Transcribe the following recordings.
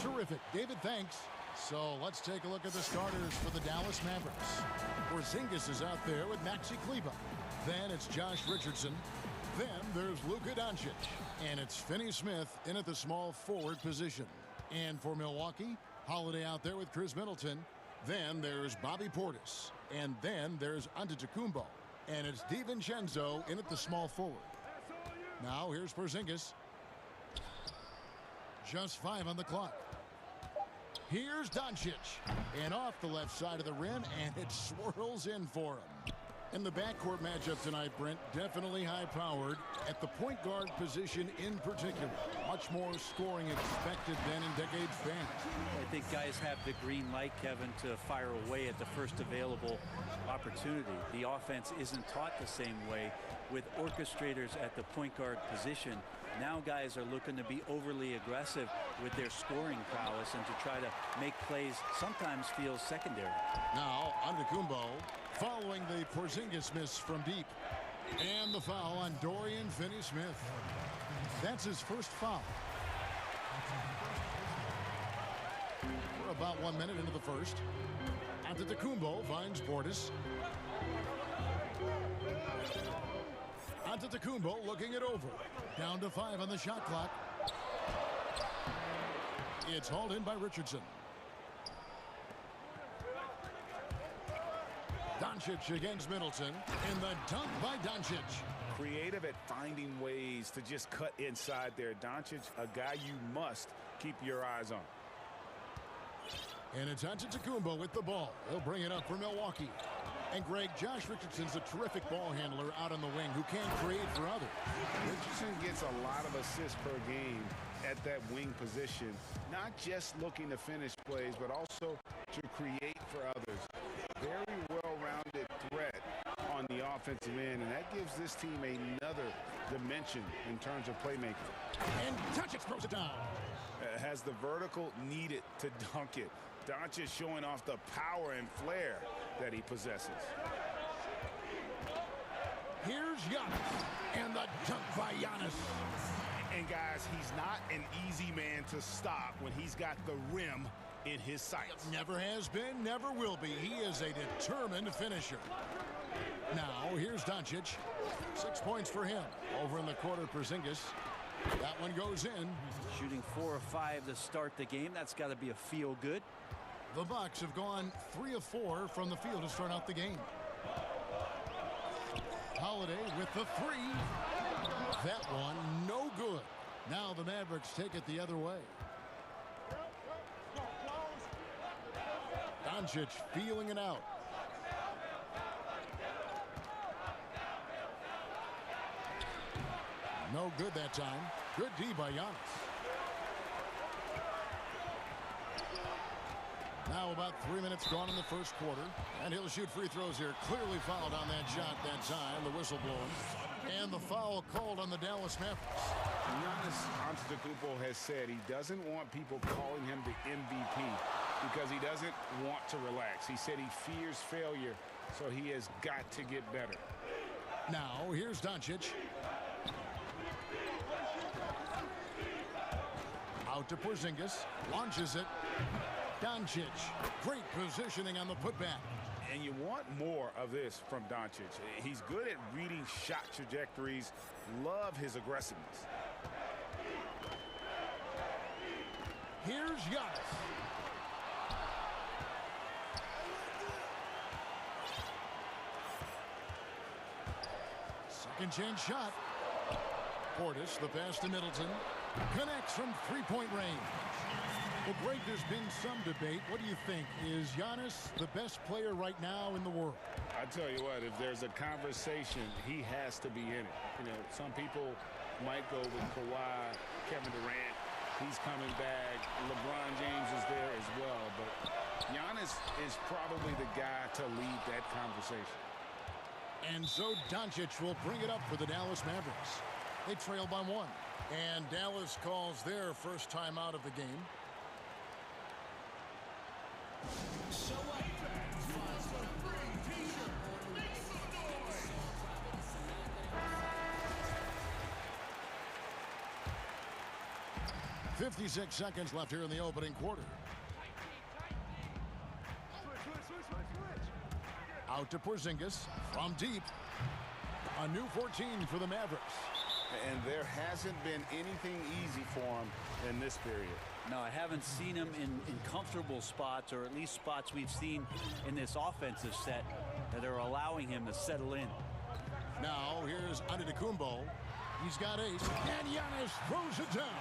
Terrific, David, thanks. So let's take a look at the starters for the Dallas Mavericks. Porzingis is out there with Maxi Kleber. Then it's Josh Richardson. Then there's Luka Doncic. And it's Finney Smith in at the small forward position. And for Milwaukee, Holiday out there with Chris Middleton. Then there's Bobby Portis. And then there's Antetokounmpo. And it's DiVincenzo in at the small forward. Now here's Porzingis. Just 5 on the clock. Here's Doncic. And off the left side of the rim, and it swirls in for him. And the backcourt matchup tonight, Brent, definitely high-powered at the point guard position in particular. Much more scoring expected than in decades past. I think guys have the green light, Kevin, to fire away at the first available opportunity. The offense isn't taught the same way with orchestrators at the point guard position. Now guys are looking to be overly aggressive with their scoring prowess and to try to make plays sometimes feel secondary. Now, Antetokounmpo following the Porzingis miss from deep. And the foul on Dorian Finney-Smith. That's his first foul. We're about 1 minute into the first. Antetokounmpo finds Portis. Antetokounmpo looking it over. Down to 5 on the shot clock. It's hauled in by Richardson. Doncic against Middleton. And the dunk by Doncic. Creative at finding ways to just cut inside there. Doncic, a guy you must keep your eyes on. And it's Antetokounmpo with the ball. He'll bring it up for Milwaukee. And Greg, Josh Richardson's a terrific ball handler out on the wing who can create for others. Richardson gets a lot of assists per game at that wing position. Not just looking to finish plays, but also to create for others. Very well-rounded threat on the offensive end, and that gives this team another dimension in terms of playmaking. And Doncic throws it down. Has the vertical needed to dunk it. Doncic showing off the power and flair that he possesses. Here's Giannis, and the dunk by Giannis. And guys, he's not an easy man to stop when he's got the rim in his sights. Never has been, never will be. He is a determined finisher. Now, here's Doncic. 6 points for him. Over in the quarter, Porzingis. That one goes in. Shooting 4 of 5 to start the game. That's got to be a feel good. The Bucks have gone 3 of 4 from the field to start out the game. Holiday with the 3. That one, no good. Now the Mavericks take it the other way. Doncic feeling it out. No good that time. Good D by Giannis. Now about 3 minutes gone in the first quarter. And he'll shoot free throws here. Clearly fouled on that shot that time. The whistle blowing. And the foul called on the Dallas Mavericks. Giannis Antetokounmpo has said he doesn't want people calling him the MVP because he doesn't want to relax. He said he fears failure, so he has got to get better. Now here's Doncic. Out to Porzingis. Launches it. Doncic. Great positioning on the putback. And you want more of this from Doncic. He's good at reading shot trajectories. Love his aggressiveness. Here's Giannis. Second chance shot. Portis, the pass to Middleton. Connects from three-point range. Well, Greg, there's been some debate. What do you think? Is Giannis the best player right now in the world? I tell you what, if there's a conversation, he has to be in it. You know, some people might go with Kawhi, Kevin Durant. He's coming back. LeBron James is there as well. But Giannis is probably the guy to lead that conversation. And so Doncic will bring it up for the Dallas Mavericks. They trail by 1. And Dallas calls their first time out of the game. 56 seconds left here in the opening quarter. Out to Porzingis from deep. A new 14 for the Mavericks. And there hasn't been anything easy for him in this period. No, I haven't seen him in comfortable spots, or at least spots we've seen in this offensive set that are allowing him to settle in. Now here's Antetokounmpo. He's got ace, and Giannis throws it down.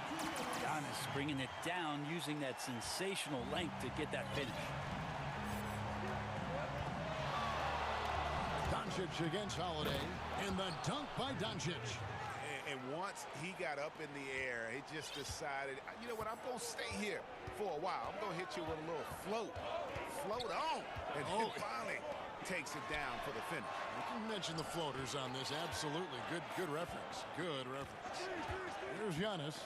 Giannis bringing it down, using that sensational length to get that finish. Doncic against Holiday, and the dunk by Doncic. And once he got up in the air, he just decided, you know what, I'm going to stay here for a while. I'm going to hit you with a little float. Float on. And then finally takes it down for the finish. You can mention the floaters on this. Absolutely. Good reference. Good reference. Here's Giannis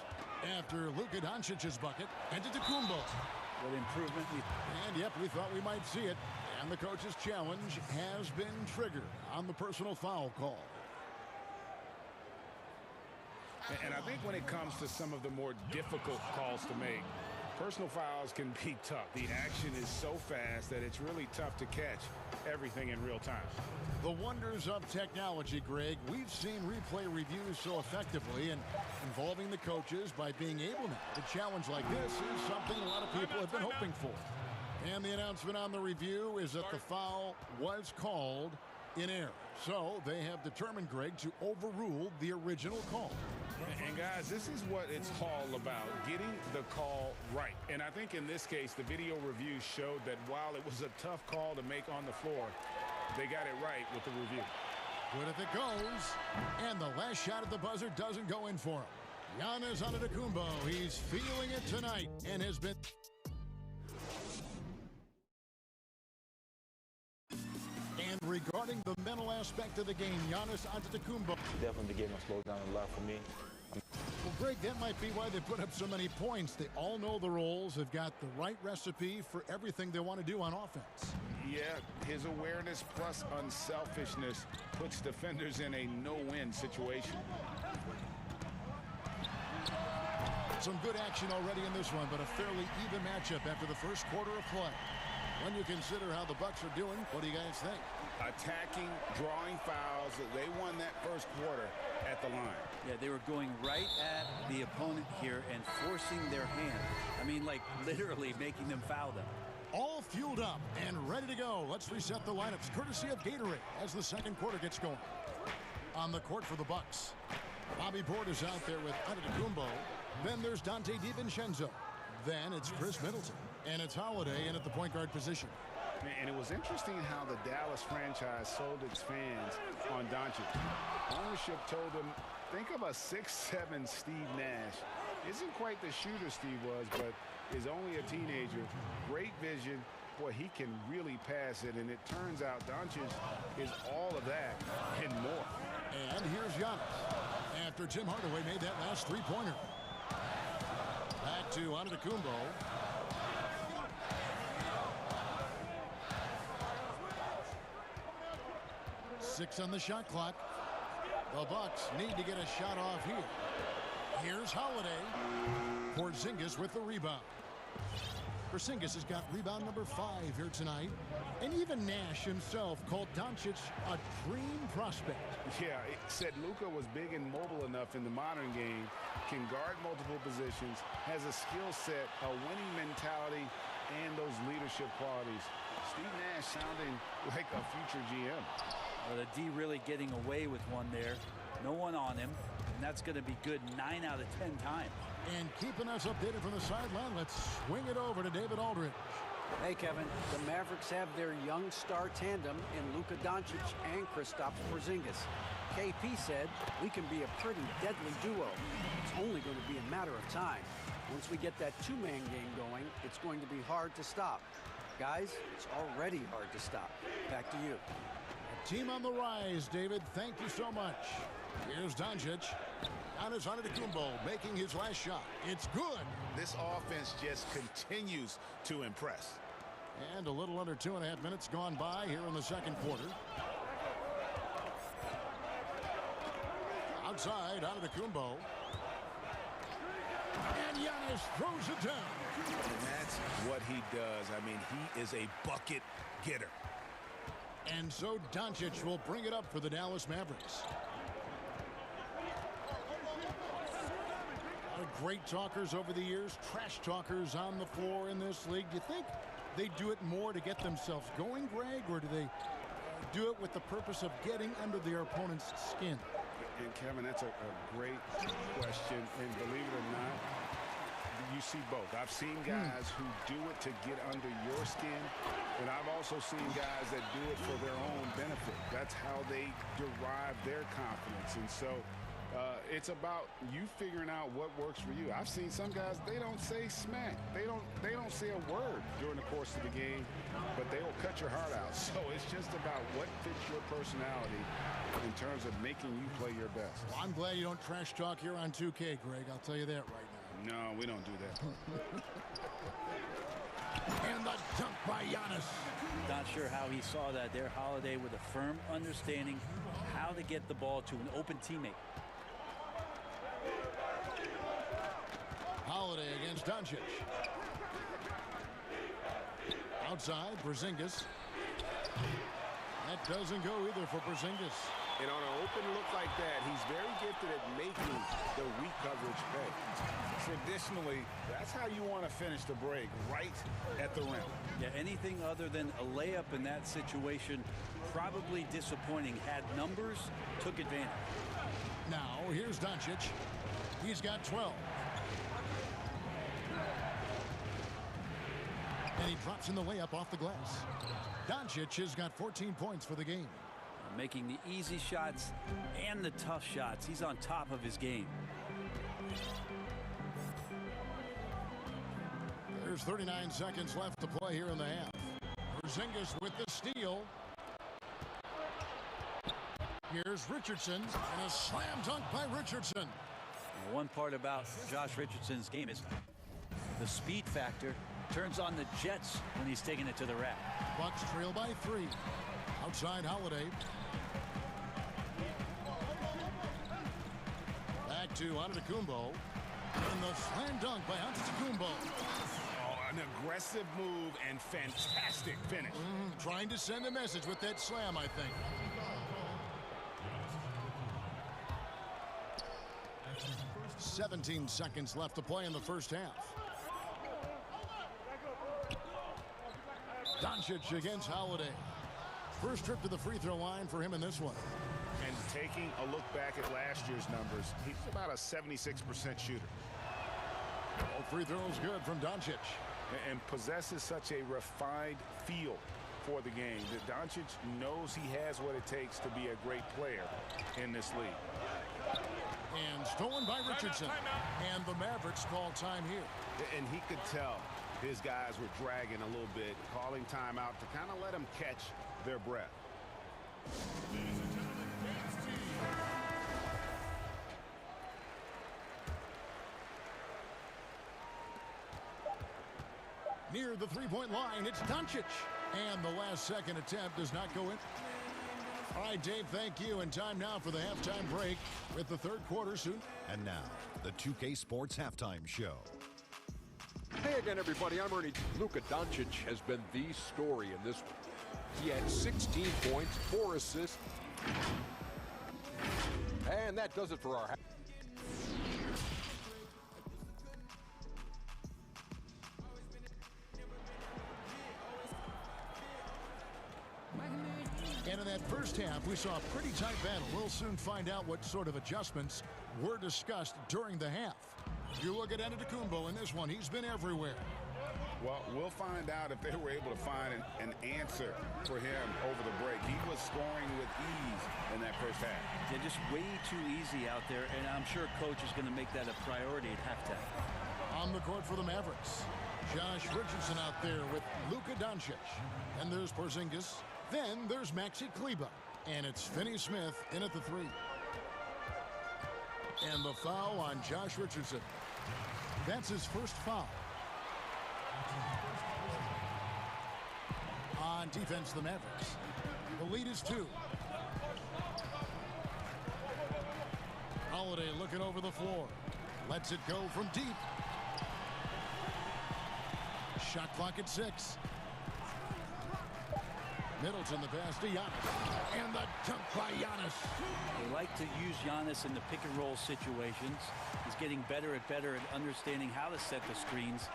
after Luka Doncic's bucket. Antetokounmpo. What improvement. And, yep, we thought we might see it. And the coach's challenge has been triggered on the personal foul call. And I think when it comes to some of the more difficult calls to make, personal fouls can be tough. The action is so fast that it's really tough to catch everything in real time. The wonders of technology, Greg. We've seen replay reviews so effectively, and involving the coaches by being able to challenge like this is something a lot of people have been hoping for. And the announcement on the review is that the foul was called in error. So they have determined, Greg, to overrule the original call. And guys, this is what it's all about, getting the call right. And I think in this case, the video review showed that while it was a tough call to make on the floor, they got it right with the review. Good if it goes. And the last shot at the buzzer doesn't go in for him. Giannis Antetokounmpo, he's feeling it tonight and has been... And regarding the mental aspect of the game, Giannis Antetokounmpo... Definitely the game has slowed down a lot for me. Well, Greg, that might be why they put up so many points. They all know the roles. They've got the right recipe for everything they want to do on offense. Yeah, his awareness plus unselfishness puts defenders in a no-win situation. Some good action already in this one, but a fairly even matchup after the first quarter of play. When you consider how the Bucks are doing, what do you guys think? Attacking, drawing fouls. They won that first quarter at the line. Yeah, they were going right at the opponent here and forcing their hand. I mean, like literally making them foul them. All fueled up and ready to go. Let's reset the lineups courtesy of Gatorade as the second quarter gets going. On the court for the Bucks, Bobby Portis out there with Antetokounmpo. Then there's Dante DiVincenzo. Then it's Chris Middleton. And it's Holiday in at the point guard position. And it was interesting how the Dallas franchise sold its fans on Doncic. Ownership told them, think of a 6'7" Steve Nash. Isn't quite the shooter Steve was, but is only a teenager. Great vision. Boy, he can really pass it. And it turns out Doncic is all of that and more. And here's Giannis after Tim Hardaway made that last three-pointer. Back to Antetokounmpo. Six on the shot clock. The Bucks need to get a shot off here. Here's Holiday. Porzingis with the rebound. Porzingis has got rebound number 5 here tonight. And even Nash himself called Doncic a dream prospect. Yeah, it said Luka was big and mobile enough in the modern game, can guard multiple positions, has a skill set, a winning mentality, and those leadership qualities. Steve Nash sounding like a future GM. Well, the D really getting away with one there. No one on him, and that's going to be good 9 out of 10 times. And keeping us updated from the sideline, let's swing it over to David Aldridge. Hey, Kevin, the Mavericks have their young star tandem in Luka Doncic and Kristaps Porzingis. KP said, we can be a pretty deadly duo. It's only going to be a matter of time. Once we get that two-man game going, it's going to be hard to stop. Guys, it's already hard to stop. Back to you. Team on the rise, David. Thank you so much. Here's Doncic. Giannis Antetokounmpo making his last shot. It's good. This offense just continues to impress. And a little under 2.5 minutes gone by here in the second quarter. Outside, Antetokounmpo. And Giannis throws it down. And that's what he does. I mean, he is a bucket getter. And so Doncic will bring it up for the Dallas Mavericks. Great talkers over the years, trash talkers on the floor in this league. Do you think they do it more to get themselves going, Greg, or do they do it with the purpose of getting under their opponent's skin? And Kevin, that's a great question. And believe it or not, you see both. I've seen guys who do it to get under your skin, and I've also seen guys that do it for their own benefit. That's how they derive their confidence. And so it's about you figuring out what works for you. I've seen some guys, they don't say smack. They don't say a word during the course of the game, but they will cut your heart out. So it's just about what fits your personality in terms of making you play your best. Well, I'm glad you don't trash talk here on 2K, Greg. I'll tell you that right now. No, we don't do that. And the dunk by Giannis. Not sure how he saw that there. Holiday with a firm understanding how to get the ball to an open teammate. Holiday against Doncic. Outside, Porzingis. That doesn't go either for Porzingis. And on an open look like that, he's very gifted at making the weak coverage pay. Traditionally, that's how you want to finish the break, right at the rim. Yeah, anything other than a layup in that situation, probably disappointing. Had numbers, took advantage. Now, here's Doncic. He's got 12. And he drops in the layup off the glass. Doncic has got 14 points for the game. Making the easy shots and the tough shots. He's on top of his game. There's 39 seconds left to play here in the half. Porzingis with the steal. Here's Richardson, and a slam dunk by Richardson. And one part about Josh Richardson's game is the speed factor. Turns on the jets when he's taking it to the rack. Bucks trail by 3. Outside Holiday. Back to Antetokounmpo. And the slam dunk by Antetokounmpo. Oh, an aggressive move and fantastic finish. Trying to send a message with that slam, I think. "17 seconds left to play in the first half. Doncic against Holiday. First trip to the free throw line for him in this one. And taking a look back at last year's numbers, he's about a 76% shooter. All free throws good from Doncic. And possesses such a refined feel for the game that Doncic knows he has what it takes to be a great player in this league. And stolen by Richardson. And the Mavericks call time here. And he could tell his guys were dragging a little bit, calling timeout to kind of let them catch their breath. Near the three-point line, it's Doncic. And the last second attempt does not go in. All right, Dave, thank you. And time now for the halftime break with the third quarter soon. And now, the 2K Sports Halftime Show. Hey again, everybody. I'm Ernie. Luka Doncic has been the story in this one. He had 16 points, 4 assists. And that does it for our half. And in that first half, we saw a pretty tight battle. We'll soon find out what sort of adjustments were discussed during the half. You look at Antetokounmpo in this one. He's been everywhere. Well, we'll find out if they were able to find an answer for him over the break. He was scoring with ease in that first half. They're just way too easy out there, and I'm sure coach is going to make that a priority at halftime. On the court for the Mavericks, Josh Richardson out there with Luka Doncic. And there's Porzingis. Then there's Maxi Kleber. And it's Finney Smith in at the 3. And the foul on Josh Richardson. That's his first foul. On defense, the Mavericks. The lead is 2. Holiday looking over the floor. Lets it go from deep. Shot clock at 6. Middleton the pass to Giannis. And the dunk by Giannis. They like to use Giannis in the pick and roll situations. He's getting better at understanding how to set the screens.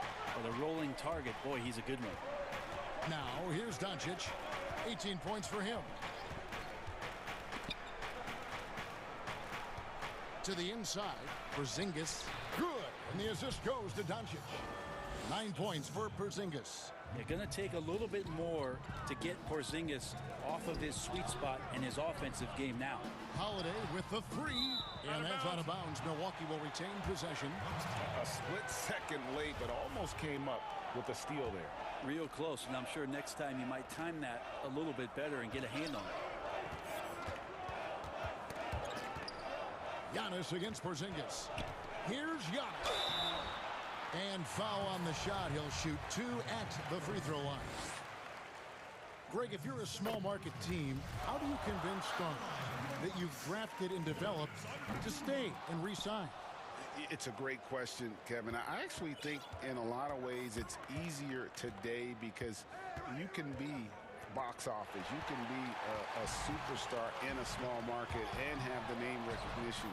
But a rolling target, boy, he's a good one. Now here's Doncic. 18 points for him. To the inside for Porzingis. Good. And the assist goes to Doncic. 9 points for Porzingis. They're going to take a little bit more to get Porzingis off of his sweet spot in his offensive game now. Holiday with the 3. And that's out of bounds. Milwaukee will retain possession. A split second late, but almost came up with a steal there. Real close, and I'm sure next time he might time that a little bit better and get a hand on it. Giannis against Porzingis. Here's Giannis. And foul on the shot. He'll shoot 2 at the free throw line. Greg, if you're a small market team, how do you convince stars that you've drafted and developed to stay and re-sign? It's a great question, Kevin. I actually think in a lot of ways it's easier today because you can be box office. You can be a superstar in a small market and have the name recognition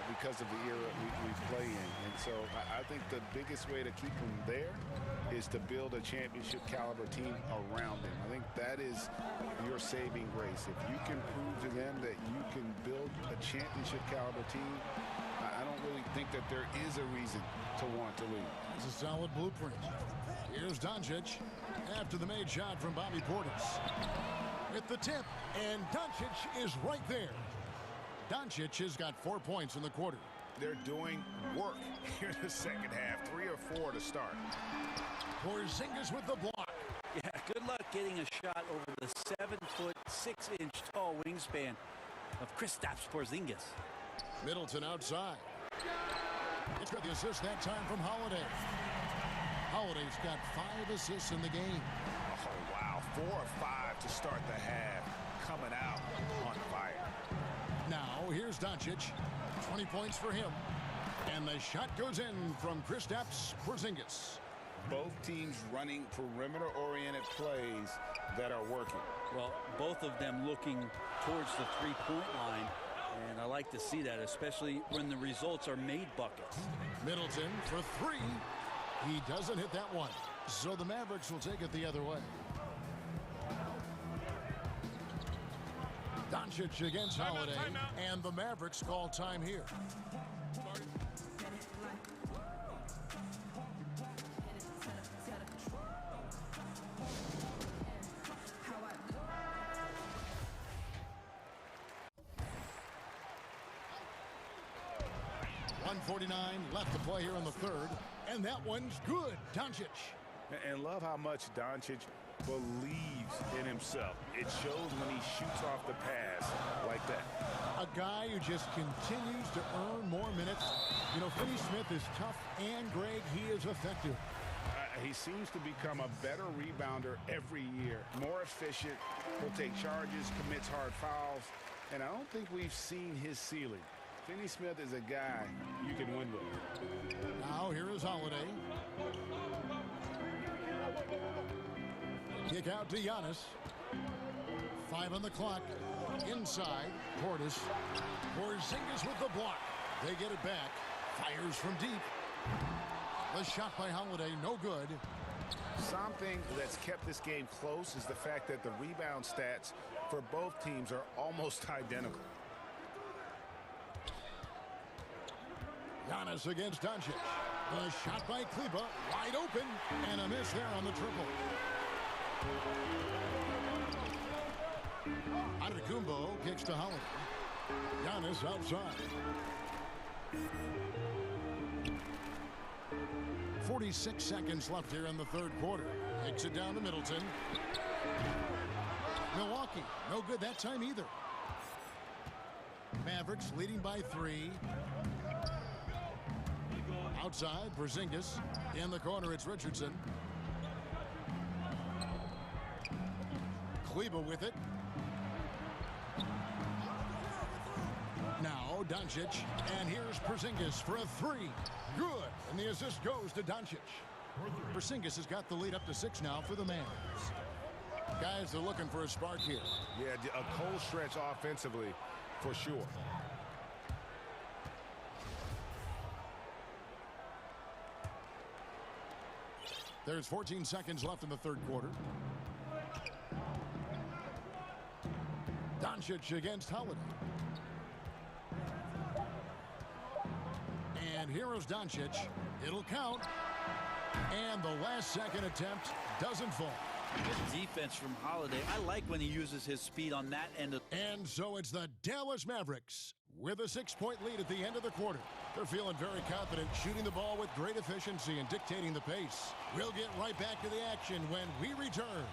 because of the era we play in. And so I think the biggest way to keep them there is to build a championship caliber team around them. I think that is your saving grace. If you can prove to them that you can build a championship caliber team, I don't really think that there is a reason to want to leave. It's a solid blueprint. Here's Doncic after the made shot from Bobby Portis. At the tip, and Doncic is right there. Doncic has got 4 points in the quarter. They're doing work here in the second half. 3 or 4 to start. Porzingis with the block. Yeah, good luck getting a shot over the 7-foot, 6-inch tall wingspan of Kristaps Porzingis. Middleton outside. It's got the assist that time from Holiday. Holiday's got 5 assists in the game. Oh, wow. 4 or 5 to start the half. Coming out on fire. Now, here's Doncic. 20 points for him. And the shot goes in from Kristaps Porzingis. Both teams running perimeter-oriented plays that are working. Well, both of them looking towards the three-point line. And I like to see that, especially when the results are made buckets. Middleton for 3. He doesn't hit that one. So the Mavericks will take it the other way. Doncic against Holiday. And the Mavericks call time here. .149 left to play here in the third. And that one's good. Doncic. And love how much Doncic believes in himself. It shows when he shoots off the pass like that. A guy who just continues to earn more minutes. You know, Finney Smith is tough, and Greg, he is effective. He seems to become a better rebounder every year. More efficient. He'll take charges, commits hard fouls. And I don't think we've seen his ceiling. Finney Smith is a guy you can win with. Now here is Holiday. Kick out to Giannis. 5 on the clock. Inside, Portis. Porzingis with the block. They get it back. Fires from deep. The shot by Holiday, no good. Something that's kept this game close is the fact that the rebound stats for both teams are almost identical. Giannis against Doncic. The shot by Kleber, wide open, and a miss there on the triple. Antetokounmpo kicks to Holiday. Giannis outside. 46 seconds left here in the third quarter. Kicks it down to Middleton. Milwaukee, no good that time either. Mavericks leading by 3. Outside, Porzingis. In the corner, it's Richardson. Kleber with it. Now Doncic, and here's Porzingis for a 3. Good, and the assist goes to Doncic. Porzingis has got the lead up to 6 now for the Mavs. Guys are looking for a spark here. Yeah, a cold stretch offensively for sure. There's 14 seconds left in the third quarter. Doncic against Holiday. And here is Doncic. It'll count. And the last second attempt doesn't fall. Good defense from Holiday. I like when he uses his speed on that end of... And so it's the Dallas Mavericks with a 6-point lead at the end of the quarter. They're feeling very confident, shooting the ball with great efficiency and dictating the pace. We'll get right back to the action when we return.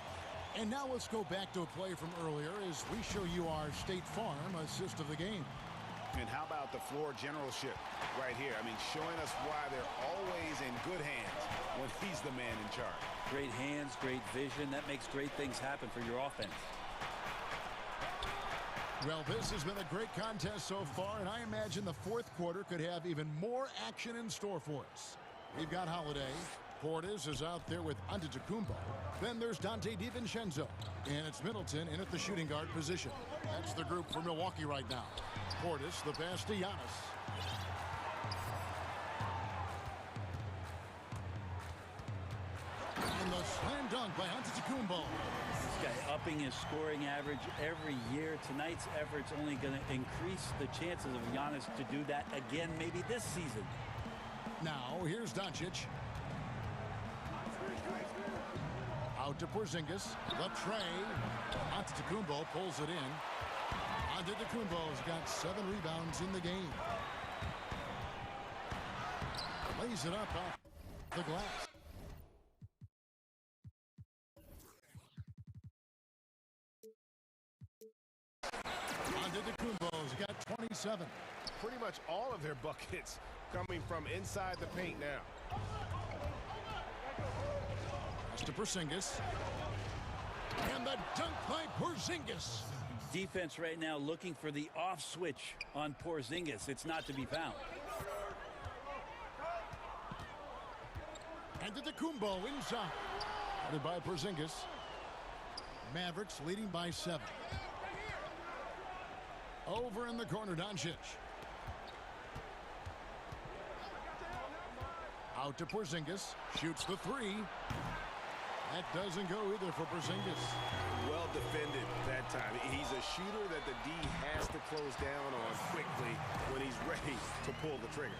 And now let's go back to a play from earlier as we show you our State Farm assist of the game. And how about the floor generalship right here? I mean, showing us why they're always in good hands when he's the man in charge. Great hands, great vision. That makes great things happen for your offense. Well, this has been a great contest so far, and I imagine the fourth quarter could have even more action in store for us. We've got Holiday. Portis is out there with Antetokounmpo. Then there's Dante DiVincenzo. And it's Middleton in at the shooting guard position. That's the group for Milwaukee right now. Portis, the pass to Giannis. And the slam dunk by Antetokounmpo. This guy upping his scoring average every year. Tonight's effort's only going to increase the chances of Giannis to do that again maybe this season. Now, here's Doncic. Out to Porzingis. The tray. Antetokounmpo pulls it in. Antetokounmpo's got 7 rebounds in the game. Lays it up off the glass. Antetokounmpo's got 27. Pretty much all of their buckets coming from inside the paint now. Pass to Porzingis. And the dunk by Porzingis. Defense right now looking for the off switch on Porzingis. It's not to be found. Antetokounmpo inside. Headed by Porzingis. Mavericks leading by 7. Over in the corner, Doncic. Out to Porzingis. Shoots the 3. That doesn't go either for Porzingis. Well defended that time. He's a shooter that the D has to close down on quickly when he's ready to pull the trigger.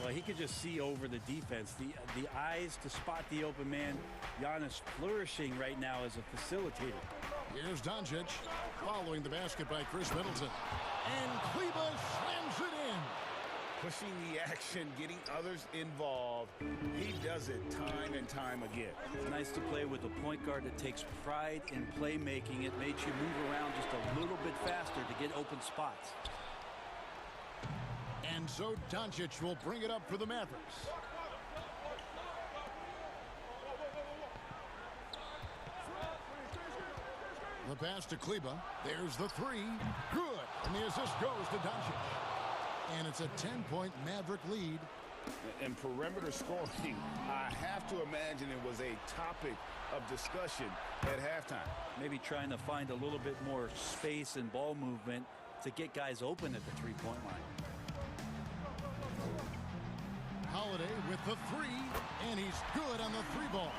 Well, he could just see over the defense. The eyes to spot the open man. Giannis flourishing right now as a facilitator. Here's Doncic following the basket by Chris Middleton. And Kleber slams it in. Pushing the action, getting others involved. He does it time and time again. It's nice to play with a point guard that takes pride in playmaking. It makes you move around just a little bit faster to get open spots. And so Doncic will bring it up for the Mavericks. The pass to Kleber. There's the 3. Good. And the assist goes to Doncic. And it's a 10-point Maverick lead. And perimeter scoring, I have to imagine it was a topic of discussion at halftime. Maybe trying to find a little bit more space and ball movement to get guys open at the three-point line. Holiday with the 3, and he's good on the 3 ball.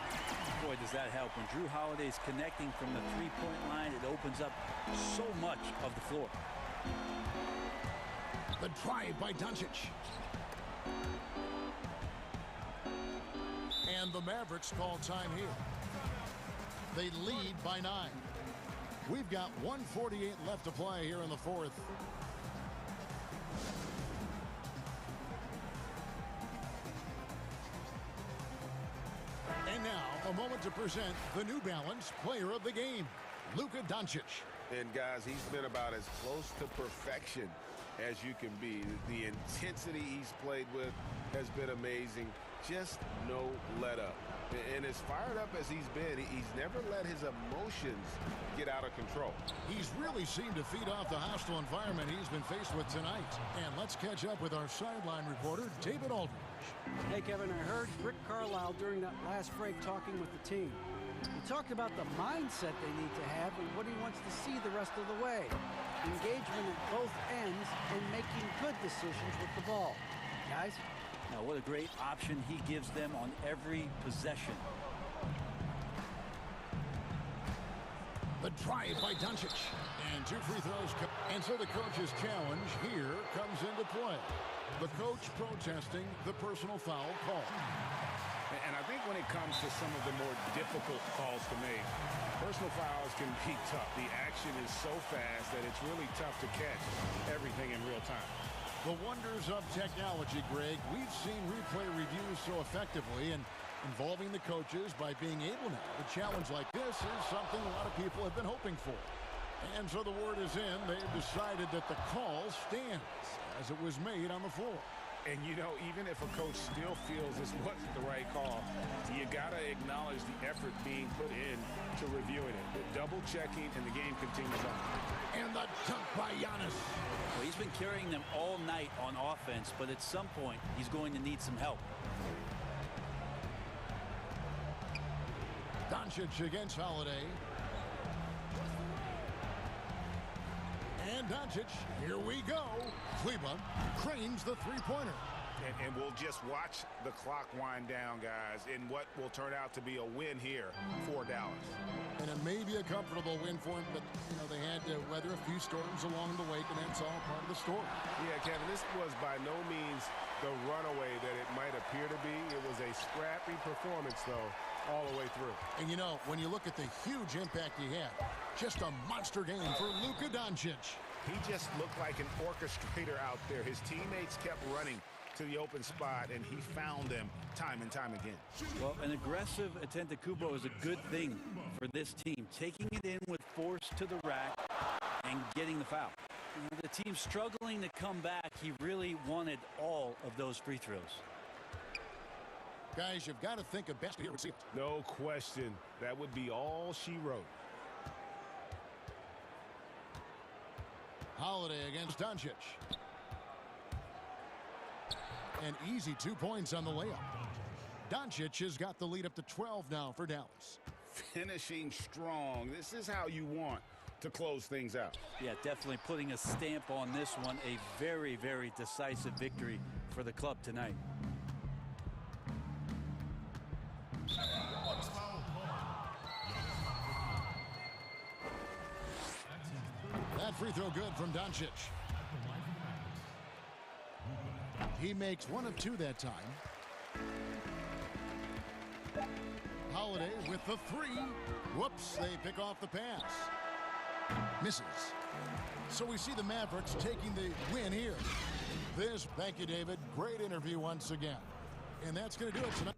Boy, does that help. When Drew Holiday's connecting from the three-point line, it opens up so much of the floor. The drive by Doncic. And the Mavericks call time here. They lead by 9. We've got 1:48 left to play here in the fourth. And now, a moment to present the New Balance Player of the Game, Luka Doncic. And guys, he's been about as close to perfection as you can be. The intensity he's played with has been amazing. Just no let up. And as fired up as he's been, he's never let his emotions get out of control. He's really seemed to feed off the hostile environment he's been faced with tonight. And let's catch up with our sideline reporter, David Aldridge. Hey, Kevin, I heard Rick Carlisle during that last break talking with the team. He talked about the mindset they need to have and what he wants to see the rest of the way. Engagement at both ends and making good decisions with the ball. Guys? Now, what a great option he gives them on every possession. The drive by Doncic. And 2 free throws. And so the coach's challenge here comes into play. The coach protesting the personal foul call. And I think when it comes to some of the more difficult calls to make, personal fouls can be tough. The action is so fast that it's really tough to catch everything in real time. The wonders of technology, Greg. We've seen replay reviews so effectively and involving the coaches by being able to. A challenge like this is something a lot of people have been hoping for. And so the word is in. They've decided that the call stands as it was made on the floor. And, you know, even if a coach still feels this wasn't the right call, you got to acknowledge the effort being put in to reviewing it. The double checking, and the game continues on. And the dunk by Giannis. Well, he's been carrying them all night on offense, but at some point, he's going to need some help. Doncic against Holiday. And Doncic, here we go. Kleba cranes the three-pointer. And we'll just watch the clock wind down, guys, in what will turn out to be a win here for Dallas. And it may be a comfortable win for them, but, you know, they had to weather a few storms along the way, and that's all part of the story. Yeah, Kevin, this was by no means the runaway that it might appear to be. It was a scrappy performance, though, all the way through. And, you know, when you look at the huge impact he had, just a monster game for Luka Doncic. He just looked like an orchestrator out there. His teammates kept running to the open spot, and he found them time and time again. Well, an aggressive Antetokounmpo is a good thing for this team, taking it in with force to the rack and getting the foul. You know, the team struggling to come back. He really wanted all of those free throws. Guys, you've got to think of best here. No question. That would be all she wrote. Holiday against Doncic. An easy 2 points on the layup. Doncic has got the lead up to 12 now for Dallas. Finishing strong. This is how you want to close things out. Yeah, definitely putting a stamp on this one. A very, very decisive victory for the club tonight. That free throw good from Doncic. He makes 1 of 2 that time. Holiday with the 3. Whoops, they pick off the pass. Misses. So we see the Mavericks taking the win here. Thank you, David. Great interview once again. And that's going to do it tonight.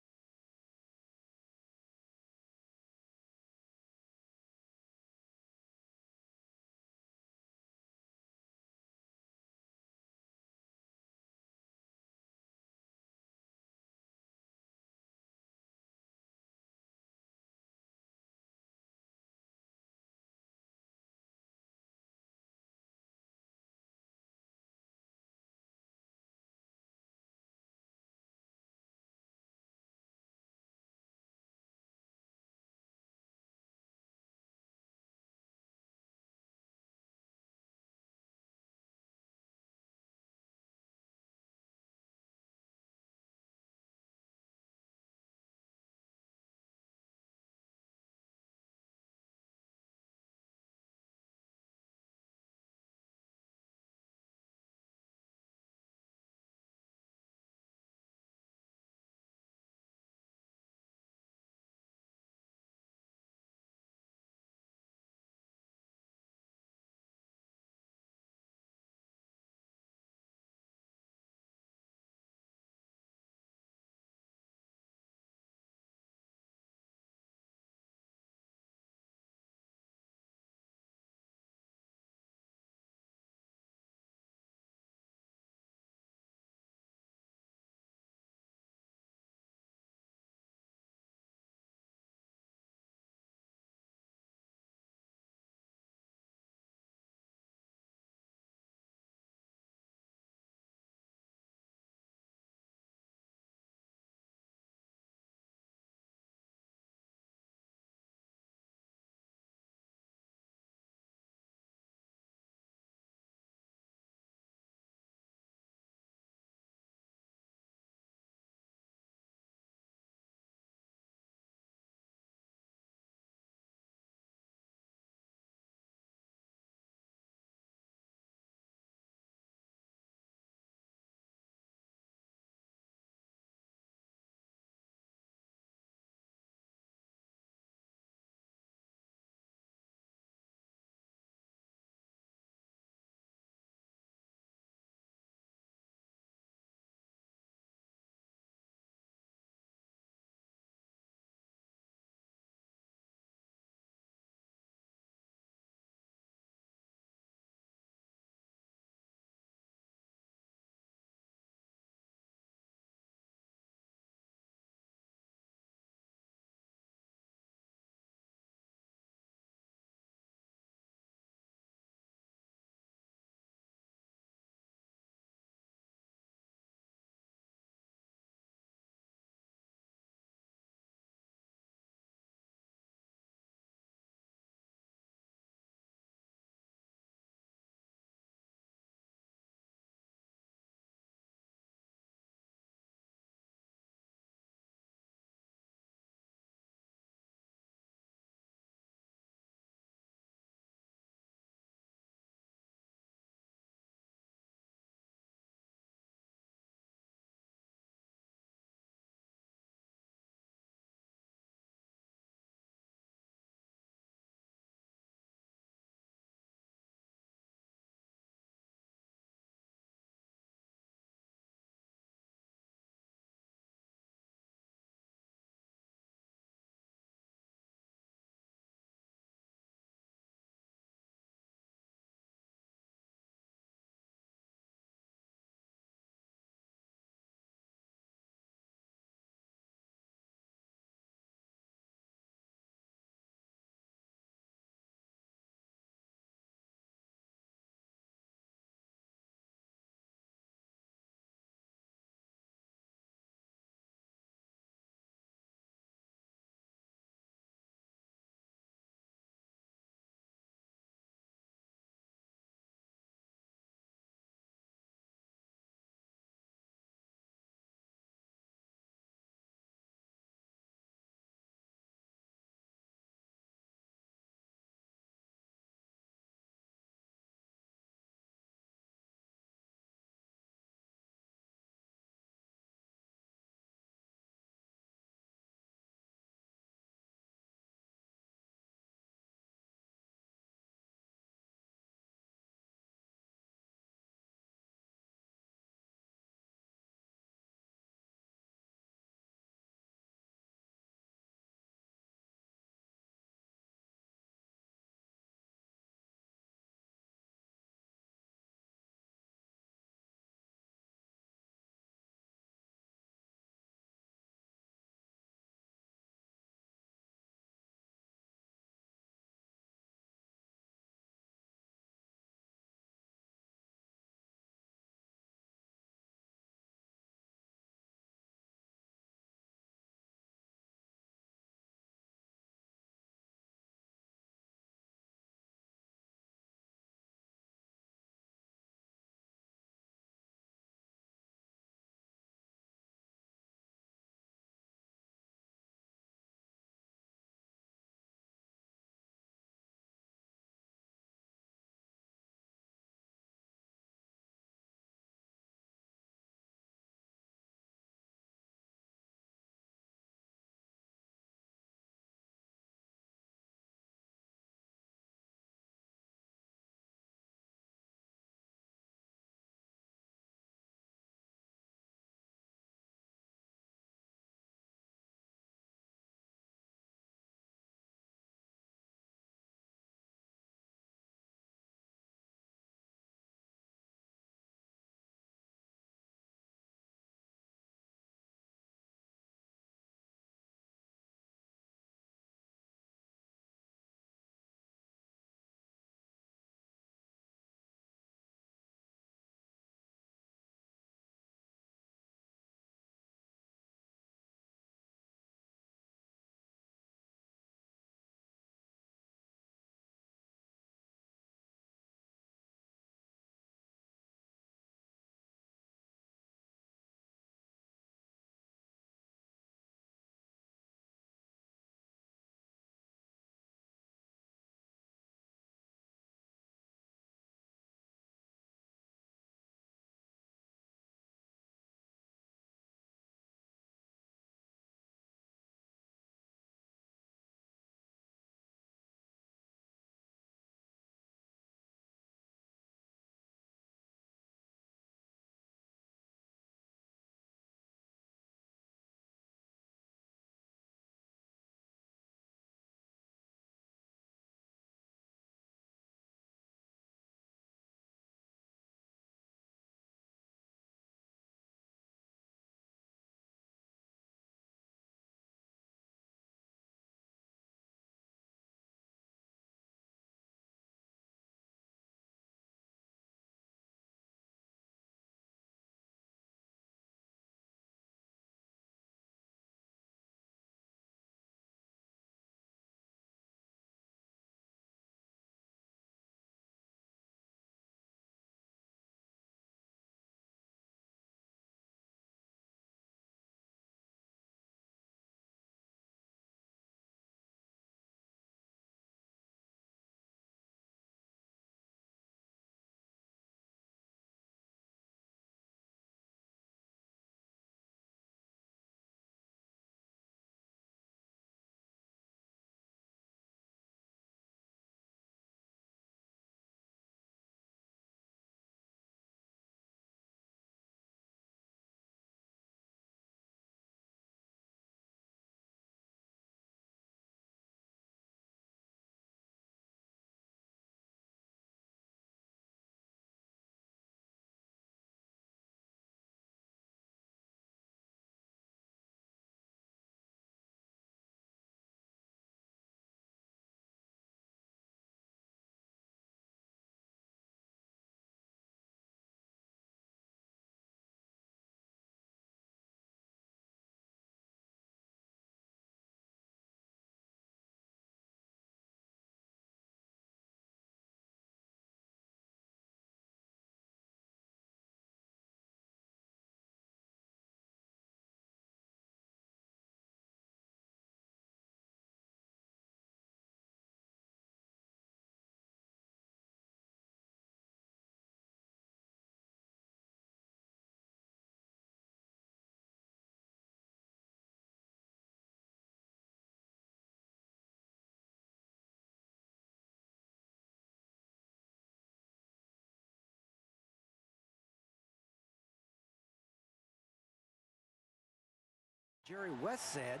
Jerry West said,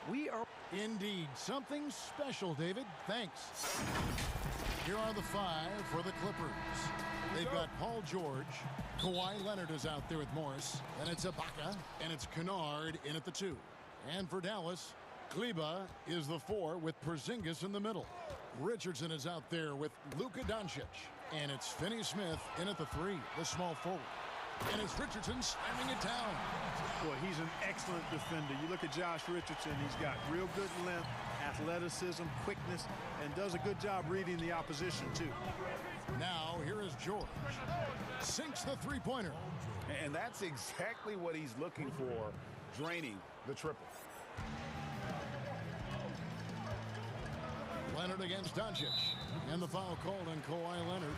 we are... Indeed, something special, David. Thanks. Here are the 5 for the Clippers. They've got Paul George. Kawhi Leonard is out there with Morris. And it's Ibaka. And it's Kennard in at the 2. And for Dallas, Kleber is the 4 with Porzingis in the middle. Richardson is out there with Luka Doncic. And it's Finney Smith in at the 3, the small forward. And it's Richardson slamming it down. Boy, he's an excellent defender. You look at Josh Richardson, he's got real good length, athleticism, quickness, and does a good job reading the opposition, too. Now, here is George. Sinks the three-pointer. And that's exactly what he's looking for, draining the triple. Leonard against Doncic. And the foul called on Kawhi Leonard.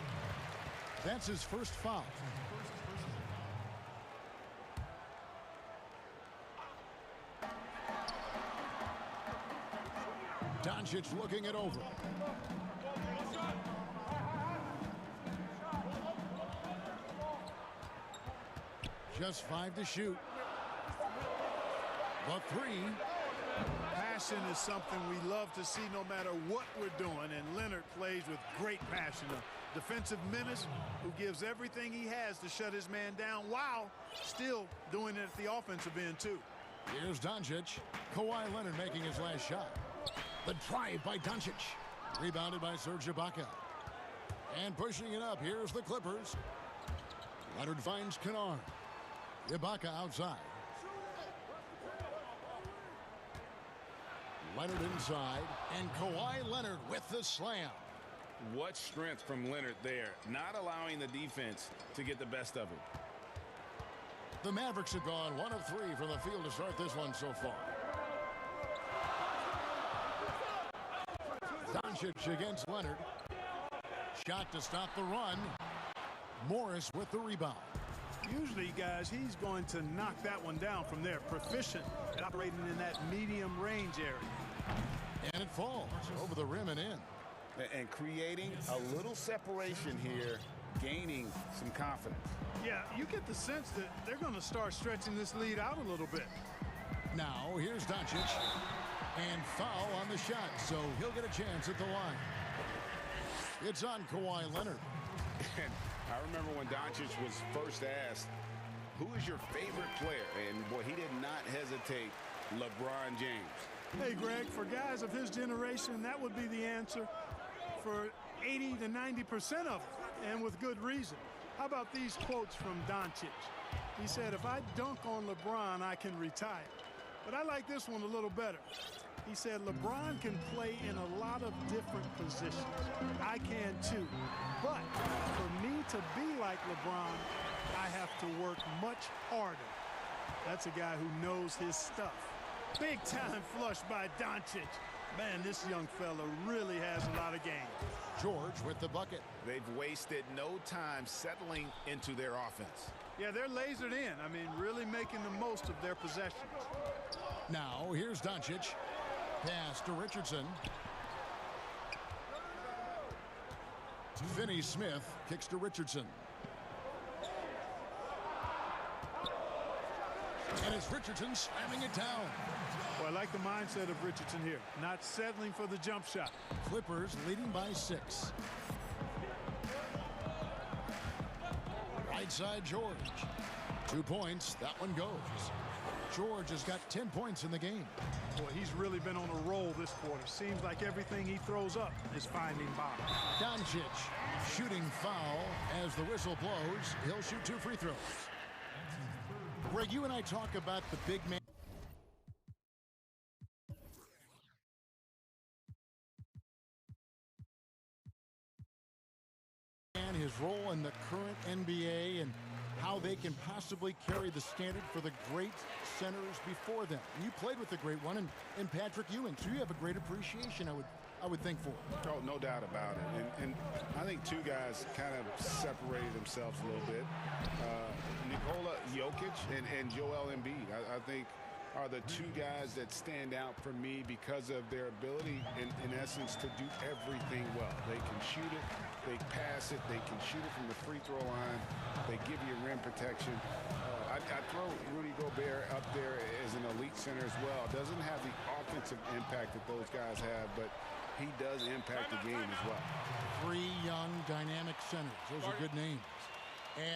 That's his first foul. Doncic looking it over. Just 5 to shoot. The 3. Passion is something we love to see no matter what we're doing, and Leonard plays with great passion. A defensive menace who gives everything he has to shut his man down while still doing it at the offensive end, too. Here's Doncic. Kawhi Leonard making his last shot. The drive by Doncic. Rebounded by Serge Ibaka. And pushing it up, here's the Clippers. Leonard finds Kennard. Ibaka outside. Leonard inside. And Kawhi Leonard with the slam. What strength from Leonard there, not allowing the defense to get the best of him. The Mavericks have gone 1 of 3 from the field to start this one so far. Doncic against Leonard. Shot to stop the run. Morris with the rebound. Usually, guys, he's going to knock that one down from there. Proficient at operating in that medium range area. And it falls over the rim and in. And creating a little separation here, gaining some confidence. Yeah, you get the sense that they're going to start stretching this lead out a little bit. Now, here's Doncic. And foul on the shot, so he'll get a chance at the line. It's on Kawhi Leonard. And I remember when Doncic was first asked, who is your favorite player? And, boy, he did not hesitate. LeBron James. Hey, Greg, for guys of his generation, that would be the answer for 80 to 90% of them, and with good reason. How about these quotes from Doncic? He said, if I dunk on LeBron, I can retire. But I like this one a little better. He said, LeBron can play in a lot of different positions. I can too. But for me to be like LeBron, I have to work much harder. That's a guy who knows his stuff. Big time flush by Doncic. Man, this young fella really has a lot of game. George with the bucket. They've wasted no time settling into their offense. Yeah, they're lasered in. I mean, really making the most of their possessions. Now, here's Doncic. Pass to Richardson. Finney Smith kicks to Richardson. And it's Richardson slamming it down. Well, I like the mindset of Richardson here. Not settling for the jump shot. Clippers leading by 6. Right side, George. 2 points. That one goes. George has got 10 points in the game. Boy, he's really been on a roll this quarter. Seems like everything he throws up is finding bottom. Doncic shooting foul as the whistle blows. He'll shoot 2 free throws. Greg, you and I talk about the big man. And his role in the current NBA and how they can possibly carry the standard for the great centers before them. You played with the great one and Patrick Ewing, so you have a great appreciation, I would think, for it. Oh, no doubt about it. And I think 2 guys kind of separated themselves a little bit. Nikola Jokic and Joel Embiid, I think, are the 2 guys that stand out for me because of their ability, in essence, to do everything well. They can shoot it, they pass it, they can shoot it from the free throw line, they give you rim protection. I throw Rudy Gobert up there as an elite center as well. Doesn't have the offensive impact that those guys have, but he does impact the game as well. 3 young, dynamic centers. Those are good names.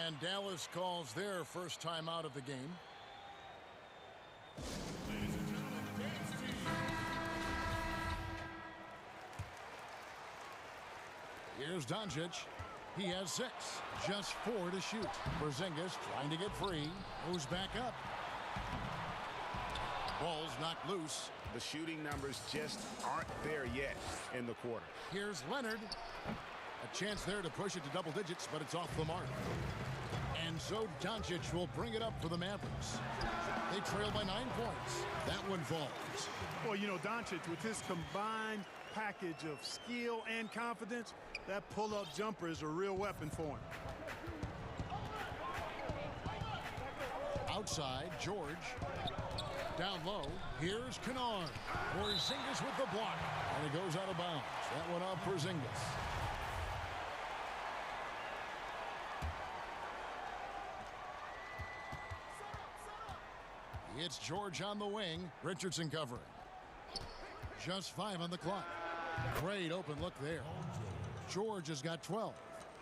And Dallas calls their first time out of the game. Here's Doncic. He has 6. Just 4 to shoot. Porzingis trying to get free. Moves back up. Ball's knocked loose. The shooting numbers just aren't there yet in the quarter. Here's Leonard. A chance there to push it to double digits, but it's off the mark. And so Doncic will bring it up for the Mavericks. They trail by 9 points. That one falls. Well, you know, Doncic, with his combined package of skill and confidence, that pull-up jumper is a real weapon for him. Outside, George. Down low, here's Kennard. Porzingis with the block. And it goes out of bounds. That one off Porzingis. It's George on the wing. Richardson covering. Just 5 on the clock. Great open look there. George has got 12.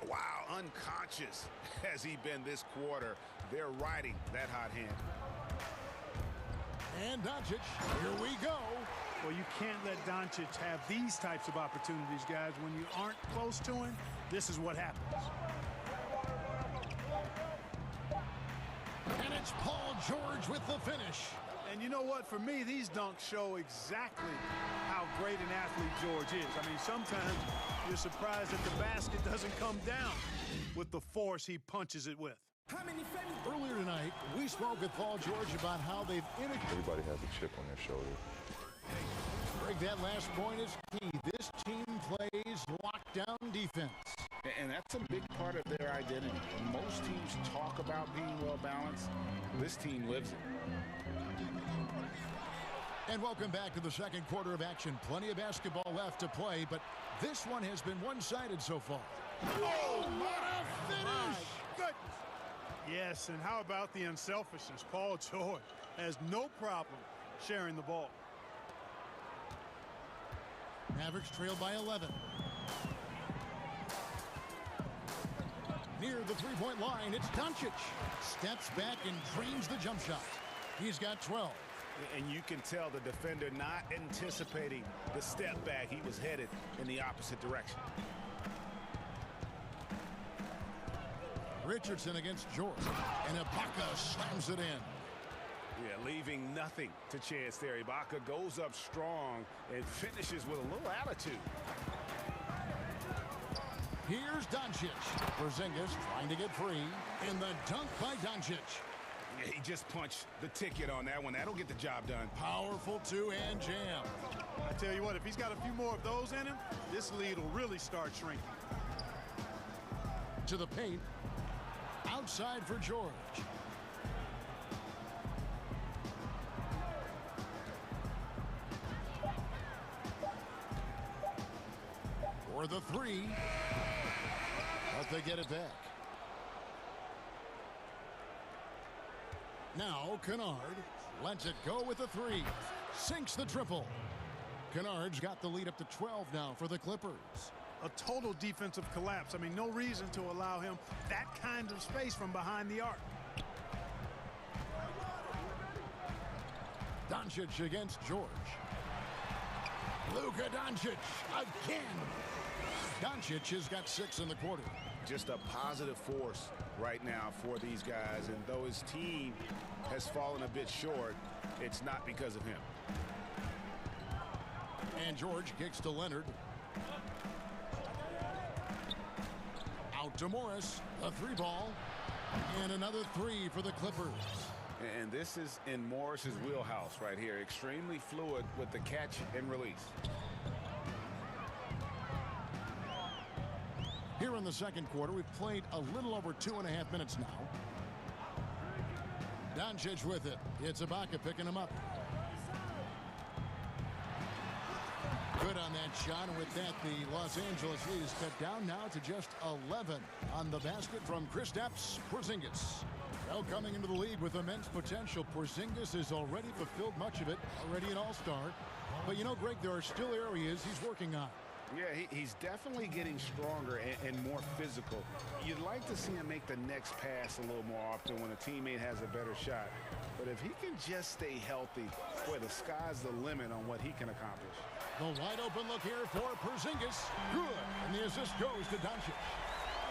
Wow, unconscious has he been this quarter. They're riding that hot hand. And Doncic, here we go. Well, you can't let Doncic have these types of opportunities, guys. When you aren't close to him, this is what happens. And it's Paul George with the finish. And you know what? For me, these dunks show exactly how great an athlete George is. I mean, sometimes you're surprised that the basket doesn't come down with the force he punches it with. Earlier tonight, we spoke with Paul George about how they've integrated. Everybody has a chip on their shoulder. Greg, that last point is key. This team plays lockdown defense. And that's a big part of their identity. Most teams talk about being well-balanced. This team lives it. And welcome back to the second quarter of action. Plenty of basketball left to play, but this one has been one-sided so far. Oh, what a finish! Goodness. Yes, and how about the unselfishness? Paul George has no problem sharing the ball. Mavericks trail by 11. Near the three-point line, it's Doncic. Steps back and drains the jump shot. He's got 12. And you can tell the defender not anticipating the step back. He was headed in the opposite direction. Richardson against George. And Ibaka slams it in. Yeah, leaving nothing to chance there. Ibaka goes up strong and finishes with a little attitude. Here's Doncic. Porzingis trying to get free. And the dunk by Doncic. Yeah, he just punched the ticket on that one. That'll get the job done. Powerful two-hand jam. I tell you what, if he's got a few more of those in him, this lead will really start shrinking. To the paint. Outside for George. For the three. But they get it back. Now Kennard lets it go with the three. Sinks the triple. Kennard's got the lead up to 12 now for the Clippers. A total defensive collapse. I mean, no reason to allow him that kind of space from behind the arc. Doncic against George. Luka Doncic again. Doncic has got 6 in the quarter. Just a positive force right now for these guys. And though his team has fallen a bit short, it's not because of him. And George kicks to Leonard. Out to Morris. A 3-ball. And another 3 for the Clippers. And this is in Morris's wheelhouse right here. Extremely fluid with the catch and release. Here in the second quarter, we've played a little over 2.5 minutes now. Doncic with it. It's Ibaka picking him up. Good on that shot, and with that, the Los Angeles lead is cut down now to just 11 on the basket from Kristaps Porzingis. Well, coming into the league with immense potential, Porzingis has already fulfilled much of it, already an all-star. But you know, Greg, there are still areas he's working on. Yeah, he's definitely getting stronger and more physical. You'd like to see him make the next pass a little more often when a teammate has a better shot. But if he can just stay healthy, boy, the sky's the limit on what he can accomplish. The wide open look here for Porzingis. Good. And the assist goes to Doncic.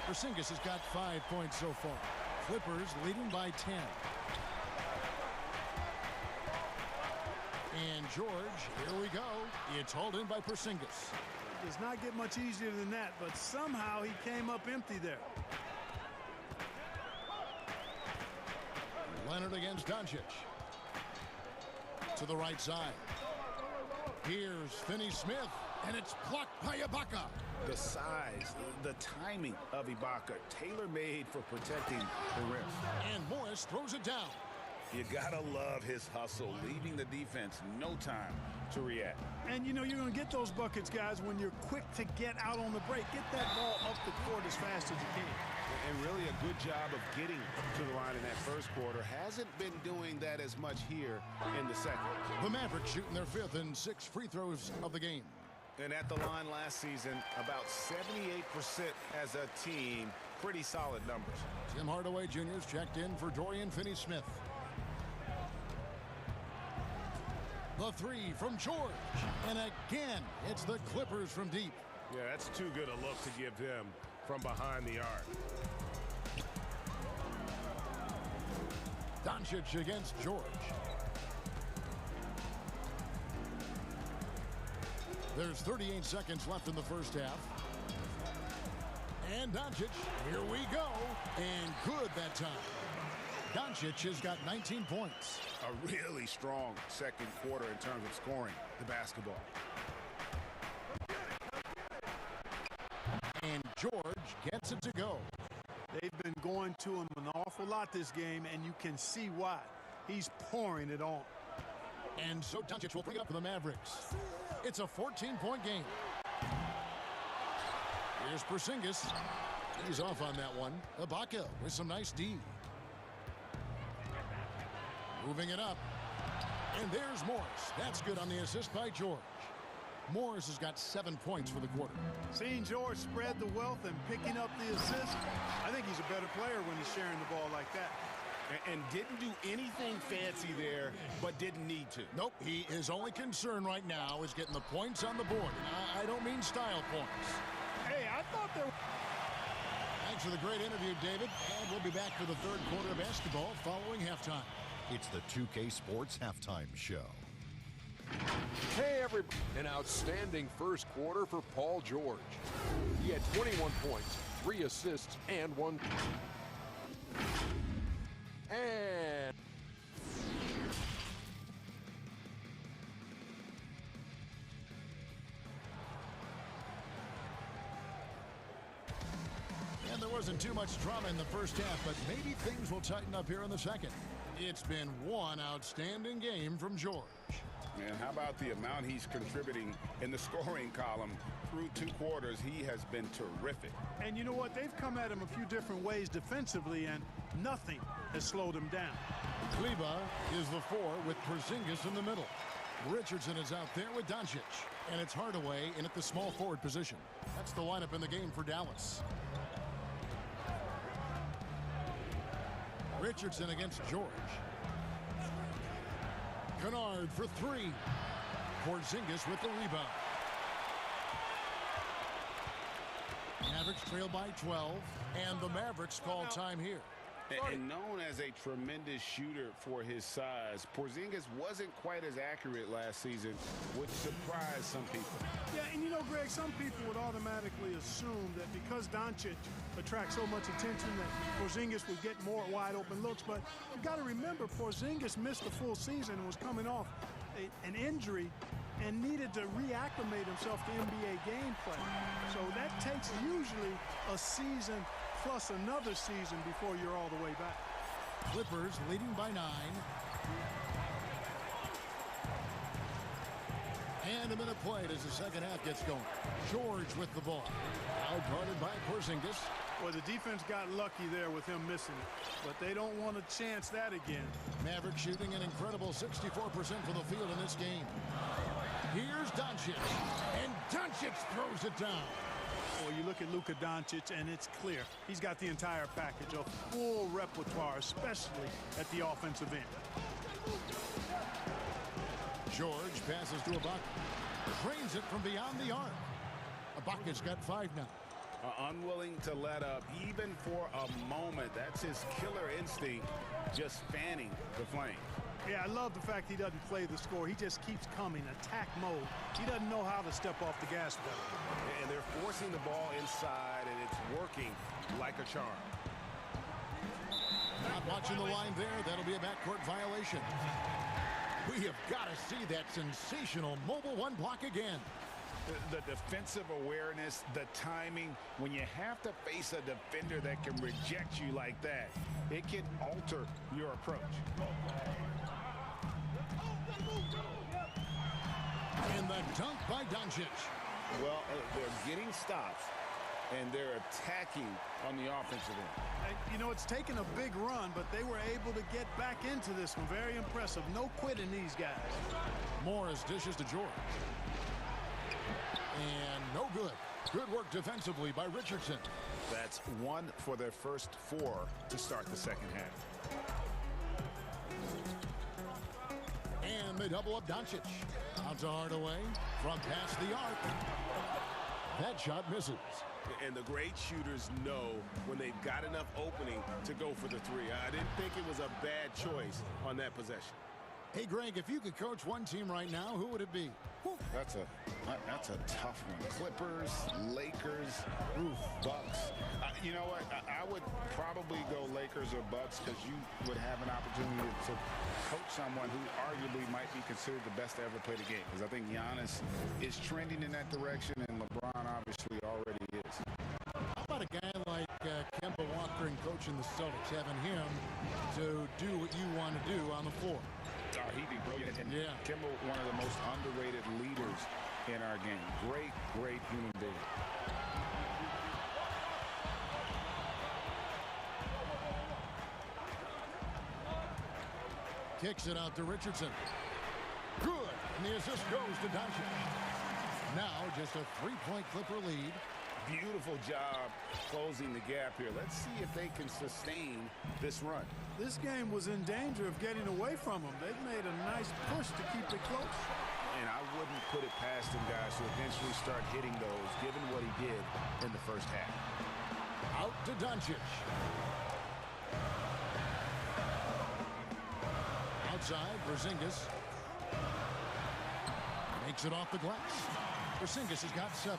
Porzingis has got 5 points so far. Clippers leading by 10. And George, here we go. It's hauled in by Porzingis. Does not get much easier than that, but somehow he came up empty there. Leonard against Doncic. To the right side. Here's Finney-Smith, and it's blocked by Ibaka. The size, the timing of Ibaka, tailor-made for protecting the rim. And Morris throws it down. You gotta love his hustle, leaving the defense no time to react. And you know you're going to get those buckets, guys, when you're quick to get out on the break. Get that ball up the court as fast as you can. And really a good job of getting to the line in that first quarter. Hasn't been doing that as much here in the second. The Mavericks shooting their 5th and 6th free throws of the game. And at the line last season, about 78% as a team. Pretty solid numbers. Tim Hardaway Jr.'s checked in for Dorian Finney-Smith. The 3 from George. And again, it's the Clippers from deep. Yeah, that's too good a look to give them from behind the arc. Doncic against George. There's 38 seconds left in the first half. And Doncic, here we go. And good that time. Doncic has got 19 points. A really strong second quarter in terms of scoring the basketball. And George gets it to go. They've been going to him an awful lot this game, and you can see why. He's pouring it on. And so Doncic will bring it up for the Mavericks. It's a 14-point game. Here's Porzingis. He's off on that one. Ibaka with some nice D. Moving it up. And there's Morris. That's good on the assist by George. Morris has got 7 points for the quarter. Seeing George spread the wealth and picking up the assist, I think he's a better player when he's sharing the ball like that. And didn't do anything fancy there, but didn't need to. Nope, his only concern right now is getting the points on the board. And I don't mean style points. Hey, I thought there... Thanks for the great interview, David. And we'll be back for the third quarter of basketball following halftime. It's the 2K Sports Halftime Show. Hey, everybody. An outstanding first quarter for Paul George. He had 21 points, 3 assists, and 1. And there wasn't too much drama in the first half, but maybe things will tighten up here in the second. It's been one outstanding game from George. Man, how about the amount he's contributing in the scoring column? Through 2 quarters, he has been terrific. And you know what? They've come at him a few different ways defensively, and nothing has slowed him down. Kleber is the 4 with Porzingis in the middle. Richardson is out there with Doncic. And it's Hardaway in at the small forward position. That's the lineup in the game for Dallas. Richardson against George. Kennard for 3. Porzingis with the rebound. Mavericks trail by 12, and the Mavericks call time here. And known as a tremendous shooter for his size, Porzingis wasn't quite as accurate last season, which surprised some people. Yeah, and you know, Greg, some people would automatically assume that because Doncic attracts so much attention that Porzingis would get more wide open looks, but you got to remember Porzingis missed a full season and was coming off an injury and needed to reacclimate himself to NBA gameplay. So that takes usually a season plus another season before you're all the way back. Clippers leading by 9. And a minute played as the second half gets going. George with the ball. Out guarded by Porzingis. Well, the defense got lucky there with him missing it, but they don't want to chance that again. Maverick shooting an incredible 64% from the field in this game. Here's Doncic, and Doncic throws it down. Well, you look at Luka Doncic, and it's clear. He's got the entire package, a full repertoire, especially at the offensive end. George passes to Ibaka. Trains it from beyond the arc. Ibaka's got 5 now. Unwilling to let up, even for a moment. That's his killer instinct, just fanning the flame. Yeah, I love the fact he doesn't play the score. He just keeps coming, attack mode. He doesn't know how to step off the gas pedal. And they're forcing the ball inside, and it's working like a charm. Not watching the line there. That'll be a backcourt violation. We have got to see that sensational mobile one block again. The defensive awareness, the timing, when you have to face a defender that can reject you like that, it can alter your approach. And the dunk by Doncic. Well, they're getting stops, and they're attacking on the offensive end. You know, it's taken a big run, but they were able to get back into this one. Very impressive. No quitting these guys. Morris dishes to George. And no good. Good work defensively by Richardson. That's 1 for their first 4 to start the second half. And they double up Doncic. Out to Hardaway from past the arc. That shot misses. And the great shooters know when they've got enough opening to go for the 3. I didn't think it was a bad choice on that possession. Hey, Greg, if you could coach one team right now, who would it be? That's a tough one. Clippers, Lakers, Bucks. You know what? I would probably go Lakers or Bucks because you would have an opportunity to coach someone who arguably might be considered the best to ever play the game. Because I think Giannis is trending in that direction, and LeBron obviously already is. How about a guy like Kemba Walker and coaching the Celtics, having him to do what you want to do on the floor? He'd be brilliant. And yeah. Kemba, one of the most underrated leaders in our game. Great human being. Kicks it out to Richardson. Good. And the assist goes to Doncic. Now just a 3-point Clipper lead. Beautiful job closing the gap here. Let's see if they can sustain this run. This game was in danger of getting away from them. They've made a nice push to keep it close. And I wouldn't put it past him, guys, to eventually start hitting those, given what he did in the first half. Out to Doncic. Outside, Porzingis. Makes it off the glass. Porzingis has got 7.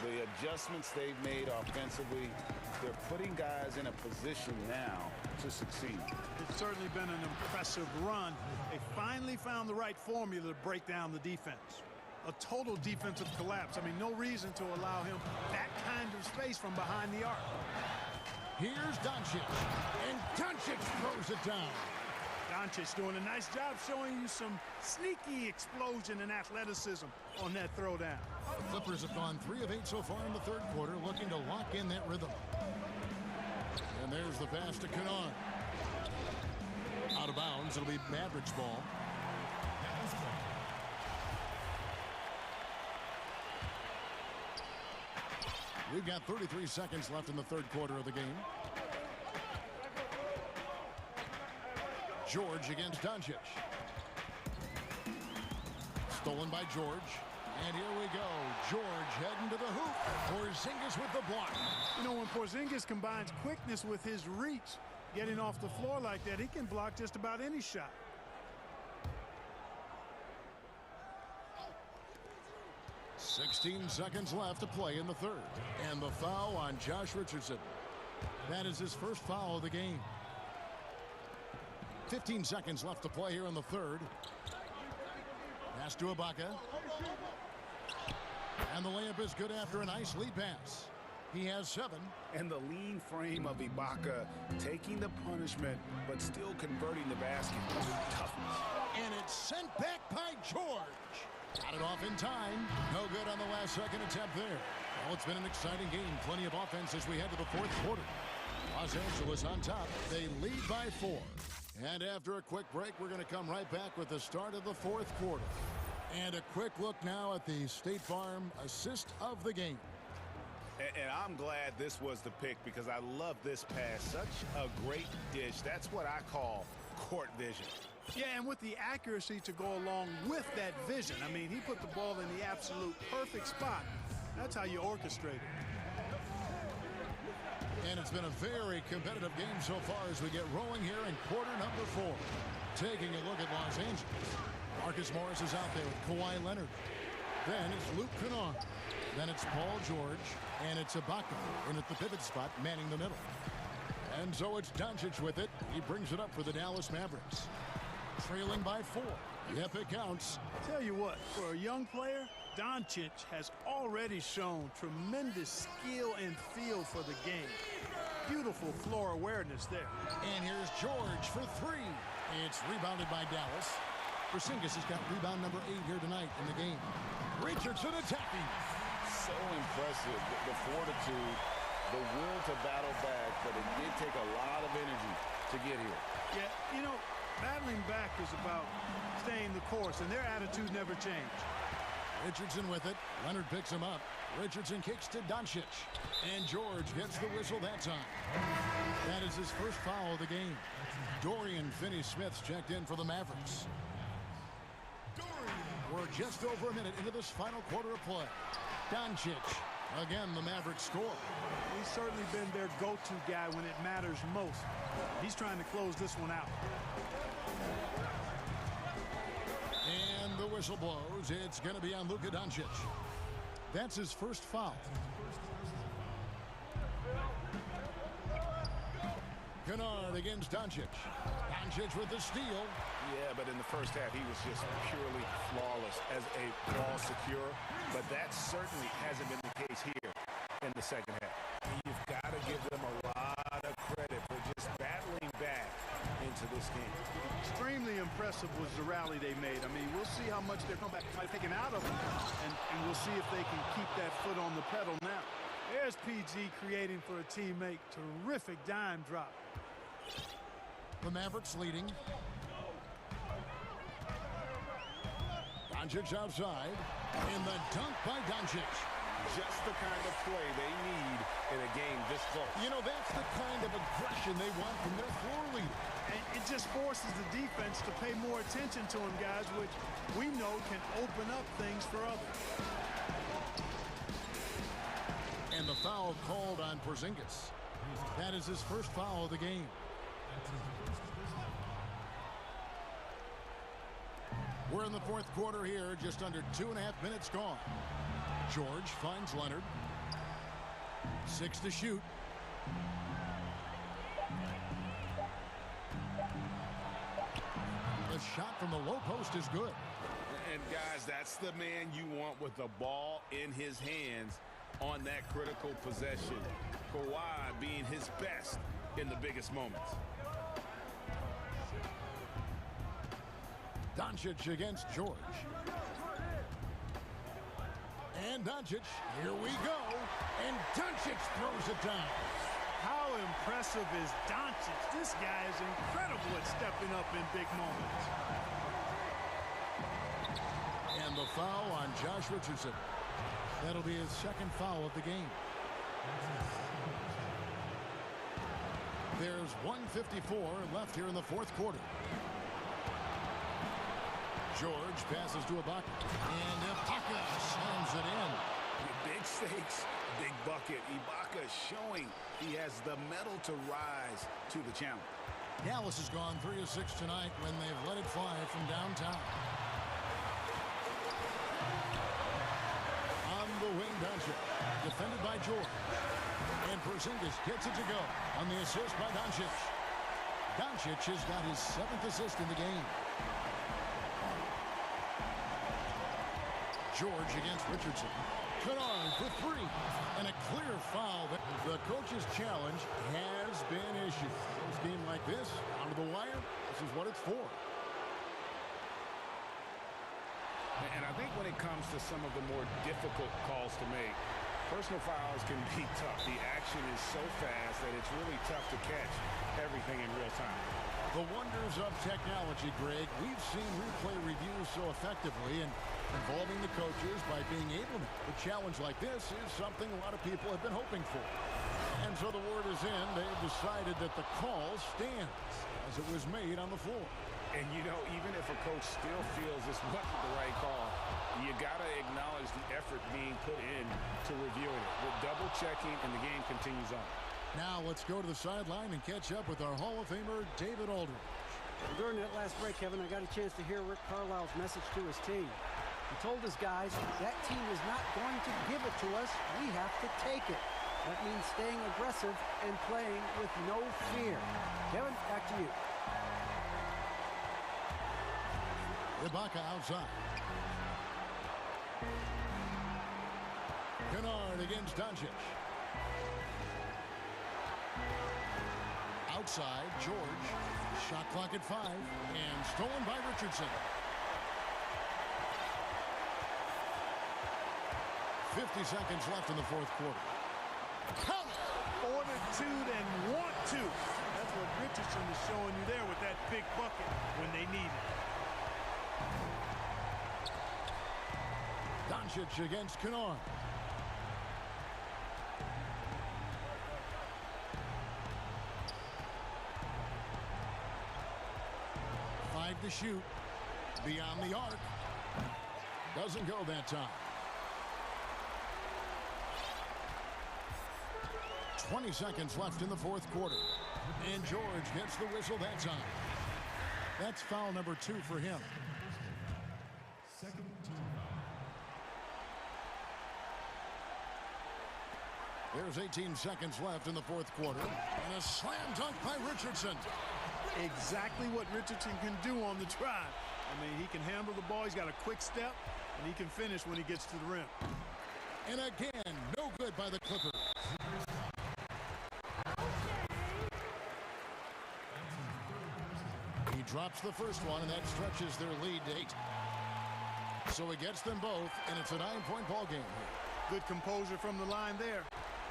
The adjustments they've made offensively, they're putting guys in a position now to succeed. It's certainly been an impressive run. They finally found the right formula to break down the defense. A total defensive collapse. I mean, no reason to allow him that kind of space from behind the arc. Here's Doncic, and Doncic throws it down. Doncic doing a nice job showing you some sneaky explosion and athleticism on that throwdown. The Clippers have gone 3 of 8 so far in the third quarter, looking to lock in that rhythm. And there's the pass to Kennard. Out of bounds, it'll be Mavericks ball. We've got 33 seconds left in the third quarter of the game. George against Doncic. Stolen by George. And here we go. George heading to the hoop. Porzingis with the block. You know, when Porzingis combines quickness with his reach, getting off the floor like that, he can block just about any shot. "16 seconds left to play in the third. And the foul on Josh Richardson. That is his first foul of the game. 15 seconds left to play here in the third. Pass to Ibaka. And the layup is good after a nice lead pass. He has 7. And the lean frame of Ibaka taking the punishment, but still converting the basket. Toughness. And it's sent back by George. Got it off in time. No good on the last second attempt there. Well, it's been an exciting game. Plenty of offense as we head to the fourth quarter. Los Angeles on top. They lead by 4. And after a quick break, we're going to come right back with the start of the fourth quarter. And a quick look now at the State Farm assist of the game. And I'm glad this was the pick because I love this pass. Such a great dish. That's what I call court vision. Yeah, and with the accuracy to go along with that vision. I mean, he put the ball in the absolute perfect spot. That's how you orchestrate it. And it's been a very competitive game so far as we get rolling here in quarter number 4. Taking a look at Los Angeles. Marcus Morris is out there with Kawhi Leonard. Then it's Luke Kennard. Then it's Paul George. And it's Ibaka in at the pivot spot, manning the middle. And so it's Doncic with it. He brings it up for the Dallas Mavericks. Trailing by 4. Yep, it counts. Tell you what, for a young player, Doncic has already shown tremendous skill and feel for the game. Beautiful floor awareness there. And here's George for 3. It's rebounded by Dallas. Porzingis has got rebound number 8 here tonight in the game. Richardson attacking. So impressive, the fortitude, the will to battle back, but it did take a lot of energy to get here. Yeah, you know, battling back is about staying the course, and their attitude never changed. Richardson with it. Leonard picks him up. Richardson kicks to Doncic. And George gets the whistle that time. That is his first foul of the game. Dorian Finney-Smith's checked in for the Mavericks. We're just over a minute into this final quarter of play. Doncic. Again, the Mavericks score. He's certainly been their go-to guy when it matters most. He's trying to close this one out. And the whistle blows. It's going to be on Luka Doncic. That's his first foul. Kennard against Doncic. Doncic with the steal. Yeah, but in the first half, he was just purely flawless as a ball secure. But that certainly hasn't been the case here in the second half. And you've got to give them a lot of credit for just battling back into this game. Extremely impressive was the rally they made. I mean, we'll see how much their comeback might be taken out of them, and we'll see if they can keep that foot on the pedal now. There's PG creating for a teammate. Terrific dime drop. The Mavericks leading. Doncic outside. And the dunk by Doncic. Just the kind of play they need in a game this close. You know, that's the kind of aggression they want from their floor leader. And it just forces the defense to pay more attention to him, guys, which we know can open up things for others. And the foul called on Porzingis. That is his first foul of the game. We're in the fourth quarter here, just under 2.5 minutes gone. George finds Leonard. 6 to shoot. The shot from the low post is good. And guys, that's the man you want with the ball in his hands on that critical possession. Kawhi being his best in the biggest moments. Doncic against George. And Doncic, here we go. And Doncic throws it down. How impressive is Doncic? This guy is incredible at stepping up in big moments. And the foul on Josh Richardson. That'll be his second foul of the game. There's 1:54 left here in the fourth quarter. George passes to Ibaka. And Ibaka slams it in. Big stakes, big bucket. Ibaka showing he has the mettle to rise to the challenge. Dallas has gone 3 of 6 tonight when they've let it fly from downtown. On the wing, Doncic. Defended by George. And Porzingis gets it to go on the assist by Doncic. Doncic has got his 7th assist in the game. George against Richardson. Kennard for 3. And a clear foul. The coach's challenge has been issued. This game like this, down to the wire, this is what it's for. And I think when it comes to some of the more difficult calls to make, Personal fouls can be tough. The action is so fast that it's really tough to catch everything in real time. The wonders of technology, Greg. We've seen replay reviews so effectively, and involving the coaches by being able to. A challenge like this is something a lot of people have been hoping for. And so the word is in. They've decided that the call stands as it was made on the floor. And, you know, even if a coach still feels this wasn't the right call, you got to acknowledge the effort being put in to reviewing it. With double-checking, and the game continues on. Now let's go to the sideline and catch up with our Hall of Famer, David Aldridge. During that last break, Kevin, I got a chance to hear Rick Carlisle's message to his team. He told his guys, that team is not going to give it to us. We have to take it. That means staying aggressive and playing with no fear. Kevin, back to you. Ibaka outside. Kennard against Doncic. Outside, George. Shot clock at 5, and stolen by Richardson. 50 seconds left in the fourth quarter. Fortitude and want to. That's what Richardson is showing you there with that big bucket when they need it. Doncic against Kennard. To shoot beyond the arc. Doesn't go that time. 20 seconds left in the fourth quarter. And George gets the whistle that time. That's foul number 2 for him. There's 18 seconds left in the fourth quarter. And a slam dunk by Richardson. Exactly what Richardson can do on the drive. I mean, he can handle the ball. He's got a quick step, and he can finish when he gets to the rim. And again, no good by the Clippers. He drops the first one, and that stretches their lead to 8. So he gets them both, and it's a 9-point ball game here. Good composure from the line there.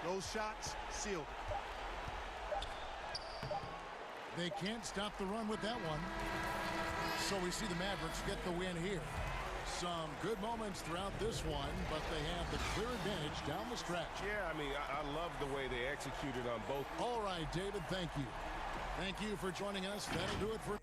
Those shots sealed. They can't stop the run with that one. So we see the Mavericks get the win here. Some good moments throughout this one, but they have the clear advantage down the stretch. Yeah, I mean, I love the way they executed on both. All right, David, thank you. Thank you for joining us. That'll do it for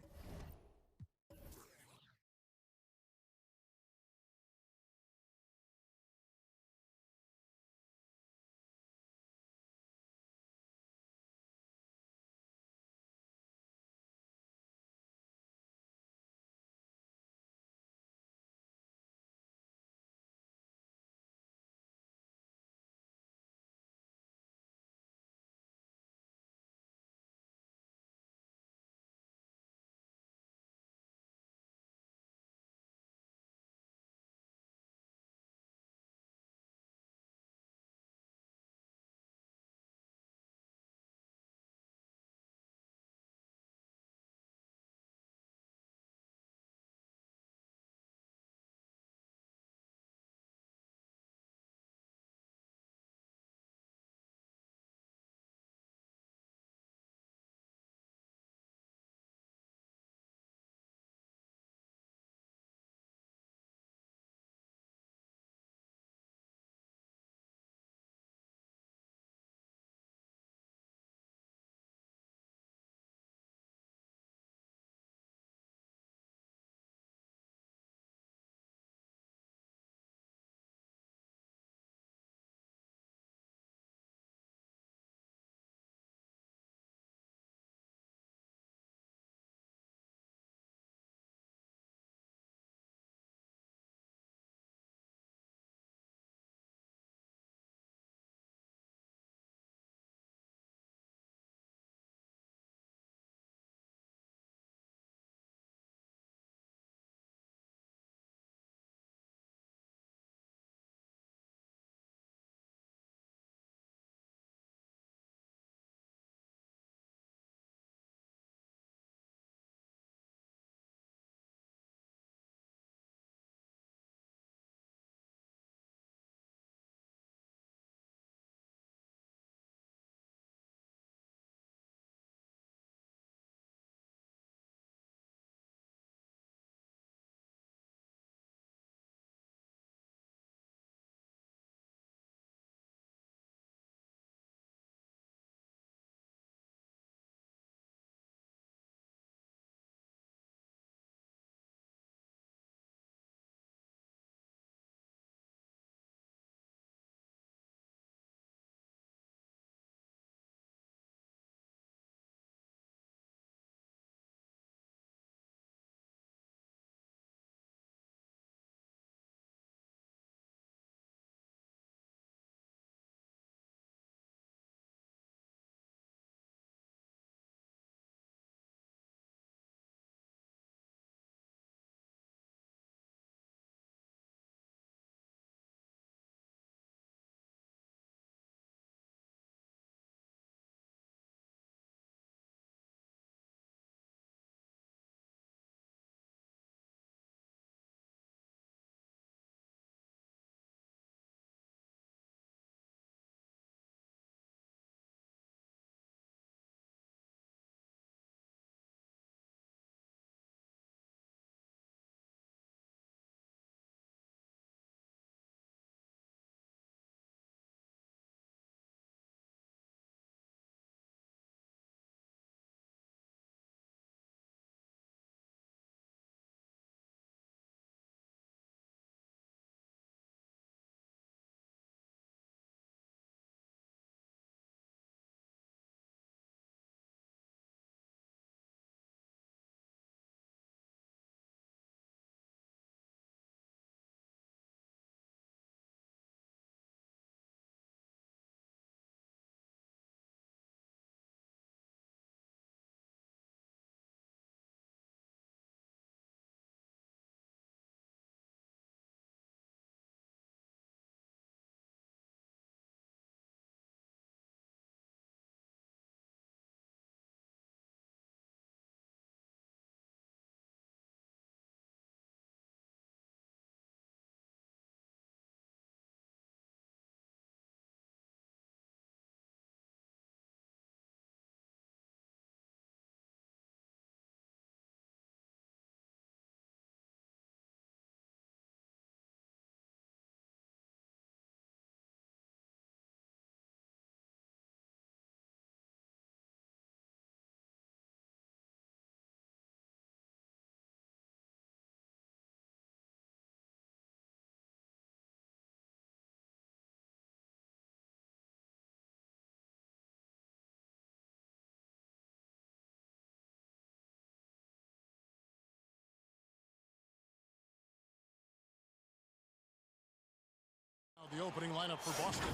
opening lineup for Boston.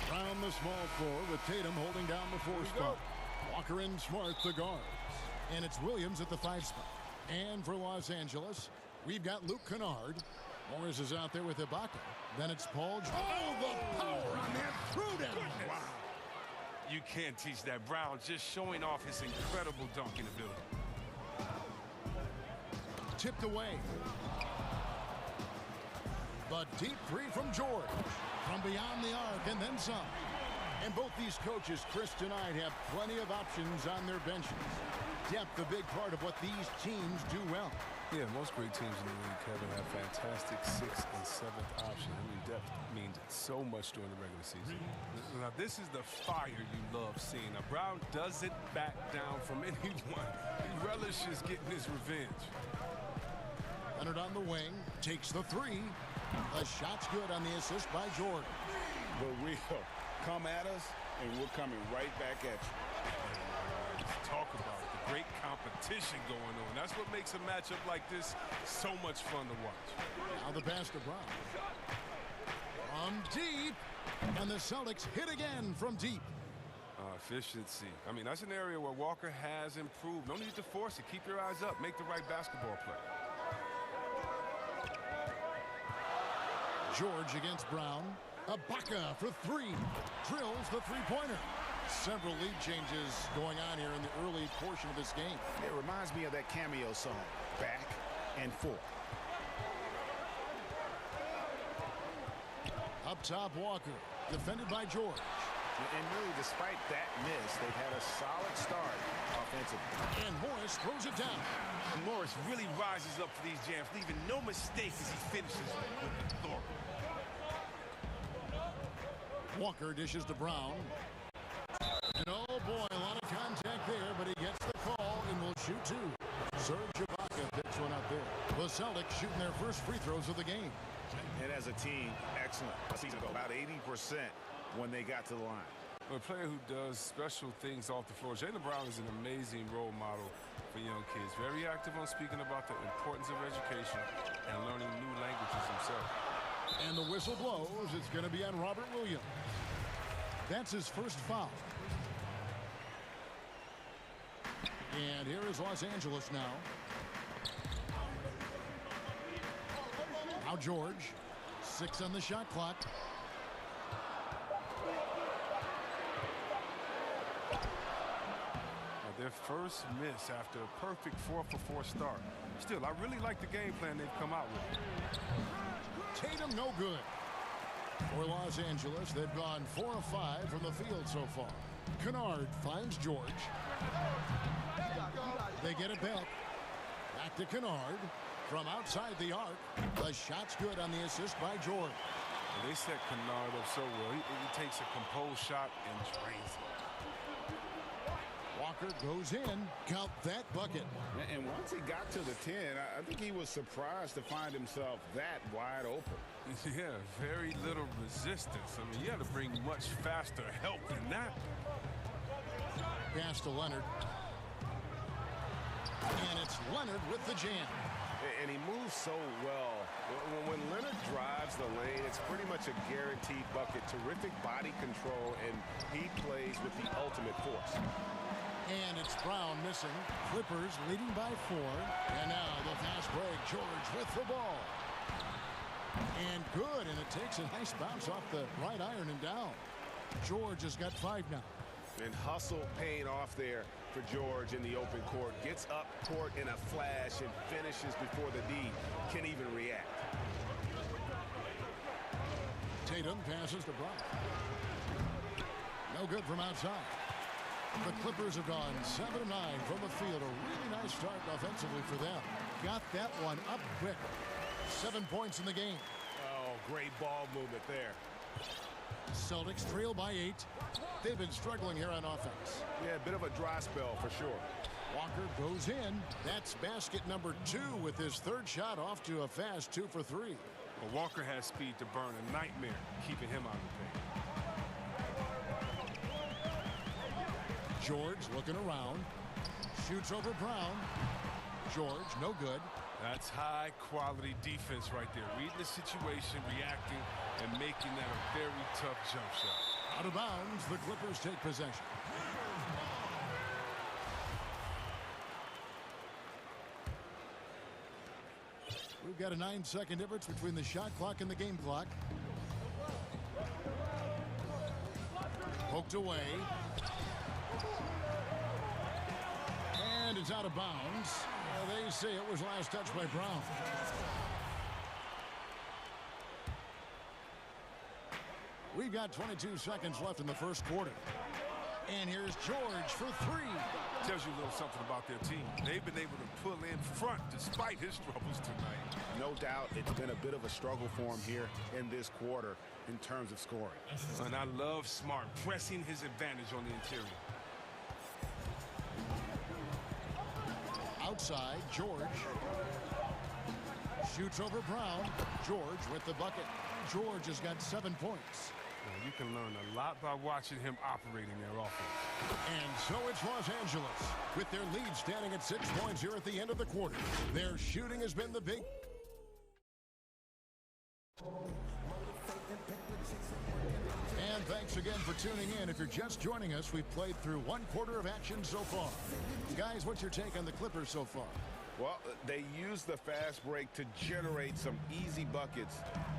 Brown the small four with Tatum holding down the 4 spot. Walker and Smart the guards. And it's Williams at the 5 spot. And for Los Angeles, we've got Luke Kennard. Morris is out there with Ibaka. Then it's Paul. Oh, the power on that throwdown. Wow. You can't teach that. Brown just showing off his incredible dunking ability. Tipped away. The deep three from George. From beyond the arc and then some. And both these coaches, Chris, tonight have plenty of options on their benches. Depth, a big part of what these teams do well. Yeah, most great teams in the league, Kevin, have fantastic 6th and 7th options. I mean, depth means so much during the regular season. Now, this is the fire you love seeing. Now, Brown doesn't back down from anyone. He relishes getting his revenge. Leonard on the wing, takes the 3. The shot's good on the assist by George. But we'll come at us, and we're coming right back at you. Talk about it. The great competition going on. That's what makes a matchup like this so much fun to watch. Now the pass to Brown. From deep. And the Celtics hit again from deep. Efficiency. I mean, that's an area where Walker has improved. No need to force it. Keep your eyes up. Make the right basketball play. George against Brown. Ibaka for 3. Drills the three-pointer. Several lead changes going on here in the early portion of this game. It reminds me of that cameo song, Back and Forth. Up top, Walker. Defended by George. And really, despite that miss, they've had a solid start offensively. And Morris throws it down. Morris really rises up for these jams, leaving no mistake as he finishes with authority. Walker dishes to Brown. And oh boy, a lot of contact there, but he gets the call and will shoot 2. Serge Ibaka picks one up there. The Celtics shooting their first free throws of the game. And as a team, excellent. A season ago, about 80% when they got to the line. A player who does special things off the floor. Jaylen Brown is an amazing role model for young kids. Very active on speaking about the importance of education and learning new languages himself. And the whistle blows. It's going to be on Robert Williams. That's his first foul. And here is Los Angeles now. Now George. 6 on the shot clock. Their first miss after a perfect 4-for-4 start. Still, I really like the game plan they've come out with. Tatum no good. For Los Angeles, they've gone 4 of 5 from the field so far. Kennard finds George. They get it back. Back to Kennard. From outside the arc. The shot's good on the assist by George. And they set Kennard up so well. He takes a composed shot and drains it. Walker goes in. Count that bucket. And once he got to the 10, I think he was surprised to find himself that wide open. Yeah, very little resistance. I mean, you had to bring much faster help than that. Pass to Leonard. And it's Leonard with the jam. And he moves so well. When Leonard drives the lane, it's pretty much a guaranteed bucket. Terrific body control, and he plays with the ultimate force. And it's Brown missing. Clippers leading by 4. And now the fast break. George with the ball. And good. And it takes a nice bounce off the right iron and down. George has got 5 now. And hustle paying off there for George in the open court. Gets up court in a flash and finishes before the D can even react. Tatum passes to Brown. No good from outside. The Clippers have gone 7 of 9 from the field. A really nice start offensively for them. Got that one up quick. 7 points in the game. Oh, great ball movement there. Celtics trail by 8. They've been struggling here on offense. Yeah, a bit of a dry spell for sure. Walker goes in. That's basket number 2 with his 3rd shot off to a fast 2 for 3. Well, Walker has speed to burn. A nightmare keeping him out of the paint. George looking around. Shoots over Brown. George, no good. That's high-quality defense right there. Reading the situation, reacting, and making that a very tough jump shot. Out of bounds, the Clippers take possession. We've got a 9-second difference between the shot clock and the game clock. Poked away. And it's out of bounds. They say it was last touched by Brown. We've got 22 seconds left in the first quarter. And here's George for three. Tells you a little something about their team. They've been able to pull in front despite his struggles tonight. No doubt it's been a bit of a struggle for him here in this quarter in terms of scoring. And I love Smart pressing his advantage on the interior. Outside, George. Shoots over Brown. George with the bucket. George has got 7 points. You can learn a lot by watching him operating their offense. And so it's Los Angeles with their lead standing at 6 points here at the end of the quarter. Their shooting has been the big... And thanks again for tuning in. If you're just joining us, we've played through 1 quarter of action so far. Guys, what's your take on the Clippers so far? Well, they used the fast break to generate some easy buckets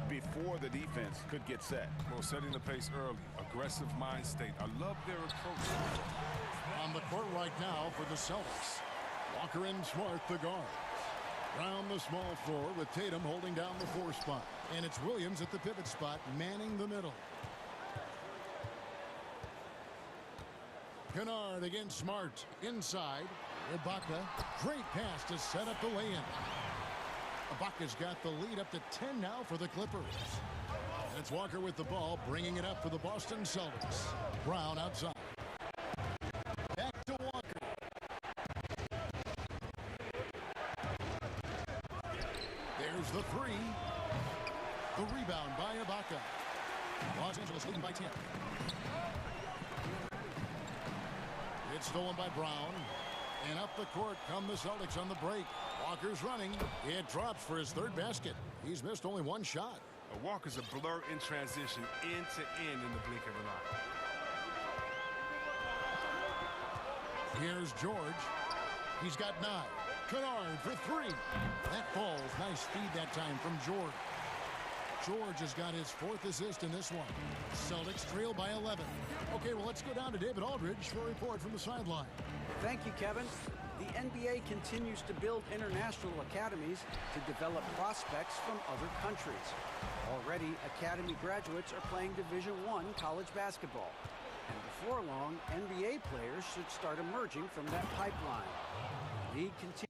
before the defense could get set. Well, setting the pace early, aggressive mind state. I love their approach. On the court right now for the Celtics. Walker and Smart, the guards. Brown, the small forward, with Tatum holding down the 4 spot. And it's Williams at the pivot spot, manning the middle. Kennard against Smart. Inside. Ibaka. Great pass to set up the lay-in. Ibaka's got the lead up to 10 now for the Clippers. And it's Walker with the ball, bringing it up for the Boston Celtics. Brown outside. Back to Walker. There's the 3. The rebound by Ibaka. Los Angeles leading by 10. It's stolen by Brown. And up the court come the Celtics on the break. Walker's running. It drops for his 3rd basket. He's missed only 1 shot. Walker's a blur in transition, end to end in the blink of an eye. Here's George. He's got 9. Kennard for 3. That falls. Nice feed that time from George. George has got his 4th assist in this one. Celtics trail by 11. Okay, well, let's go down to David Aldridge for a report from the sideline. Thank you, Kevin. The NBA continues to build international academies to develop prospects from other countries. Already, academy graduates are playing Division I college basketball. And before long, NBA players should start emerging from that pipeline. The league continues.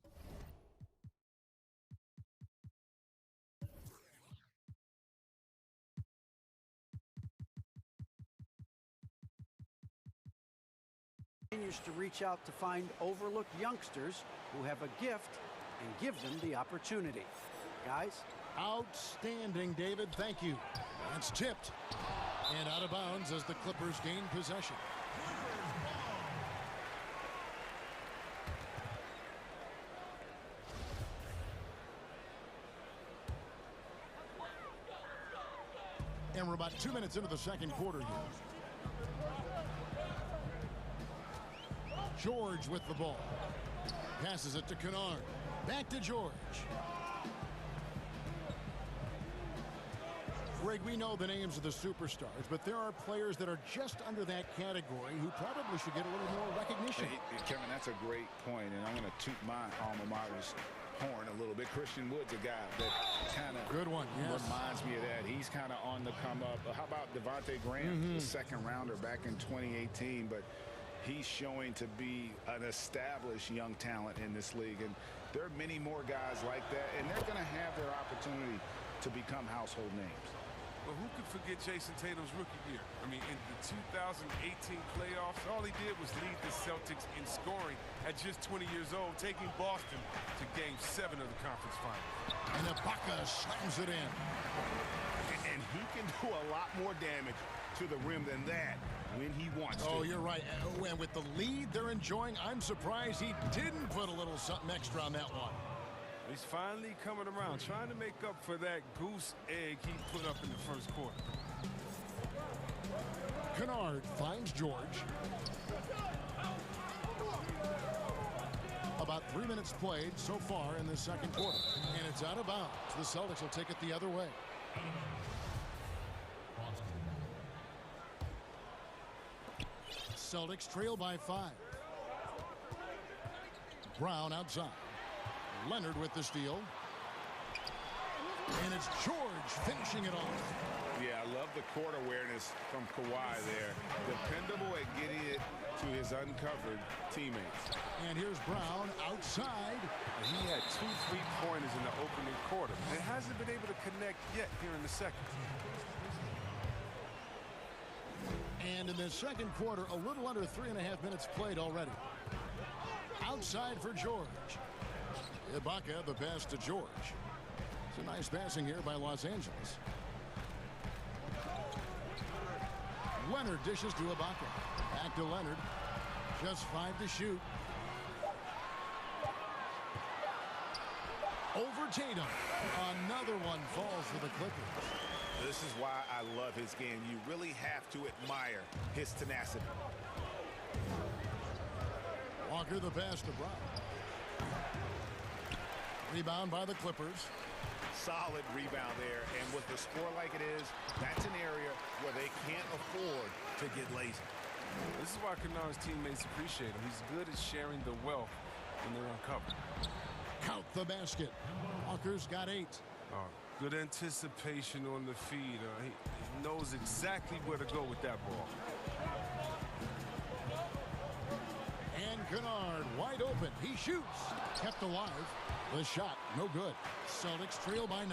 Continues to reach out to find overlooked youngsters who have a gift and give them the opportunity. Guys? Outstanding, David. Thank you. That's tipped. And out of bounds as the Clippers gain possession. And we're about 2 minutes into the second quarter here. George with the ball. Passes it to Kennard. Back to George. Greg, we know the names of the superstars, but there are players that are just under that category who probably should get a little more recognition. Hey, Kevin, that's a great point, and I'm going to toot my alma mater's horn a little bit. Christian Wood's a guy that kind of reminds me of that. He's kind of on the come up. How about Devontae Graham, the 2nd rounder back in 2018, but he's showing to be an established young talent in this league, and there are many more guys like that, and they're going to have their opportunity to become household names. Well, who could forget Jason Tatum's rookie year? I mean, in the 2018 playoffs, all he did was lead the Celtics in scoring at just 20 years old, taking Boston to Game 7 of the conference finals. And Ibaka slams it in. And he can do a lot more damage to the rim than that when he wants to. Oh, you're right. And with the lead they're enjoying, I'm surprised he didn't put a little something extra on that one. He's finally coming around, trying to make up for that goose egg he put up in the first quarter. Kennard finds George. About 3 minutes played so far in the second quarter. And it's out of bounds. The Celtics will take it the other way. Celtics trail by 5. Brown outside. Leonard with the steal. And it's George finishing it off. Yeah, I love the court awareness from Kawhi there. Dependable at getting it to his uncovered teammates. And here's Brown outside. He had 2 3-pointers in the opening quarter and hasn't been able to connect yet here in the second. And in the second quarter, a little under 3.5 minutes played already. Outside for George. Ibaka, the pass to George. It's a nice passing here by Los Angeles. Leonard dishes to Ibaka. Back to Leonard. Just 5 to shoot. Over Tatum. Another one falls for the Clippers. This is why I love his game. You really have to admire his tenacity. Walker the pass to Brown. Rebound by the Clippers. Solid rebound there, and with the score like it is, that's an area where they can't afford to get lazy. This is why Kennard's teammates appreciate him. He's good at sharing the wealth when they're uncovered. Count the basket. Walker's got 8. Good anticipation on the feed. He knows exactly where to go with that ball. And Kennard wide open. He shoots. Kept alive. The shot, no good. Celtics trail by 9.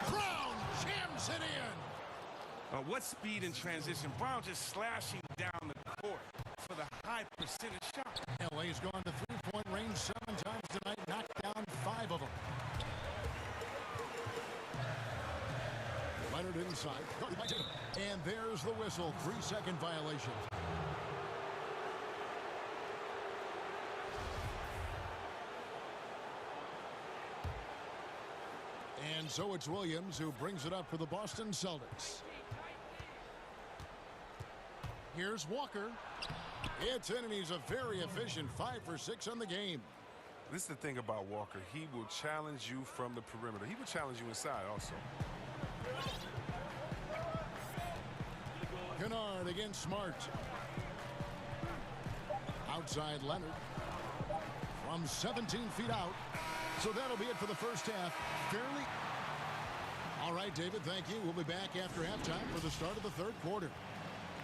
Brown jams it in. What speed in transition. Brown just slashing down the court for the high percentage shot. LA's gone to 3-point range 7 times tonight. Knocked down 5 of them. Leonard inside. Guarded by Tatum. And there's the whistle. 3-second violation. And so it's Williams who brings it up for the Boston Celtics. Here's Walker. It's in, and he's a very efficient 5 for 6 on the game. This is the thing about Walker. He will challenge you from the perimeter. He will challenge you inside also. Kennard against Smart. Outside Leonard. From 17 feet out. So that'll be it for the first half. Fairly. All right, David, thank you. We'll be back after halftime for the start of the third quarter.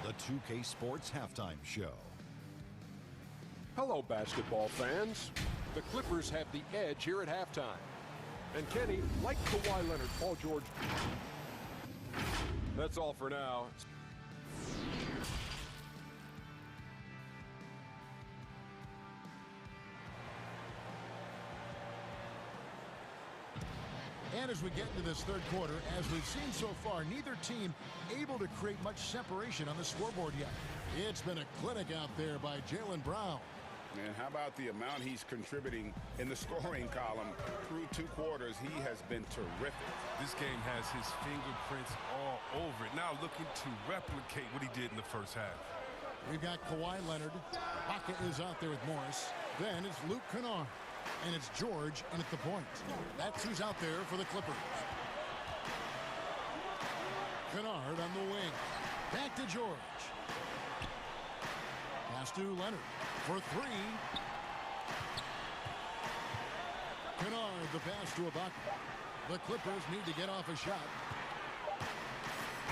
The 2K Sports Halftime Show. Hello, basketball fans. The Clippers have the edge here at halftime. And Kenny, like Kawhi Leonard, Paul George. That's all for now. And as we get into this third quarter, as we've seen so far, neither team able to create much separation on the scoreboard yet. It's been a clinic out there by Jaylen Brown. And how about the amount he's contributing in the scoring column through 2 quarters? He has been terrific. This game has his fingerprints all over it. Now looking to replicate what he did in the first half. We've got Kawhi Leonard. Ibaka is out there with Morris. Then it's Luke Kennard. And it's George in at the point. That's who's out there for the Clippers. Kennard on the wing. Back to George. Pass to Leonard for 3. Kennard, the pass to Ibaka. The Clippers need to get off a shot.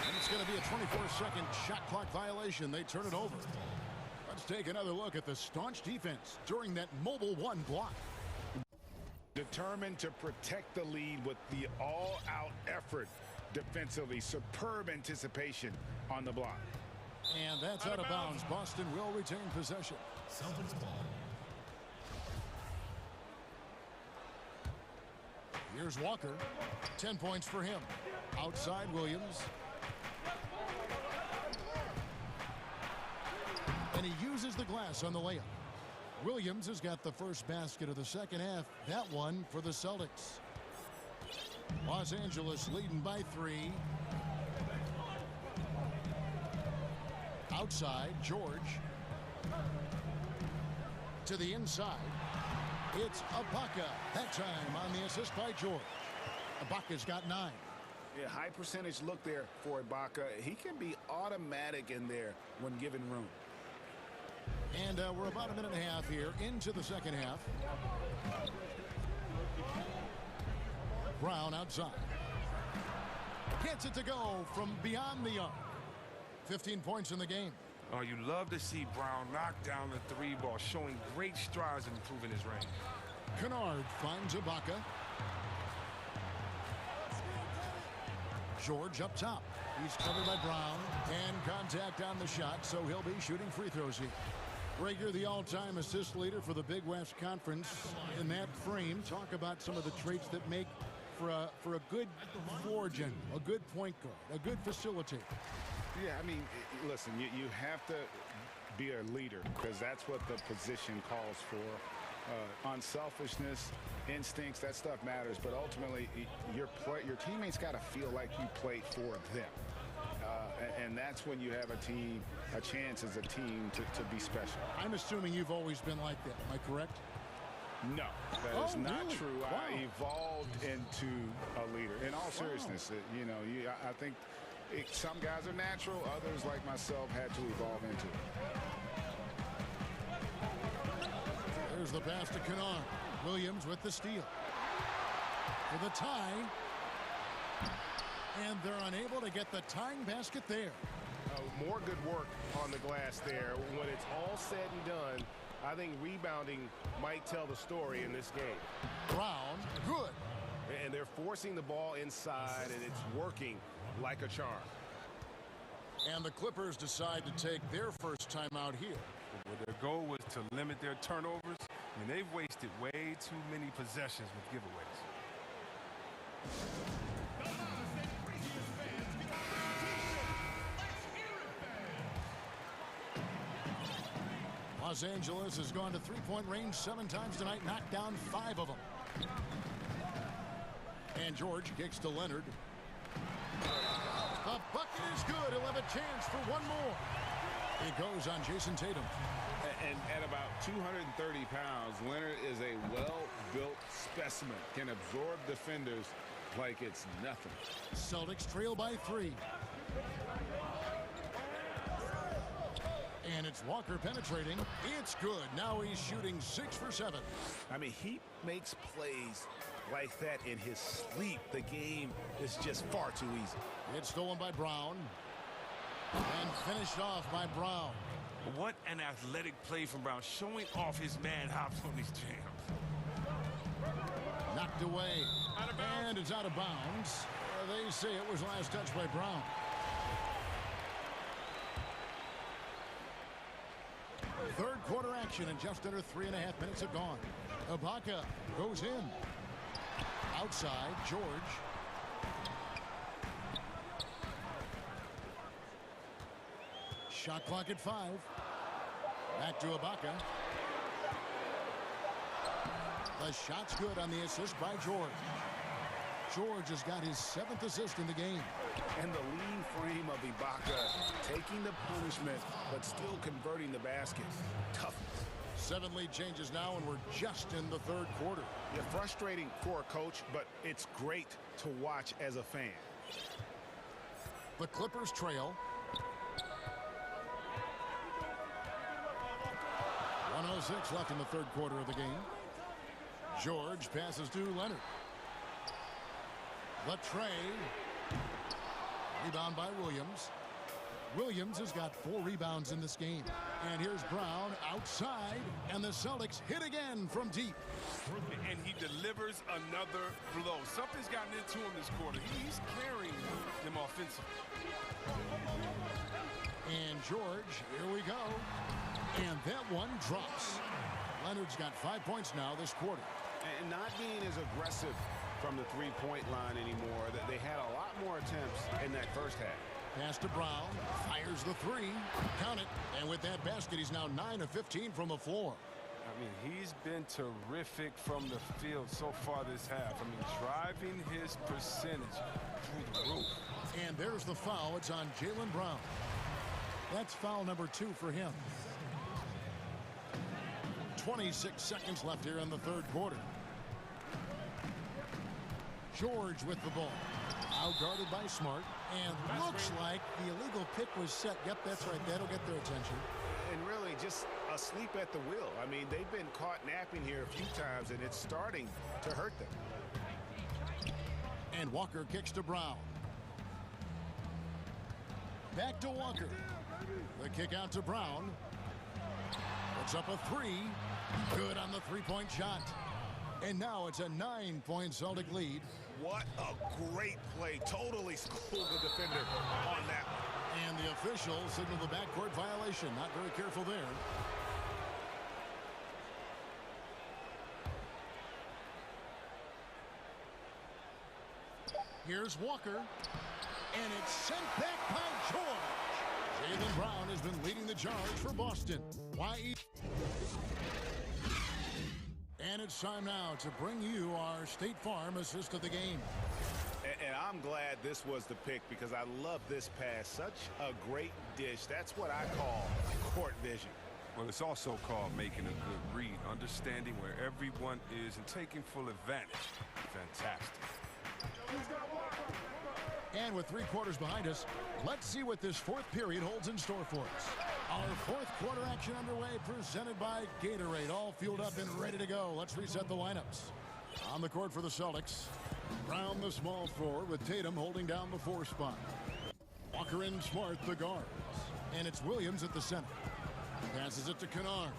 And it's going to be a 24-second shot clock violation. They turn it over. Let's take another look at the staunch defense during that mobile 1 block. Determined to protect the lead with the all-out effort defensively. Superb anticipation on the block. And that's out of bounds. Boston will retain possession. Celtics ball. Here's Walker. 10 points for him. Outside Williams. And he uses the glass on the layup. Williams has got the first basket of the second half. That one for the Celtics. Los Angeles leading by 3. Outside, George. To the inside. It's Ibaka. That time on the assist by George. Ibaka's got 9. Yeah, high percentage look there for Ibaka. He can be automatic in there when given room. And we're about a minute and a half here into the second half. Brown outside. Gets it to go from beyond the arc. 15 points in the game. Oh, you love to see Brown knock down the 3 ball, showing great strides in improving his range. Kennard finds Ibaka. George up top. He's covered by Brown. And contact on the shot, so he'll be shooting free throws here. Rager, the all-time assist leader for the Big West Conference. In that frame, talk about some of the traits that make for a good floor general, a good point guard, a good facilitator. Yeah, I mean, listen, you have to be a leader because that's what the position calls for. Unselfishness, instincts, that stuff matters. But ultimately, your teammates got to feel like you played for them. And that's when you have a chance as a team to be special. I'm assuming you've always been like that. Am I correct? No, that is not really? true. Wow. I evolved into a leader. In all seriousness, I think some guys are natural. Others, like myself, had to evolve into it. There's the pass to Kennard. Williams with the steal. For the tie. And they're unable to get the tying basket there. More good work on the glass there. When it's all said and done, I think rebounding might tell the story in this game. Brown, good. And they're forcing the ball inside, and it's working like a charm. And the Clippers decide to take their first timeout here. Well, their goal was to limit their turnovers. I mean, they've wasted way too many possessions with giveaways. Los Angeles has gone to three-point range 7 times tonight, knocked down 5 of them. And George kicks to Leonard. The bucket is good. He'll have a chance for one more. It goes on Jason Tatum. And at about 230 pounds, Leonard is a well-built specimen. Can absorb defenders like it's nothing. Celtics trail by 3. And it's Walker penetrating. It's good. Now he's shooting 6 for 7. I mean, he makes plays like that in his sleep. The game is just far too easy. It's stolen by Brown. And finished off by Brown. What an athletic play from Brown, showing off his man hops on these jams. Knocked away. And it's out of bounds. They say it was last touch by Brown. Third quarter action and just under 3.5 minutes have gone. Ibaka goes in. Outside, George. Shot clock at 5. Back to Ibaka. The shot's good on the assist by George. George has got his 7th assist in the game. And the lean frame of Ibaka, taking the punishment, but still converting the basket. Toughness. 7 lead changes now, and we're just in the third quarter. Yeah, frustrating for a coach, but it's great to watch as a fan. The Clippers trail. 1:06 left in the third quarter of the game. George passes to Leonard. The tray. Rebound by Williams. Williams has got 4 rebounds in this game. And here's Brown outside, and the Celtics hit again from deep. And he delivers another blow. Something's gotten into him this quarter. He's carrying them offensively. And George, here we go. And that one drops. Leonard's got 5 points now this quarter. And not being as aggressive from the three-point line anymore. They had a lot more attempts in that first half. Pass to Brown. Fires the 3. Count it. And with that basket, he's now 9 of 15 from the floor. I mean, he's been terrific from the field so far this half. I mean, driving his percentage through the roof. And there's the foul. It's on Jaylen Brown. That's foul number 2 for him. 26 seconds left here in the third quarter. George with the ball. Out guarded by Smart. And looks like the illegal pick was set. Yep, that's right. That'll get their attention. And really just asleep at the wheel. I mean, they've been caught napping here a few times, and it's starting to hurt them. And Walker kicks to Brown. Back to Walker. The kick out to Brown. Puts up a 3. Good on the three-point shot. And now it's a 9-point Celtic lead. What a great play. Totally schooled the defender on that one. And the officials signal the backcourt violation. Not very careful there. Here's Walker. And it's sent back by George. Jaylen Brown has been leading the charge for Boston. And it's time now to bring you our State Farm assist of the game. And I'm glad this was the pick because I love this pass. Such a great dish. That's what I call court vision. Well, it's also called making a good read, understanding where everyone is and taking full advantage. Fantastic. And with 3 quarters behind us, let's see what this fourth period holds in store for us. Our fourth quarter action underway, presented by Gatorade. All fueled up and ready to go. Let's reset the lineups. On the court for the Celtics, Brown the small forward with Tatum holding down the 4 spot. Walker and Smart the guards. And it's Williams at the center. Passes it to Kennard.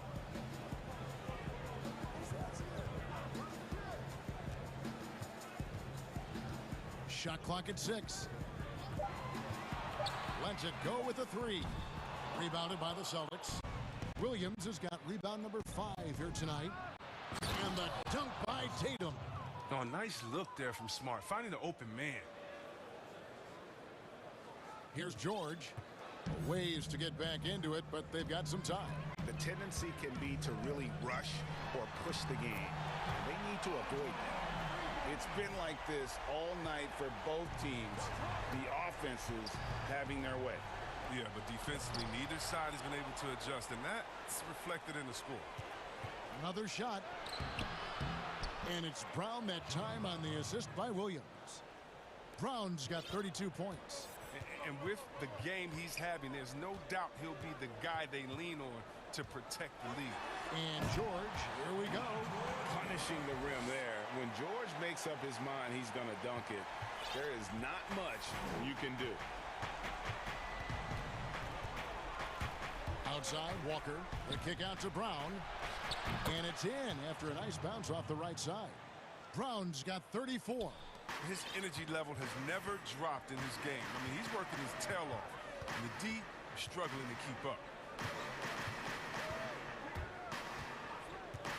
Shot clock at 6. Lets it go with a 3. Rebounded by the Celtics. Williams has got rebound number 5 here tonight. And the dunk by Tatum. Oh, nice look there from Smart, finding the open man. Here's George. Ways to get back into it, but they've got some time. The tendency can be to really rush or push the game. They need to avoid that. It's been like this all night for both teams. The offenses having their way. Yeah, but defensively, neither side has been able to adjust, and that's reflected in the score. Another shot. And it's Brown that time on the assist by Williams. Brown's got 32 points. And with the game he's having, there's no doubt he'll be the guy they lean on to protect the lead. And George, here we go. Punishing the rim there. When George makes up his mind he's going to dunk it, there is not much you can do. Outside, Walker. The kick out to Brown. And it's in after a nice bounce off the right side. Brown's got 34. His energy level has never dropped in his game. I mean, he's working his tail off. And the D is struggling to keep up.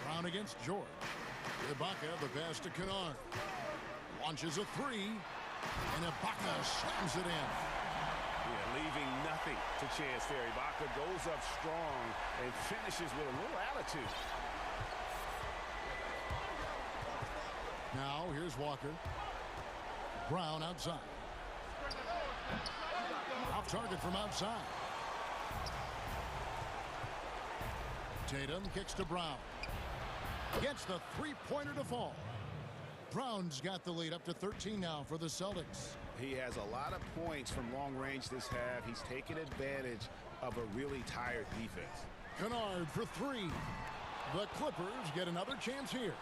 Brown against George. Ibaka, the pass to Kennard. Launches a 3. And Ibaka slams it in. Yeah, leaving nothing to chance there. Ibaka goes up strong and finishes with a little attitude. Now, here's Walker. Brown outside. Off target from outside. Tatum kicks to Brown. Gets the three-pointer to fall. Brown's got the lead up to 13 now for the Celtics. He has a lot of points from long range this half. He's taken advantage of a really tired defense. Kennard for 3. The Clippers get another chance here.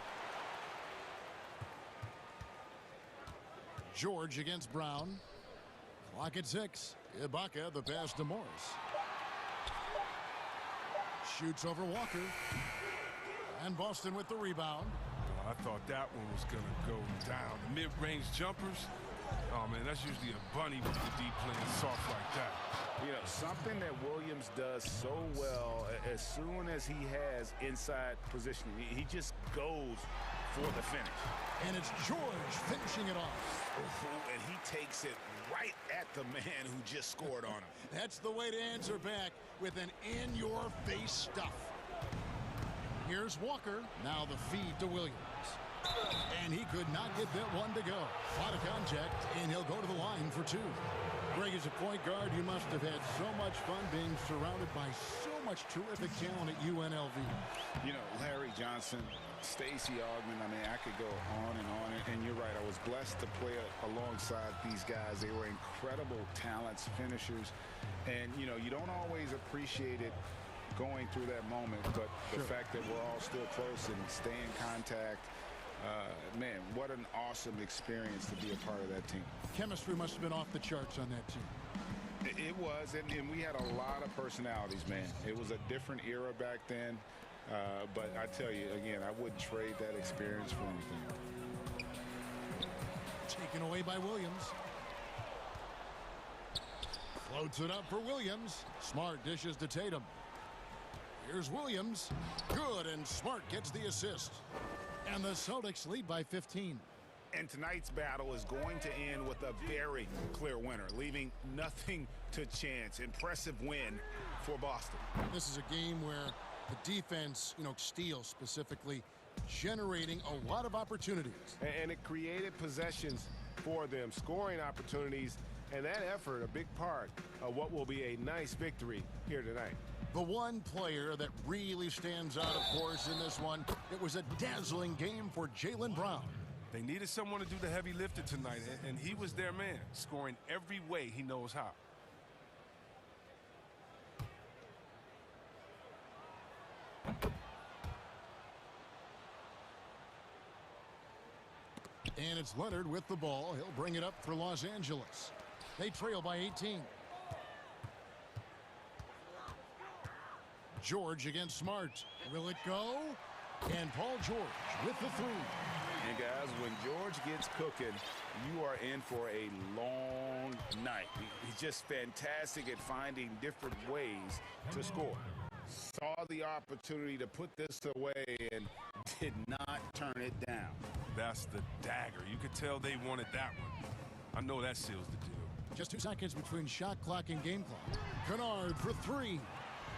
George against Brown. Clock at 6. Ibaka, the pass to Morris. Shoots over Walker. And Boston with the rebound. Oh, I thought that one was going to go down. Mid-range jumpers. Oh, man, that's usually a bunny with the deep playing soft like that. You know, something that Williams does so well, as soon as he has inside positioning, he just goes for the finish. And it's George finishing it off. And he takes it right at the man who just scored on him. That's the way to answer back with an in-your-face stuff. Here's Walker. Now the feed to Williams. And he could not get that one to go. A lot of contact, and he'll go to the line for two. Greg, as a point guard, you must have had so much fun being surrounded by so much terrific talent at UNLV. You know, Larry Johnson, Stacey Augmon, I mean, I could go on. And you're right, I was blessed to play alongside these guys. They were incredible talents, finishers. And, you know, you don't always appreciate it going through that moment, but the fact that we're all still close and stay in contact, man, what an awesome experience to be a part of that team. Chemistry must have been off the charts on that team. It was, and we had a lot of personalities, man. It was a different era back then, but I tell you, again, I wouldn't trade that experience for anything. Taken away by Williams. Floats it up for Williams. Smart dishes to Tatum. Here's Williams. Good, and Smart gets the assist. And the Celtics lead by 15. And tonight's battle is going to end with a very clear winner, leaving nothing to chance. Impressive win for Boston. This is a game where the defense, steals specifically, generating a lot of opportunities. And it created possessions for them, scoring opportunities, and that effort, a big part of what will be a nice victory here tonight. The one player that really stands out, of course, in this one, it was a dazzling game for Jaylen Brown. They needed someone to do the heavy lifting tonight, and he was their man, scoring every way he knows how. And it's Leonard with the ball. He'll bring it up for Los Angeles. They trail by 18. George against Smart. Will it go? And Paul George with the three. And guys, when George gets cooking, you are in for a long night. He's just fantastic at finding different ways to score. Saw the opportunity to put this away and did not turn it down. That's the dagger. You could tell they wanted that one. I know that seals the deal. Just 2 seconds between shot clock and game clock. Kennard for three.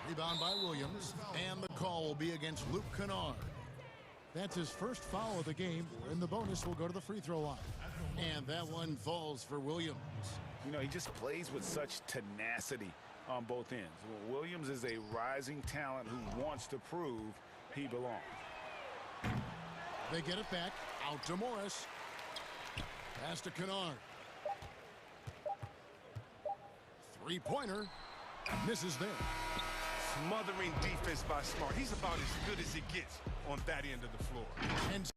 Rebound by Williams, and the call will be against Luke Kennard. That's his first foul of the game, and the bonus will go to the free throw line. And that one falls for Williams. You know, he just plays with such tenacity on both ends. Williams is a rising talent who wants to prove he belongs. They get it back, out to Morris. Pass to Kennard. Three-pointer, misses there. Smothering defense by Smart. He's about as good as it gets on that end of the floor. And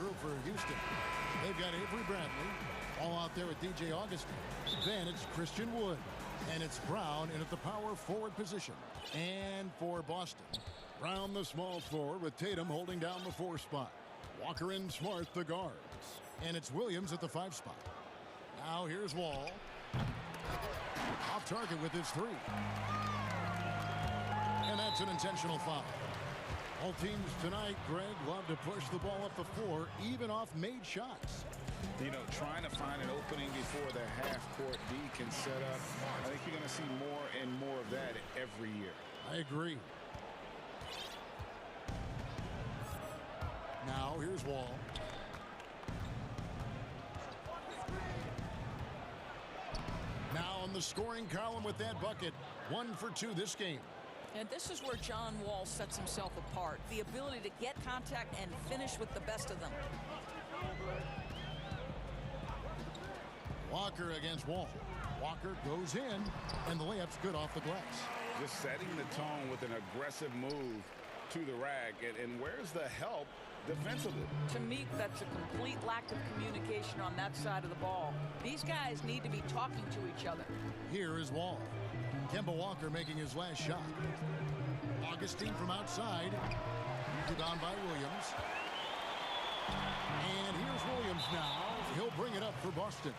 group for Houston. They've got Avery Bradley, all out there with DJ Augustine. Then it's Christian Wood, and it's Brown in at the power forward position. And for Boston, Brown the small forward with Tatum holding down the 4 spot. Walker and Smart the guards. And it's Williams at the 5 spot. Now here's Wall. Off target with his 3. And that's an intentional foul. All teams tonight, Greg, love to push the ball up the floor, even off made shots. You know, trying to find an opening before the half-court D can set up. I think you're going to see more and more of that every year. I agree. Now here's Wall. Now on the scoring column with that bucket. 1 for 2 this game. And this is where John Wall sets himself apart. The ability to get contact and finish with the best of them. Walker against Wall. Walker goes in, and the layup's good off the glass. Just setting the tone with an aggressive move to the rack. And where's the help defensively? To me, that's a complete lack of communication on that side of the ball. These guys need to be talking to each other. Here is Wall. Kemba Walker making his last shot. Augustine from outside. Rebound by Williams. And here's Williams now. He'll bring it up for Boston.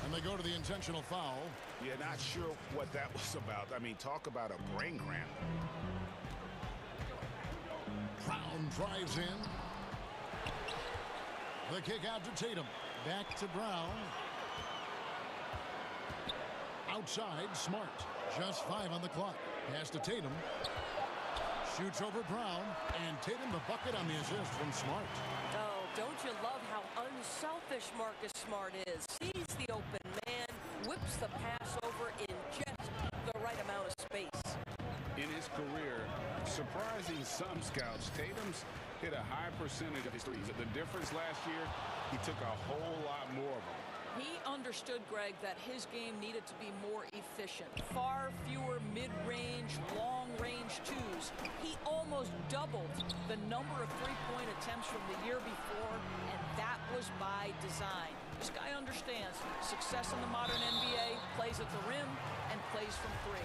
And they go to the intentional foul. Yeah, not sure what that was about. I mean, talk about a brain cramp. Brown drives in. The kick out to Tatum. Back to Brown. Outside, Smart. Just 5 on the clock. Pass to Tatum. Shoots over Brown. And Tatum the bucket on the assist from Smart. Oh, don't you love how unselfish Marcus Smart is? Sees the open man, whips the pass over in just the right amount of space. In his career, surprising some scouts, Tatum's hit a high percentage of his threes. The difference last year, he took a whole lot more of them. He understood, Greg, that his game needed to be more efficient. Far fewer mid-range, long-range twos. He almost doubled the number of three-point attempts from the year before, and that was by design. This guy understands success in the modern NBA, plays at the rim, and plays from 3.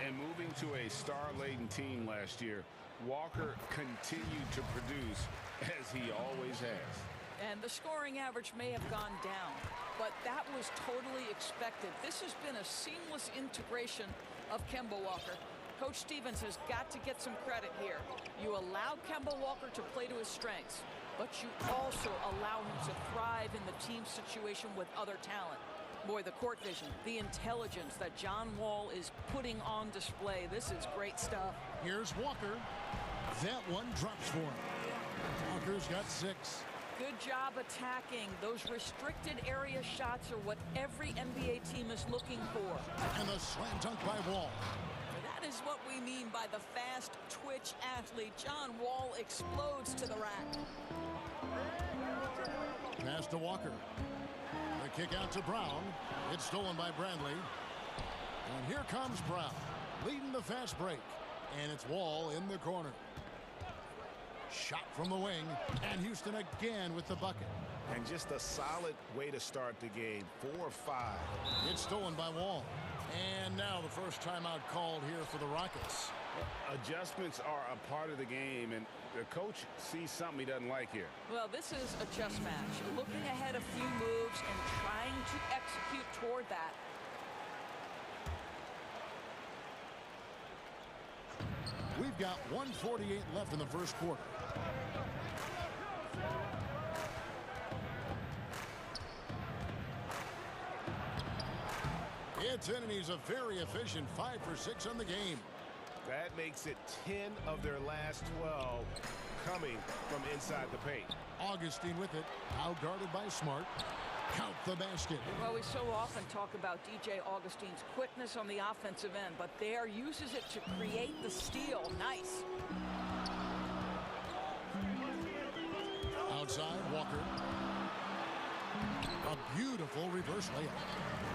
And moving to a star-laden team last year, Walker continued to produce as he always has. And the scoring average may have gone down, but that was totally expected. This has been a seamless integration of Kemba Walker. Coach Stevens has got to get some credit here. You allow Kemba Walker to play to his strengths, but you also allow him to thrive in the team situation with other talent. Boy, the court vision, the intelligence that John Wall is putting on display. This is great stuff. Here's Walker. That one drops for him. Walker's got 6. Good job attacking. Those restricted area shots are what every NBA team is looking for. And the slam dunk by Wall. That is what we mean by the fast twitch athlete. John Wall explodes to the rack. Pass to Walker. The kick out to Brown. It's stolen by Bradley. And here comes Brown, leading the fast break. And it's Wall in the corner. Shot from the wing, and Houston again with the bucket. And just a solid way to start the game. 4 or 5. It's stolen by Wall. And now the first timeout called here for the Rockets. Adjustments are a part of the game, and the coach sees something he doesn't like here. Well, this is a chess match. Looking ahead a few moves and trying to execute toward that. We've got 1:48 left in the first quarter. It's in, and he's a very efficient 5 for 6 on the game. That makes it 10 of their last 12 coming from inside the paint. Augustine with it, out guarded by Smart. Count the basket. Well, we so often talk about DJ Augustine's quickness on the offensive end, but there uses it to create the steal. Nice. Outside, Walker. A beautiful reverse layup.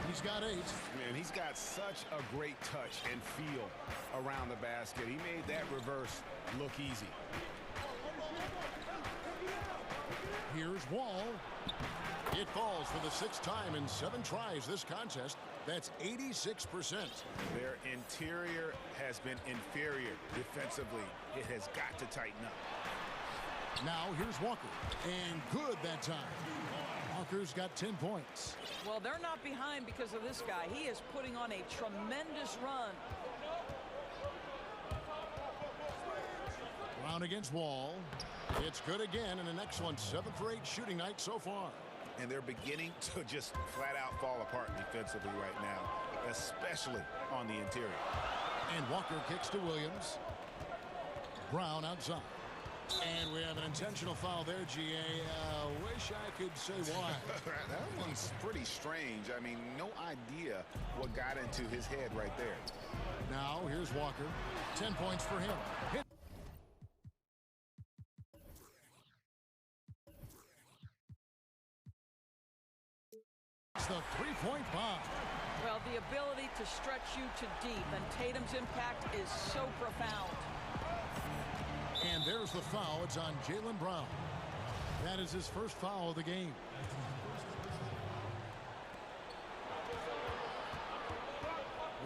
He's got 8. Man, he's got such a great touch and feel around the basket. He made that reverse look easy. Here's Wall. It falls for the 6th time in 7 tries this contest. That's 86%. Their interior has been inferior defensively. It has got to tighten up. Now here's Walker. And good that time. Walker's got 10 points. Well, they're not behind because of this guy. He is putting on a tremendous run. Brown against Wall. It's good again, and an excellent 7 for 8 shooting night so far. And they're beginning to just flat out fall apart defensively right now, especially on the interior. And Walker kicks to Williams. Brown outside. And we have an intentional foul there, GA. Wish I could say why. That one's pretty strange. I mean, no idea what got into his head right there. Now here's Walker. 10 points for him. It's the three-point bomb. Well, the ability to stretch you to deep, and Tatum's impact is so profound. And there's the foul. It's on Jaylen Brown. That is his first foul of the game.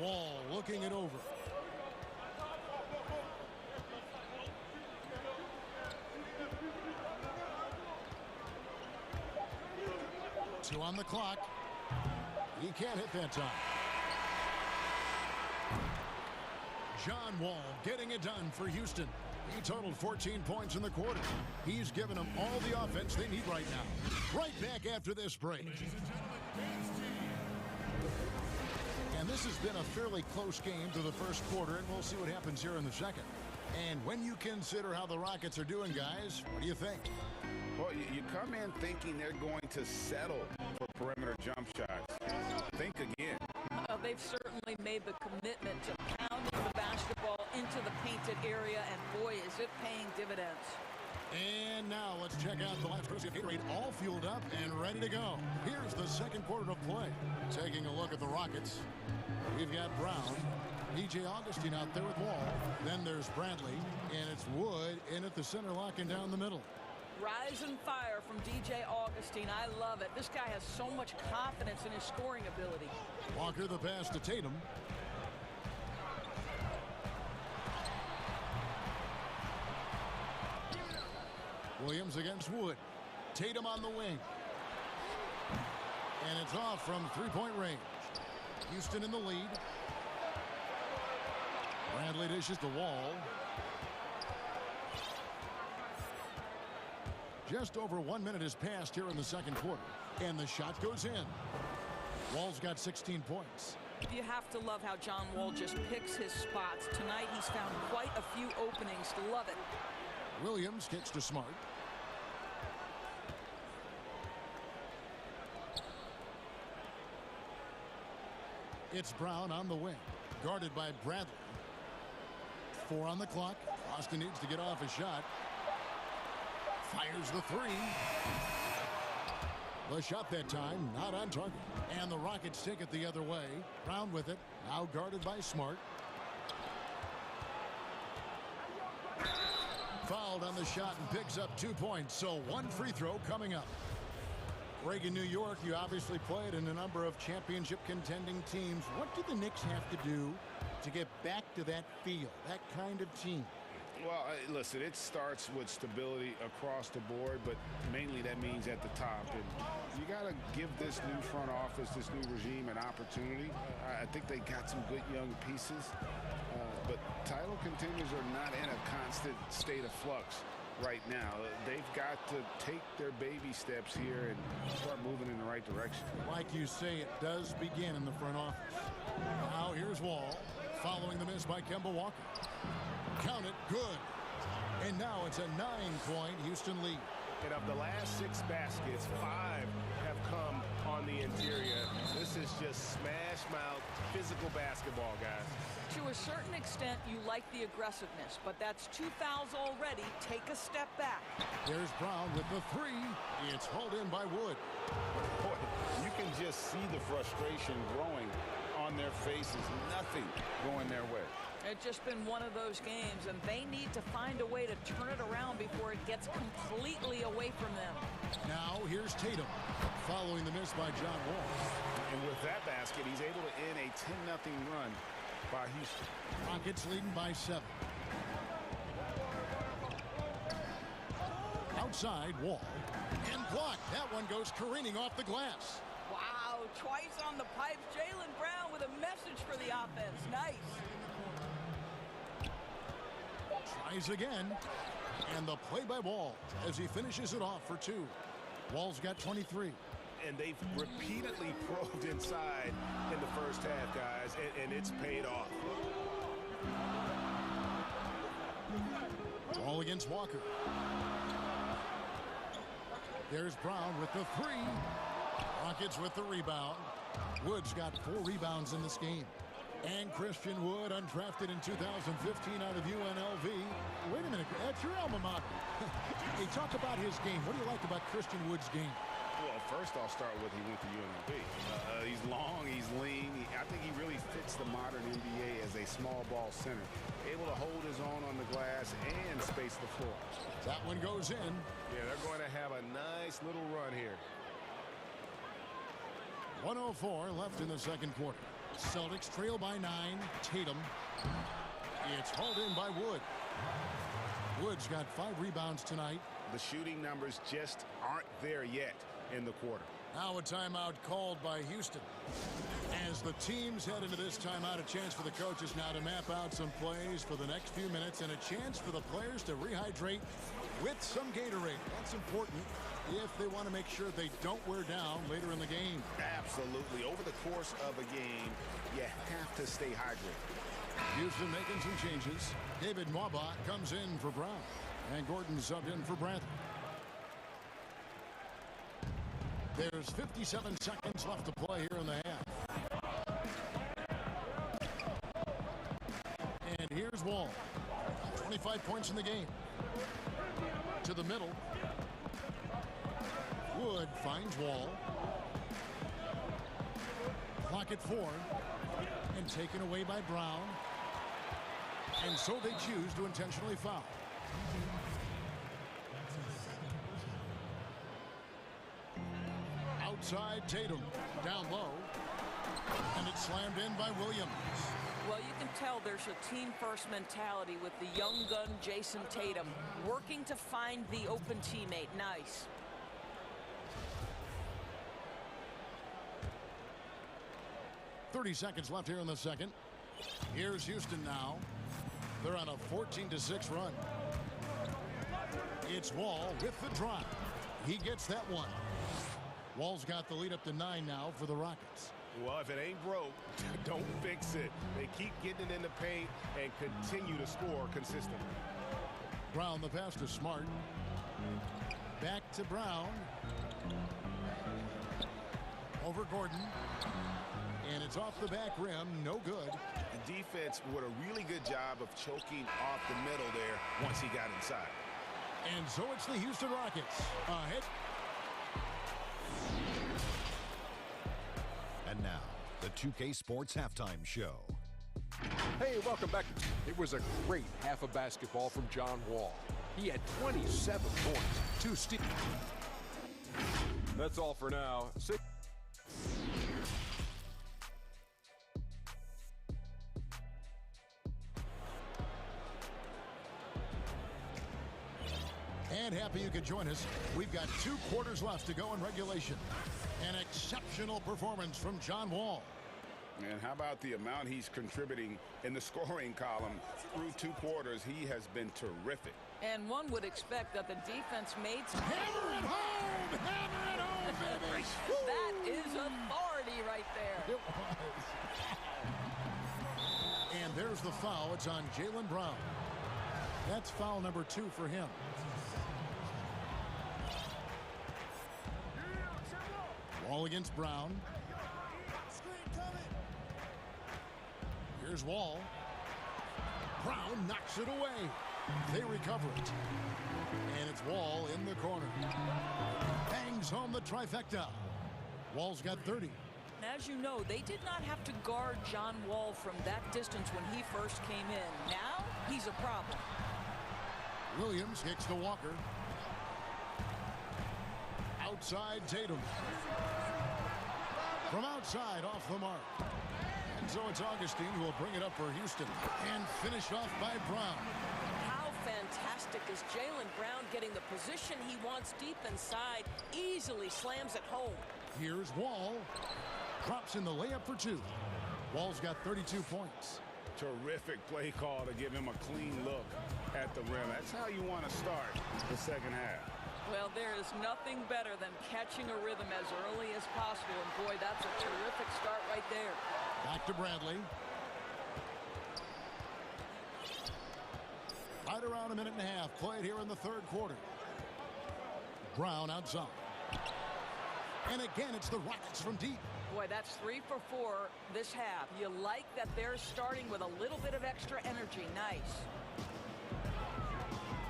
Wall looking it over. Two on the clock. He can't hit that time. John Wall getting it done for Houston. He totaled 14 points in the quarter. He's given them all the offense they need right now. Right back after this break. And this has been a fairly close game through the first quarter, and we'll see what happens here in the second. And when you consider how the Rockets are doing, guys, what do you think? Well, you come in thinking they're going to settle for perimeter jump shots. Think again. They've certainly made the commitment to pounding the basketball into the painted area, and boy, is it paying dividends. And now let's check out the last Crucial Gatorade, all fueled up and ready to go. Here's the second quarter of play. Taking a look at the Rockets, we've got Brown, DJ Augustine out there with Wall. Then there's Bradley, and it's Wood in at the center, locking down the middle. Rise and fire from DJ Augustine. I love it. This guy has so much confidence in his scoring ability. Walker the pass to Tatum. Williams against Wood. Tatum on the wing. And it's off from three-point range. Houston in the lead. Bradley dishes the Wall. Just over 1 minute has passed here in the second quarter. And the shot goes in. Wall's got 16 points. You have to love how John Wall just picks his spots. Tonight he's found quite a few openings. Love it. Williams kicks to Smart. It's Brown on the wing, guarded by Bradley. 4 on the clock. Austin needs to get off a shot. Fires the three. The shot that time not on target. And the Rockets take it the other way. Brown with it, now guarded by Smart. Fouled on the shot and picks up 2 points. So 1 free throw coming up. Greg, in New York, you obviously played in a number of championship contending teams. What do the Knicks have to do to get back to that feel, that kind of team? Well, listen, it starts with stability across the board, but mainly that means at the top. And you got to give this new front office, this new regime, an opportunity. I think they got some good young pieces, but title contenders are not in a constant state of flux right now. They've got to take their baby steps here and start moving in the right direction. Like you say, it does begin in the front office. Now here's Wall, following the miss by Kemba Walker. Count it, good. And now it's a 9-point Houston lead. And of the last 6 baskets, 5 have come on the interior. This is just smash mouth physical basketball, guys. To a certain extent, you like the aggressiveness, but that's 2 fouls already. Take a step back. There's Brown with the 3. It's hauled in by Wood. Boy, you can just see the frustration growing on their faces. Nothing going their way. It's just been one of those games, and they need to find a way to turn it around rebound before it gets completely away from them. Now here's Tatum, following the miss by John Wall. And with that basket, he's able to end a 10-0 run by Houston. Rockets leading by 7. Outside, Wall. And blocked. That one goes careening off the glass. Wow, twice on the pipes. Jaylen Brown with a message for the offense. Nice. Tries again. And the play by Wall as he finishes it off for 2. Wall's got 23. And they've repeatedly probed inside in the first half, guys, and it's paid off. Wall against Walker. There's Brown with the 3. Rockets with the rebound. Wood's got 4 rebounds in this game. And Christian Wood, undrafted in 2015 out of UNLV. Wait a minute, that's your alma mater. Hey, talk about his game. What do you like about Christian Wood's game? Well, first I'll start with he went to UNLV. He's long, he's lean. I think he really fits the modern NBA as a small ball center. Able to hold his own on the glass and space the floor. That one goes in. Yeah, they're going to have a nice little run here. 1:04 left in the second quarter. Celtics trail by 9. Tatum. It's hauled in by Wood. Wood's got 5 rebounds tonight. The shooting numbers just aren't there yet in the quarter. Now a timeout called by Houston. As the teams head into this timeout, a chance for the coaches now to map out some plays for the next few minutes and a chance for the players to rehydrate with some Gatorade. That's important if they want to make sure they don't wear down later in the game. Absolutely. Over the course of a game, you have to stay hydrated. Houston making some changes. David Mwaba comes in for Brown. And Gordon subbed in for Brandt. There's 57 seconds left to play here in the half. And here's Wall. 25 points in the game. To the middle. Wood finds Wall. Clock at 4. And taken away by Brown. And so they choose to intentionally foul. Outside Tatum. Down low. And it's slammed in by Williams. Well, you can tell there's a team-first mentality with the young gun Jason Tatum working to find the open teammate. Nice. .30 seconds left here in the second. Here's Houston now. They're on a 14-6 run. It's Wall with the drive. He gets that one. Wall's got the lead up to 9 now for the Rockets. Well, if it ain't broke, don't fix it. They keep getting it in the paint and continue to score consistently. Brown, the pass to Smart. Back to Brown. Over Gordon. And it's off the back rim. No good. The defense did a really good job of choking off the middle there once he got inside. And so it's the Houston Rockets ahead. And now, the 2K Sports Halftime Show. Hey, welcome back. It was a great half of basketball from John Wall. He had 27 points, 2 steals. That's all for now. And happy you could join us. We've got 2 quarters left to go in regulation. An exceptional performance from John Wall. And how about the amount he's contributing in the scoring column through 2 quarters? He has been terrific. And one would expect that the defense made some... Hammer it home! Hammer it home, baby! That is authority right there. It was. And there's the foul. It's on Jaylen Brown. That's foul number 2 for him. Wall against Brown. Here's Wall. Brown knocks it away. They recover it. And it's Wall in the corner. Bangs home the trifecta. Wall's got 30. As you know, they did not have to guard John Wall from that distance when he first came in. Now, he's a problem. Williams kicks to Walker. Outside Tatum. From outside, off the mark. And so it's Augustine who will bring it up for Houston. And finished off by Brown. How fantastic is Jaylen Brown getting the position he wants deep inside, easily slams it home. Here's Wall. Drops in the layup for 2. Wall's got 32 points. Terrific play call to give him a clean look at the rim. That's how you want to start the second half. Well, there is nothing better than catching a rhythm as early as possible. And boy, that's a terrific start right there. Back to Bradley. Right around a minute and a half played here in the third quarter. Brown outside. And again, it's the Rockets from deep. Boy, that's 3 for 4 this half. You like that they're starting with a little bit of extra energy. Nice.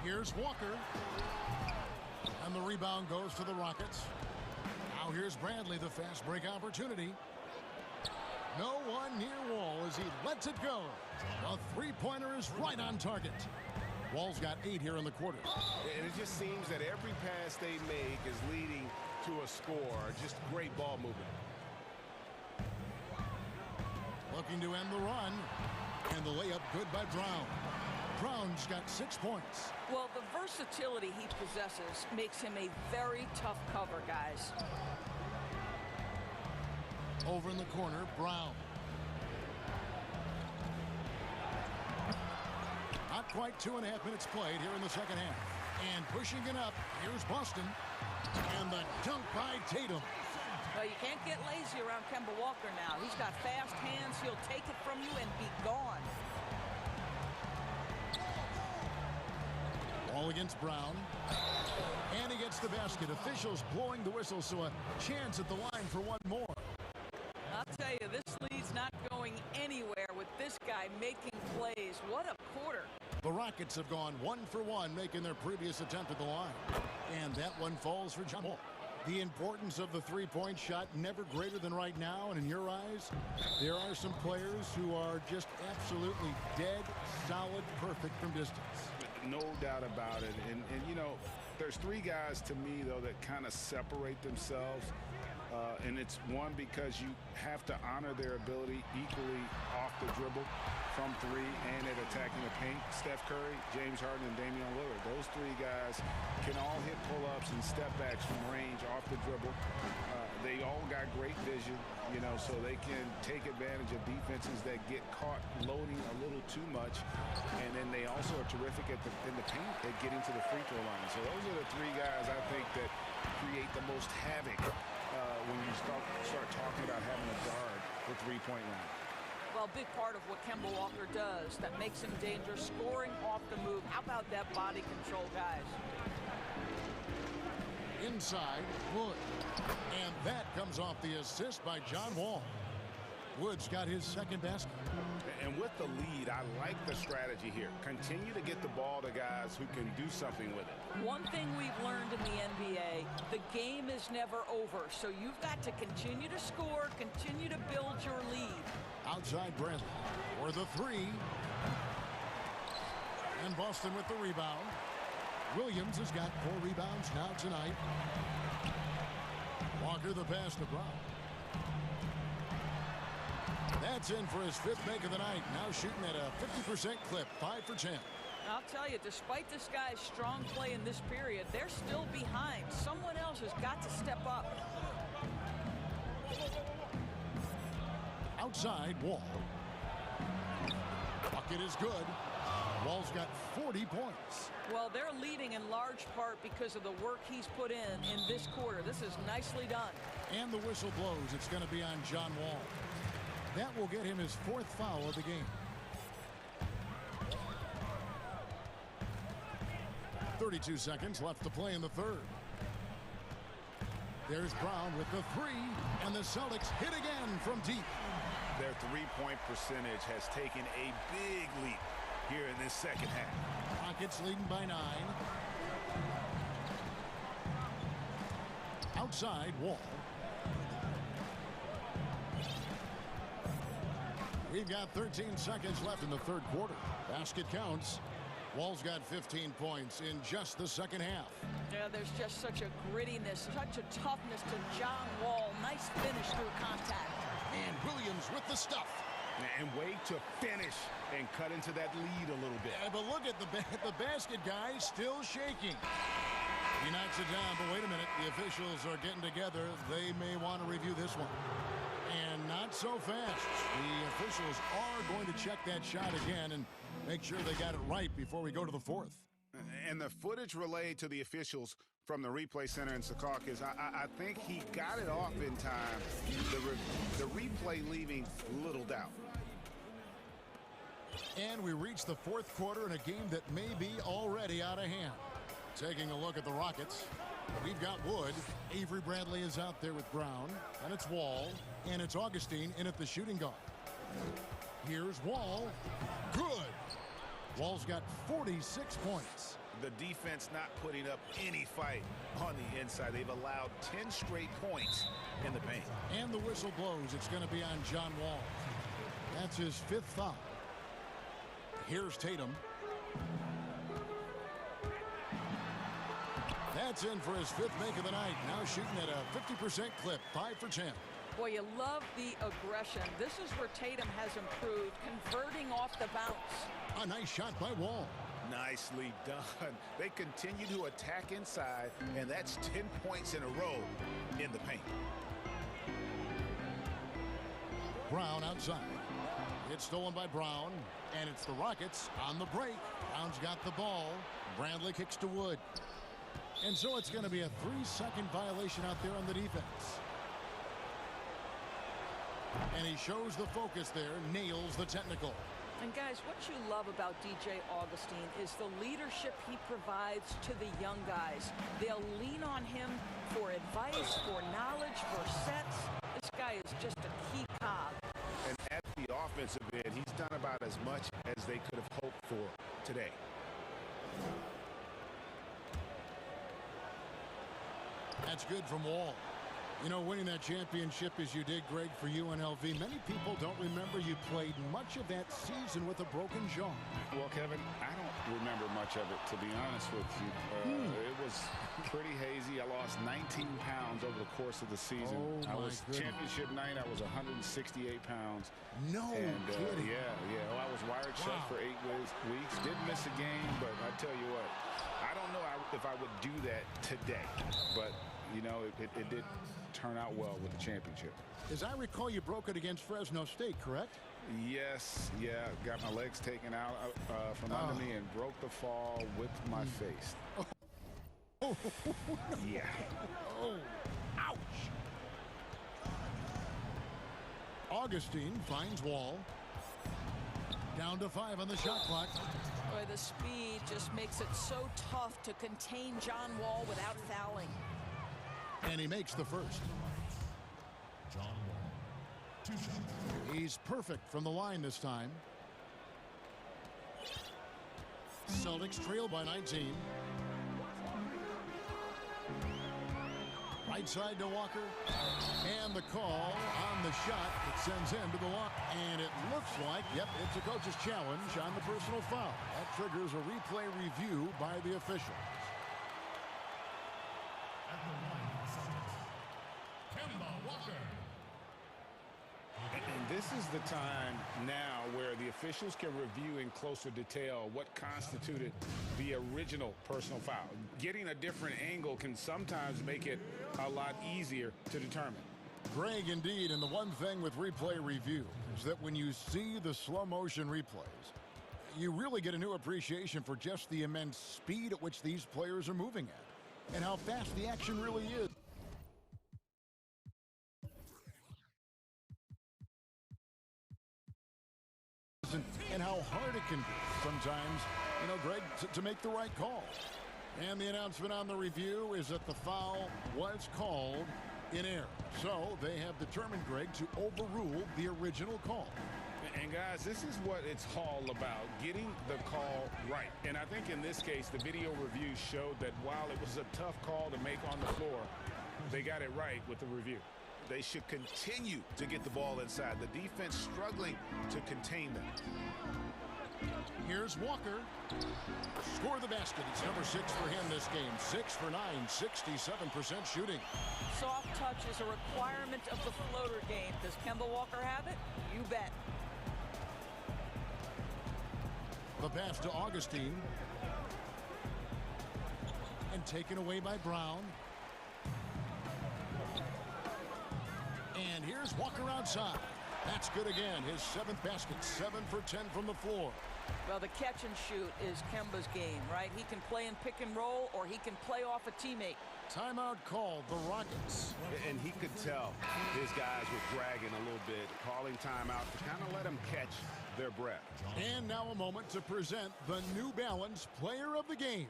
Here's Walker. And the rebound goes to the Rockets. Now here's Bradley, the fast break opportunity. No one near Wall as he lets it go. A three-pointer is right on target. Wall's got 8 here in the quarter. And it just seems that every pass they make is leading to a score. Just great ball movement. Looking to end the run. And the layup good by Brown. Brown's got 6 points. Well, the versatility he possesses makes him a very tough cover, guys. Over in the corner, Brown. Not quite 2.5 minutes played here in the second half. And pushing it up, here's Boston. And the dunk by Tatum. Well, you can't get lazy around Kemba Walker now. He's got fast hands. He'll take it from you and be gone. Ball against Brown. And he gets the basket. Officials blowing the whistle, so a chance at the line for one more. I'll tell you, this lead's not going anywhere with this guy making plays. What a quarter. The Rockets have gone 1 for 1, making their previous attempt at the line. And that one falls for John Wall. The importance of the three-point shot never greater than right now. And in your eyes, there are some players who are just absolutely dead, solid, perfect from distance. No doubt about it. And you know, there's 3 guys to me, though, that kind of separate themselves. And it's one, because you have to honor their ability equally off the dribble from 3 and at attacking the paint. Steph Curry, James Harden, and Damian Lillard. Those 3 guys can all hit pull-ups and step-backs from range off the dribble. They all got great vision, you know, so they can take advantage of defenses that get caught loading a little too much. And then they also are terrific in the paint at getting to the free throw line. So those are the 3 guys I think that create the most havoc when you start talking about having a guard for three-point line. Well, a big part of what Kemba Walker does that makes him dangerous, scoring off the move. How about that body control, guys? Inside, Wood. And that comes off the assist by John Wall. Wood's got his second basket. And with the lead, I like the strategy here. Continue to get the ball to guys who can do something with it. One thing we've learned in the NBA, the game is never over. So you've got to continue to score, continue to build your lead. Outside Bradley for the 3. And Boston with the rebound. Williams has got 4 rebounds now tonight. Walker the pass to Brown. That's in for his 5th make of the night. Now shooting at a 50% clip, 5 for 10. I'll tell you, despite this guy's strong play in this period, they're still behind. Someone else has got to step up. Outside, Wall. Bucket is good. Wall's got 40 points. Well, they're leading in large part because of the work he's put in this quarter. This is nicely done. And the whistle blows. It's going to be on John Wall. That will get him his 4th foul of the game. 32 seconds left to play in the third. There's Brown with the 3, and the Celtics hit again from deep. Their three-point percentage has taken a big leap here in this second half. Rockets leading by 9. Outside, Wall. We've got 13 seconds left in the third quarter. Basket counts. Wall's got 15 points in just the second half. Yeah, there's just such a grittiness, such a toughness to John Wall. Nice finish through contact. And Williams with the stuff. And way to finish and cut into that lead a little bit. Yeah, but look at the basket guy still shaking. He knocks it down, but wait a minute. The officials are getting together. They may want to review this one. And not so fast. The officials are going to check that shot again and make sure they got it right before we go to the fourth. And the footage relayed to the officials from the replay center in Secaucus, I think he got it off in time. The replay leaving little doubt. And we reach the fourth quarter in a game that may be already out of hand. Taking a look at the Rockets, we've got Wood. Avery Bradley is out there with Brown. And it's Wall. And it's Augustine in at the shooting guard. Here's Wall. Good. Wall's got 46 points. The defense not putting up any fight on the inside. They've allowed 10 straight points in the paint. And the whistle blows. It's going to be on John Wall. That's his fifth foul. Here's Tatum. That's in for his fifth make of the night. Now shooting at a 50% clip, 5 for 10. Boy, you love the aggression. This is where Tatum has improved, converting off the bounce. A nice shot by Wall. Nicely done. They continue to attack inside, and that's 10 points in a row in the paint. Brown outside. It's stolen by Brown, and it's the Rockets on the break. Brown's got the ball. Bradley kicks to Wood. And so it's going to be a 3-second violation out there on the defense. And he shows the focus there, nails the technical. And guys, what you love about DJ Augustine is the leadership he provides to the young guys. They'll lean on him for advice, for knowledge, for sets. This guy is just a key cog. And at the offensive end, he's done about as much as they could have hoped for today. That's good from Wall. You know, winning that championship as you did, Greg, for UNLV, many people don't remember you played much of that season with a broken jaw. Well, Kevin, I don't remember much of it, to be honest with you. It was pretty hazy. I lost 19 pounds over the course of the season. Oh, I was goodness. championship night, I was 168 pounds. No kidding. Yeah. Well, I was wired shut for 8 weeks. Didn't miss a game, but I tell you what, I don't know if I would do that today. But, you know, it did turn out well with the championship. As I recall, you broke it against Fresno State, correct? Yes, yeah. Got my legs taken out from under me and broke the fall with my face. Oh. Yeah. Oh, ouch. Augustine finds Wall. Down to 5 on the shot clock. Boy, the speed just makes it so tough to contain John Wall without fouling. And he makes the first. John Wall, 2 shots. He's perfect from the line this time. Celtics trail by 19. Right side to Walker. And the call on the shot that sends him to the line. And it looks like, yep, it's a coach's challenge on the personal foul. That triggers a replay review by the officials. At the line, Kemba Walker. And this is the time now where the officials can review in closer detail what constituted the original personal foul. Getting a different angle can sometimes make it a lot easier to determine. Greg, indeed, and the one thing with replay review is that when you see the slow motion replays, you really get a new appreciation for just the immense speed at which these players are moving at and how fast the action really is. And how hard it can be sometimes, you know, Greg, to make the right call. And the announcement on the review is that the foul was called in error. So they have determined, Greg, to overrule the original call. And guys, this is what it's all about, getting the call right. And I think in this case, the video review showed that while it was a tough call to make on the floor, they got it right with the review. They should continue to get the ball inside. The defense struggling to contain them. Here's Walker. Score the basket. It's number 6 for him this game. 6 for 9, 67% shooting. Soft touch is a requirement of the floater game. Does Kemba Walker have it? You bet. The pass to Augustine. And taken away by Brown. And here's Walker outside. That's good again. His 7th basket. 7 for 10 from the floor. Well, the catch and shoot is Kemba's game, right? He can play in pick and roll, or he can play off a teammate. Timeout called, the Rockets. And he could tell his guys were dragging a little bit, calling timeout to kind of let them catch their breath. And now a moment to present the New Balance Player of the Game,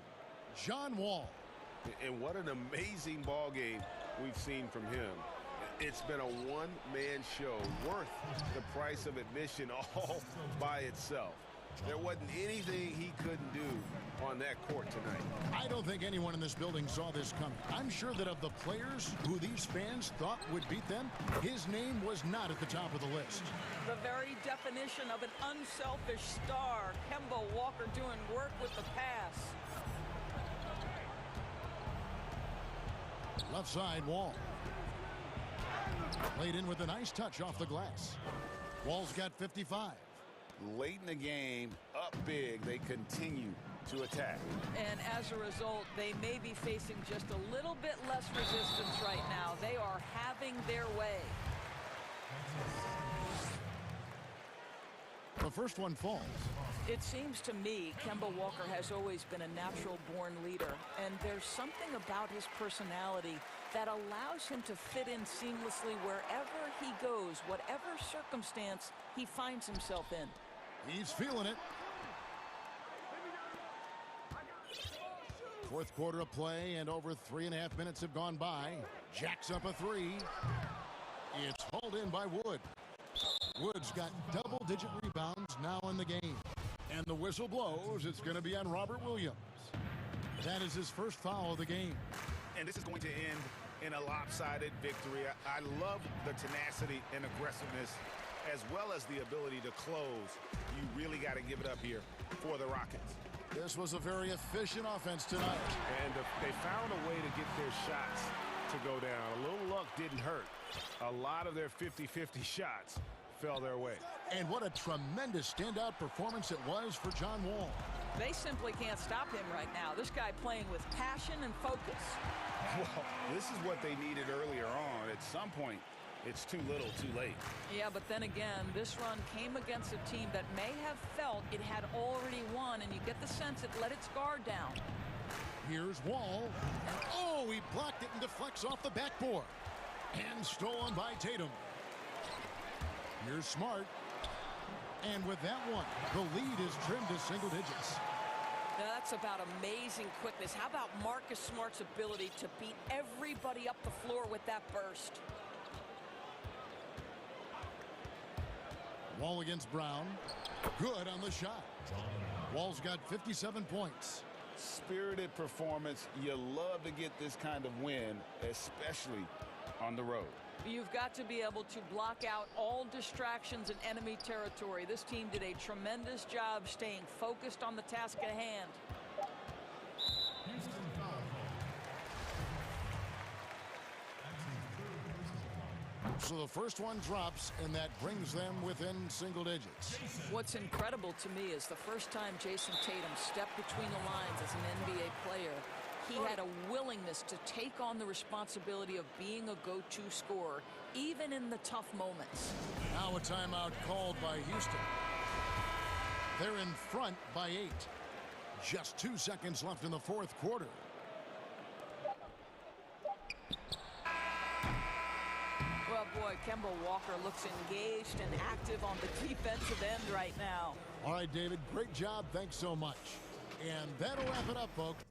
John Wall. And what an amazing ball game we've seen from him. It's been a one-man show worth the price of admission all by itself. There wasn't anything he couldn't do on that court tonight. I don't think anyone in this building saw this coming. I'm sure that of the players who these fans thought would beat them, his name was not at the top of the list. The very definition of an unselfish star. Kemba Walker doing work with the pass. Left side, Wall. Played in with a nice touch off the glass. Wall's got 55. Late in the game, up big, they continue to attack. And as a result, they may be facing just a little bit less resistance right now. They are having their way. The first one falls. It seems to me Kemba Walker has always been a natural-born leader, and there's something about his personality that allows him to fit in seamlessly wherever he goes, whatever circumstance he finds himself in. He's feeling it. Fourth quarter of play, and over 3.5 minutes have gone by. Jacks up a three. It's hauled in by Wood. Wood's got double-digit rebounds now in the game. And the whistle blows. It's going to be on Robert Williams. That is his first foul of the game. And this is going to end in a lopsided victory. I love the tenacity and aggressiveness, as well as the ability to close. You really got to give it up here for the Rockets. This was a very efficient offense tonight. And they found a way to get their shots to go down. A little luck didn't hurt. A lot of their 50-50 shots fell their way. And what a tremendous standout performance it was for John Wall. They simply can't stop him right now. This guy playing with passion and focus. Well, this is what they needed earlier on. At some point, it's too little, too late. Yeah, but then again, this run came against a team that may have felt it had already won, and you get the sense it let its guard down. Here's Wall. Oh, he blocked it and deflects off the backboard. And stolen by Tatum. Here's Smart. And with that one, the lead is trimmed to single digits. Now that's about amazing quickness. How about Marcus Smart's ability to beat everybody up the floor with that burst? Wall against Brown. Good on the shot. Wall's got 57 points. Spirited performance. You love to get this kind of win, especially on the road. You've got to be able to block out all distractions in enemy territory. This team did a tremendous job staying focused on the task at hand. So the first one drops, and that brings them within single digits. What's incredible to me is the first time Jason Tatum stepped between the lines as an NBA player, he had a willingness to take on the responsibility of being a go-to scorer, even in the tough moments. Now a timeout called by Houston. They're in front by 8. Just 2 seconds left in the fourth quarter. Well, boy, Kemba Walker looks engaged and active on the defensive end right now. All right, David, great job. Thanks so much. And that'll wrap it up, folks.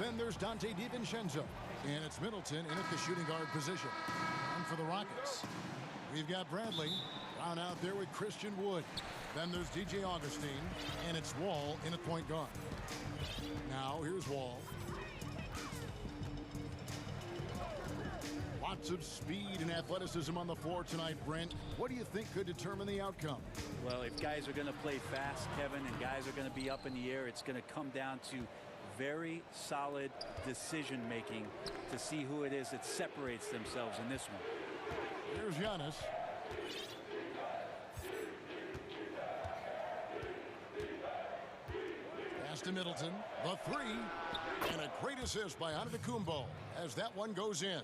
Then there's Dante DiVincenzo. And it's Middleton in at the shooting guard position. And for the Rockets, we've got Bradley. Brown out there with Christian Wood. Then there's DJ Augustine. And it's Wall in at point guard. Now here's Wall. Lots of speed and athleticism on the floor tonight, Brent. What do you think could determine the outcome? Well, if guys are going to play fast, Kevin, and guys are going to be up in the air, it's going to come down to very solid decision-making to see who it is that separates themselves in this one. Here's Giannis. Pass to Middleton. The three. And a great assist by Antetokounmpo as that one goes in.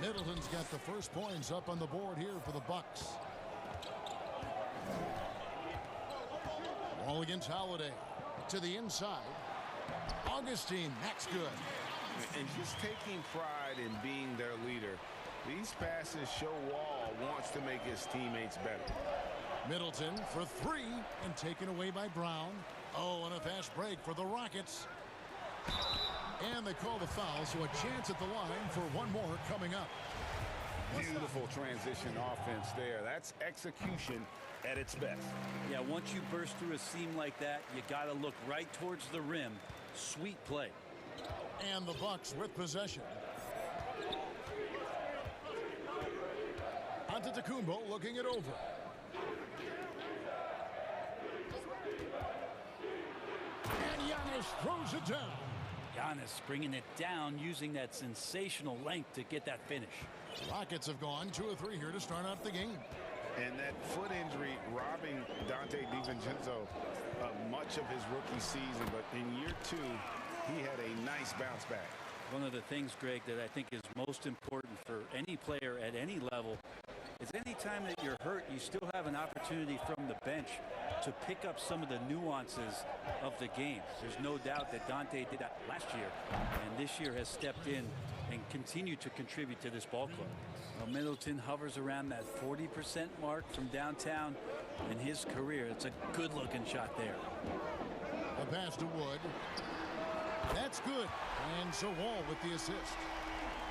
Middleton's got the first points up on the board here for the Bucks. Ball against Holiday. To the inside. Augustine, that's good. And just taking pride in being their leader. These passes show Wall wants to make his teammates better. Middleton for three and taken away by Brown. Oh, and a fast break for the Rockets. And they call the foul, so a chance at the line for one more coming up. Beautiful transition offense there. That's execution at its best. Yeah, once you burst through a seam like that, you got to look right towards the rim. Sweet play. And the Bucks with possession. Antetokounmpo looking it over. And Giannis throws it down. Giannis bringing it down, using that sensational length to get that finish. Rockets have gone 2 of 3 here to start out the game. And that foot injury robbing Dante DiVincenzo much of his rookie season, but in year 2, he had a nice bounce back. One of the things, Greg, that I think is most important for any player at any level is any time that you're hurt, you still have an opportunity from the bench to pick up some of the nuances of the game. There's no doubt that Dante did that last year, and this year has stepped in and continued to contribute to this ball club. Well, Middleton hovers around that 40% mark from downtown in his career. It's a good-looking shot there. A pass to Wood. That's good. And so Wall with the assist.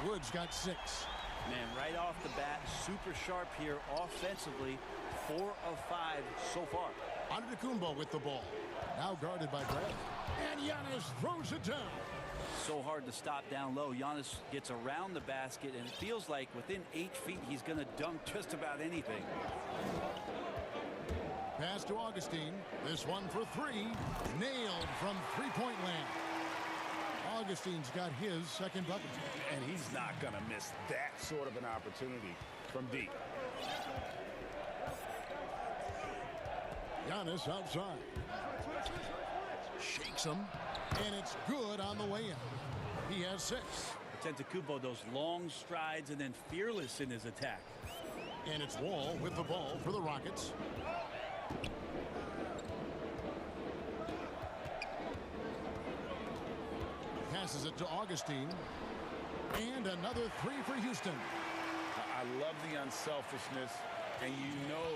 Wood's got 6. Man, right off the bat, super sharp here offensively. 4 of 5 so far. Antetokounmpo with the ball. Now guarded by Bradley. And Giannis throws it down. So hard to stop down low. Giannis gets around the basket, and it feels like within 8 feet he's going to dunk just about anything. Pass to Augustine. This one for 3. Nailed from three-point land. Augustine's got his second bucket. And he's not going to miss that sort of an opportunity from deep. Giannis outside. Shakes him. And it's good on the way in. He has 6. Antetokounmpo, those long strides and then fearless in his attack. And it's Wall with the ball for the Rockets. Passes it to Augustine. And another 3 for Houston. I love the unselfishness, and you know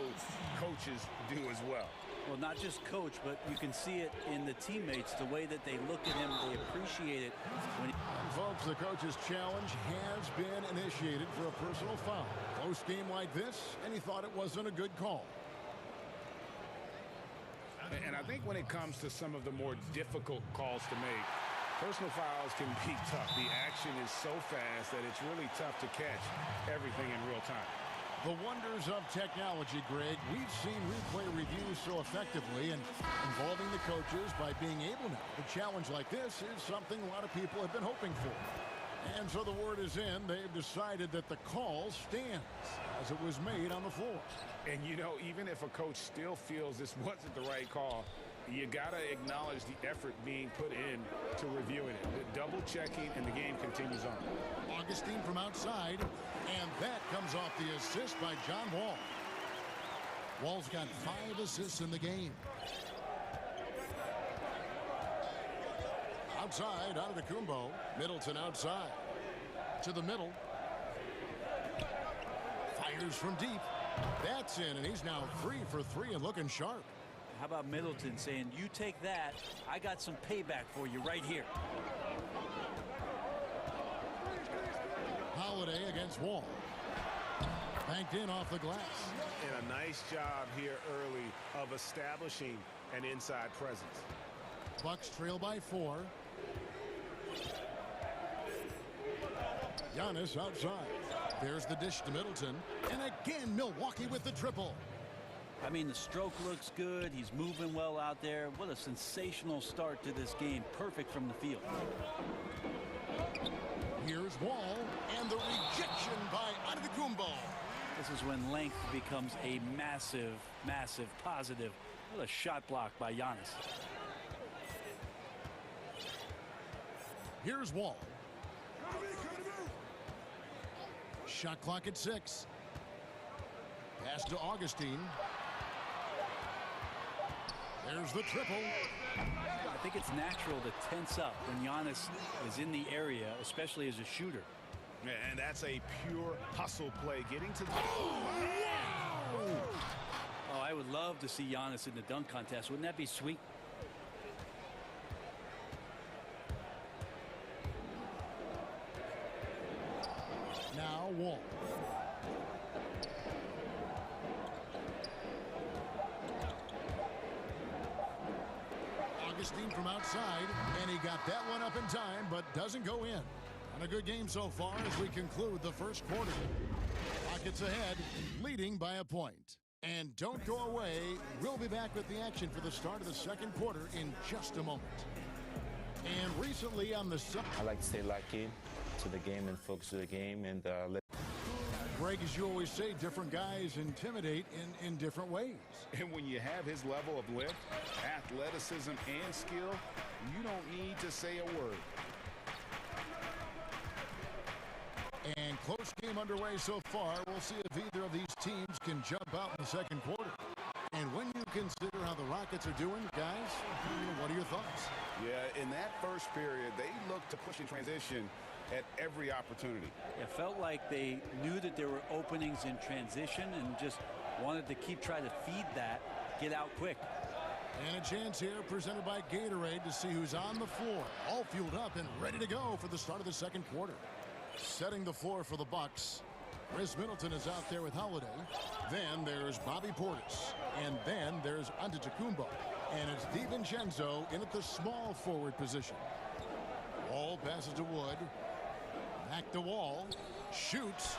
coaches do as well. Well, not just coach, but you can see it in the teammates, the way that they look at him, they appreciate it. When he... And folks, the coach's challenge has been initiated for a personal foul. Close game like this, and he thought it wasn't a good call. And I think when it comes to some of the more difficult calls to make, personal fouls can be tough. The action is so fast that it's really tough to catch everything in real time. The wonders of technology, Greg. We've seen replay reviews so effectively, and involving the coaches by being able now to challenge like this is something a lot of people have been hoping for. And so the word is in. They've decided that the call stands as it was made on the floor. And, you know, even if a coach still feels this wasn't the right call, you got to acknowledge the effort being put in to reviewing it. The double checking, and the game continues on. Augustine from outside, and that comes off the assist by John Wall. Wall's got 5 assists in the game. Outside, Antetokounmpo. Middleton outside. To the middle. Fires from deep. That's in, and he's now 3 for 3 and looking sharp. How about Middleton saying, you take that, I got some payback for you right here. Holiday against Wall. Banked in off the glass. And a nice job here early of establishing an inside presence. Bucks trail by 4. Giannis outside. There's the dish to Middleton. And again, Milwaukee with the triple. I mean, the stroke looks good. He's moving well out there. What a sensational start to this game. Perfect from the field. Here's Wall, and the rejection by Antetokounmpo. This is when length becomes a massive, massive positive. What a shot block by Giannis. Here's Wall. Shot clock at 6. Pass to Augustine. There's the triple. I think it's natural to tense up when Giannis is in the area, especially as a shooter. And that's a pure hustle play. Getting to the... Oh, I would love to see Giannis in the dunk contest. Wouldn't that be sweet? Now Wall. Augustine from outside, and he got that one up in time, but doesn't go in. And a good game so far as we conclude the first quarter. Rockets ahead, leading by a point. And don't go away. We'll be back with the action for the start of the second quarter in just a moment. And recently on the... I like to stay locked in to the game and focus to the game and Greg, as you always say, different guys intimidate in different ways. And when you have his level of lift, athleticism, and skill, you don't need to say a word. And close game underway so far. We'll see if either of these teams can jump out in the second quarter. And when you consider how the Rockets are doing, guys, what are your thoughts? Yeah, in that first period, they looked to push in transition at every opportunity. It felt like they knew that there were openings in transition and just wanted to keep trying to feed that, get out quick. And a chance here presented by Gatorade to see who's on the floor, all fueled up and ready to go for the start of the second quarter. Setting the floor for the Bucks. Chris Middleton is out there with Holiday. Then there's Bobby Portis. And then there's Antetokounmpo. And it's DiVincenzo in at the small forward position. Wall passes to Wood. Back to Wall. Shoots.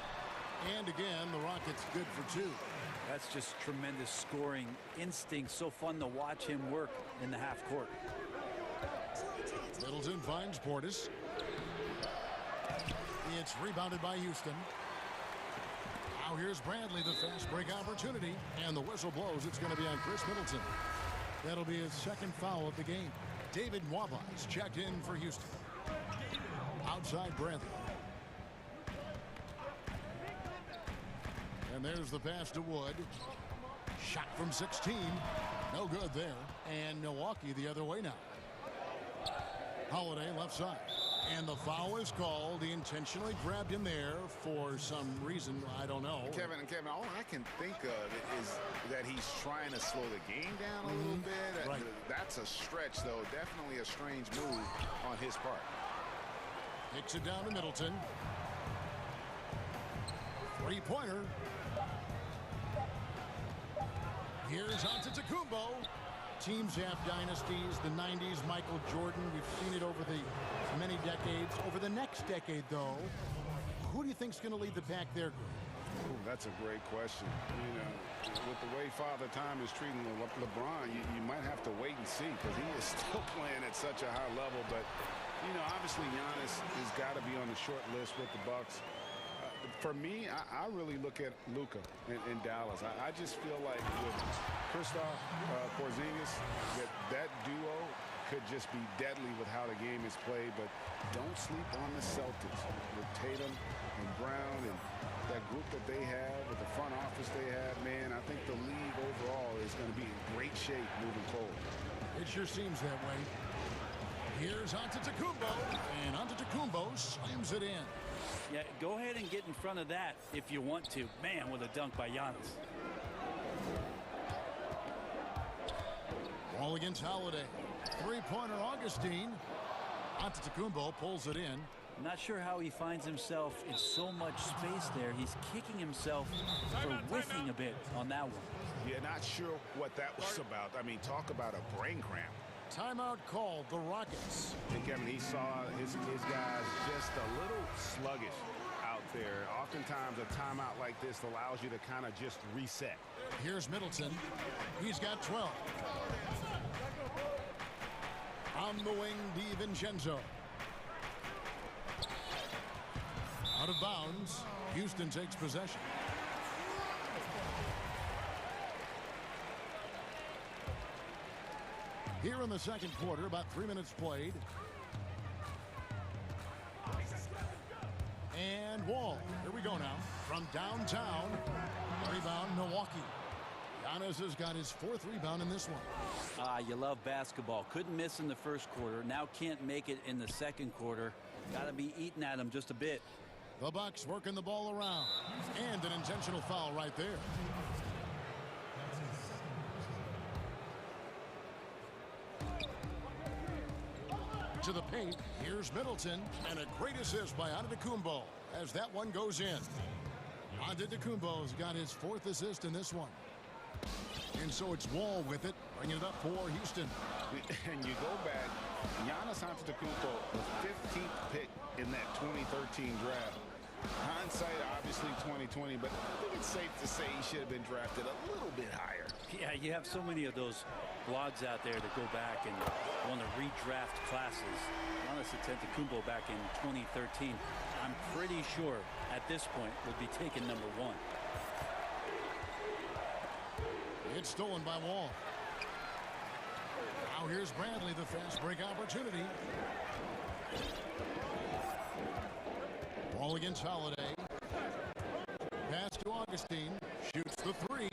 And again, the Rockets good for 2. That's just tremendous scoring instinct. So fun to watch him work in the half court. Middleton finds Portis. It's rebounded by Houston. Now here's Bradley, the fast break opportunity. And the whistle blows. It's going to be on Chris Middleton. That'll be his second foul of the game. David Nwaba is checked in for Houston. Outside Bradley. And there's the pass to Wood. Shot from 16. No good there. And Milwaukee the other way now. Holiday left side. And the foul is called. He intentionally grabbed him there for some reason. I don't know. Kevin, all I can think of is that he's trying to slow the game down a little bit. Right. That's a stretch, though. Definitely a strange move on his part. Kicks it down to Middleton. Three-pointer. Here's Antetokounmpo. Teams have dynasties. The 90s, Michael Jordan. We've seen it over the many decades. Over the next decade, though, who do you think's going to lead the pack there, Greg? Ooh, that's a great question. You know, with the way Father Time is treating LeBron, you might have to wait and see because he is still playing at such a high level. But, you know, obviously Giannis has got to be on the short list with the Bucks. For me, I really look at Luka in Dallas. I just feel like with Kristaps Porzingis, that duo could just be deadly with how the game is played. But don't sleep on the Celtics with Tatum and Brown and that group that they have, with the front office they have. Man, I think the league overall is going to be in great shape moving forward. It sure seems that way. Here's Antetokounmpo, and Antetokounmpo slams it in. Yeah, go ahead and get in front of that if you want to. Man, with a dunk by Giannis. Ball against Holiday. Three-pointer Augustine. Antetokounmpo pulls it in. I'm not sure how he finds himself in so much space there. He's kicking himself for whiffing a bit on that one. Yeah, not sure what that was about. I mean, talk about a brain cramp. Timeout called the Rockets. I think, Kevin, he saw his guys just a little sluggish out there. Oftentimes, a timeout like this allows you to kind of just reset. Here's Middleton. He's got 12. On the wing, DiVincenzo. Out of bounds. Houston takes possession. Here in the second quarter, about 3 minutes played. And Wall. Here we go now. From downtown. Rebound, Milwaukee. Giannis has got his 4th rebound in this one. You love basketball. Couldn't miss in the first quarter. Now can't make it in the second quarter. Got to be eating at him just a bit. The Bucks working the ball around. And an intentional foul right there. To the paint, here's Middleton, and a great assist by Antetokounmpo as that one goes in. Antetokounmpo's got his 4th assist in this one. And so it's Wall with it, bringing it up for Houston. And you go back, Giannis Antetokounmpo, the 15th pick in that 2013 draft. Hindsight, obviously 2020, but I think it's safe to say he should have been drafted a little bit higher. Yeah, you have so many of those blogs out there that go back and want to redraft classes. Giannis Antetokounmpo back in 2013, I'm pretty sure at this point would be taken number 1. It's stolen by Wall. Now here's Bradley, the fast break opportunity. Ball against Holiday. Pass to Augustine. Shoots the 3.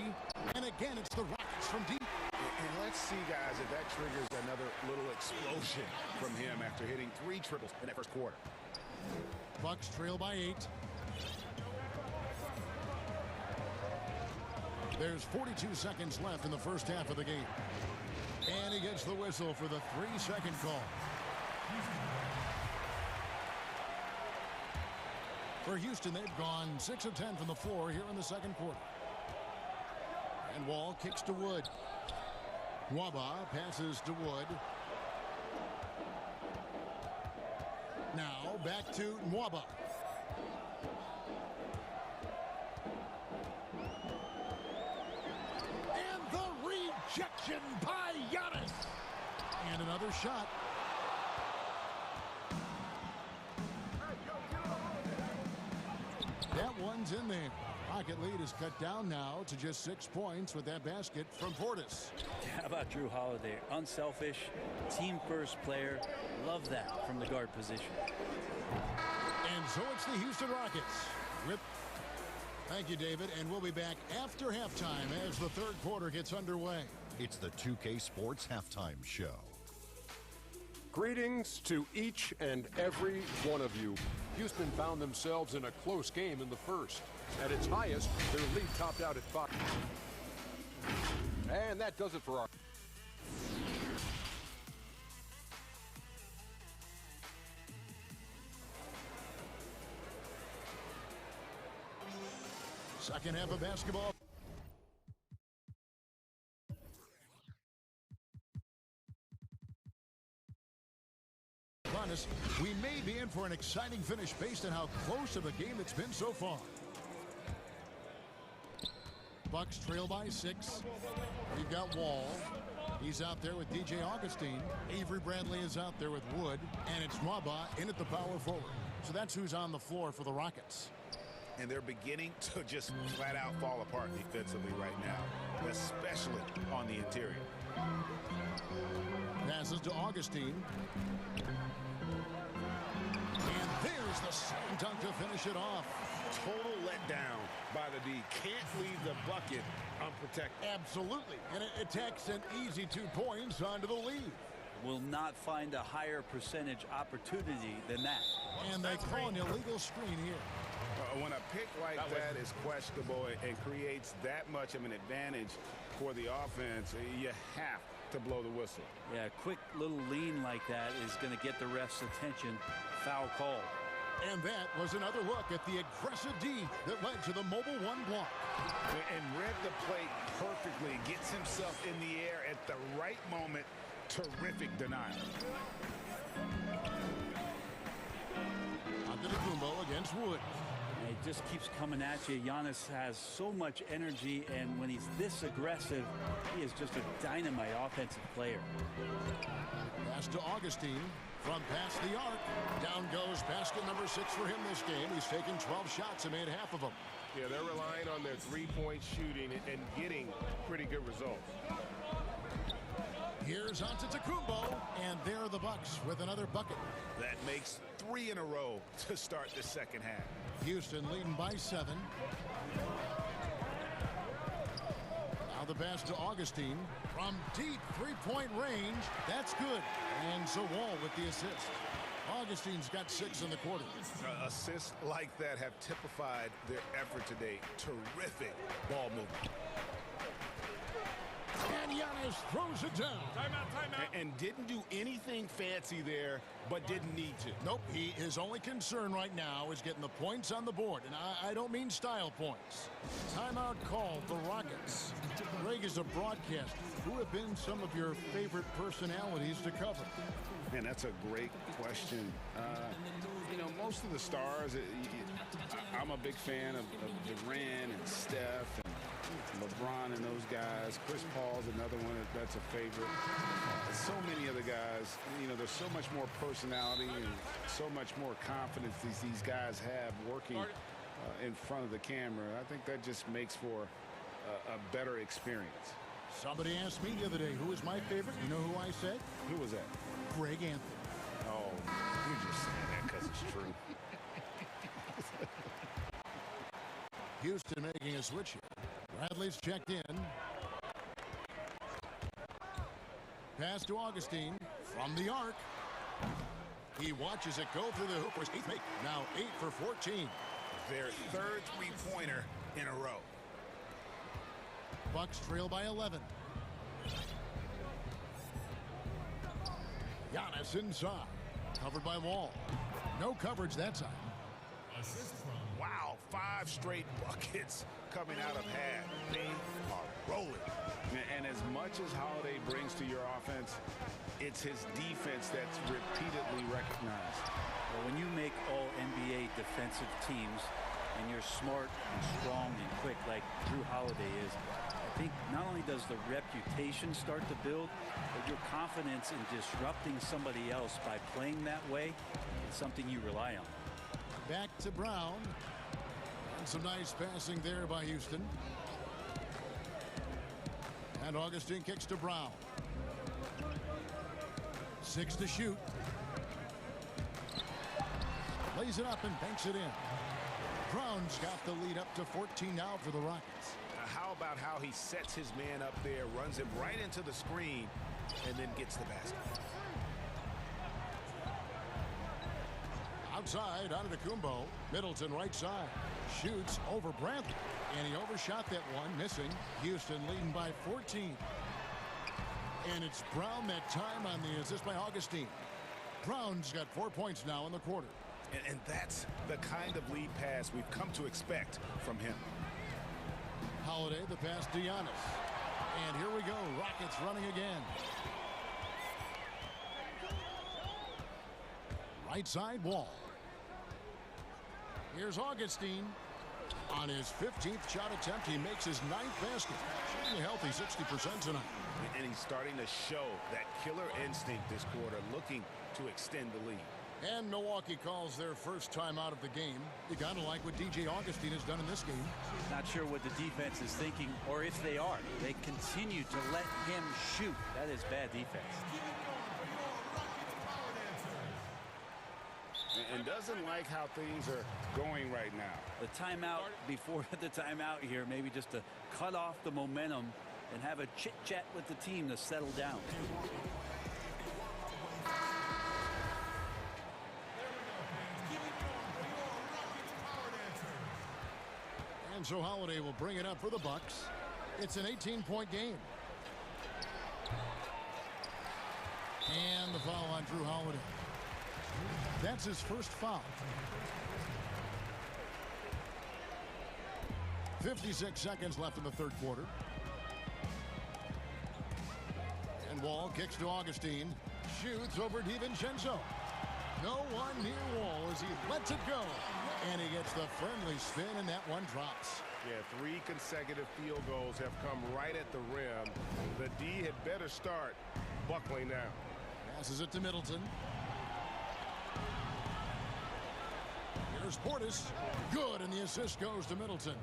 And again, it's the Rockets from deep. And let's see, guys, if that triggers another little explosion from him after hitting 3 triples in that first quarter. Bucks trail by 8. There's 42 seconds left in the first half of the game. And he gets the whistle for the 3-second call. For Houston, they've gone 6 of 10 from the floor here in the second quarter. And Wall kicks to Wood. Waba passes to Wood. Now back to Nwaba. And the rejection by Giannis. And another shot. That one's in there. Rocket lead is cut down now to just 6 points with that basket from Portis. How about Drew Holiday? Unselfish, team-first player. Love that from the guard position. And so it's the Houston Rockets. Thank you, David. And we'll be back after halftime as the third quarter gets underway. It's the 2K Sports Halftime Show. Greetings to each and every one of you. Houston found themselves in a close game in the first. At its highest, their lead topped out at 5. And that does it for our... Second half of basketball. We may be in for an exciting finish based on how close of a game it's been so far. Bucks trail by 6. We've got Wall. He's out there with DJ Augustine. Avery Bradley is out there with Wood. And it's Nwaba in at the power forward. So that's who's on the floor for the Rockets. And they're beginning to just flat out fall apart defensively right now, especially on the interior. Passes to Augustine. And there's the slam dunk to finish it off. Total letdown by the D. Can't leave the bucket unprotected. Absolutely. And it takes an easy 2 points onto the lead. Will not find a higher percentage opportunity than that. And they call an illegal screen here. When a pick like that is questionable and creates that much of an advantage for the offense, you have to blow the whistle. Yeah, a quick little lean like that is going to get the ref's attention. Foul call. And that was another look at the aggressive D that led to the mobile one block. And read the play perfectly. Gets himself in the air at the right moment. Terrific denial. Antetokounmpo against Wood. And he just keeps coming at you. Giannis has so much energy, and when he's this aggressive, he is just a dynamite offensive player. Pass to Augustine. From past the arc. Down goes basket number 6 for him this game. He's taken 12 shots and made half of them. Yeah, they're relying on their three-point shooting and getting pretty good results. Here's Antetokounmpo, and there are the Bucks with another bucket. That makes 3 in a row to start the second half. Houston leading by 7. Now the pass to Augustine. From deep three-point range. That's good. And so Wall with the assist. Augustine's got 6 in the quarter. Assists like that have typified their effort today. Terrific ball movement. And Giannis throws it down. Timeout. And didn't do anything fancy there, but didn't need to. Nope. His only concern right now is getting the points on the board. And I don't mean style points. Timeout called the Rockets. Greg is a broadcaster. Who have been some of your favorite personalities to cover? Man, that's a great question. You know, most of the stars, I'm a big fan of Durant and Steph and LeBron and those guys. Chris Paul's another one that's a favorite. So many other guys, you know, there's so much more personality and so much more confidence these guys have working in front of the camera. I think that just makes for a better experience. Somebody asked me the other day, who was my favorite? You know who I said? Who was that? Greg Anthony. Oh, you're just saying that because it's true. Houston making a switch here. Bradley's checked in. Pass to Augustine from the arc. He watches it go through the hoopers. He's made now 8 for 14. Their third three-pointer in a row. Bucks trail by 11. Giannis inside. Covered by Wall. No coverage that time. Wow, 5 straight buckets coming out of half. They are rolling. And as much as Holiday brings to your offense, it's his defense that's repeatedly recognized. Well, when you make all NBA defensive teams and you're smart and strong and quick like Drew Holiday is, I think not only does the reputation start to build, but your confidence in disrupting somebody else by playing that way is something you rely on. Back to Brown. And some nice passing there by Houston. And Augustine kicks to Brown. 6 to shoot. Lays it up and banks it in. Brown's got the lead up to 14 now for the Rockets. How about how he sets his man up there, runs him right into the screen, and then gets the basket. Outside, Antetokounmpo. Middleton right side. Shoots over Bradley. And he overshot that one, missing. Houston leading by 14. And it's Brown that time on the assist by Augustine. Brown's got 4 points now in the quarter. And that's the kind of lead pass we've come to expect from him. Holiday, the pass to Giannis. And here we go. Rockets running again. Right side Wall. Here's Augustine. On his 15th shot attempt, he makes his 9th basket. Shooting a healthy 60% tonight. And he's starting to show that killer instinct this quarter, looking to extend the lead. And Milwaukee calls their first time out of the game. You got to like what DJ Augustine has done in this game. Not sure what the defense is thinking, or if they are. They continue to let him shoot. That is bad defense. And doesn't like how things are going right now. The timeout before the timeout here, maybe just to cut off the momentum and have a chit-chat with the team to settle down. And so Holiday will bring it up for the Bucks. It's an 18-point game. And the foul on Drew Holiday. That's his first foul. 56 seconds left in the third quarter. And Wall kicks to Augustine. Shoots over DiVincenzo. No one near Wall as he lets it go. And he gets the friendly spin, and that one drops. Yeah, 3 consecutive field goals have come right at the rim. The D had better start buckling down. Passes it to Middleton. Here's Portis. Good, and the assist goes to Middleton.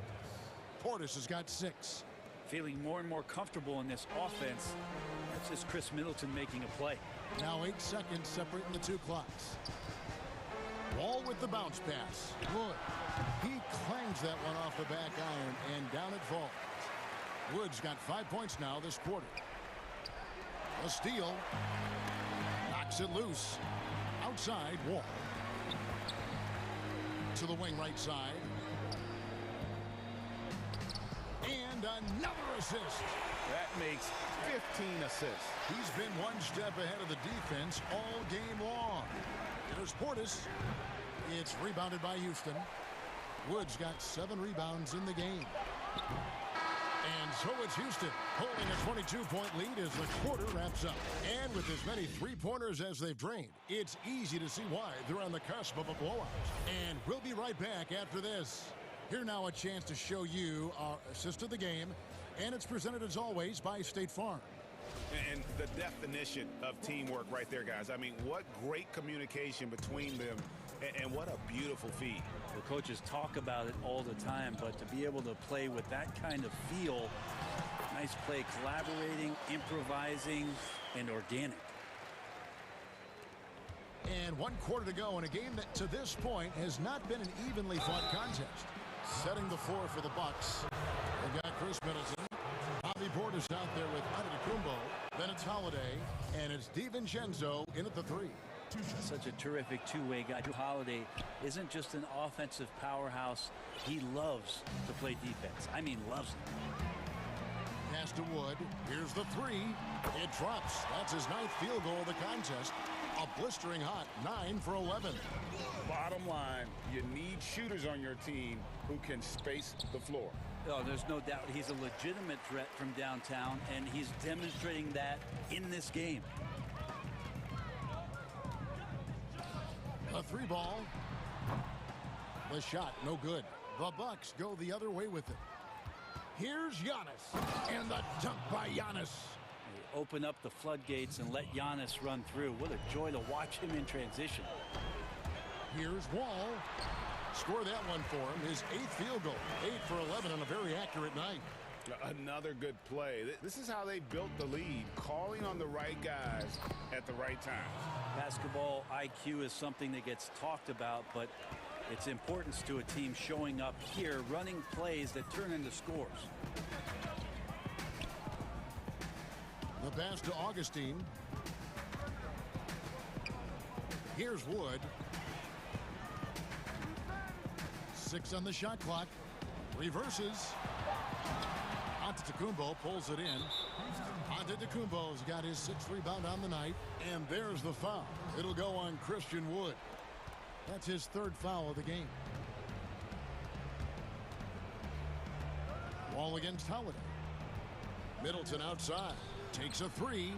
Portis has got 6. Feeling more and more comfortable in this offense. That's just Chris Middleton making a play. Now 8 seconds separating the 2 clocks. Wall with the bounce pass. Wood. He clangs that one off the back iron, and down it falls. Wood's got 5 points now this quarter. A steal. Knocks it loose. Outside, Wall. To the wing right side. And another assist. That makes 15 assists. He's been one step ahead of the defense all game long. Here's Portis. It's rebounded by Houston. Wood's got 7 rebounds in the game. And so it's Houston holding a 22-point lead as the quarter wraps up. And with as many three-pointers as they've drained, it's easy to see why they're on the cusp of a blowout. And we'll be right back after this. Here now a chance to show you our assist of the game. And it's presented as always by State Farm. And the definition of teamwork right there, guys. I mean, what great communication between them, and what a beautiful feed. The coaches talk about it all the time, but to be able to play with that kind of feel, nice play, collaborating, improvising, and organic. And 1 quarter to go in a game that to this point has not been an evenly fought contest. Setting the floor for the Bucks. They've got Chris Middleton. Bobby Portis out there with Antetokounmpo. Then it's Holiday, and it's DiVincenzo in at the 3. Such a terrific two-way guy. Holiday isn't just an offensive powerhouse. He loves to play defense. I mean, loves it. Pass to Wood. Here's the 3. It drops. That's his 9th field goal of the contest. A blistering hot 9 for 11. Bottom line, you need shooters on your team who can space the floor. Oh, there's no doubt he's a legitimate threat from downtown, and he's demonstrating that in this game. A 3 ball. The shot, no good. The Bucks go the other way with it. Here's Giannis, and the dunk by Giannis. They open up the floodgates and let Giannis run through. What a joy to watch him in transition. Here's Wall. Score that one for him. His 8th field goal. 8 for 11 on a very accurate night. Another good play. This is how they built the lead, calling on the right guys at the right time. Basketball IQ is something that gets talked about, but its importance to a team showing up here, running plays that turn into scores. The pass to Augustine. Here's Wood. 6 on the shot clock. Reverses. Antetokounmpo pulls it in. Antetokounmpo's got his 6th rebound on the night. And there's the foul. It'll go on Christian Wood. That's his 3rd foul of the game. Wall against Holiday. Middleton outside. Takes a 3.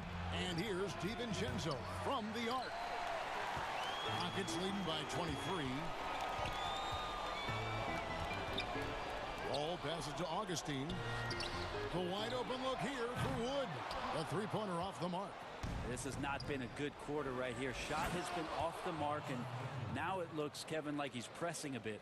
And here's DiVincenzo from the arc. Rockets leading by 23. Wall passes to Augustine. The wide open look here for Wood. A 3-pointer off the mark. This has not been a good quarter right here. Shot has been off the mark, and now it looks, Kevin, like he's pressing a bit.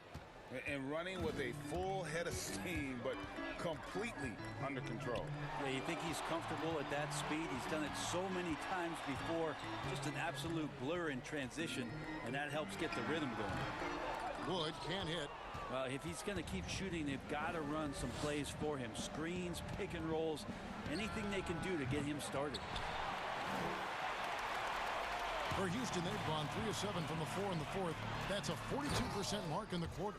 And running with a full head of steam, but completely under control. Yeah, you think he's comfortable at that speed? He's done it so many times before. Just an absolute blur in transition, and that helps get the rhythm going. Wood can't hit. Well, if he's going to keep shooting, they've got to run some plays for him. Screens, pick and rolls, anything they can do to get him started. For Houston, they've gone 3 of 7 from the floor in the 4th. That's a 42% mark in the quarter.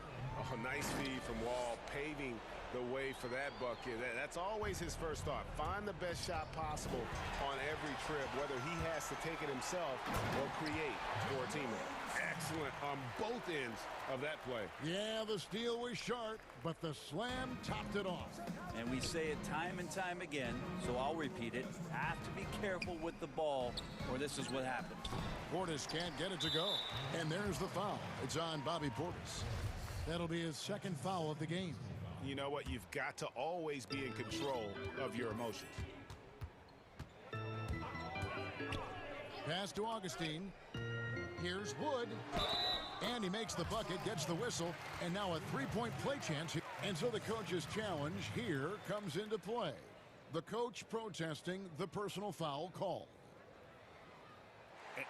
A nice feed from Wall, paving the way wait for that bucket. That's always his first thought. Find the best shot possible on every trip, whether he has to take it himself or create for a teammate. Excellent on both ends of that play. Yeah, the steal was sharp, but the slam topped it off. And we say it time and time again, so I'll repeat it. Have to be careful with the ball, or this is what happens. Portis can't get it to go. And there's the foul. It's on Bobby Portis. That'll be his second foul of the game. You know what? You've got to always be in control of your emotions. Pass to Augustine. Here's Wood. And he makes the bucket, gets the whistle, and now a three-point play chance. And so the coach's challenge here comes into play. The coach protesting the personal foul call.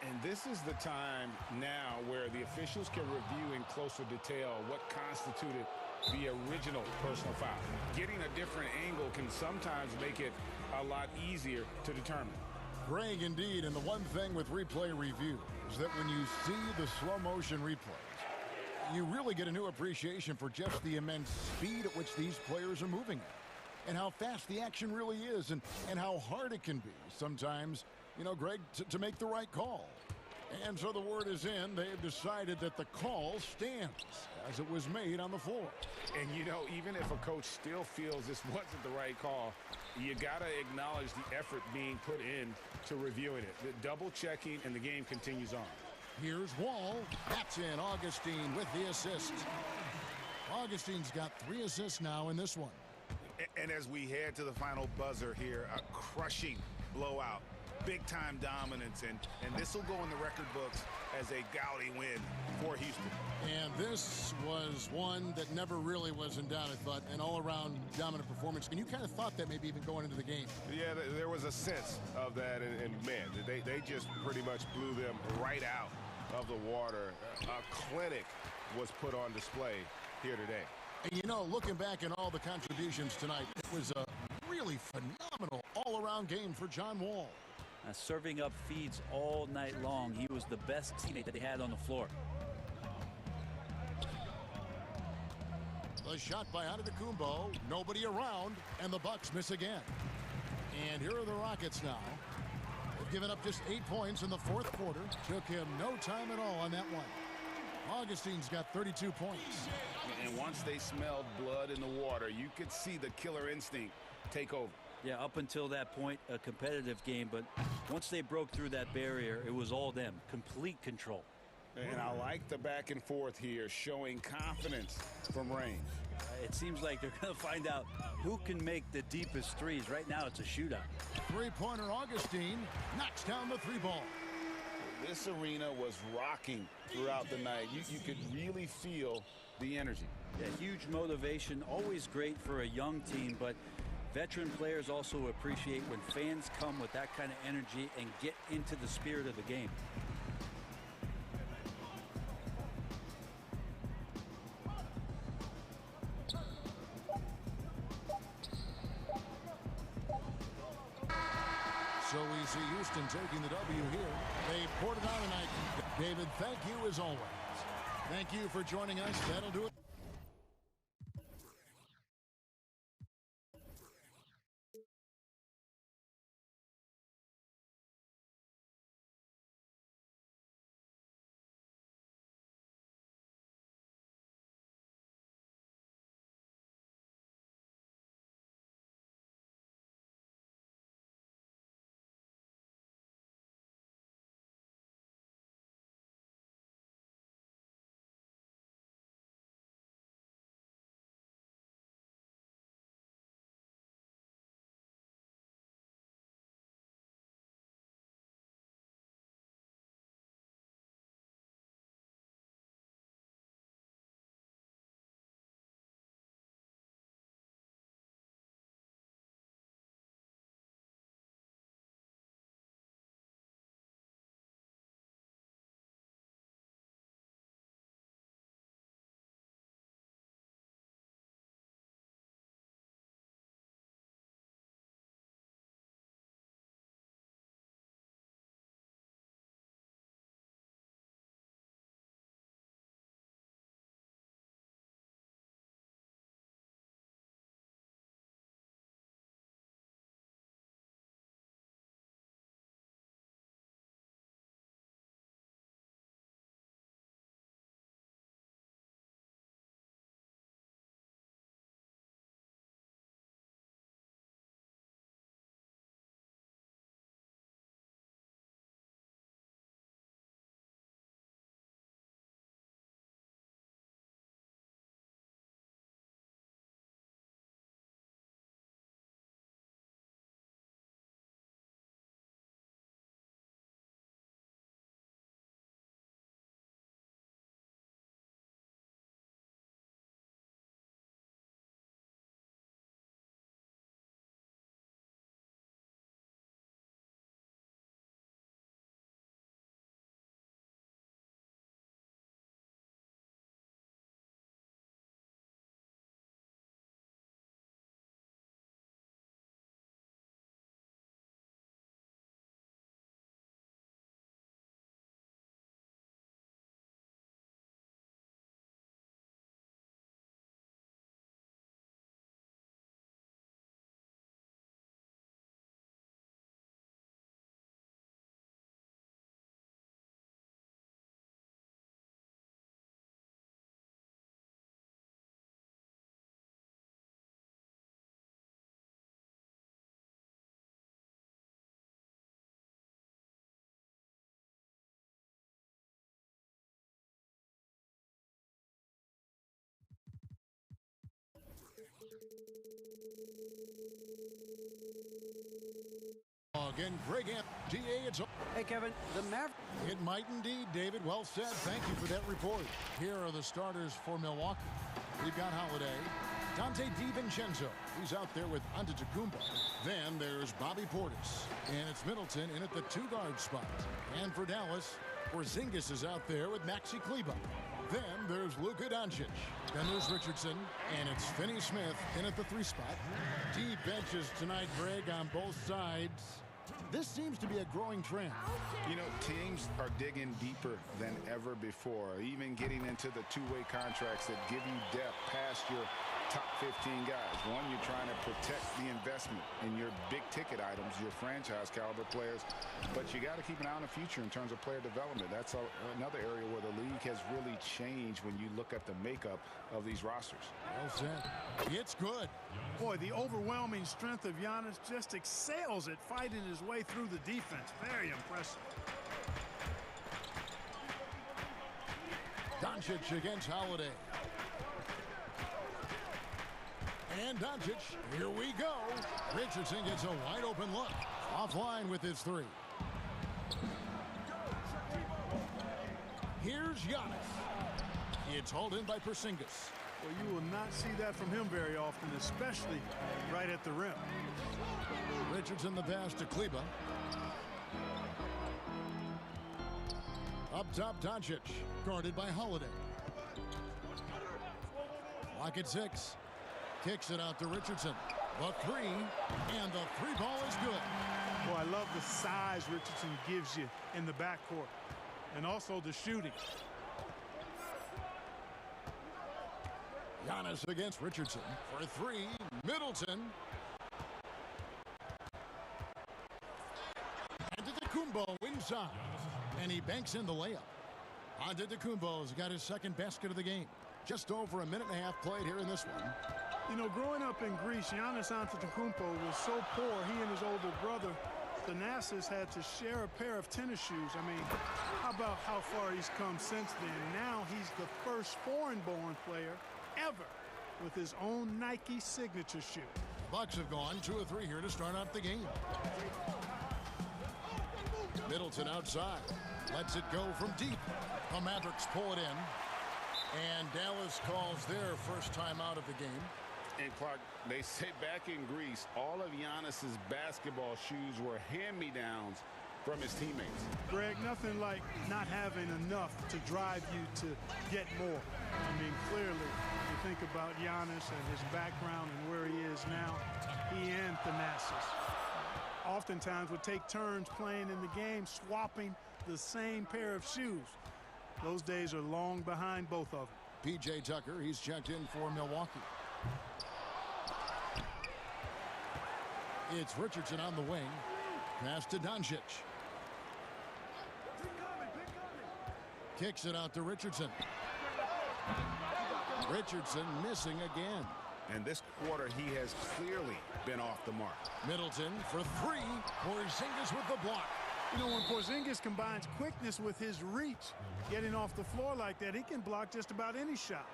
And this is the time now where the officials can review in closer detail what constituted the original personal foul. Getting a different angle can sometimes make it a lot easier to determine. Greg, indeed, and the one thing with replay review is that when you see the slow motion replays, you really get a new appreciation for just the immense speed at which these players are moving at, and how fast the action really is, and how hard it can be sometimes, you know, Greg, to make the right call. And so the word is in. They've decided that the call stands as it was made on the floor. And, you know, even if a coach still feels this wasn't the right call, you got to acknowledge the effort being put in to reviewing it. The double checking, and the game continues on. Here's Wall. That's in. Augustine with the assist. Augustine's got 3 assists now in this one. And as we head to the final buzzer here, a crushing blowout. Big-time dominance, and this will go in the record books as a gaudy win for Houston. And this was one that never really was in doubt, I thought, an all-around dominant performance. And you kind of thought that maybe even going into the game. Yeah, there was a sense of that, and man, they just pretty much blew them right out of the water. A clinic was put on display here today. And you know, looking back at all the contributions tonight, it was a really phenomenal all-around game for John Wall. Serving up feeds all night long. He was the best teammate that they had on the floor. The shot by Antetokounmpo, nobody around, and the Bucks miss again. And here are the Rockets now. They've given up just 8 points in the fourth quarter. Took him no time at all on that one. Augustine's got 32 points. And once they smelled blood in the water, you could see the killer instinct take over. Yeah, up until that point, a competitive game, but once they broke through that barrier, it was all them. Complete control. And I like the back and forth here, showing confidence from range. It seems like they're going to find out who can make the deepest threes. Right now, it's a shootout. Three-pointer Augustine knocks down the 3-ball. This arena was rocking throughout the night. You could really feel the energy. Yeah, huge motivation, always great for a young team, but veteran players also appreciate when fans come with that kind of energy and get into the spirit of the game. So we see Houston taking the W here. They poured it on tonight. David, thank you as always. Thank you for joining us. That'll do it. again, Greg DA, it's... Hey, Kevin, the Mavericks... It might indeed, David. Well said. Thank you for that report. Here are the starters for Milwaukee. We've got Holiday, Dante DiVincenzo. He's out there with Antetokounmpo. Then there's Bobby Portis. And it's Middleton in at the two-guard spot. And for Dallas, Porzingis is out there with Maxi Kleber. Then there's Luka Doncic. Then there's Richardson. And it's Finney Smith in at the three spot. Deep benches tonight, Greg, on both sides. This seems to be a growing trend. You know, teams are digging deeper than ever before, even getting into the two-way contracts that give you depth past your top 15 guys. One, you're trying to protect the investment in your big-ticket items, your franchise-caliber players, but you got to keep an eye on the future in terms of player development. That's another area where the league has really changed when you look at the makeup of these rosters. Well said. It's good. Boy, the overwhelming strength of Giannis just excels at fighting his way through the defense. Very impressive. Doncic against Holiday. And Doncic, here we go. Richardson gets a wide open look. Offline with his three. Here's Giannis. It's hauled in by Porzingis. Well, you will not see that from him very often, especially right at the rim. Richardson the pass to Kleber. Up top, Doncic, guarded by Holiday. Lock at 6. Kicks it out to Richardson. The three, and the three ball is good. Boy, I love the size Richardson gives you in the backcourt, and also the shooting. Giannis against Richardson for three. Middleton. Antetokounmpo inside. And he banks in the layup. Antetokounmpo's got his second basket of the game. Just over a minute and a half played here in this one. You know, growing up in Greece, Giannis Antetokounmpo was so poor, he and his older brother, Thanasis, had to share a pair of tennis shoes. I mean, how about how far he's come since then? Now he's the first foreign-born player ever with his own Nike signature shoe. Bucks have gone 2 of 3 here to start out the game. Middleton outside. Lets it go from deep. The Mavericks pull it in. And Dallas calls their first time out of the game. And Clark, they say back in Greece, all of Giannis's basketball shoes were hand-me-downs from his teammates. Greg, nothing like not having enough to drive you to get more. I mean, clearly, you think about Giannis and his background and where he is now, he and Thanasis oftentimes would take turns playing in the game, swapping the same pair of shoes. Those days are long behind both of them. P.J. Tucker, he's checked in for Milwaukee. It's Richardson on the wing. Pass to Doncic. Kicks it out to Richardson. Richardson missing again. And this quarter, he has clearly been off the mark. Middleton for three. Porzingis with the block. You know, when Porzingis combines quickness with his reach, getting off the floor like that, he can block just about any shot.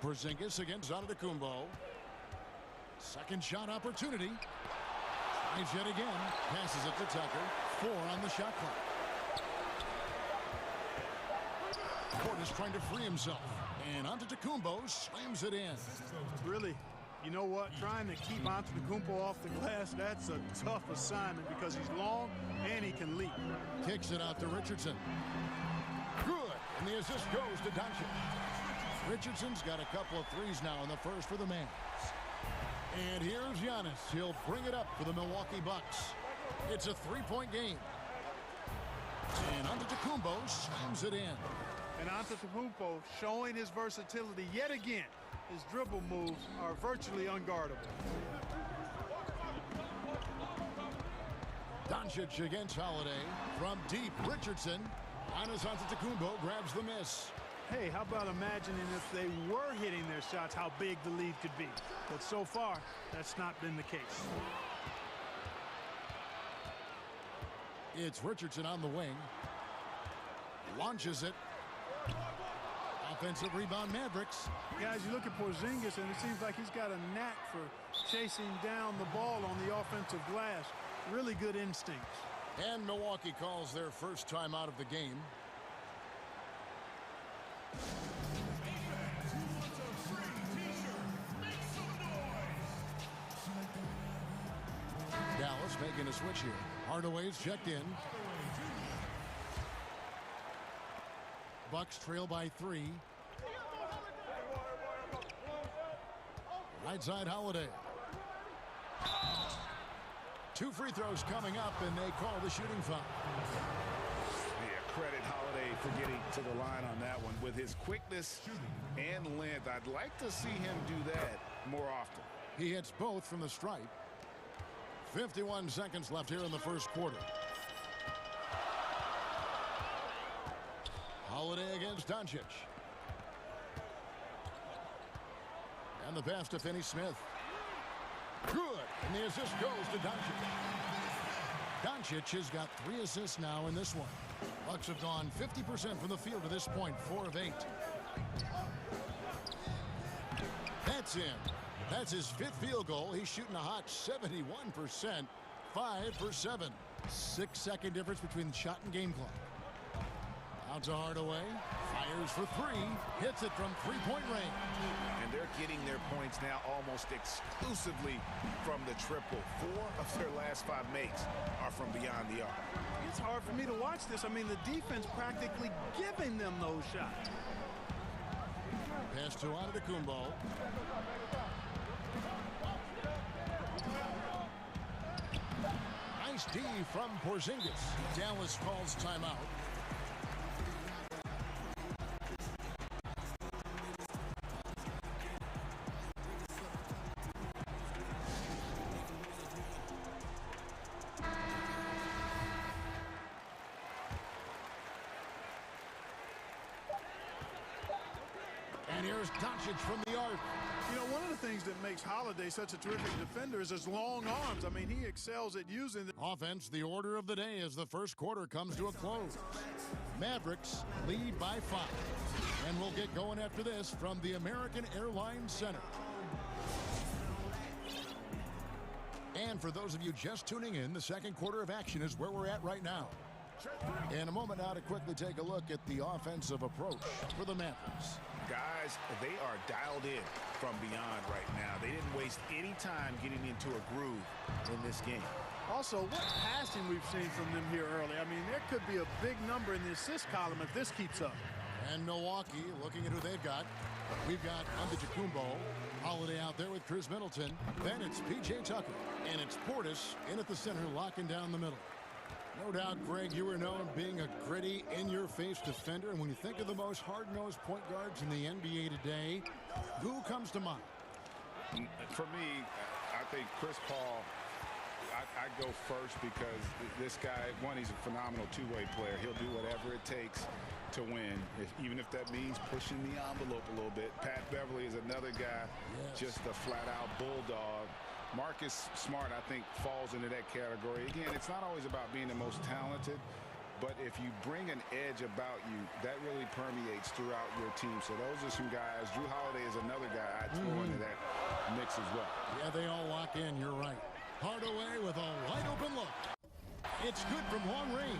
Porzingis against Antetokounmpo. Second shot opportunity. Tries yet again. Passes it to Tucker. 4 on the shot clock. Portis trying to free himself. And Antetokounmpo slams it in. Really, you know what? Trying to keep Antetokounmpo off the glass, that's a tough assignment because he's long and he can leap. Kicks it out to Richardson. Good. And the assist goes to Doncic. Richardson's got a couple of threes now in the first for the Mavs. And here's Giannis. He'll bring it up for the Milwaukee Bucks. It's a 3-point game. And Antetokounmpo slams it in. And Antetokounmpo showing his versatility yet again. His dribble moves are virtually unguardable. Doncic against Holiday. From deep, Richardson. Giannis Antetokounmpo grabs the miss. Hey, how about imagining if they were hitting their shots, how big the lead could be. But so far, that's not been the case. It's Richardson on the wing. Launches it. offensive rebound, Mavericks. Guys, you look at Porzingis, and it seems like he's got a knack for chasing down the ball on the offensive glass. Really good instincts. And Milwaukee calls their first time out of the game. Dallas making a switch here. Hardaway's checked in. Bucks trail by 3. Right side, Holiday. 2 free throws coming up, and they call the shooting foul. Yeah, credit Holiday for getting to the line on that one. With his quickness and length, I'd like to see him do that more often. He hits both from the stripe. 51 seconds left here in the first quarter. Holiday against Doncic. And the pass to Finney-Smith. Good. And the assist goes to Doncic. Doncic has got 3 assists now in this one. Bucks have gone 50% from the field to this point, 4 of 8. That's in. That's his 5th field goal. He's shooting a hot 71%. 5 for 7. 6-second difference between the shot and game clock. Out to Hardaway. Fires for 3. Hits it from 3-point range. And they're getting their points now almost exclusively from the triple. 4 of their last 5 makes are from beyond the arc. It's hard for me to watch this. I mean, the defense practically giving them those shots. Pass to Antetokounmpo. Nice D from Porzingis. Dallas calls timeout. And here's Doncic from the arc. You know, one of the things that makes Holiday such a terrific defender is his long arms. I mean, he excels at using the offense. The order of the day as the first quarter comes to a close. Mavericks lead by 5. And we'll get going after this from the American Airlines Center. And for those of you just tuning in, the second quarter of action is where we're at right now. In a moment now to quickly take a look at the offensive approach for the Mavericks. Guys, they are dialed in from beyond right now. They didn't waste any time getting into a groove in this game. Also, what passing we've seen from them here early. I mean, there could be a big number in the assist column if this keeps up. And Milwaukee, looking at who they've got. We've got Antetokounmpo, Holiday out there with Chris Middleton. Then it's P.J. Tucker. And it's Portis in at the center, locking down the middle. No doubt, Greg, you were known being a gritty, in-your-face defender. And when you think of the most hard-nosed point guards in the NBA today, who comes to mind? For me, I think Chris Paul, I go first because this guy, one, he's a phenomenal two-way player. He'll do whatever it takes to win, even if that means pushing the envelope a little bit. Pat Beverly is another guy, just a flat-out bulldog. Marcus Smart, I think, falls into that category. Again, it's not always about being the most talented, but if you bring an edge about you, that really permeates throughout your team. So those are some guys. Drew Holiday is another guy I'd throw into that mix as well. Yeah, they all lock in. You're right. Hardaway with a wide-open look. It's good from long range.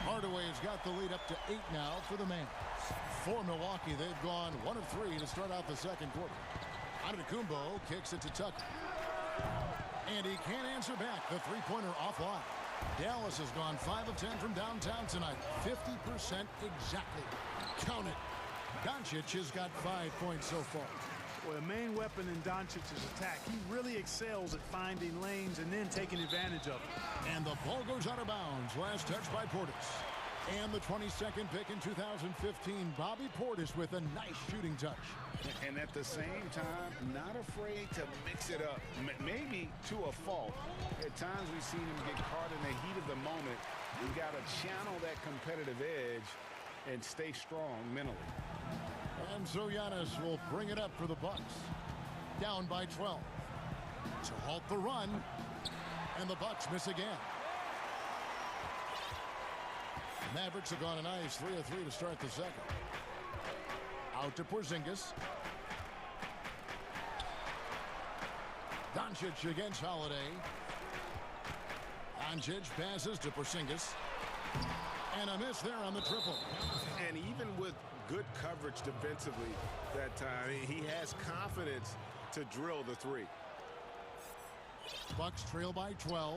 Hardaway's got the lead up to 8 now for the Mavs. For Milwaukee, they've gone 1 of 3 to start out the second quarter. Antetokounmpo kicks it to Tucker. And he can't answer back. The three-pointer offline. Dallas has gone 5 of 10 from downtown tonight. 50% exactly. Count it. Doncic has got 5 points so far. Well, the main weapon in Doncic's attack. He really excels at finding lanes and then taking advantage of it. And the ball goes out of bounds. Last touch by Portis. And the 22nd pick in 2015, Bobby Portis with a nice shooting touch. And at the same time, not afraid to mix it up. Maybe to a fault. At times we've seen him get caught in the heat of the moment. We've got to channel that competitive edge and stay strong mentally. And so Giannis will bring it up for the Bucks. Down by 12. To halt the run. And the Bucks miss again. Mavericks have gone a nice 3 of 3 to start the second. Out to Porzingis. Doncic against Holiday. Doncic passes to Porzingis. And a miss there on the triple. And even with good coverage defensively that time, he has confidence to drill the three. Bucks trail by 12.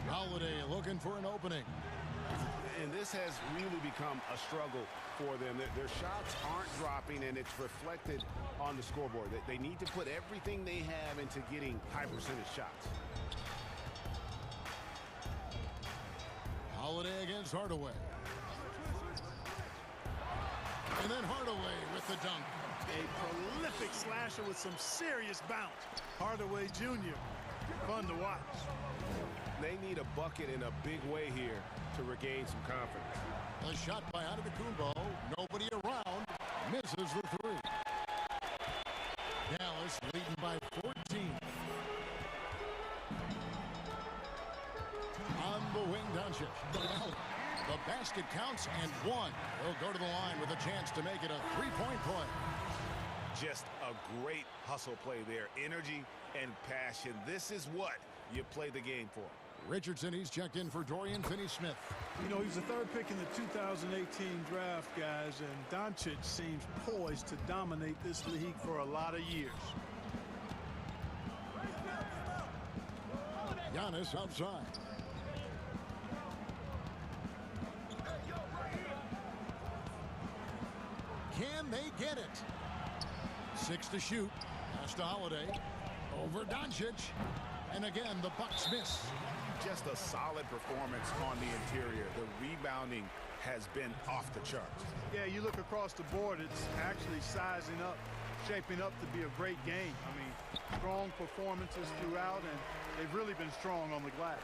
Holiday looking for an opening. And this has really become a struggle for them. Their shots aren't dropping, and it's reflected on the scoreboard. They need to put everything they have into getting high percentage shots. Holiday against Hardaway. And then Hardaway with the dunk. A prolific slasher with some serious bounce. Hardaway Jr. Fun to watch. They need a bucket in a big way here to regain some confidence. A shot by Antetokounmpo. Nobody around. Misses the three. Dallas leading by 14. On the wing, Doncic. The basket counts and one. He'll go to the line with a chance to make it a three-point play. Just a great hustle play there. Energy and passion. This is what you play the game for. Richardson, he's checked in for Dorian Finney-Smith. You know, he's the third pick in the 2018 draft, guys, and Doncic seems poised to dominate this league for a lot of years. Giannis outside. Can they get it? 6 to shoot. Pass to Holiday. Over Doncic. And again, the Bucks miss. Just a solid performance on the interior. The rebounding has been off the charts. Yeah, you look across the board, it's actually sizing up, shaping up to be a great game. I mean, strong performances throughout, and they've really been strong on the glass.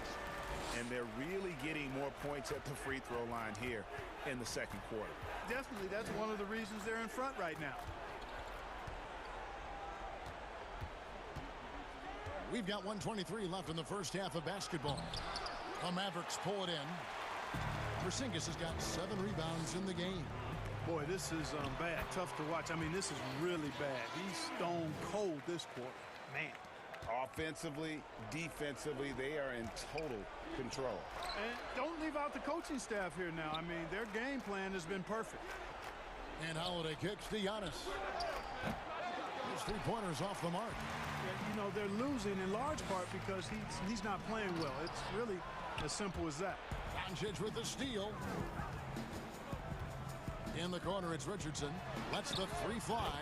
And they're really getting more points at the free throw line here in the second quarter. Definitely, that's one of the reasons they're in front right now. We've got 1:23 left in the first half of basketball. The Mavericks pull it in. Porzingis has got 7 rebounds in the game. Boy, this is bad. Tough to watch. I mean, this is really bad. He's stone cold this quarter. Man. Offensively, defensively, they are in total control. And don't leave out the coaching staff here now. I mean, their game plan has been perfect. And Holiday kicks to Giannis. His three-pointers off the mark. You know, they're losing in large part because he's not playing well. It's really as simple as that. Doncic with the steal. In the corner, it's Richardson. Lets the three fly.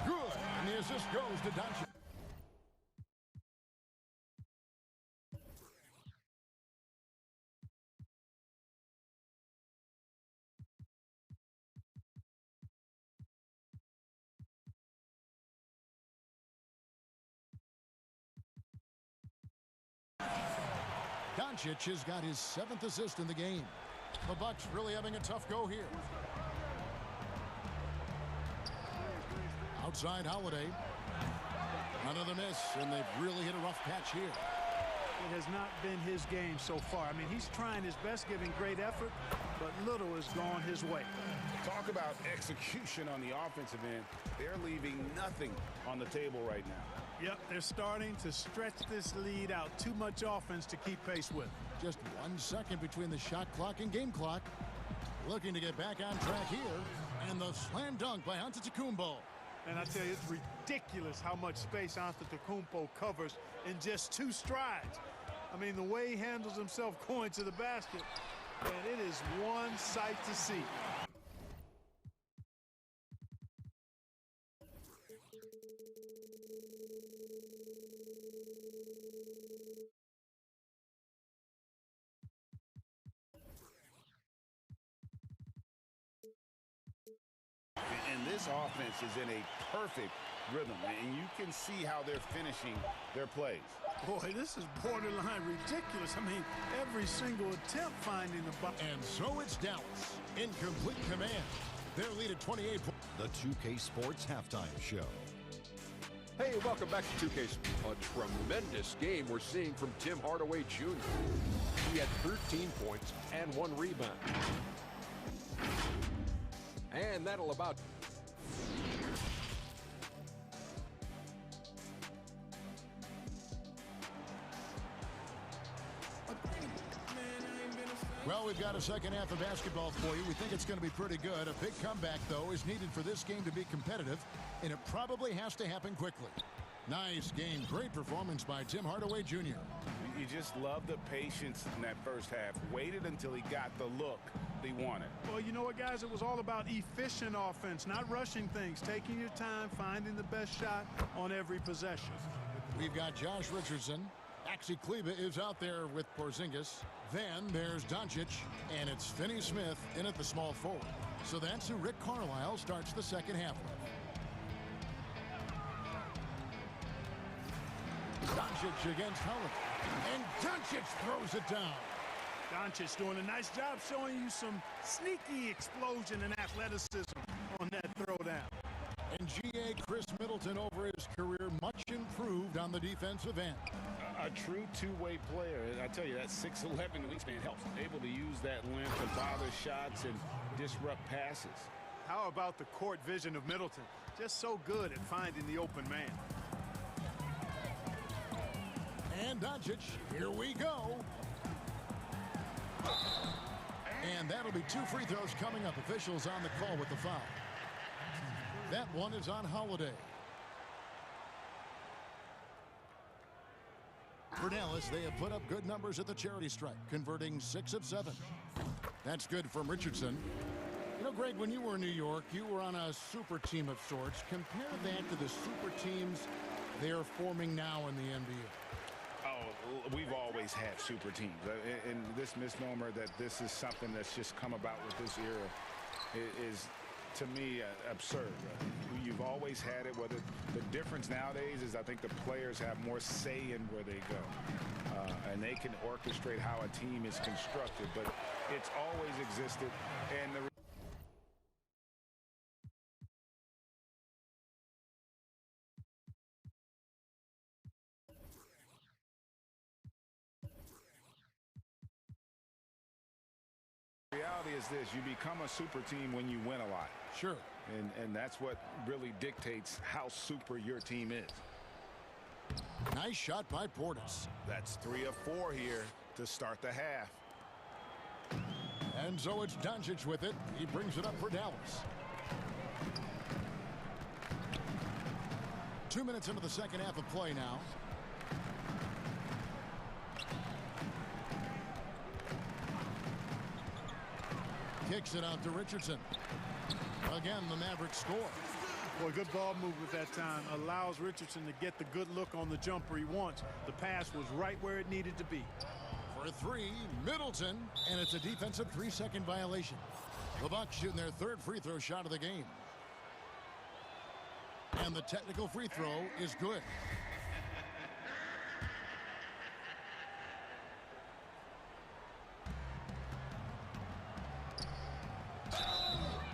Good. And the assist goes to Doncic. Doncic has got his 7th assist in the game. The Bucks really having a tough go here. Outside Holiday. Another miss, and they've really hit a rough patch here. It has not been his game so far. I mean, he's trying his best, giving great effort, but little has gone his way. Talk about execution on the offensive end. They're leaving nothing on the table right now. Yep, they're starting to stretch this lead out. Too much offense to keep pace with. Just 1 second between the shot clock and game clock. Looking to get back on track here. And the slam dunk by Antetokounmpo. And I tell you, it's ridiculous how much space Antetokounmpo covers in just 2 strides. I mean, the way he handles himself going to the basket, and it is one sight to see. And this offense is in a perfect rhythm, and you can see how they're finishing their plays. Boy, this is borderline ridiculous. I mean, every single attempt finding the ball. And so it's Dallas in complete command. Their lead at 28 points. The 2K Sports Halftime Show. Hey, welcome back to 2K. A tremendous game we're seeing from Tim Hardaway Jr. He had 13 points and 1 rebound. And that'll about... Well, we've got a second half of basketball for you. We think it's going to be pretty good. A big comeback, though, is needed for this game to be competitive, and it probably has to happen quickly. Nice game. Great performance by Tim Hardaway Jr. You just love the patience in that first half. Waited until he got the look he wanted. Well, you know what, guys? It was all about efficient offense, not rushing things, taking your time, finding the best shot on every possession. We've got Josh Richardson. Maxi Kleber is out there with Porzingis. Then there's Doncic, and it's Finney Smith in at the small forward. So that's who Rick Carlisle starts the second half with. Doncic against Holiday. And Doncic throws it down. Doncic doing a nice job showing you some sneaky explosion and athleticism on that throwdown. And GA Chris Middleton over his career, much improved on the defensive end. A true two-way player. I tell you, that 6'11" wingspan helps. Able to use that length to bother shots and disrupt passes. How about the court vision of Middleton? Just so good at finding the open man. And Doncic, here we go. And that'll be 2 free throws coming up. Officials on the call with the foul. That one is on Holiday. For Dallas, they have put up good numbers at the charity stripe, converting 6 of 7. That's good from Richardson. You know, Greg, when you were in New York, you were on a super team of sorts. Compare that to the super teams they are forming now in the NBA. Oh, we've always had super teams. And this misnomer that this is something that's just come about with this era is, to me, absurd. You've always had it. Whether the difference nowadays is I think the players have more say in where they go. And they can orchestrate how a team is constructed. But it's always existed. And the reality is this: you become a super team when you win a lot. Sure. And that's what really dictates how super your team is. Nice shot by Portis. That's 3 of 4 here to start the half. And so it's Doncic with it. He brings it up for Dallas. 2 minutes into the second half of play now. Kicks it out to Richardson. Again, the Mavericks score. Boy, good ball movement that time. Allows Richardson to get the good look on the jumper he wants. The pass was right where it needed to be. For 3, Middleton, and it's a defensive 3-second violation. The Bucks shooting their 3rd free throw shot of the game. And the technical free throw is good.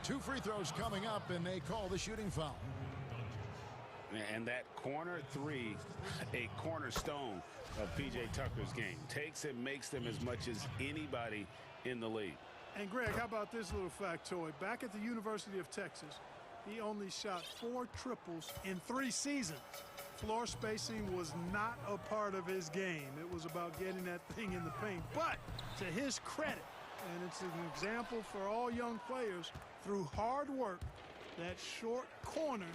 Two free throws coming up, and they call the shooting foul. And that corner 3, a cornerstone of P.J. Tucker's game. Takes and makes them as much as anybody in the league. And, Greg, how about this little factoid? Back at the University of Texas, he only shot 4 triples in 3 seasons. Floor spacing was not a part of his game. It was about getting that thing in the paint. But, to his credit, And it's an example for all young players. Through hard work, that short corner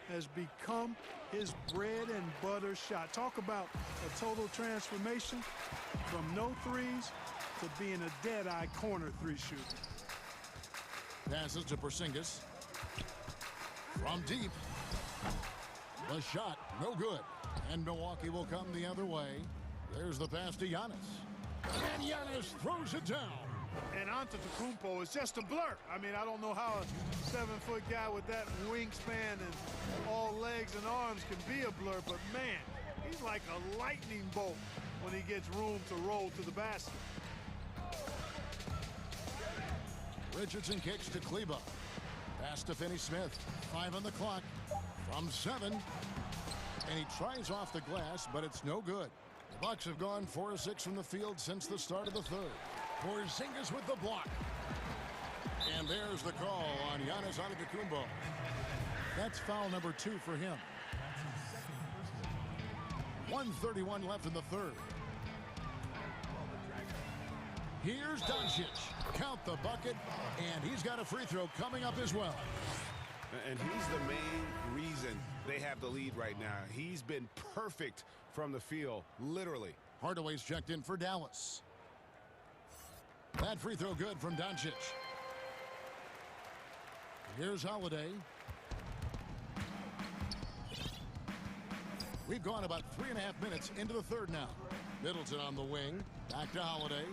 has become his bread and butter shot. Talk about a total transformation from no threes to being a dead-eye corner three shooter. Passes to Porzingis. From deep. The shot, no good. And Milwaukee will come the other way. There's the pass to Giannis. And Giannis throws it down. And Antetokounmpo is just a blur. I mean, I don't know how a 7-foot guy with that wingspan and all legs and arms can be a blur, but man, he's like a lightning bolt when he gets room to roll to the basket. Richardson kicks to Kleba. Pass to Finney-Smith. 5 on the clock. From 7. And he tries off the glass, but it's no good. The Bucks have gone 4 of 6 from the field since the start of the third. Porzingis with the block. And there's the call on Giannis Antetokounmpo. That's foul number 2 for him. 1:31 left in the third. Here's Doncic. Count the bucket, and he's got a free throw coming up as well. And he's the main reason they have the lead right now. He's been perfect from the field, literally. Hardaway's checked in for Dallas. That free throw good from Doncic. Here's Holiday. We've gone about 3.5 minutes into the third now. Middleton on the wing. Back to Holiday.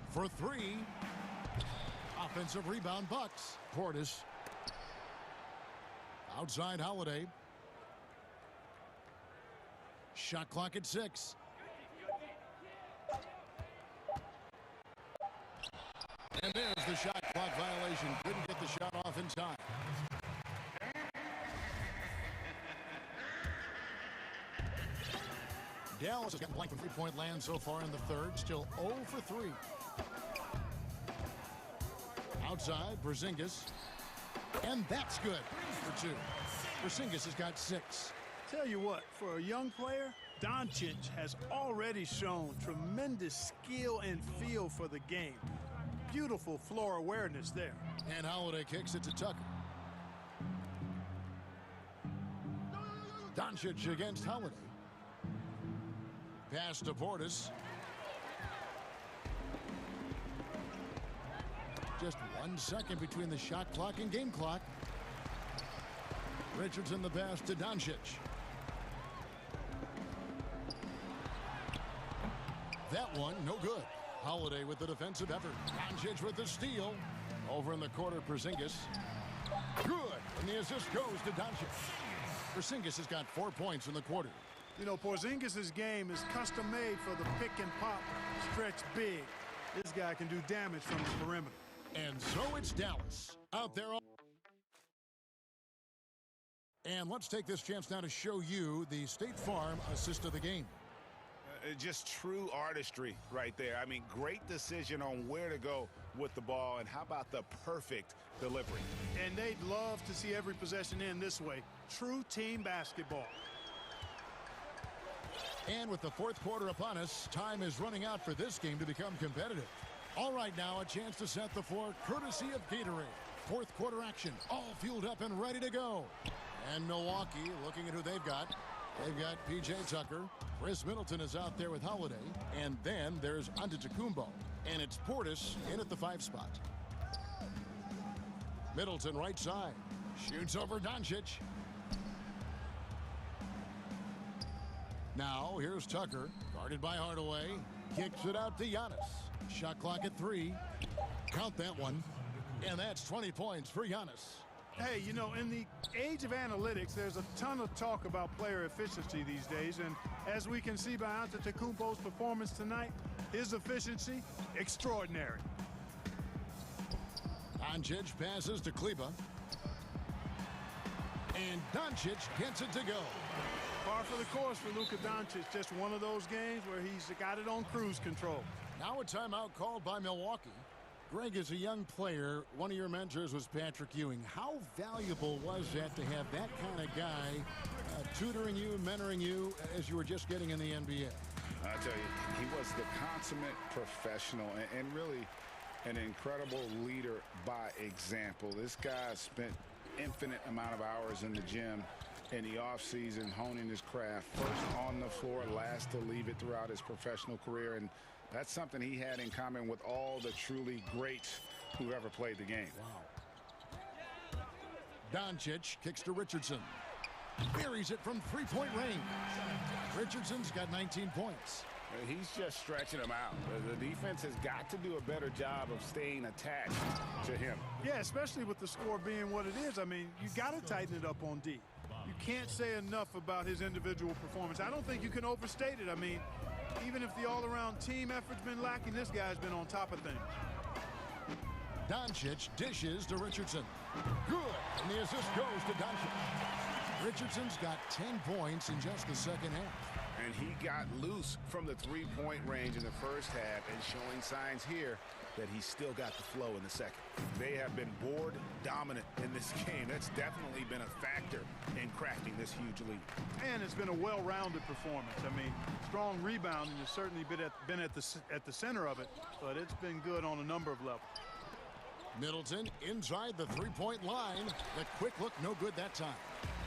For 3. Offensive rebound Bucks. Portis. Outside Holiday. Shot clock at 6. And there's the shot clock violation. Couldn't get the shot off in time. Dallas has gotten blank from three-point land so far in the third. Still 0 for 3. Outside, Porzingis. And that's good. 3 for 2. Porzingis has got 6. Tell you what, for a young player, Doncic has already shown tremendous skill and feel for the game. Beautiful floor awareness there. And Holiday kicks it to Tucker. Doncic against Holiday. Pass to Portis. Just 1 second between the shot clock and game clock. Richardson the pass to Doncic. That one, no good. Holiday with the defensive effort. Doncic with the steal. Over in the corner, Porzingis. Good. And the assist goes to Doncic. Porzingis has got 4 points in the quarter. You know, Porzingis' game is custom-made for the pick-and-pop stretch big. This guy can do damage from the perimeter. And so it's Dallas out there. And let's take this chance now to show you the State Farm assist of the game. Just true artistry right there. I mean, great decision on where to go with the ball, and how about the perfect delivery? And they'd love to see every possession end this way. True team basketball. And with the fourth quarter upon us, time is running out for this game to become competitive. All right, now a chance to set the floor courtesy of Gatorade. Fourth quarter action, all fueled up and ready to go. And Milwaukee, looking at who they've got. They've got P.J. Tucker. Chris Middleton is out there with Holiday. And then there's Antetokounmpo. And it's Portis in at the 5 spot. Middleton right side. Shoots over Doncic. Now here's Tucker. Guarded by Hardaway. Kicks it out to Giannis. Shot clock at 3. Count that one. And that's 20 points for Giannis. Hey, you know, in the age of analytics, there's a ton of talk about player efficiency these days. And as we can see by Antetokounmpo's performance tonight, his efficiency, extraordinary. Doncic passes to Kleba. And Doncic gets it to go. Par for the course for Luka Doncic. Just one of those games where he's got it on cruise control. Now a timeout called by Milwaukee. Greg, as a young player, one of your mentors was Patrick Ewing. How valuable was that to have that kind of guy tutoring you, mentoring you as you were just getting in the NBA? I tell you, he was the consummate professional and really an incredible leader by example. This guy spent infinite amount of hours in the gym in the offseason honing his craft, first on the floor, last to leave it throughout his professional career. And that's something he had in common with all the truly greats who ever played the game. Wow. Doncic kicks to Richardson. Buries it from three-point range. Richardson's got 19 points. He's just stretching them out. The defense has got to do a better job of staying attached to him. Yeah, especially with the score being what it is. I mean, you got to tighten it up on D. You can't say enough about his individual performance. I don't think you can overstate it. I mean, even if the all-around team effort's been lacking, this guy's been on top of things. Doncic dishes to Richardson. Good. And the assist goes to Doncic. Richardson's got 10 points in just the second half. And he got loose from the three-point range in the first half and showing signs here that he's still got the flow in the second. They have been board dominant in this game. That's definitely been a factor in crafting this huge lead. And it's been a well-rounded performance. I mean, strong rebounding has certainly been at the center of it, but it's been good on a number of levels. Middleton inside the three-point line. The quick look, no good that time.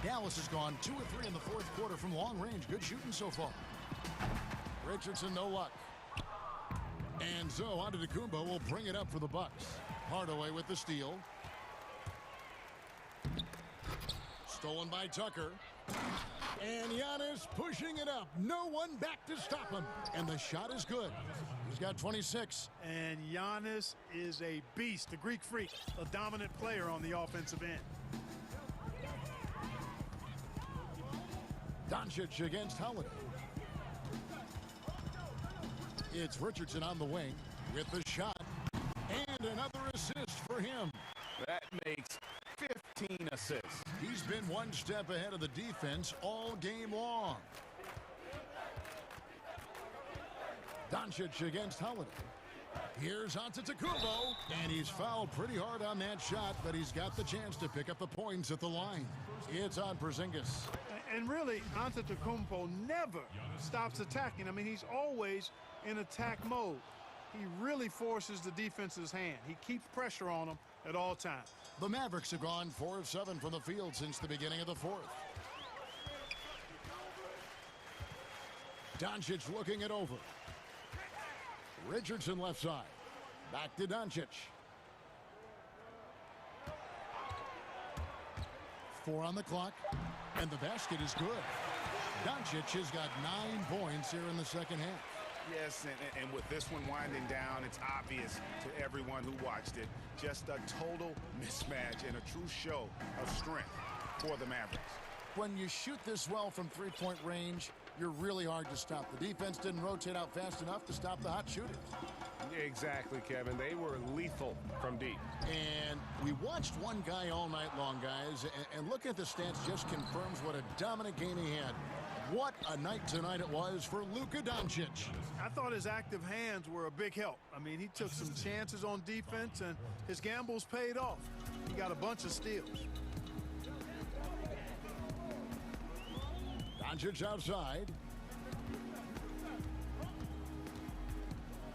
Dallas has gone 2 of 3 in the fourth quarter from long range. Good shooting so far. Richardson, no luck. And so Antetokounmpo will bring it up for the Bucks. Hardaway with the steal. Stolen by Tucker. And Giannis pushing it up. No one back to stop him. And the shot is good. He's got 26. And Giannis is a beast, a Greek freak, a dominant player on the offensive end. Doncic against Holiday. It's Richardson on the wing with the shot. And another assist for him. That makes 15 assists. He's been one step ahead of the defense all game long. Doncic against Holiday. Here's Antetokounmpo, and he's fouled pretty hard on that shot, but he's got the chance to pick up the points at the line. It's on Porzingis. And really, Antetokounmpo never stops attacking. I mean, he's always in attack mode. He really forces the defense's hand. He keeps pressure on them at all times. The Mavericks have gone 4 of 7 from the field since the beginning of the fourth. Doncic looking it over. Richardson left side. Back to Doncic. 4 on the clock. And the basket is good. Doncic has got 9 points here in the second half. Yes, and with this one winding down, it's obvious to everyone who watched it. Just a total mismatch and a true show of strength for the Mavericks. When you shoot this well from three-point range, you're really hard to stop. The defense didn't rotate out fast enough to stop the hot shooters. Exactly, Kevin. They were lethal from deep. And we watched one guy all night long, guys, and looking at the stats just confirms what a dominant game he had. What a night tonight it was for Luka Doncic. I thought his active hands were a big help. I mean, he took some chances on defense, and his gambles paid off. He got a bunch of steals. Doncic outside.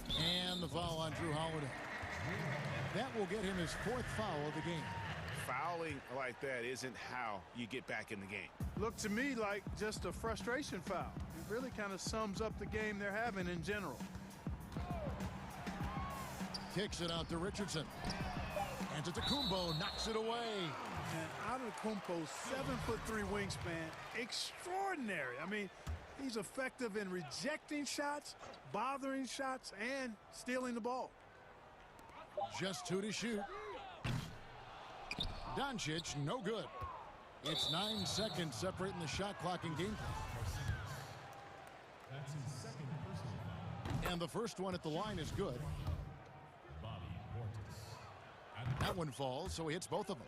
And the foul on Drew Holiday. That will get him his 4th foul of the game. Fouling like that isn't how you get back in the game. Looked to me like just a frustration foul. It really kind of sums up the game they're having in general. Kicks it out to Richardson. Antetokounmpo knocks it away. And Antetokounmpo's 7'3" wingspan, extraordinary. I mean, he's effective in rejecting shots, bothering shots, and stealing the ball. Just 2 to shoot. Doncic, no good. It's 9 seconds separating the shot clock and game clock. And the first one at the line is good. That one falls, so he hits both of them.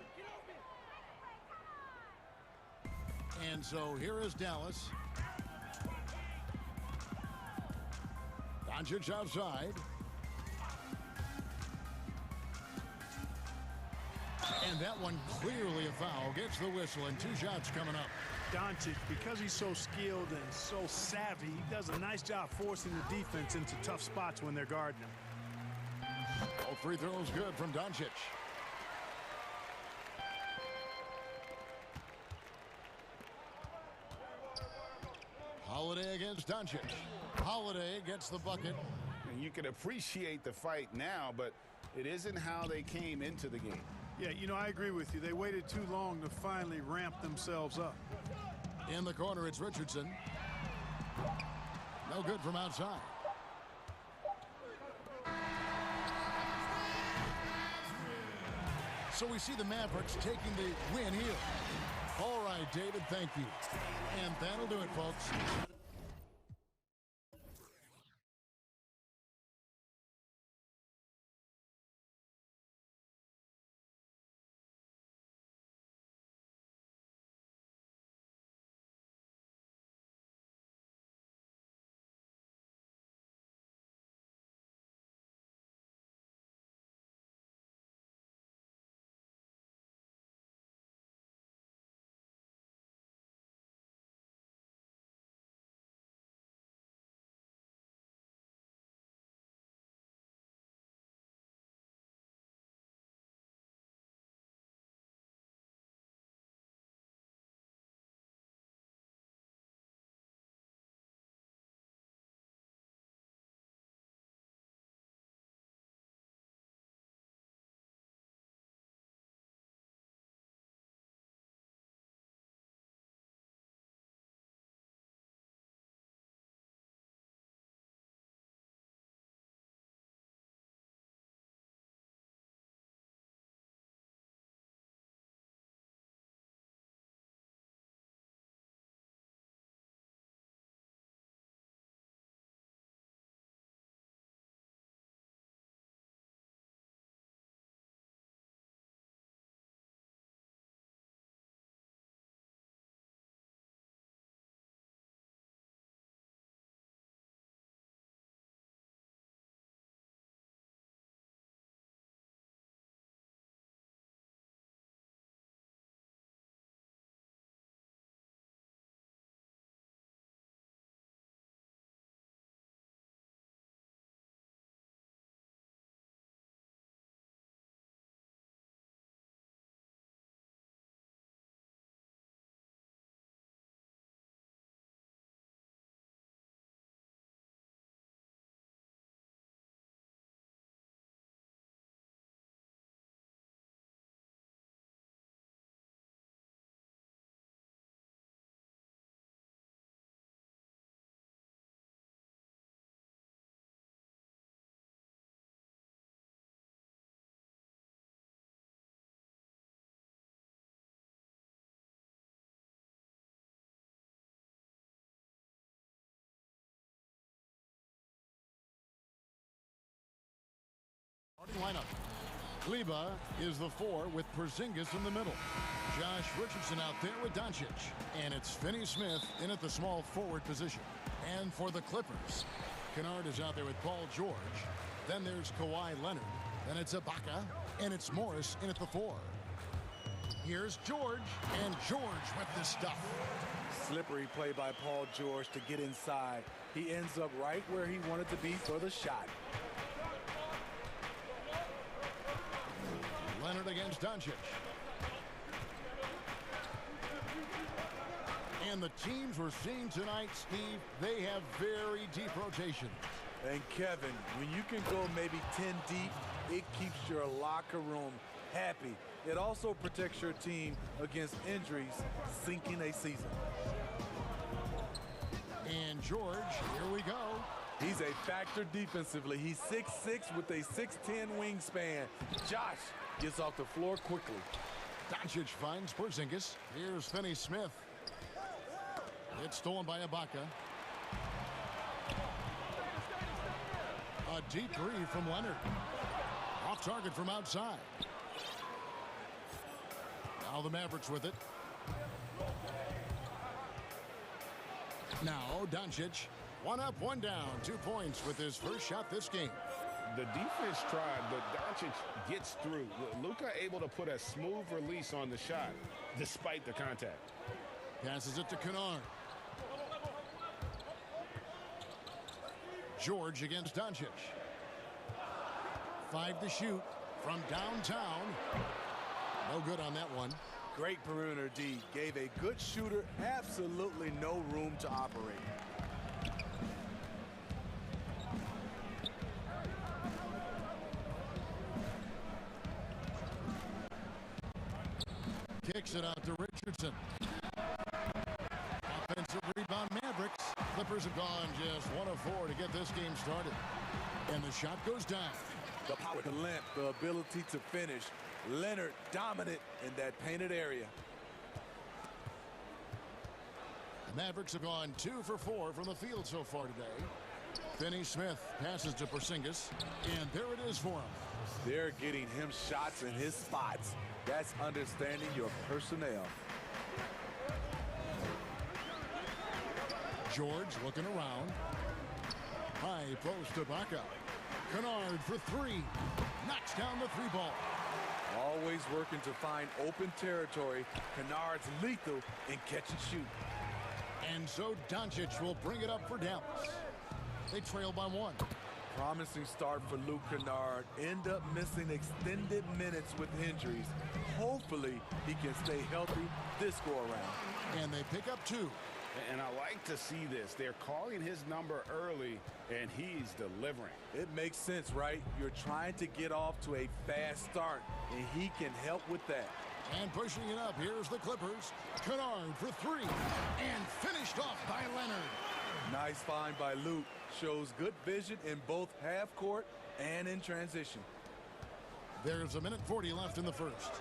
And so here is Dallas. Doncic outside. And that one clearly a foul. Gets the whistle and 2 shots coming up. Doncic, because he's so skilled and so savvy, he does a nice job forcing the defense into tough spots when they're guarding him. All free throws good from Doncic. Holiday against Doncic. Holiday gets the bucket. And you can appreciate the fight now, but it isn't how they came into the game. Yeah, you know, I agree with you. They waited too long to finally ramp themselves up. In the corner, it's Richardson. No good from outside. So we see the Mavericks taking the win here. All right, David, thank you. And that'll do it, folks. Starting lineup. Kleber is the 4 with Porzingis in the middle. Josh Richardson out there with Doncic. And it's Finney Smith in at the small forward position. And for the Clippers, Kennard is out there with Paul George. Then there's Kawhi Leonard. Then it's Ibaka. And it's Morris in at the 4. Here's George. And George with the stuff. Slippery play by Paul George to get inside. He ends up right where he wanted to be for the shot. Leonard against Doncic. And the teams we're seeing tonight, Steve, they have very deep rotation. And Kevin, when you can go maybe 10 deep, it keeps your locker room happy. It also protects your team against injuries sinking a season. And George, here we go. He's a factor defensively. He's 6'6" with a 6'10" wingspan. Josh gets off the floor quickly. Doncic finds Porzingis. Here's Finney Smith. It's stolen by Ibaka. A deep three from Leonard. Off target from outside. Now the Mavericks with it. Now Doncic. 1 up, 1 down. 2 points with his first shot this game. The defense tried, but Doncic gets through. Luka able to put a smooth release on the shot despite the contact. Passes it to Kennard. George against Doncic. 5 to shoot from downtown. No good on that one. Great perimeter D. Gave a good shooter absolutely no room to operate. Kicks it out to Richardson. Offensive rebound Mavericks. Clippers have gone just 1 of 4 to get this game started. And the shot goes down. The power, the length, the ability to finish. Leonard dominant in that painted area. The Mavericks have gone 2 for 4 from the field so far today. Finney Smith passes to Porzingis, and there it is for him. They're getting him shots in his spots. That's understanding your personnel. George looking around. High post to Baca. Kennard for 3. Knocks down the 3-ball. Always working to find open territory. Kennard's lethal in catch and shoot. And so Doncic will bring it up for Dallas. They trail by 1. Promising start for Luke Kennard. End up missing extended minutes with injuries. Hopefully he can stay healthy this go around. And they pick up 2. And I like to see this. They're calling his number early, and he's delivering. It makes sense, right? You're trying to get off to a fast start, and he can help with that. And pushing it up, here's the Clippers. Kennard for 3. And finished off by Leonard. Nice find by Luke. Shows good vision in both half court and in transition. There's 1:40 left in the first.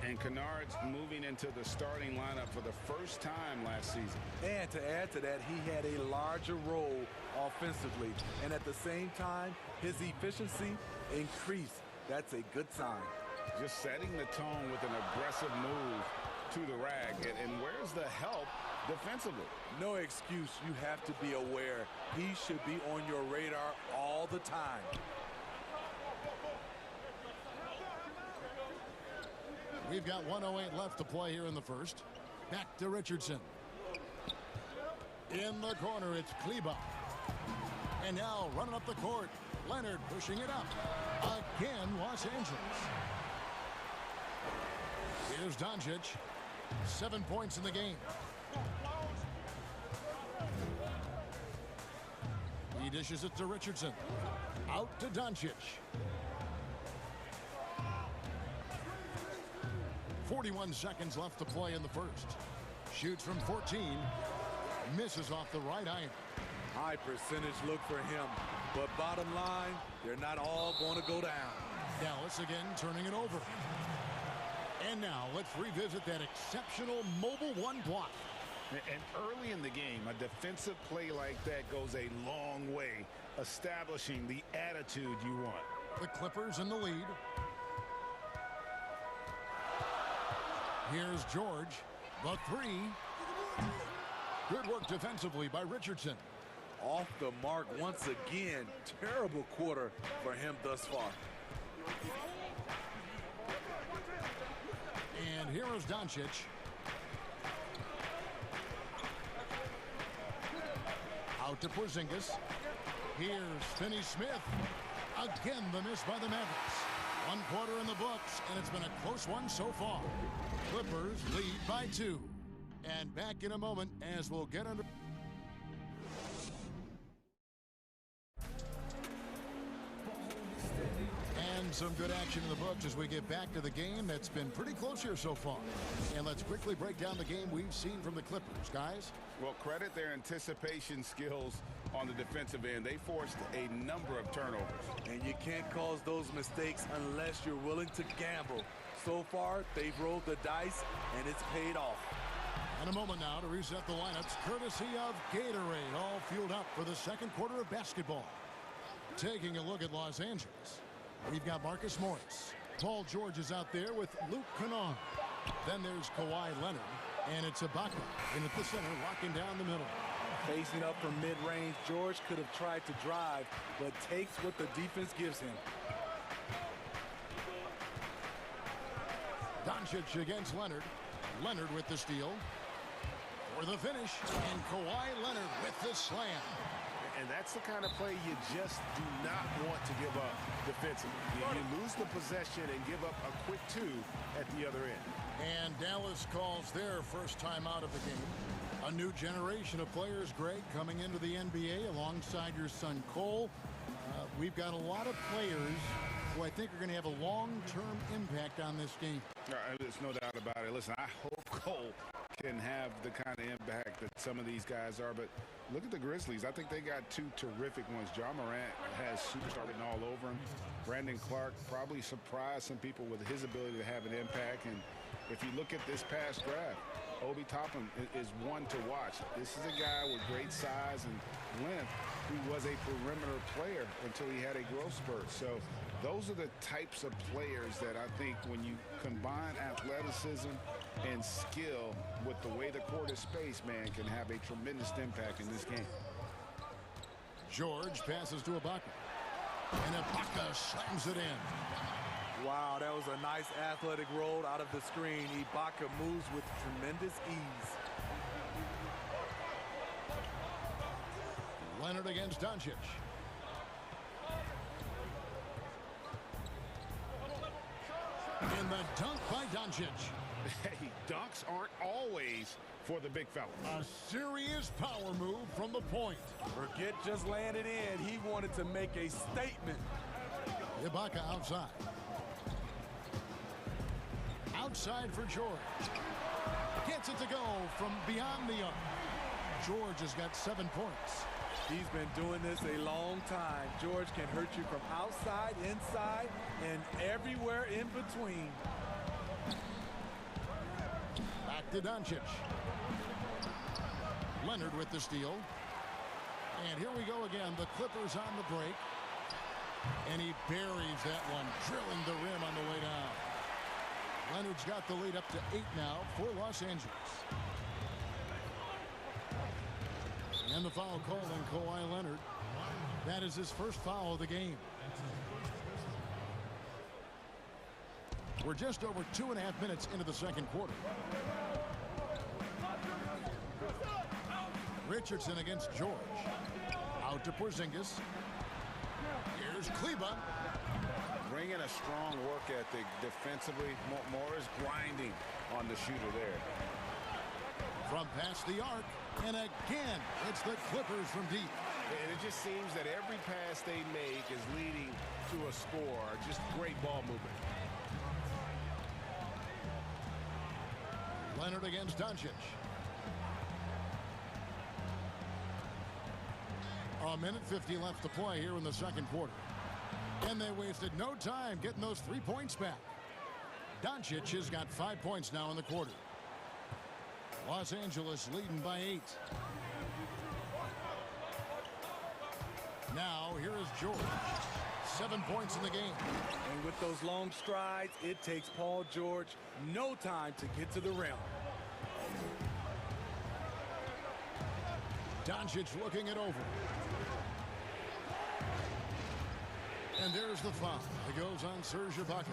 And Kennard's moving into the starting lineup for the first time last season. And to add to that, he had a larger role offensively. And at the same time, his efficiency increased. That's a good sign. Just setting the tone with an aggressive move to the rack. And where's the help defensively? No excuse. You have to be aware. He should be on your radar all the time. We've got 1:08 left to play here in the first. Back to Richardson. In the corner, it's Kleber. And now running up the court, Leonard pushing it up. Again, Los Angeles. Here's Doncic. 7 points in the game. He dishes it to Richardson. Out to Doncic. 41 seconds left to play in the first. Shoots from 14. Misses off the right iron. High percentage look for him. But bottom line, they're not all going to go down. Dallas again turning it over. And now let's revisit that exceptional mobile 1 block. And early in the game, a defensive play like that goes a long way, establishing the attitude you want. The Clippers in the lead. Here's George. The 3. Good work defensively by Richardson. Off the mark once again. Terrible quarter for him thus far. And here is Doncic. Out to Porzingis. Here's Finney Smith. Again, the miss by the Mavericks. 1 quarter in the books, and it's been a close one so far. Clippers lead by 2. And back in a moment as we'll get under. And some good action in the books as we get back to the game that's been pretty close here so far. And let's quickly break down the game we've seen from the Clippers, guys. Well, credit their anticipation skills on the defensive end. They forced a number of turnovers. And you can't cause those mistakes unless you're willing to gamble. So far, they've rolled the dice, and it's paid off. In a moment now to reset the lineups, courtesy of Gatorade, all fueled up for the second quarter of basketball. Taking a look at Los Angeles, we've got Marcus Morris. Paul George is out there with Luke Kennard. Then there's Kawhi Leonard, and it's Ibaka in at the center, locking down the middle. Facing up from mid-range, George could have tried to drive, but takes what the defense gives him. Doncic against Leonard. Leonard with the steal. For the finish, and Kawhi Leonard with the slam. And that's the kind of play you just do not want to give up defensively. You lose the possession and give up a quick two at the other end. And Dallas calls their first time out of the game. A new generation of players, Greg, coming into the NBA alongside your son Cole. We've got a lot of players who I think are going to have a long-term impact on this game. There's no doubt about it. Listen, I hope Cole can have the kind of impact that some of these guys are. But look at the Grizzlies. I think they got two terrific ones. Ja Morant has superstar written all over him. Brandon Clark probably surprised some people with his ability to have an impact. And if you look at this past draft, Obi Toppin is one to watch. This is a guy with great size and length who was a perimeter player until he had a growth spurt. So those are the types of players that I think when you combine athleticism and skill with the way the court is spaced, man, can have a tremendous impact in this game. George passes to Ibaka. And Ibaka slams it in. Wow, that was a nice athletic roll out of the screen. Ibaka moves with tremendous ease. Leonard against Doncic. And the dunk by Doncic. Hey, dunks aren't always for the big fella. A serious power move from the point. Forget just laying it in. He wanted to make a statement. Ibaka outside. Outside for George. Gets it to go from beyond the arc. George has got 7 points. He's been doing this a long time. George can hurt you from outside, inside, and everywhere in between. Back to Doncic. Leonard with the steal. And here we go again. The Clippers on the break. And he buries that one, drilling the rim on the way down. Leonard's got the lead up to 8 now for Los Angeles. And the foul call on Kawhi Leonard. That is his first foul of the game. We're just over 2.5 minutes into the second quarter. Richardson against George. Out to Porzingis. Here's Kleba. Bringing a strong work ethic defensively. Morris grinding on the shooter there. From past the arc. And again, it's the Clippers from deep. And it just seems that every pass they make is leading to a score. Just great ball movement. Leonard against Doncic. A minute 50 left to play here in the second quarter. And they wasted no time getting those 3 points back. Doncic has got 5 points now in the quarter. Los Angeles leading by 8. Now here is George. 7 points in the game. And with those long strides, it takes Paul George no time to get to the rim. Doncic looking it over. And there's the foul. It goes on Serge Ibaka.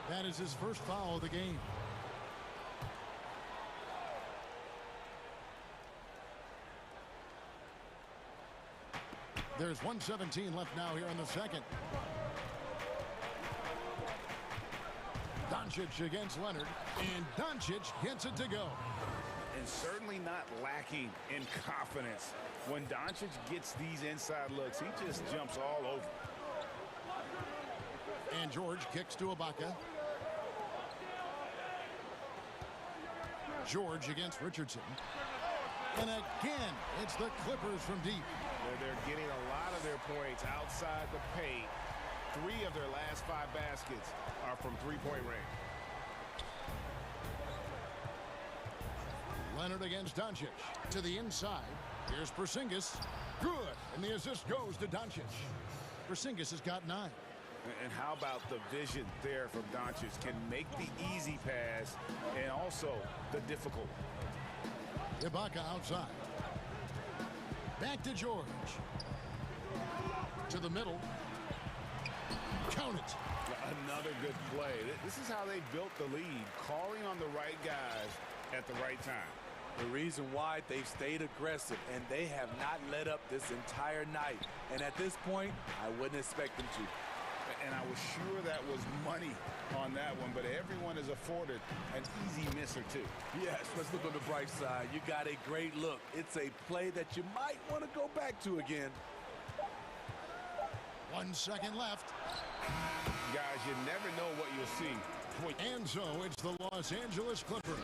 That is his first foul of the game. There's 1:17 left now here in the second. Doncic against Leonard, and Doncic gets it to go. And certainly not lacking in confidence. When Doncic gets these inside looks, he just jumps all over. And George kicks to Ibaka. George against Richardson. And again, it's the Clippers from deep. They're getting a lot of their points outside the paint. 3 of their last 5 baskets are from three-point range. Leonard against Doncic. To the inside. Here's Porzingis. Good. And the assist goes to Doncic. Porzingis has got 9. And how about the vision there from Doncic? Can make the easy pass and also the difficult. Ibaka outside. Back to George. To the middle. Count it. Another good play. This is how they built the lead, calling on the right guys at the right time. The reason why they've stayed aggressive, and they have not let up this entire night. And at this point, I wouldn't expect them to. And I was sure that was money on that one, but everyone is afforded an easy miss or two. Yes, let's look on the bright side. You got a great look. It's a play that you might want to go back to again. 1 second left. Guys, you never know what you'll see. And so it's the Los Angeles Clippers.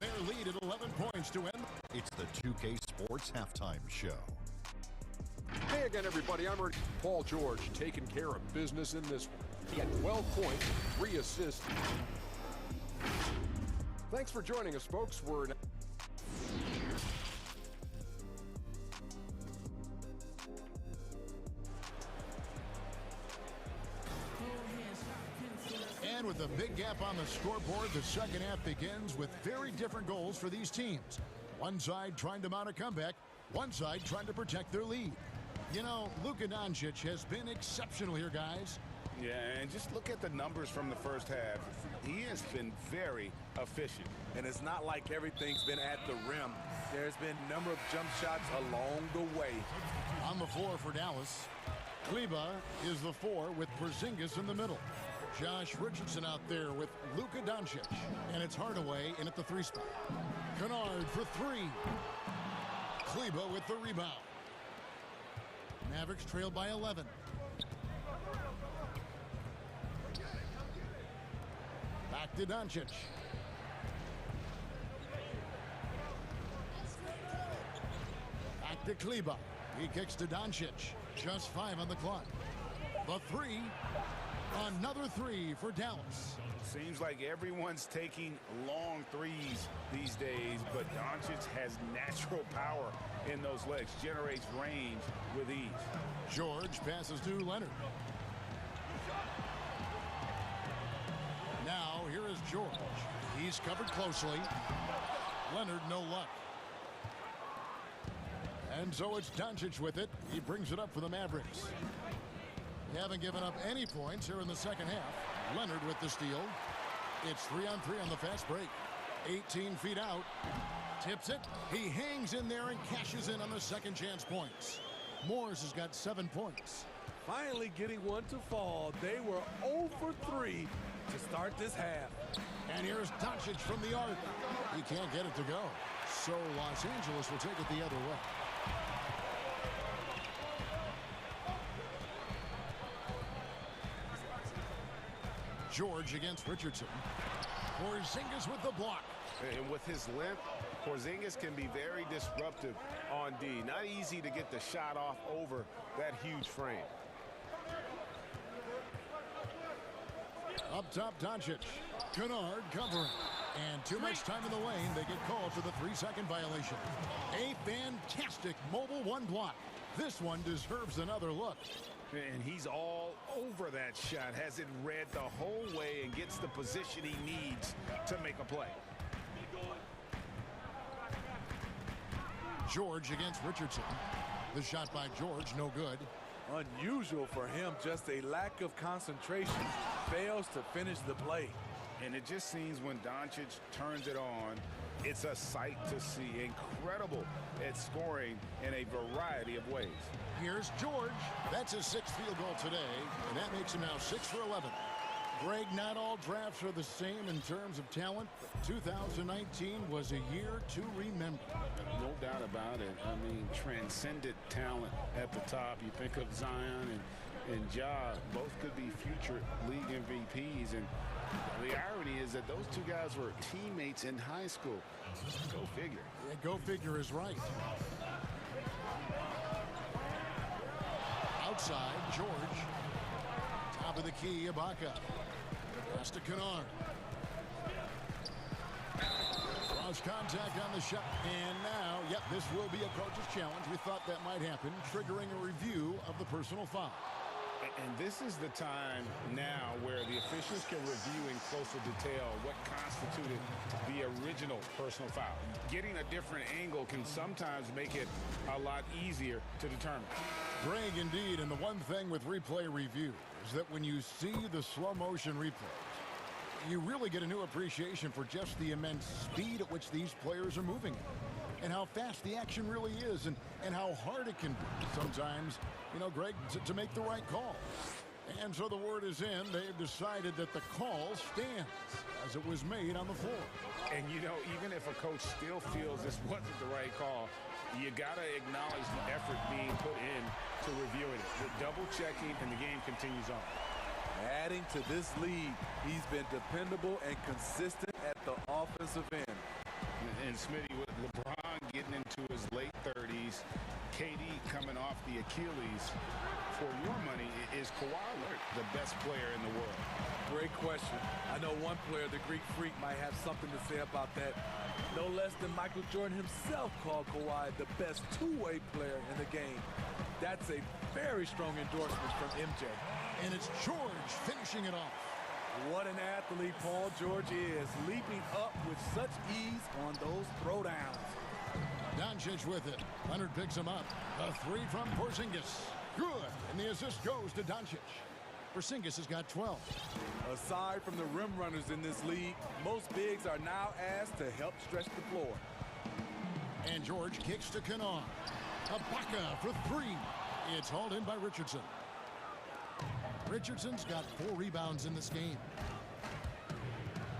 Their lead at 11 points to end. It's the 2K Sports Halftime Show. Hey again, everybody. I'm Paul George taking care of business in this one. He had 12 points, 3 assists. Thanks for joining us, folks. We're And with a big gap on the scoreboard, the second half begins with very different goals for these teams. One side trying to mount a comeback, one side trying to protect their lead. You know, Luka Doncic has been exceptional here, guys. Yeah, and just look at the numbers from the first half. He has been very efficient. And it's not like everything's been at the rim. There's been a number of jump shots along the way. On the floor for Dallas, Kleber is the 4 with Porzingis in the middle. Josh Richardson out there with Luka Doncic. And it's Hardaway in at the 3 spot. Kennard for 3. Kleber with the rebound. Mavericks trailed by 11. Back to Doncic. Back to Kleber. He kicks to Doncic. Just 5 on the clock. The 3. Another 3 for Dallas. Seems like everyone's taking long threes these days, but Doncic has natural power in those legs, generates range with ease. George passes to Leonard. Now here is George. He's covered closely. Leonard no luck. And so it's Doncic with it. He brings it up for the Mavericks. They haven't given up any points here in the second half. Leonard with the steal. It's 3-on-3 on the fast break. 18 feet out. Tips it. He hangs in there and cashes in on the second chance points. Morris has got 7 points. Finally getting one to fall. They were 0 for 3 to start this half. And here's Doncic from the arc. He can't get it to go. So Los Angeles will take it the other way. George against Richardson. Porzingis with the block. And with his length, Porzingis can be very disruptive on D. Not easy to get the shot off over that huge frame. Up top, Doncic. Kennard covering. And too much time in the lane. They get called for the 3-second violation. A fantastic mobile 1 block. This one deserves another look. And he's all over that shot. Has it read the whole way and gets the position he needs to make a play. George against Richardson. The shot by George, no good. Unusual for him, just a lack of concentration. Fails to finish the play. And it just seems when Doncic turns it on, it's a sight to see. Incredible at scoring in a variety of ways. Here's George. That's his 6th field goal today, and that makes him now 6 for 11. Greg, not all drafts are the same in terms of talent, but 2019 was a year to remember. No doubt about it. I mean, transcendent talent at the top. You think of Zion and Ja, both could be future league MVPs. And the irony is that those 2 guys were teammates in high school. Go figure. Yeah, go figure is right. Outside, George. Top of the key, Ibaka. Pass to Kennard. Cross contact on the shot. And now, yep, this will be a coach's challenge. We thought that might happen, triggering a review of the personal foul. And this is the time now where the official officials can review in closer detail what constituted the original personal foul. Getting a different angle can sometimes make it a lot easier to determine. Greg, indeed, and the one thing with replay review is that when you see the slow motion replays, you really get a new appreciation for just the immense speed at which these players are moving and how fast the action really is and how hard it can be sometimes, you know, Greg, to make the right call. And so the word is in. They've decided that the call stands as it was made on the floor. And, you know, even if a coach still feels this wasn't the right call, you got to acknowledge the effort being put in to reviewing it. The double checking, and the game continues on. Adding to this lead, he's been dependable and consistent at the offensive end. And Smitty, with LeBron getting into his late 30s, KD coming off the Achilles, for your money, is Kawhi Leonard the best player in the world? Great question. I know one player, the Greek Freak, might have something to say about that. No less than Michael Jordan himself called Kawhi the best two-way player in the game. That's a very strong endorsement from MJ. And it's George finishing it off. What an athlete Paul George is, leaping up with such ease on those throwdowns. Doncic with it. Leonard picks him up. A three from Porzingis. Good. And the assist goes to Doncic. Porzingis has got 12. Aside from the rim runners in this league, most bigs are now asked to help stretch the floor. And George kicks to Kennard. Ibaka for three. It's hauled in by Richardson. Richardson's got 4 rebounds in this game.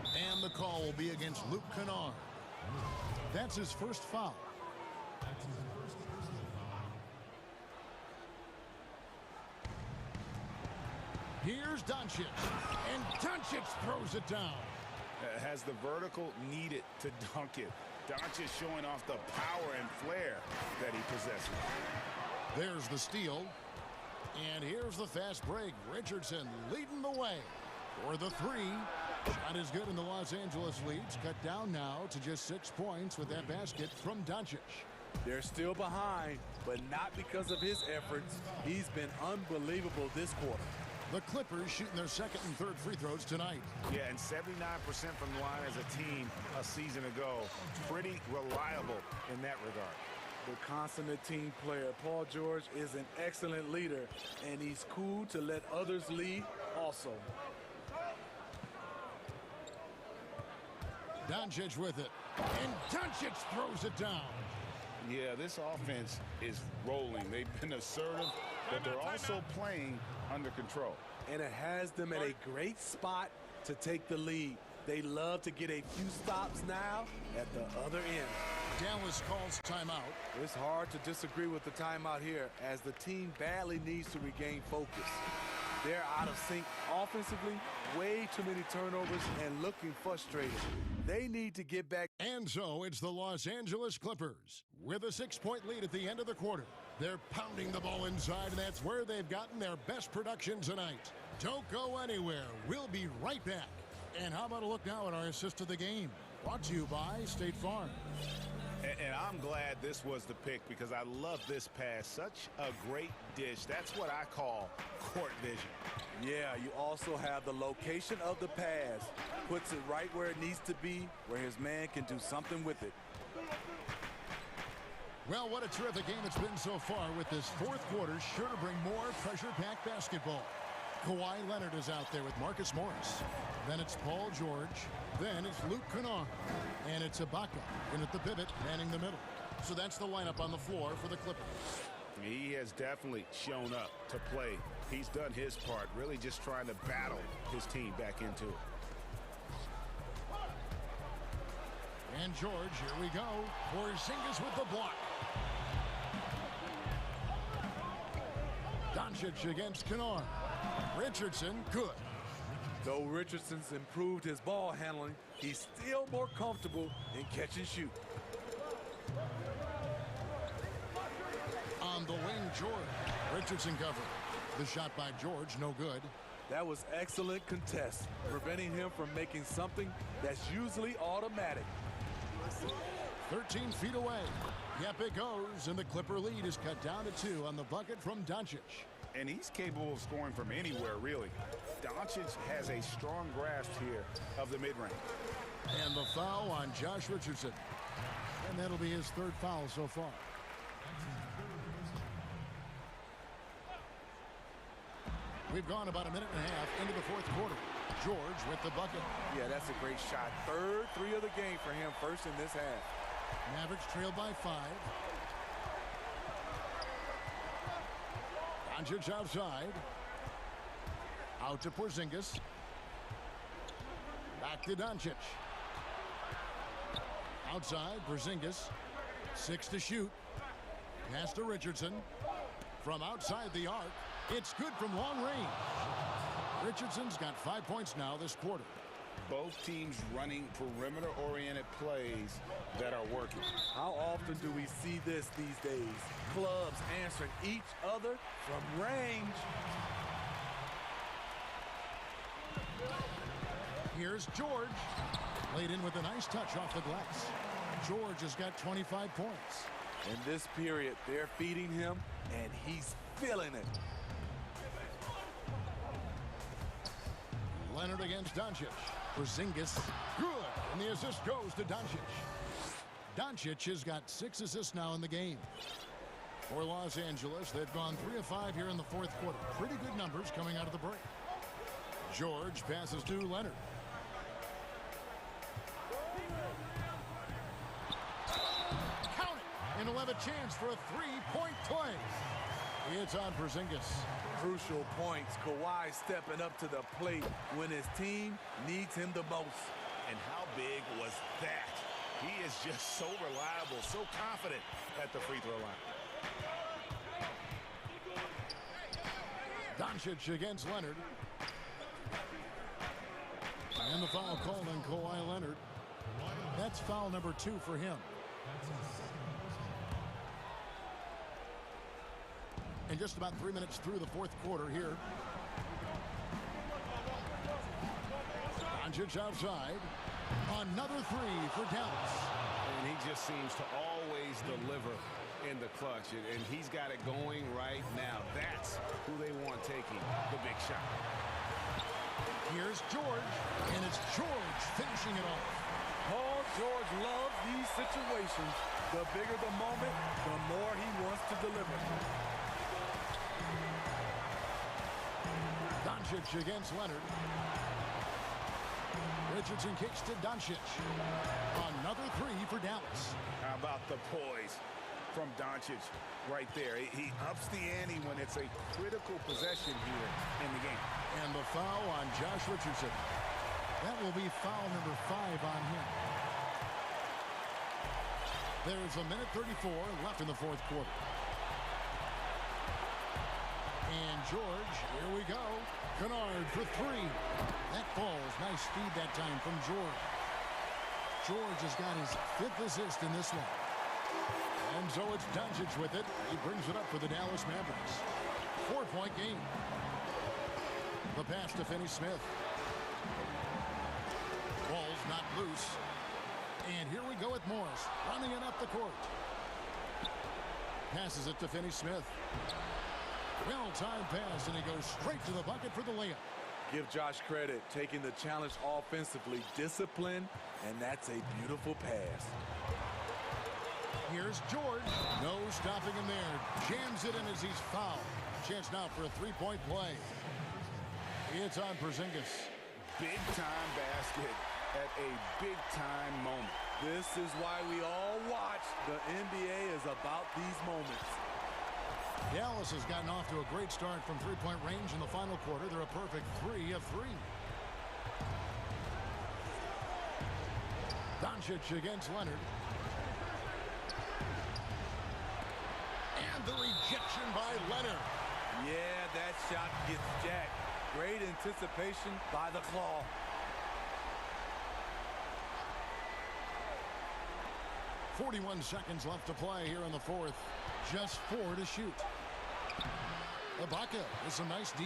And the call will be against Luke Kennard. That's his first foul. Here's Doncic. And Doncic throws it down. Has the vertical needed to dunk it. Doncic showing off the power and flair that he possesses. There's the steal. And here's the fast break. Richardson leading the way for the three. Shot is good, and the Los Angeles leads cut down now to just 6 points with that basket from Doncic. They're still behind, but not because of his efforts. He's been unbelievable this quarter. The Clippers shooting their second and third free throws tonight. Yeah, and 79% from the line as a team a season ago. Pretty reliable in that regard. The consummate team player, Paul George, is an excellent leader, and he's cool to let others lead also. Doncic with it. And Doncic throws it down. Yeah, this offense is rolling. They've been assertive, but they're also playing under control. And it has them at a great spot to take the lead. They love to get a few stops now at the other end. Dallas calls timeout. It's hard to disagree with the timeout here, as the team badly needs to regain focus. They're out of sync offensively, way too many turnovers, and looking frustrated. They need to get back. And so it's the Los Angeles Clippers with a 6-point lead at the end of the quarter. They're pounding the ball inside, and that's where they've gotten their best production tonight. Don't go anywhere. We'll be right back. And how about a look now at our assist of the game? Brought to you by State Farm. And I'm glad this was the pick, because I love this pass. Such a great dish. That's what I call court vision. Yeah, you also have the location of the pass. Puts it right where it needs to be, where his man can do something with it. Well, what a terrific game it's been so far, with this fourth quarter sure to bring more pressure-packed basketball. Kawhi Leonard is out there with Marcus Morris. Then it's Paul George. Then it's Luke Kennard. And it's Ibaka in at the pivot, manning the middle. So that's the lineup on the floor for the Clippers. He has definitely shown up to play. He's done his part, really just trying to battle his team back into it. And George, here we go. Porzingis with the block. Doncic against Kennard. Richardson, good. Though Richardson's improved his ball handling, he's still more comfortable in catch and shoot. On the wing, George. Richardson covered. The shot by George, no good. That was excellent contest, preventing him from making something that's usually automatic. 13 feet away. Yep, it goes, and the Clipper lead is cut down to 2 on the bucket from Doncic. And he's capable of scoring from anywhere, really. Doncic has a strong grasp here of the mid-range. And the foul on Josh Richardson. And that'll be his third foul so far. We've gone about a minute and a half into the fourth quarter. George with the bucket. Yeah, that's a great shot. Third three of the game for him, first in this half. Mavericks trail by 5. Doncic outside. Out to Porzingis. Back to Doncic. Outside, Porzingis. 6 to shoot. Pass to Richardson. From outside the arc. It's good from long range. Richardson's got 5 points now this quarter. Both teams running perimeter-oriented plays that are working. How often do we see this these days? Clubs answering each other from range. Here's George. Laid in with a nice touch off the glass. George has got 25 points. In this period, they're feeding him, and he's feeling it. Leonard against Doncic. Porzingis. Good. And the assist goes to Doncic. Doncic has got 6 assists now in the game. For Los Angeles, they've gone 3 of 5 here in the fourth quarter. Pretty good numbers coming out of the break. George passes to Leonard. Count it. And he'll have a chance for a 3-point play. It's on Porzingis. Crucial points. Kawhi stepping up to the plate when his team needs him the most. And how big was that? He is just so reliable, so confident at the free throw line. Doncic against Leonard. And the foul called on Kawhi Leonard. That's foul number 2 for him. And just about 3 minutes through the fourth quarter here. Doncic outside. Another 3 for Dallas. And he just seems to always deliver in the clutch. And he's got it going right now. That's who they want taking the big shot. Here's George. And it's George finishing it off. Paul George loves these situations. The bigger the moment, the more he wants to deliver. Doncic against Leonard. Richardson kicks to Doncic. Another 3 for Dallas. How about the poise from Doncic right there? He ups the ante when it's a critical possession here in the game. And the foul on Josh Richardson. That will be foul number 5 on him. There's a minute 34 left in the fourth quarter. And George, here we go. Kennard for 3. That falls. Nice feed that time from George. George has got his 5th assist in this one. And so it's Doncic with it. He brings it up for the Dallas Mavericks. 4-point game. The pass to Finney-Smith. Ball's not loose. And here we go with Morris. Running it up the court. Passes it to Finney-Smith. Well-timed pass, and he goes straight to the bucket for the layup. Give Josh credit, taking the challenge offensively, discipline, and that's a beautiful pass. Here's George. No stopping him there. Jams it in as he's fouled. Chance now for a 3-point play. It's on Porzingis. Big-time basket at a big-time moment. This is why we all watch. The NBA is about these moments. Dallas has gotten off to a great start from 3-point range in the final quarter. They're a perfect 3 of 3. Doncic against Leonard. And the rejection by Leonard. Yeah, that shot gets jacked. Great anticipation by the claw. .41 seconds left to play here in the fourth. Just 4 to shoot. Ibaka with some nice D.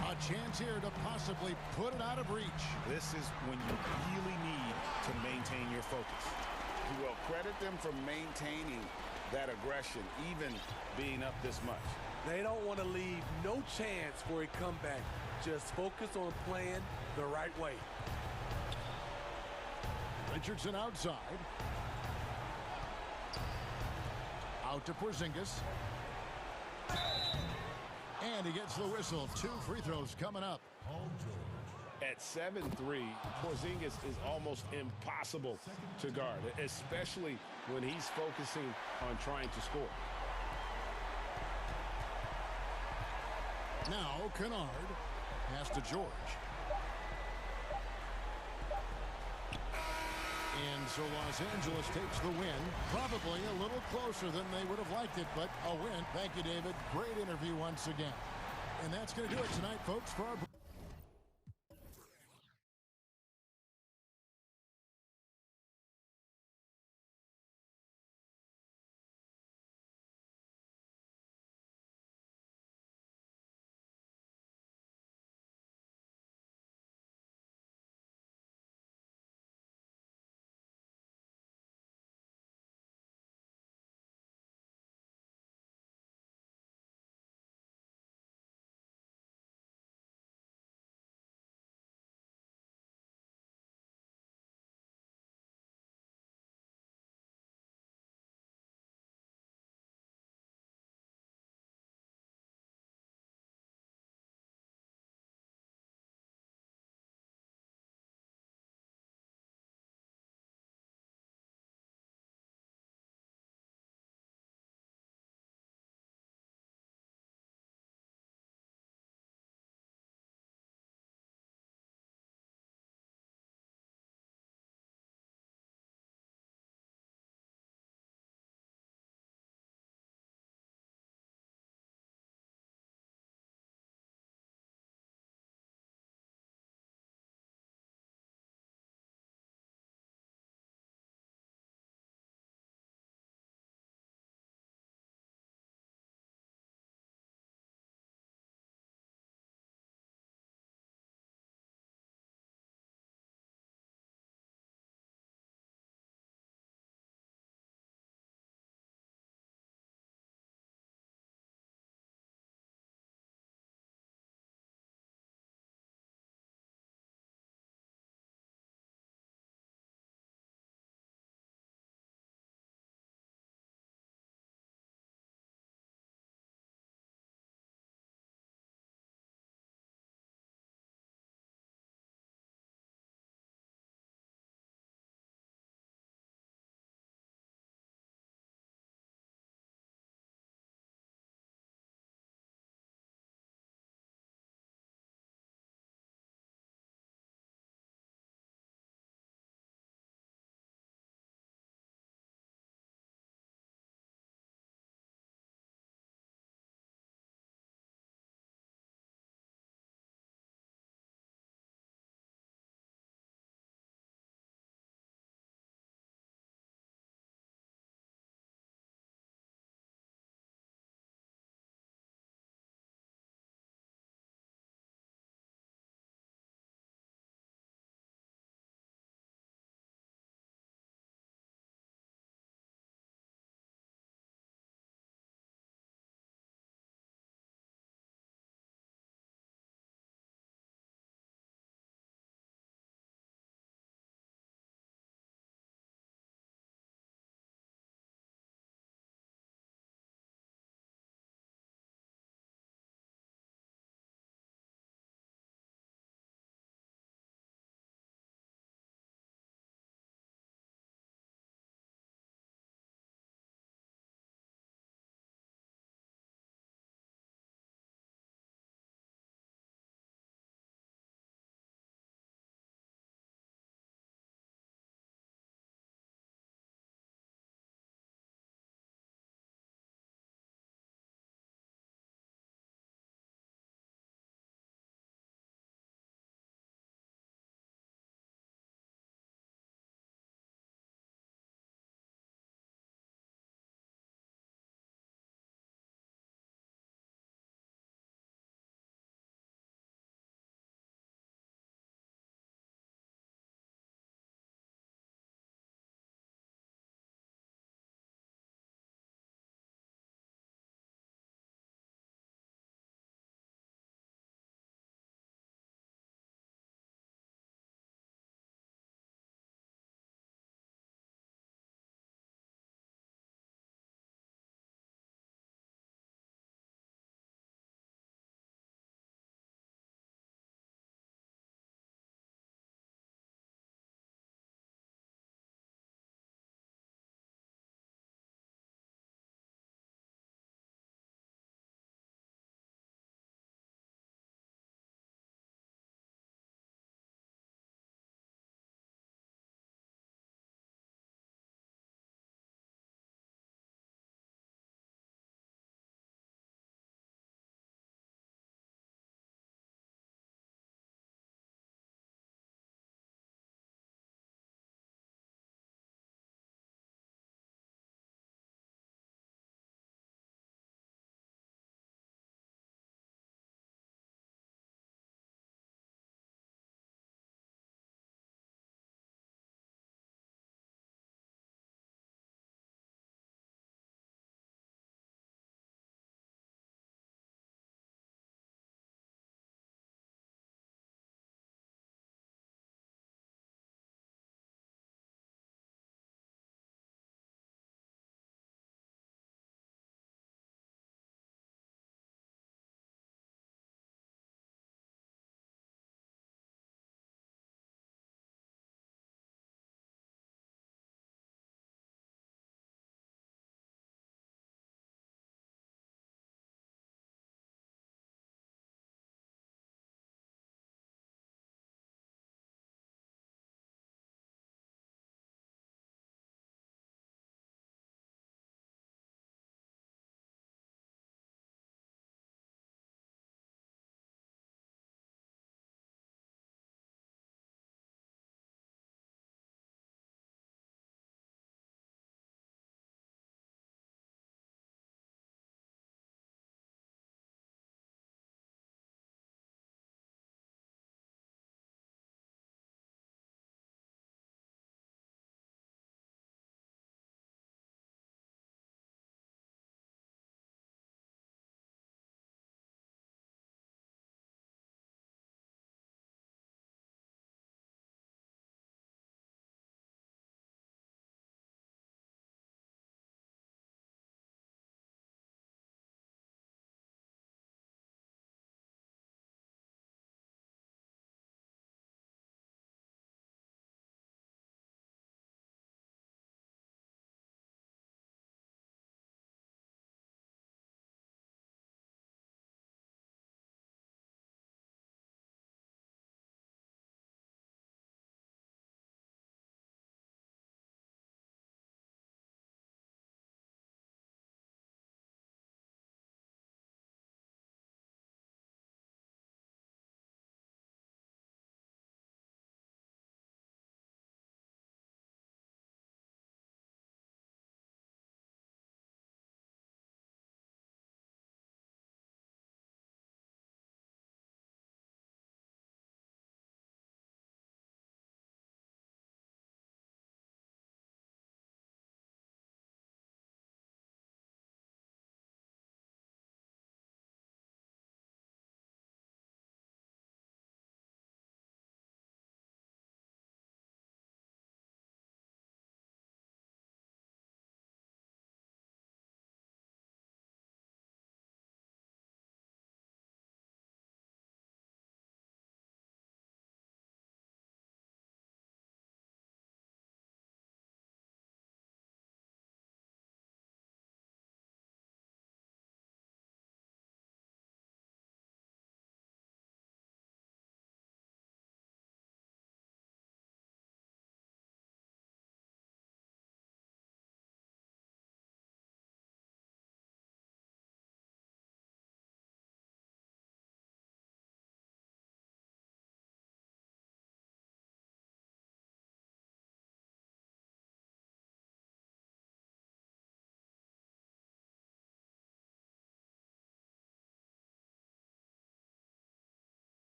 A chance here to possibly put it out of reach. This is when you really need to maintain your focus. You will credit them for maintaining that aggression, even being up this much. They don't want to leave no chance for a comeback. Just focus on playing the right way. Richardson outside. Out to Porzingis. And he gets the whistle. 2 free throws coming up. At 7'3", Porzingis is almost impossible to guard, especially when he's focusing on trying to score. Now Kennard pass to George. And so Los Angeles takes the win. Probably a little closer than they would have liked it, but a win. Thank you, David. Great interview once again. And that's going to do it tonight, folks, for our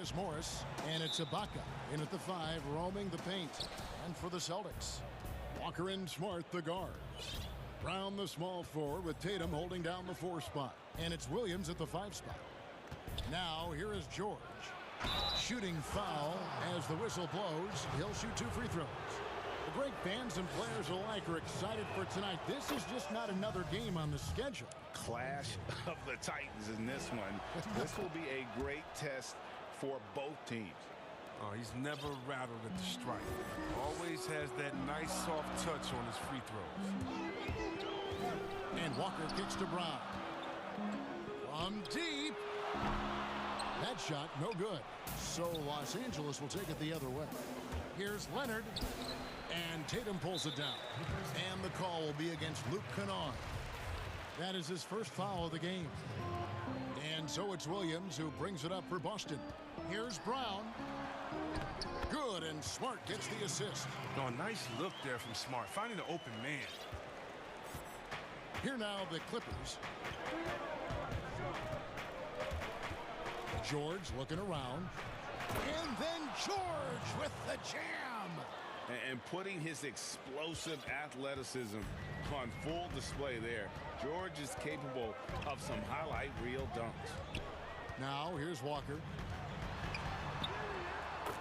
Marcus Morris, and it's Ibaka in at the 5, roaming the paint. And for the Celtics, Walker and Smart, the guards. Brown, the small forward, with Tatum holding down the 4 spot. And it's Williams at the 5 spot. Now, here is George. Shooting foul as the whistle blows. He'll shoot 2 free throws. The great fans and players alike are excited for tonight. This is just not another game on the schedule. Clash of the Titans in this one. This will be a great test for both teams. Oh, he's never rattled at the strike. Always has that nice soft touch on his free throws. And Walker kicks to Brown. From deep. That shot, no good. So Los Angeles will take it the other way. Here's Leonard. And Tatum pulls it down. And the call will be against Luke Kennard. That is his first foul of the game. And so it's Williams who brings it up for Boston. Here's Brown. Good, and Smart gets the assist. Oh, nice look there from Smart, finding an open man. Here now the Clippers. George looking around. And then George with the jam. And putting his explosive athleticism on full display there. George is capable of some highlight reel dunks. Now here's Walker.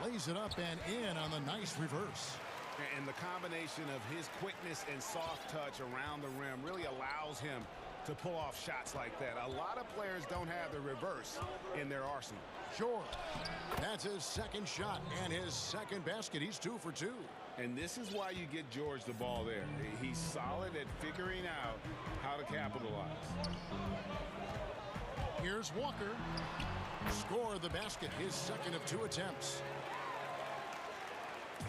Lays it up and in on the nice reverse. And the combination of his quickness and soft touch around the rim really allows him to pull off shots like that. A lot of players don't have the reverse in their arsenal. George, that's his second shot and his second basket. He's 2 for 2. And this is why you get George the ball there. He's solid at figuring out how to capitalize. Here's Walker. Score the basket, his second of 2 attempts.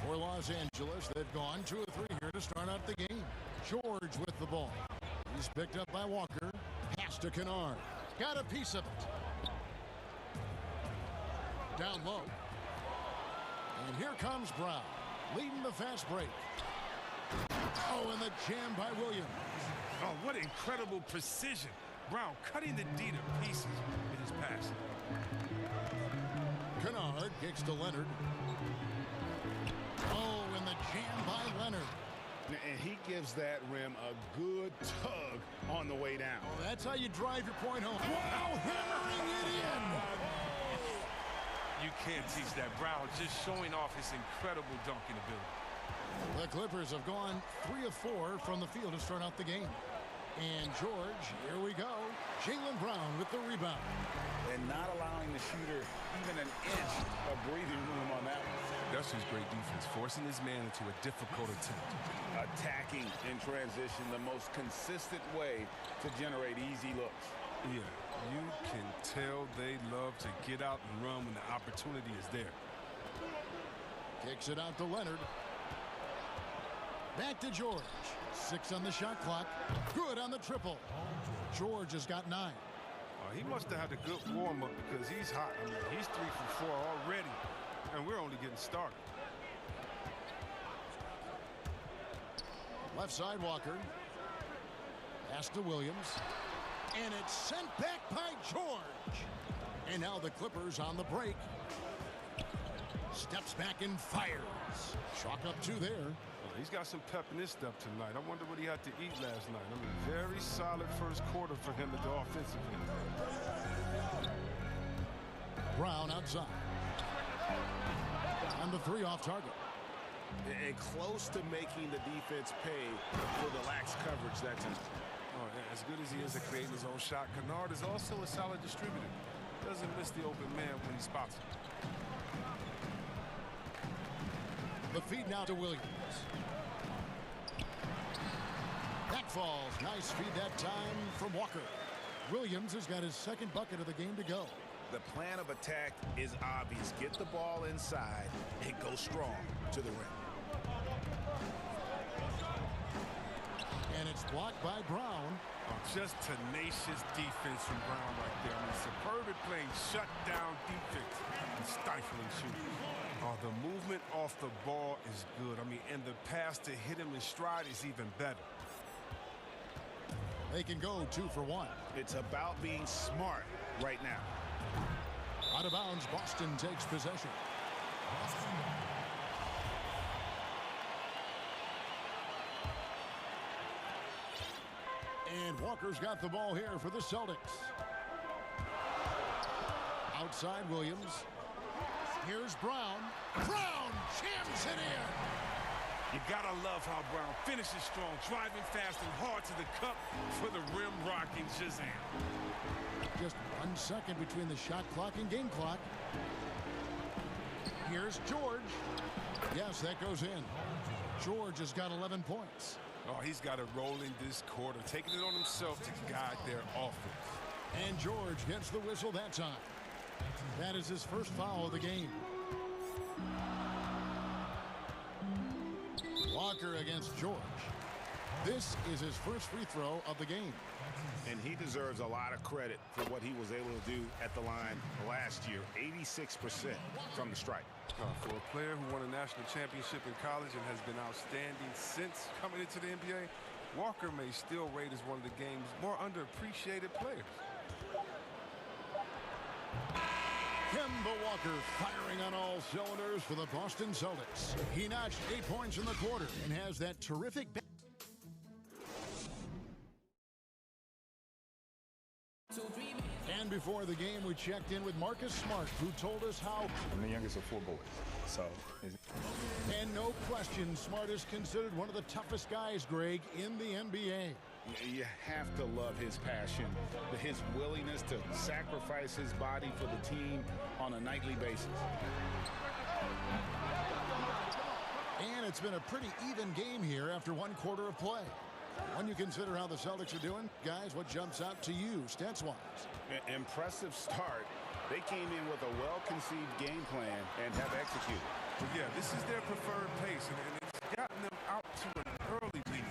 For Los Angeles, they've gone 2 of 3 here to start out the game. George with the ball. He's picked up by Walker. Pass to Kennard. Got a piece of it. Down low. And here comes Brown, leading the fast break. Oh, and the jam by Williams. Oh, what incredible precision. Brown cutting the D to pieces with his pass. Kennard kicks to Leonard. Oh, and the jam by Leonard. And he gives that rim a good tug on the way down. Oh, that's how you drive your point home. Wow, hammering it in. You can't teach that. Brown just showing off his incredible dunking ability. The Clippers have gone 3 of 4 from the field to start out the game. And George, here we go. Jaylen Brown with the rebound. And not allowing the shooter even an inch of breathing room on that one. That's just great defense, forcing his man into a difficult attempt. Attacking in transition, the most consistent way to generate easy looks. Yeah, you can tell they love to get out and run when the opportunity is there. Kicks it out to Leonard. Back to George. 6 on the shot clock. Good on the triple. George has got 9. He must have had a good warm-up because he's hot. I mean, he's 3 for 4 already, and we're only getting started. Left side Walker. Pass to Williams. And it's sent back by George. And now the Clippers on the break. Steps back and fires. Chalk up 2 there. He's got some pep in his step tonight. I wonder what he had to eat last night. I mean, very solid first quarter for him at the offensive end. Brown outside. And the 3 off target. And close to making the defense pay for the lax coverage that time. Oh, yeah, as good as he is at creating his own shot, Kennard is also a solid distributor. Doesn't miss the open man when he spots him. The feed now to Williams. Back falls. Nice feed that time from Walker. Williams has got his second bucket of the game to go. The plan of attack is obvious. Get the ball inside and go strong to the rim. And it's blocked by Brown. Oh, just tenacious defense from Brown right there. I mean, superb at playing shutdown defense and stifling shooting. Oh, the movement off the ball is good. I mean, and the pass to hit him in stride is even better. They can go 2 for 1. It's about being smart right now. Out of bounds, Boston takes possession. And Walker's got the ball here for the Celtics. Outside Williams. Here's Brown. Brown jams it in. You gotta love how Brown finishes strong, driving fast and hard to the cup for the rim rocking Shazam. Just 1 second between the shot clock and game clock. Here's George. Yes, that goes in. George has got 11 points. Oh, he's got it rolling this quarter, taking it on himself to guide their offense. And George gets the whistle that time. That is his first foul of the game. Walker against George. This is his first free throw of the game. And he deserves a lot of credit for what he was able to do at the line last year. 86% from the stripe. For a player who won a national championship in college and has been outstanding since coming into the NBA, Walker may still rate as one of the game's more underappreciated players. Kemba Walker firing on all cylinders for the Boston Celtics. He notched 8 points in the quarter and has that terrific. And before the game, we checked in with Marcus Smart, who told us how. I'm the youngest of 4 boys, so. And no question, Smart is considered one of the toughest guys, Greg, in the NBA. You have to love his passion, his willingness to sacrifice his body for the team on a nightly basis. And it's been a pretty even game here after 1 quarter of play. When you consider how the Celtics are doing, guys, what jumps out to you, stats-wise? Impressive start. They came in with a well-conceived game plan and have executed. But yeah, this is their preferred pace, and it's gotten them out to an early lead.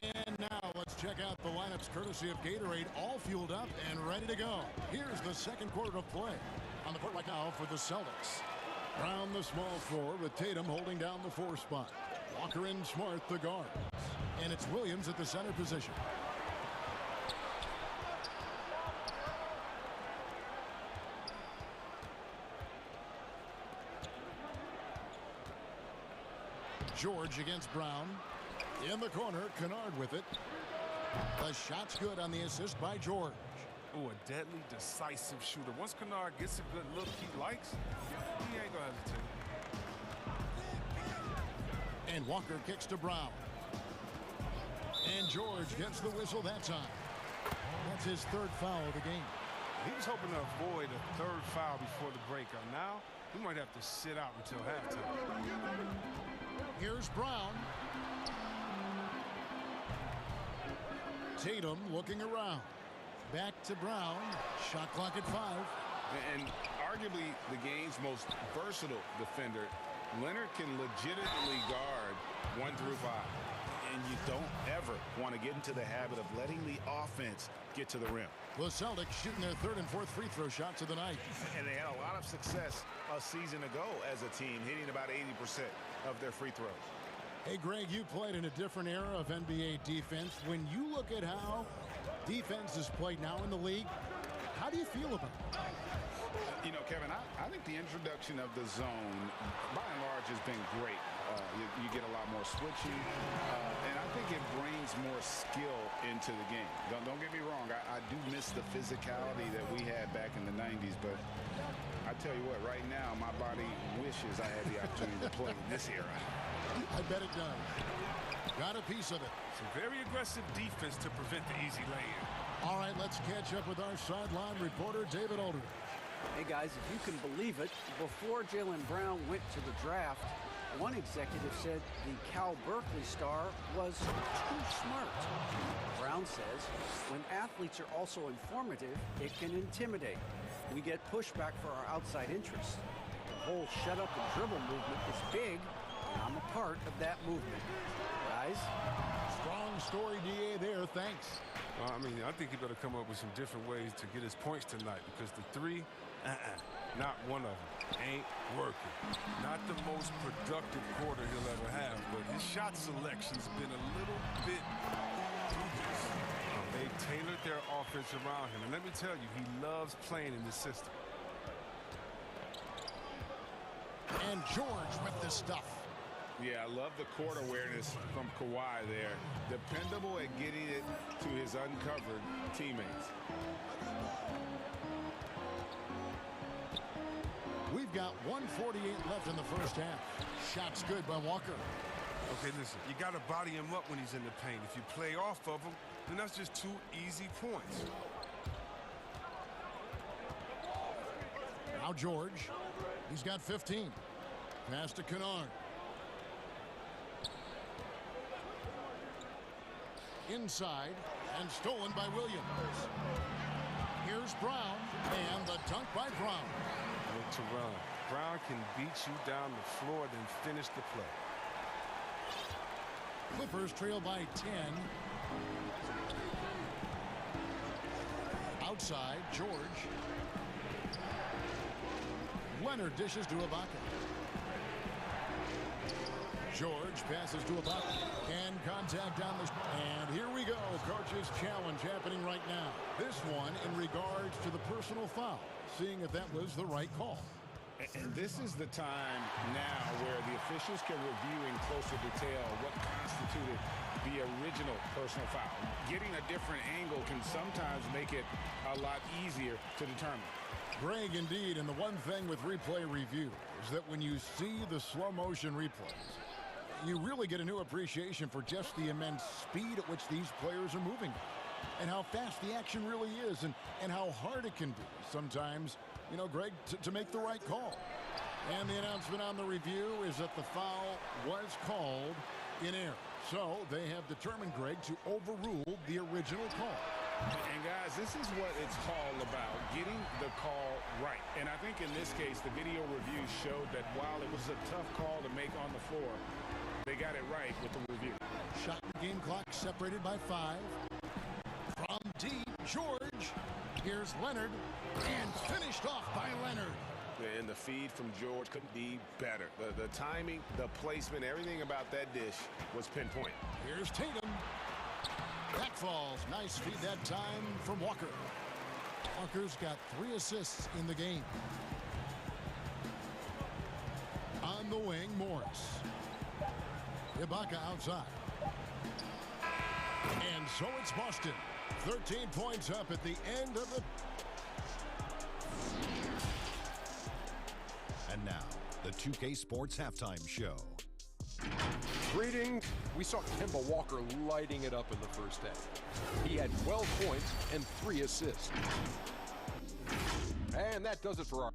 And now let's check out the lineups courtesy of Gatorade, all fueled up and ready to go. Here's the second quarter of play. On the court right now for the Celtics. Brown the small forward with Tatum holding down the 4 spot. Walker and Smart the guards. And it's Williams at the center position. George against Brown. In the corner, Kennard with it. The shot's good on the assist by George. Oh, a deadly, decisive shooter. Once Kennard gets a good look he likes, he ain't gonna hesitate. And Walker kicks to Brown. And George gets the whistle that time. That's his 3rd foul of the game. He was hoping to avoid a 3rd foul before the breakout. Now, he might have to sit out until halftime. Here's Brown. Tatum looking around. Back to Brown. Shot clock at 5. And arguably the game's most versatile defender, Leonard can legitimately guard 1 through 5. And you don't ever want to get into the habit of letting the offense get to the rim. The Celtics shooting their 3rd and 4th free throw shots of the night. And they had a lot of success a season ago as a team, hitting about 80% of their free throws. Hey, Greg, you played in a different era of NBA defense. When you look at how defense is played now in the league, how do you feel about it? You know, Kevin, I think the introduction of the zone, by and large, has been great. You get a lot more switching, and I think it brings more skill into the game. Don't get me wrong, I do miss the physicality that we had back in the 90s, but I tell you what, right now, my body wishes I had the opportunity to play in this era. I bet it does. Got a piece of it. Some very aggressive defense to prevent the easy lay-in. All right, let's catch up with our sideline reporter, David Aldridge. Hey, guys, if you can believe it, before Jaylen Brown went to the draft, one executive said the Cal Berkeley star was too smart. Brown says, when athletes are also informative, it can intimidate. We get pushback for our outside interests. The whole shut up and dribble movement is big, and I'm a part of that movement. Guys? Strong story, DA, there. Thanks. I mean, I think he better come up with some different ways to get his points tonight, because the 3, not one of them ain't working. Not the most productive quarter he'll ever have, but his shot selection's been a little bit dubious. They've tailored their offense around him, and let me tell you, he loves playing in this system. And George with the stuff. Yeah, I love the court awareness from Kawhi there. Dependable at getting it to his uncovered teammates. We've got 1:48 left in the first half. Shot's good by Walker. Okay, listen, you got to body him up when he's in the paint. If you play off of him, then that's just 2 easy points. Now George. He's got 15. Pass to Kennard. Inside and stolen by Williams. Here's Brown and the dunk by Brown. Teron. Brown can beat you down the floor, then finish the play. Clippers trail by 10. Outside, George. Leonard dishes to Ibaka. George passes to Ibaka. And contact on the... And here we go. Coach's challenge happening right now. This one in regards to the personal foul. Seeing if that was the right call. And this is the time now where the officials can review in closer detail what constituted the original personal foul. Getting a different angle can sometimes make it a lot easier to determine. Greg, indeed, and the one thing with replay review is that when you see the slow motion replays, you really get a new appreciation for just the immense speed at which these players are moving and how fast the action really is and how hard it can be sometimes, you know, Greg, to make the right call. And the announcement on the review is that the foul was called in error. So they have determined, Greg, to overrule the original call. And guys, this is what it's all about, getting the call right. And I think in this case, the video review showed that while it was a tough call to make on the floor, they got it right with the review. Shot game clock separated by 5. From deep, George. Here's Leonard. And finished off by Leonard. And the feed from George couldn't be better. The timing, the placement, everything about that dish was pinpoint. Here's Tatum. Back falls. Nice feed that time from Walker. Walker's got 3 assists in the game. On the wing, Morris. Ibaka outside. And so it's Boston. 13 points up at the end of the... And now, the 2K Sports Halftime Show. Greetings. We saw Kemba Walker lighting it up in the first half. He had 12 points and 3 assists. And that does it for our...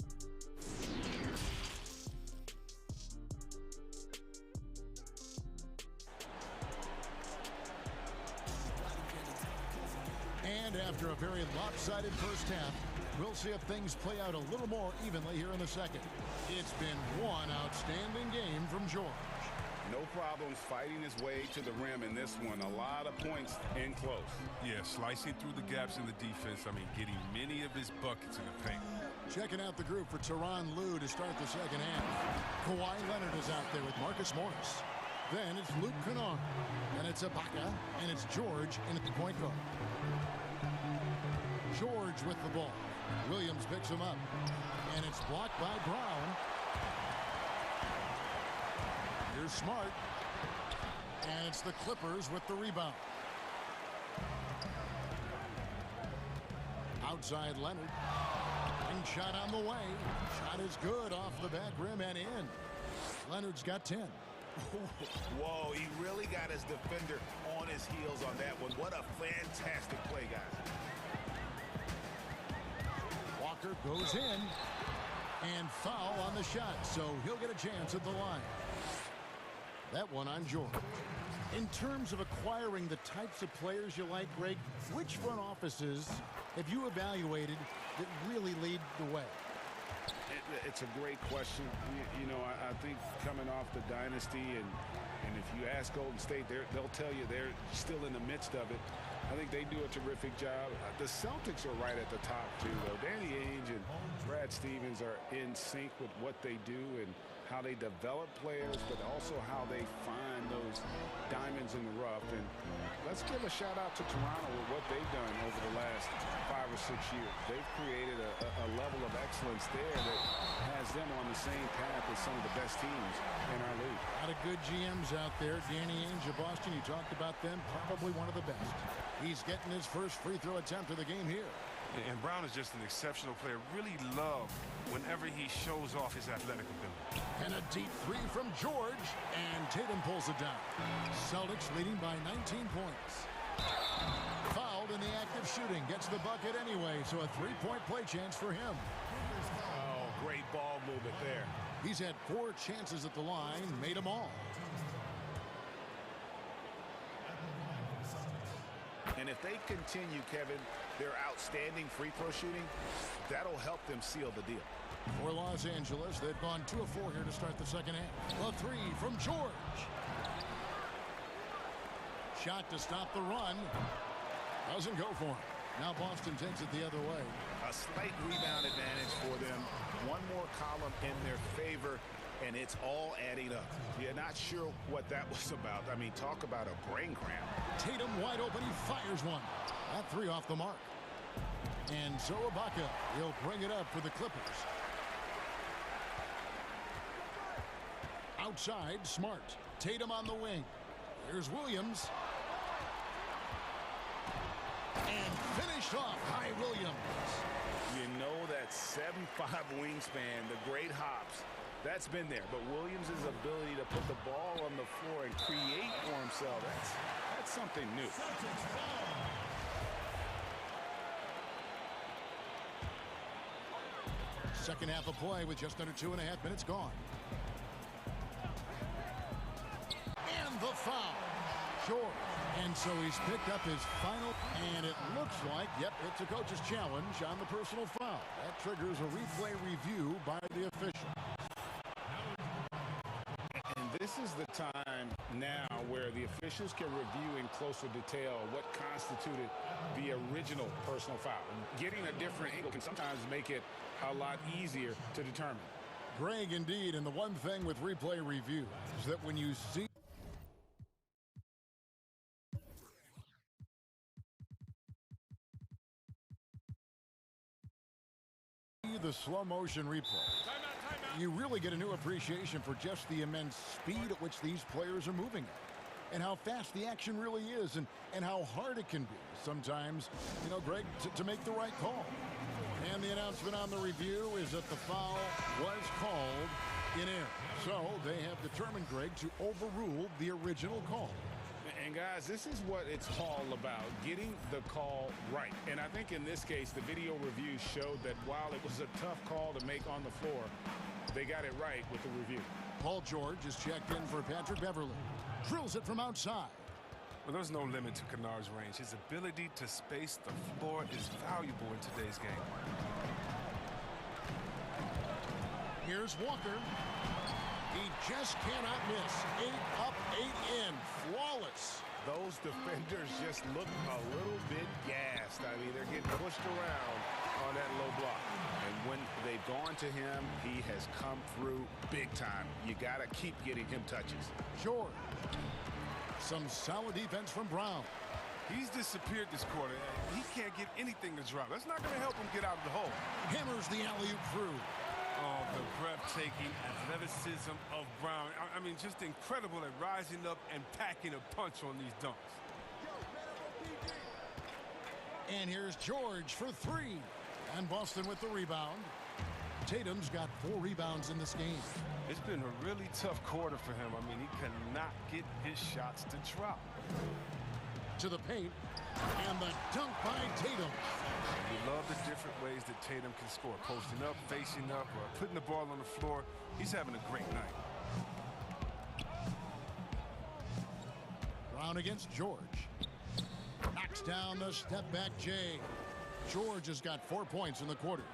And after a very lopsided first half, we'll see if things play out a little more evenly here in the second. It's been one outstanding game from George. No problems fighting his way to the rim in this one. A lot of points in close. Yeah, slicing through the gaps in the defense. I mean, getting many of his buckets in the paint. Checking out the group for Tyronn Lue to start the second half. Kawhi Leonard is out there with Marcus Morris. Then it's Luke Kennard. And it's Ibaka. And it's George in at the point guard. George with the ball. Williams picks him up. And it's blocked by Brown. Here's Smart. And it's the Clippers with the rebound. Outside Leonard. And shot on the way. Shot is good off the back rim and in. Leonard's got 10. Whoa, he really got his defender on his heels on that one. What a fantastic play, guys. Walker goes in. And foul on the shot, so he'll get a chance at the line. That one on George. In terms of acquiring the types of players you like, Greg, which front offices have you evaluated that really lead the way? It's a great question. You know, I think coming off the dynasty, and if you ask Golden State, they'll tell you they're still in the midst of it. I think they do a terrific job. The Celtics are right at the top, too, though. Danny Ainge and Brad Stevens are in sync with what they do and how they develop players, but also how they find those diamonds in the rough. And let's give a shout out to Toronto with what they've done over the last 5 or 6 years. They've created a level of excellence excellence there that has them on the same path as some of the best teams in our league. A lot of good GMs out there. Danny Ainge of Boston, you talked about them, probably one of the best. He's getting his first free throw attempt of the game here. And Brown is just an exceptional player. Really love whenever he shows off his athletic ability. And a deep three from George, and Tatum pulls it down. Celtics leading by 19 points. Fouled in the act of shooting, gets the bucket anyway, so a three-point play chance for him. Oh, great ball movement there. He's had 4 chances at the line, made them all. And if they continue, Kevin, their outstanding free throw shooting, that'll help them seal the deal. For Los Angeles, they've gone 2 of 4 here to start the second half. A three from George. Shot to stop the run. Doesn't go for him. Now Boston takes it the other way. A slight rebound advantage for them. One more column in their favor, and it's all adding up. You're not sure what that was about. I mean, talk about a brain cramp. Tatum wide open. He fires one. That three off the mark. And so Ibaka, he'll bring it up for the Clippers. Outside, Smart. Tatum on the wing. Here's Williams. And finished off by Williams. You know that 7'5" wingspan, the great hops, that's been there. But Williams' ability to put the ball on the floor and create for himself, that's something new. Second half of play with just under 2.5 minutes gone. And the foul. Short. And so he's picked up his final, and it looks like, yep, it's a coach's challenge on the personal foul. That triggers a replay review by the official. And this is the time now where the officials can review in closer detail what constituted the original personal foul. Getting a different angle can sometimes make it a lot easier to determine. Greg, indeed, and the one thing with replay review is that when you see the slow motion replay, you really get a new appreciation for just the immense speed at which these players are moving at, and how fast the action really is, and how hard it can be sometimes, you know, Greg, to make the right call. And the announcement on the review is that the foul was called in air. So they have determined, Greg, to overrule the original call. And guys, this is what it's all about, getting the call right. And I think in this case, the video review showed that while it was a tough call to make on the floor, they got it right with the review. Paul George is checked in for Patrick Beverly. Drills it from outside. Well, there's no limit to Kennard's range. His ability to space the floor is valuable in today's game. Here's Walker. He just cannot miss. 8 up, 8 in. Flawless. Those defenders just look a little bit gassed. I mean, they're getting pushed around on that low block. And when they've gone to him, he has come through big time. You got to keep getting him touches. George. Some solid defense from Brown. He's disappeared this quarter. He can't get anything to drop. That's not going to help him get out of the hole. Hammers the alley-oop through. Oh, the breathtaking athleticism of Brown. I mean, just incredible at rising up and packing a punch on these dunks. And here's George for 3. And Boston with the rebound. Tatum's got 4 rebounds in this game. It's been a really tough quarter for him. I mean, he cannot get his shots to drop. To the paint. And the dunk by Tatum. We love the different ways that Tatum can score. Posting up, facing up, or putting the ball on the floor. He's having a great night. Brown against George. Knocks down the step-back J. George has got 4 points in the quarter.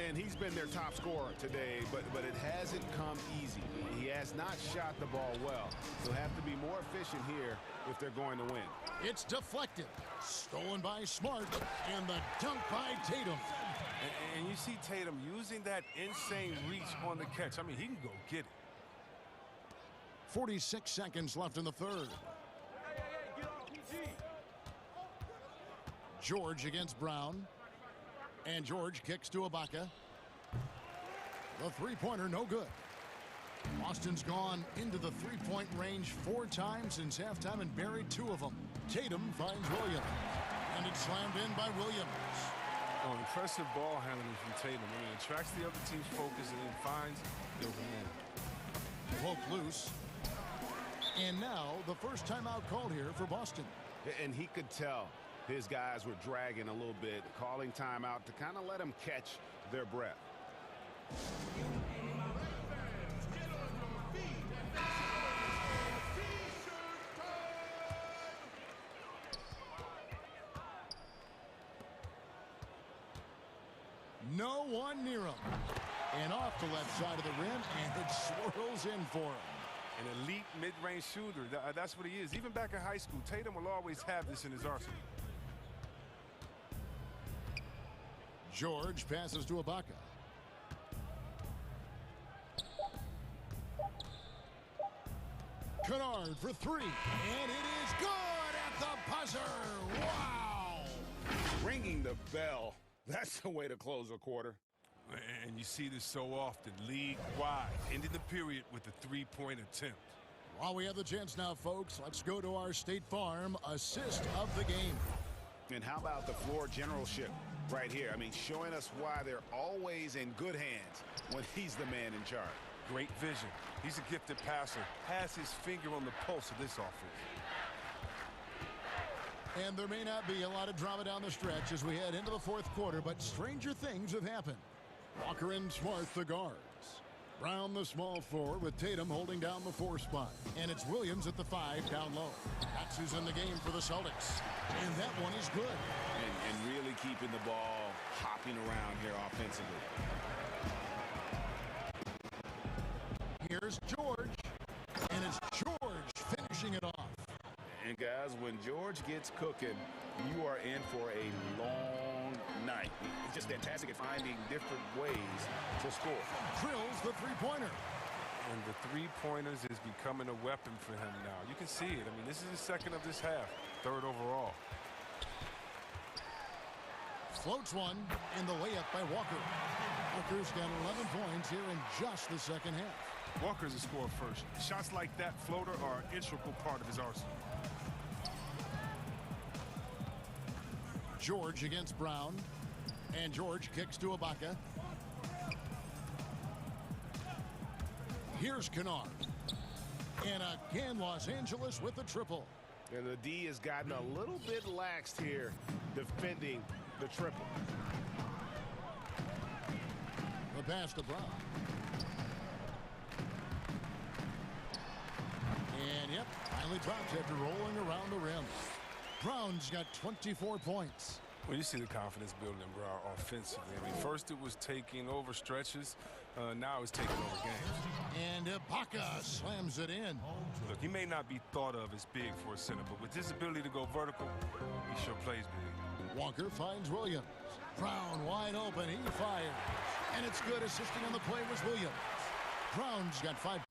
And he's been their top scorer today, but it hasn't come easy. He has not shot the ball well. He'll have to be more efficient here if they're going to win. It's deflected. Stolen by Smart. And the dunk by Tatum. And you see Tatum using that insane reach on the catch. I mean, he can go get it. 46 seconds left in the third. George against Brown. And George kicks to Ibaka. The three-pointer, no good. Boston's gone into the three-point range 4 times since halftime and buried 2 of them. Tatum finds Williams. And it's slammed in by Williams. Oh, impressive ball handling from Tatum. I mean, attracts the other team's focus and then finds the open man. Poke loose. And now the first timeout called here for Boston. And he could tell his guys were dragging a little bit, calling timeout to kind of let them catch their breath. No one near him. And off the left side of the rim, and it swirls in for him. An elite mid-range shooter. That's what he is. Even back in high school, Tatum will always have this in his arsenal. George passes to Ibaka. Kennard for 3. And it is good at the buzzer. Wow. Ringing the bell. That's the way to close a quarter. And you see this so often, league-wide, ending the period with a three-point attempt. While we have the chance now, folks, let's go to our State Farm assist of the game. And how about the floor generalship right here? I mean, showing us why they're always in good hands when he's the man in charge. Great vision. He's a gifted passer. Has his finger on the pulse of this offense. And there may not be a lot of drama down the stretch as we head into the 4th quarter, but stranger things have happened. Walker and Smart, the guards. Brown, the small forward, with Tatum holding down the 4 spot. And it's Williams at the 5 down low. That's who's in the game for the Celtics. And that one is good. And really keeping the ball hopping around here offensively. Here's George. And it's George finishing it off. And guys, when George gets cooking, you are in for a long night. He's just fantastic at finding different ways to score. Drills the three-pointer. And the three-pointers is becoming a weapon for him now. You can see it. I mean, this is the second of this half, 3rd overall. Floats one, and the layup by Walker. Walker's got 11 points here in just the second half. Walker's a scorer first. Shots like that floater are an integral part of his arsenal. George against Brown. And George kicks to Ibaka. Here's Kennard. And again, Los Angeles with the triple. And the D has gotten a little bit laxed here defending the triple. The pass to Brown. And yep, finally drops after rolling around the rim. Brown's got 24 points. Well, you see the confidence building in Brown offensively. I mean, first it was taking over stretches. Now it's taking over games. And Ibaka slams it in. Look, he may not be thought of as big for a center, but with his ability to go vertical, he sure plays big. Walker finds Williams. Brown wide open. He fires. And it's good. Assisting on the play was Williams. Brown's got 5.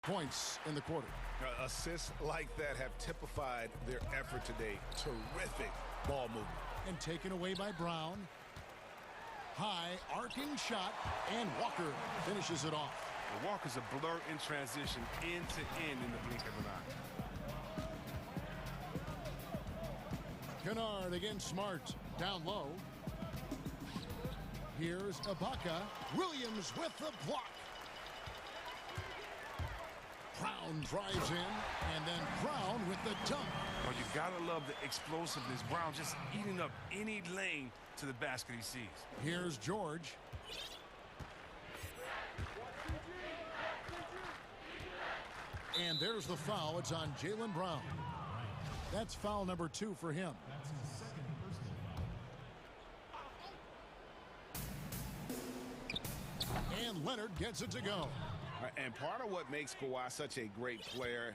Points in the quarter. Assists like that have typified their effort today. Terrific ball movement. And taken away by Brown. High arcing shot, and Walker finishes it off. Well, Walker's a blur in transition, end to end in the blink of an eye. Kennard against Smart, down low. Here's Ibaka. Williams with the block. Brown drives in, and then Brown with the dunk. Oh, you gotta love the explosiveness. Brown just eating up any lane to the basket he sees. Here's George. And there's the foul. It's on Jaylen Brown. That's foul number 2 for him. And Leonard gets it to go. And part of what makes Kawhi such a great player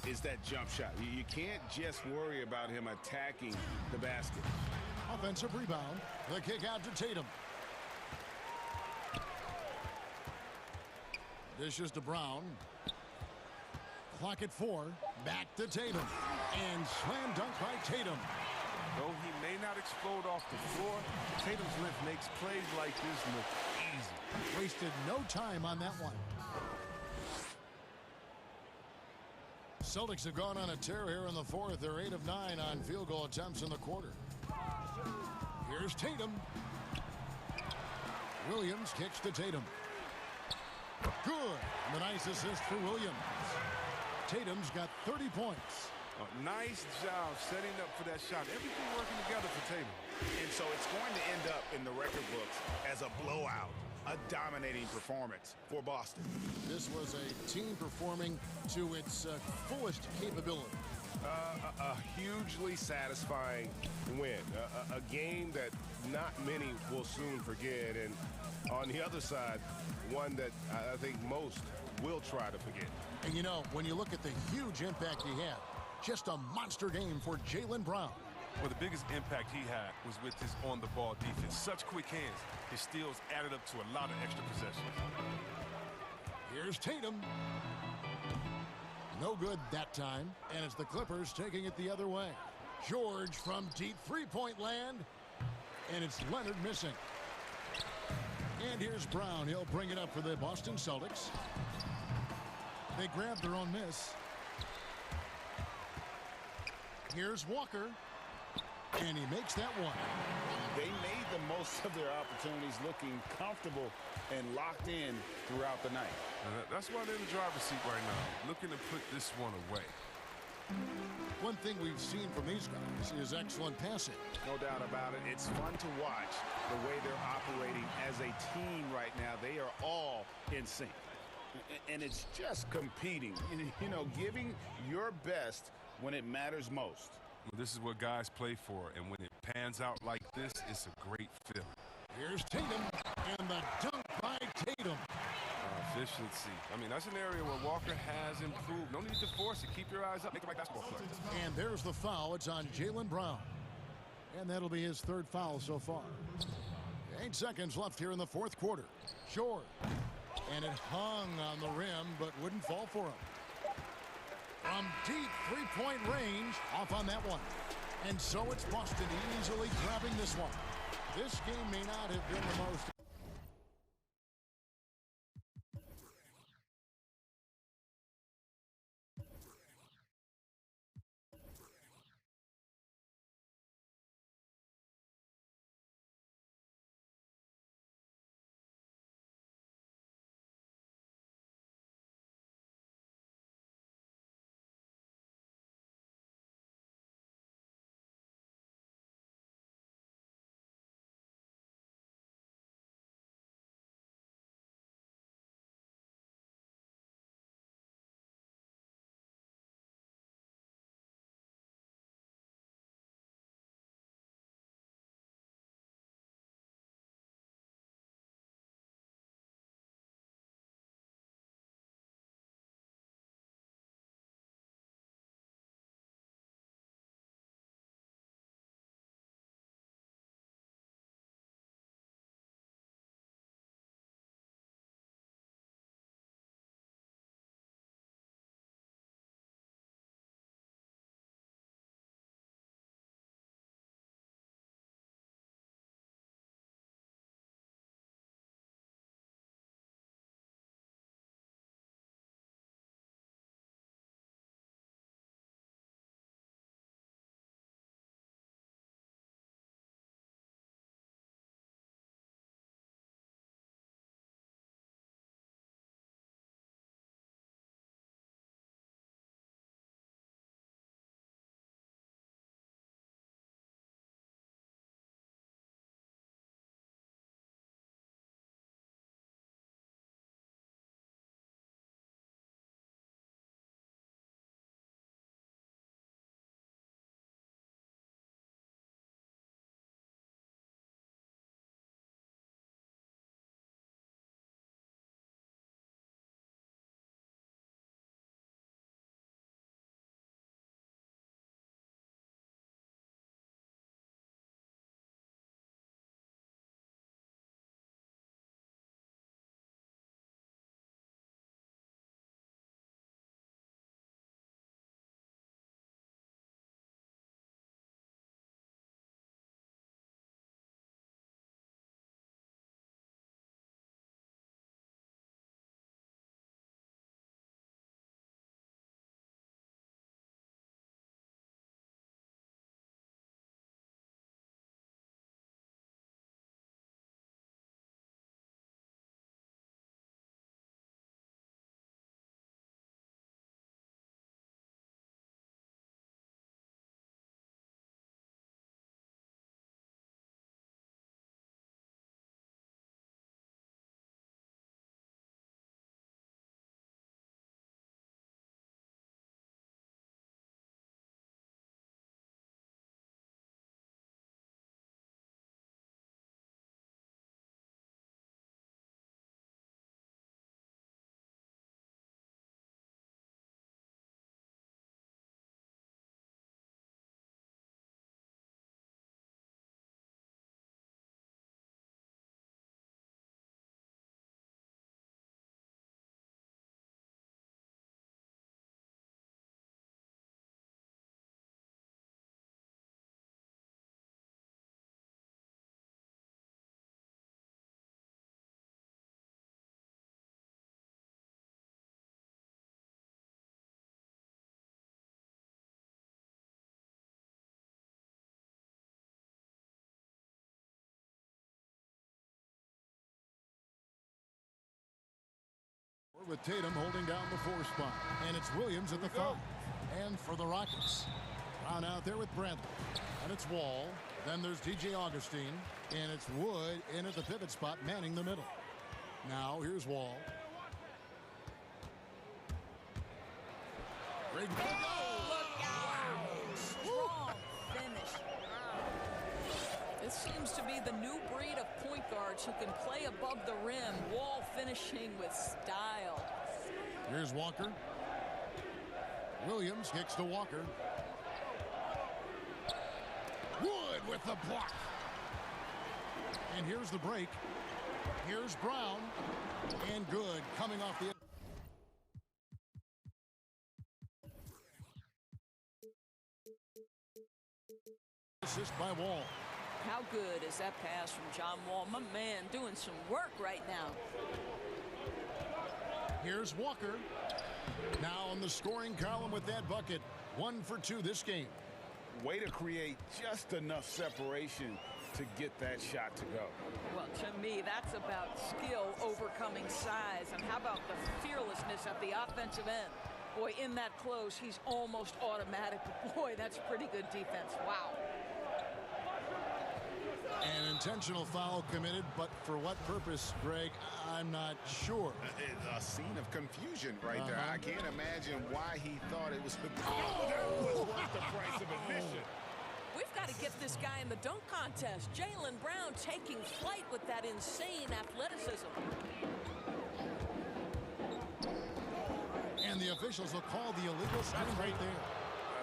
is that jump shot. You can't just worry about him attacking the basket. Offensive rebound. The kick out to Tatum. Dishes to Brown. Clock at 4. Back to Tatum. And slam dunk by Tatum. explode off the floor. Tatum's length makes plays like this look easy. Wasted no time on that one. Celtics have gone on a tear here in the fourth. They're 8 of 9 on field goal attempts in the quarter. Here's Tatum. Williams kicks to Tatum. Good. And a nice assist for Williams. Tatum's got 30 points. Nice job setting up for that shot. Everything working together for Tatum. And so it's going to end up in the record books as a blowout, a dominating performance for Boston. This was a team performing to its fullest capability. A hugely satisfying win. A game that not many will soon forget. And on the other side, one that I think most will try to forget. And you know, when you look at the huge impact he had, just a monster game for Jaylen Brown. Well, the biggest impact he had was with his on-the-ball defense. Such quick hands. His steals added up to a lot of extra possessions. Here's Tatum. No good that time, and it's the Clippers taking it the other way. George from deep three-point land, and it's Leonard missing. And here's Brown. He'll bring it up for the Boston Celtics. They grab their own miss. Here's Walker, and he makes that one. They made the most of their opportunities, looking comfortable and locked in throughout the night. That's why they're in the driver's seat right now, looking to put this one away. One thing we've seen from these guys is excellent passing. No doubt about it. It's fun to watch the way they're operating as a team right now. They are all in sync. And it's just competing, you know, giving your best when it matters most. Well, this is what guys play for, and when it pans out like this, it's a great feeling. Here's Tatum, and the dunk by Tatum. Efficiency. I mean, that's an area where Walker has improved. No need to force it. Keep your eyes up. Make the right basketball play. And there's the foul. It's on Jaylen Brown. And that'll be his third foul so far. 8 seconds left here in the fourth quarter. Short. And it hung on the rim, but wouldn't fall for him. From deep three-point range, off on that one. And so it's Boston easily grabbing this one. This game may not have been the most With Tatum holding down the 4 spot. And it's Williams at the 5. And for the Rockets, Brown out there with Bradley. And it's Wall. Then there's DJ Augustine. And it's Wood in at the pivot spot, manning the middle. Now here's Wall. Great goal. Look out. Strong finish. This seems to be the new breed of point guards who can play above the rim. Wall finishing with style. Here's Walker. Williams kicks to Walker. Wood with the block. And here's the break. Here's Brown. And good coming off the... assist by Wall. How good is that pass from John Wall? My man doing some work right now. Here's Walker. Now on the scoring column with that bucket. 1 for 2 this game. Way to create just enough separation to get that shot to go. Well, to me, that's about skill overcoming size. And how about the fearlessness at the offensive end? Boy, in that close, he's almost automatic. Boy, that's pretty good defense. Wow. An intentional foul committed, but for what purpose, Greg? I'm not sure. A scene of confusion right there. I can't imagine why he thought it was that was worth the price of admission. We've got to get this guy in the dunk contest. Jaylen Brown taking flight with that insane athleticism. And the officials will call the illegal screen right there.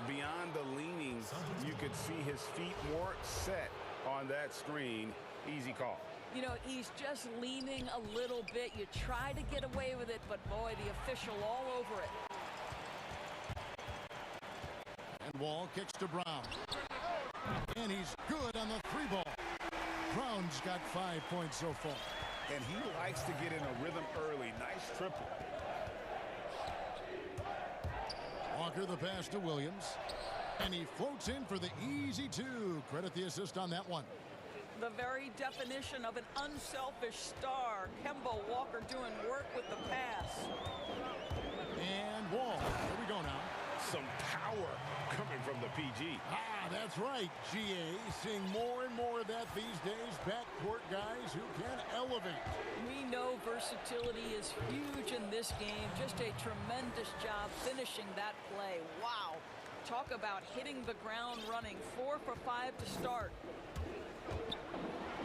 Beyond the leanings, you could see his feet more set on that screen. Easy call. You know, he's just leaning a little bit. You try to get away with it, but boy, the official all over it. And Wall kicks to Brown. And he's good on the 3 ball. Brown's got 5 points so far. And he likes to get in a rhythm early. Nice triple. Walker the pass to Williams. And he floats in for the easy 2. Credit the assist on that one. The very definition of an unselfish star. Kemba Walker doing work with the pass. And Wall. Here we go now. Some power coming from the PG. That's right. GA seeing more and more of that these days. Backcourt guys who can elevate. We know versatility is huge in this game. Just a tremendous job finishing that play. Wow. Talk about hitting the ground running. 4 for 5 to start.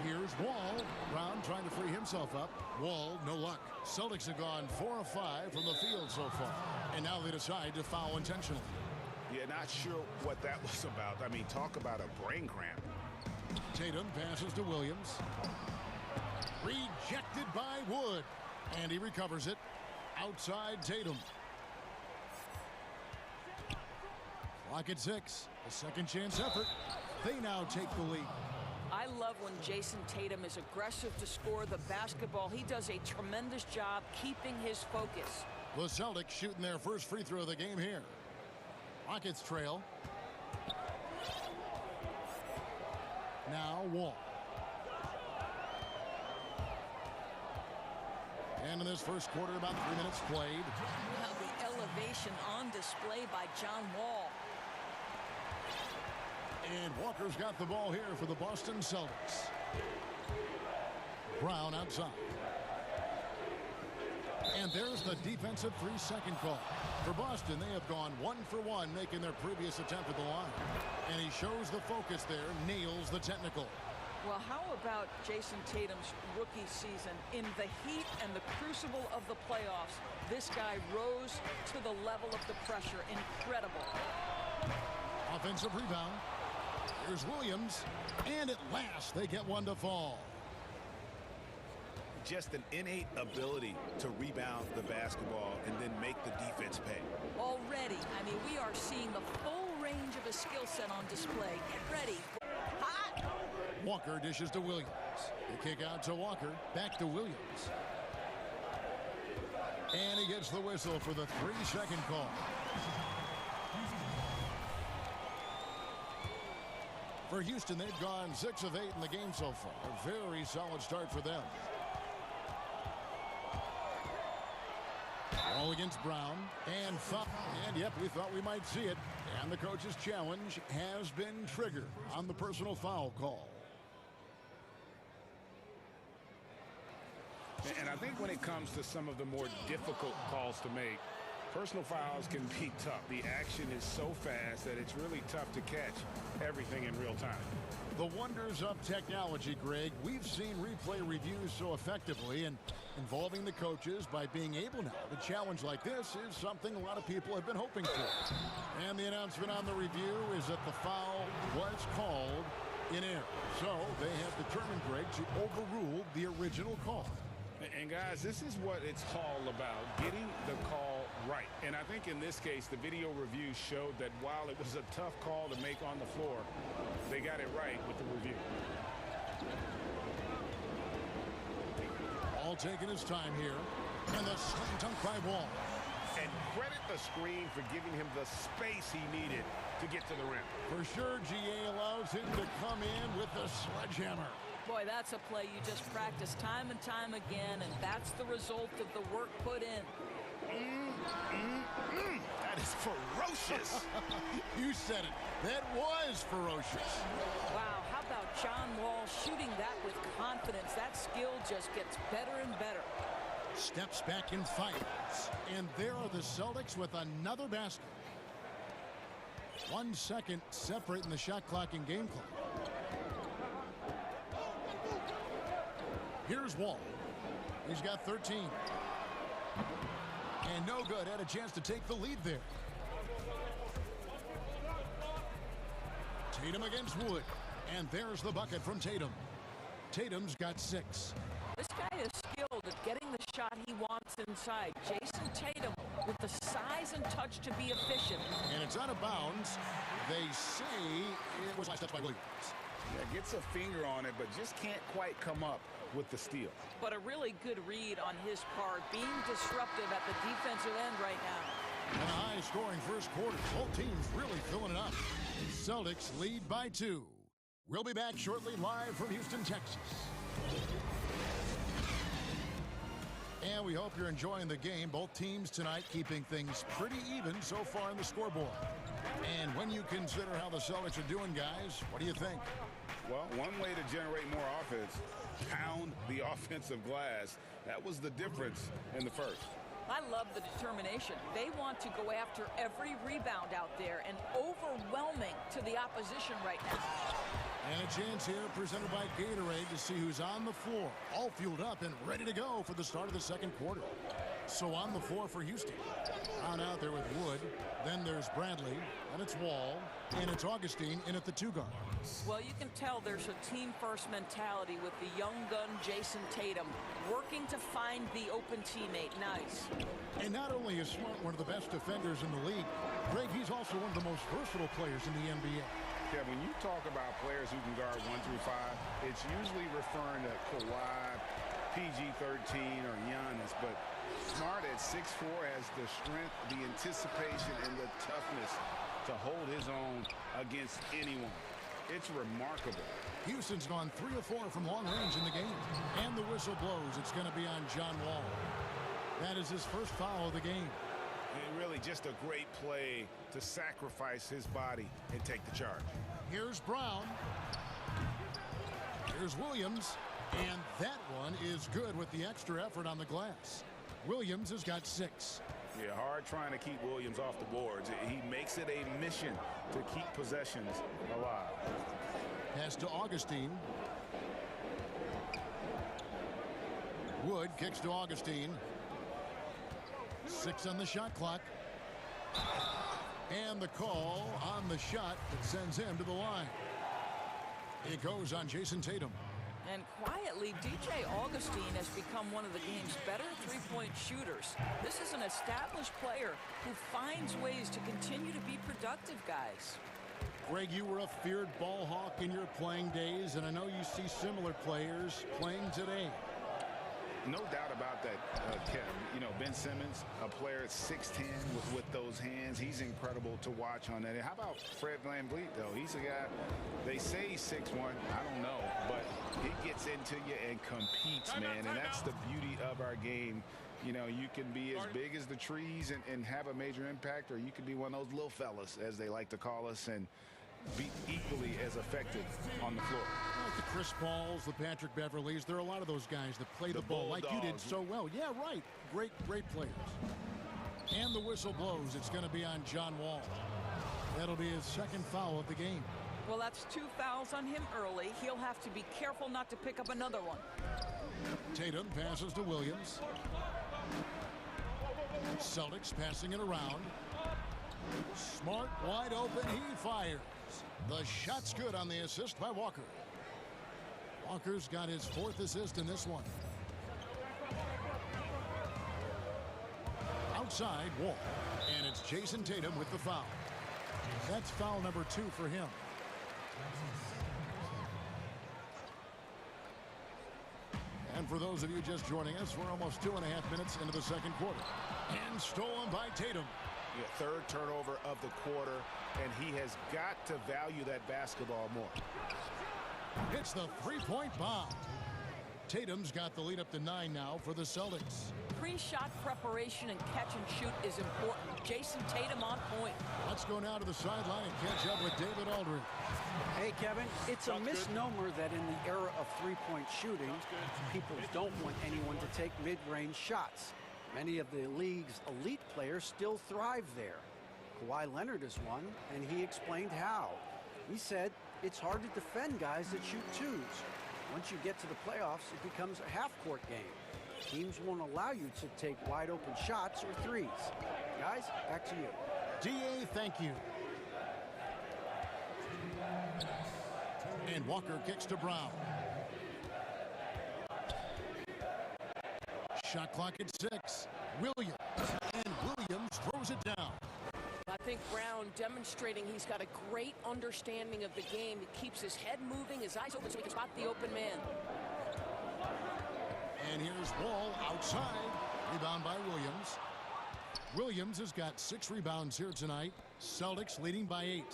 Here's Wall. Brown trying to free himself up. Wall, no luck. Celtics have gone 4 of 5 from the field so far. And now they decide to foul intentionally. Yeah, not sure what that was about. I mean, talk about a brain cramp. Tatum passes to Williams. Rejected by Wood. And he recovers it. Outside Tatum. Clock at 6. A second chance effort. They now take the lead. I love when Jason Tatum is aggressive to score the basketball. He does a tremendous job keeping his focus. The Celtics shooting their first free throw of the game here. Rockets trail. Now Wall. And in this first quarter, about 3 minutes played. Well, the elevation on display by John Wall. And Walker's got the ball here for the Boston Celtics. Brown outside. And there's the defensive 3-second call. For Boston, they have gone 1 for 1, making their previous attempt at the line. And he shows the focus there, nails the technical. Well, how about Jason Tatum's rookie season? In the heat and the crucible of the playoffs, this guy rose to the level of the pressure. Incredible. Offensive rebound. Here's Williams. And at last, they get one to fall. Just an innate ability to rebound the basketball and then make the defense pay. Already, I mean, we are seeing the full range of a skill set on display. Get ready. Hot! Walker dishes to Williams. The kick out to Walker. Back to Williams. And he gets the whistle for the 3-second call. For Houston, they've gone 6 of 8 in the game so far. A very solid start for them. Ball against Brown. And foul. And, yep, we thought we might see it. And the coach's challenge has been triggered on the personal foul call. And I think when it comes to some of the more difficult calls to make, personal fouls can be tough. The action is so fast that it's really tough to catch everything in real time. The wonders of technology, Greg. We've seen replay reviews so effectively, and involving the coaches by being able now to challenge like this is something a lot of people have been hoping for. And the announcement on the review is that the foul was called in error. So they have determined, Greg, to overrule the original call. And guys, this is what it's all about, getting the call right. And I think in this case, the video review showed that while it was a tough call to make on the floor, they got it right with the review. All taking his time here. And the slam dunk by Wall. And credit the screen for giving him the space he needed to get to the rim. For sure, GA allows him to come in with the sledgehammer. Boy, that's a play you just practice time and time again, and that's the result of the work put in. That is ferocious. You said it. That was ferocious. Wow, how about John Wall shooting that with confidence? That skill just gets better and better. Steps back and fires. And there are the Celtics with another basket. 1 second separating the shot clock and game clock. Here's Wall. He's got 13. And no good. Had a chance to take the lead there. Tatum against Wood. And there's the bucket from Tatum. Tatum's got 6. This guy is skilled at getting the shot he wants inside. Jason Tatum with the size and touch to be efficient. And it's out of bounds. They say it was last touch by Williams. Yeah, gets a finger on it, but just can't quite come up with the steal. But a really good read on his part, being disruptive at the defensive end right now. And a high-scoring first quarter. Both teams really filling it up. Celtics lead by 2. We'll be back shortly live from Houston, Texas. And we hope you're enjoying the game. Both teams tonight keeping things pretty even so far in the scoreboard. And when you consider how the Celtics are doing, guys, what do you think? Well, one way to generate more offense, pound the offensive glass. That was the difference in the first. I love the determination. They want to go after every rebound out there and overwhelming to the opposition right now. And a chance here presented by Gatorade to see who's on the floor, all fueled up and ready to go for the start of the second quarter. So on the floor for Houston. On out there with Wood. Then there's Bradley, and it's Wall, and it's Augustine in at the 2 guard. Well, you can tell there's a team-first mentality with the young gun Jason Tatum working to find the open teammate. Nice. And not only is Smart one of the best defenders in the league, Greg, he's also one of the most versatile players in the NBA. Yeah, when you talk about players who can guard 1 through 5, it's usually referring to Kawhi, PG-13, or Giannis, but Smart at 6'4" has the strength, the anticipation, and the toughness to hold his own against anyone. It's remarkable. Houston's gone 3 of 4 from long range in the game. And the whistle blows. It's going to be on John Wall. That is his first foul of the game. And really just a great play to sacrifice his body and take the charge. Here's Brown. Here's Williams. And that one is good with the extra effort on the glass. Williams has got 6. Yeah, hard trying to keep Williams off the boards. He makes it a mission to keep possessions alive. Pass to Augustine. Wood kicks to Augustine. 6 on the shot clock. And the call on the shot that sends him to the line. It goes on Jason Tatum. And quietly, DJ Augustine has become one of the game's better three-point shooters. This is an established player who finds ways to continue to be productive, guys. Greg, you were a feared ball hawk in your playing days, and I know you see similar players playing today. No doubt about that, Kevin. You know, Ben Simmons, a player at 6'10" with those hands. He's incredible to watch on that. And how about Fred VanVleet, though? He's a guy, they say he's 6'1". I don't know, but he gets into you and competes, man. And that's the beauty of our game. You know, you can be as big as the trees and have a major impact, or you can be one of those little fellas, as they like to call us, and be equally as effective on the floor. Like the Chris Pauls, the Patrick Beverleys, there are a lot of those guys that play the ball like you did so well. Yeah, right. Great players. And the whistle blows. It's going to be on John Wall. That'll be his second foul of the game. Well, that's 2 fouls on him early. He'll have to be careful not to pick up another one. Tatum passes to Williams. Celtics passing it around. Smart, wide open, he fires. The shot's good on the assist by Walker. Walker's got his 4th assist in this one. Outside, Wall. And it's Jason Tatum with the foul. That's foul number 2 for him. And for those of you just joining us, we're almost 2.5 minutes into the second quarter. And stolen by Tatum. Yeah, 3rd turnover of the quarter, and he has got to value that basketball more. It's the 3-point bomb. Tatum's got the lead up to 9 now for the Celtics. Pre-shot preparation and catch and shoot is important. Jason Tatum on point. Let's go now to the sideline and catch up with David Aldridge. Hey, Kevin, it's a misnomer that in the era of three-point shooting, people don't want anyone to take mid-range shots. Many of the league's elite players still thrive there. Kawhi Leonard is one, and he explained how. He said it's hard to defend guys that shoot twos. Once you get to the playoffs, it becomes a half-court game. Teams won't allow you to take wide-open shots or threes. Guys, back to you. D.A., thank you. And Walker kicks to Brown. Shot clock at 6. Williams. And Williams throws it down. I think Brown demonstrating he's got a great understanding of the game. He keeps his head moving, his eyes open so he can spot the open man. And here's Wall outside. Rebound by Williams. Williams has got 6 rebounds here tonight. Celtics leading by 8.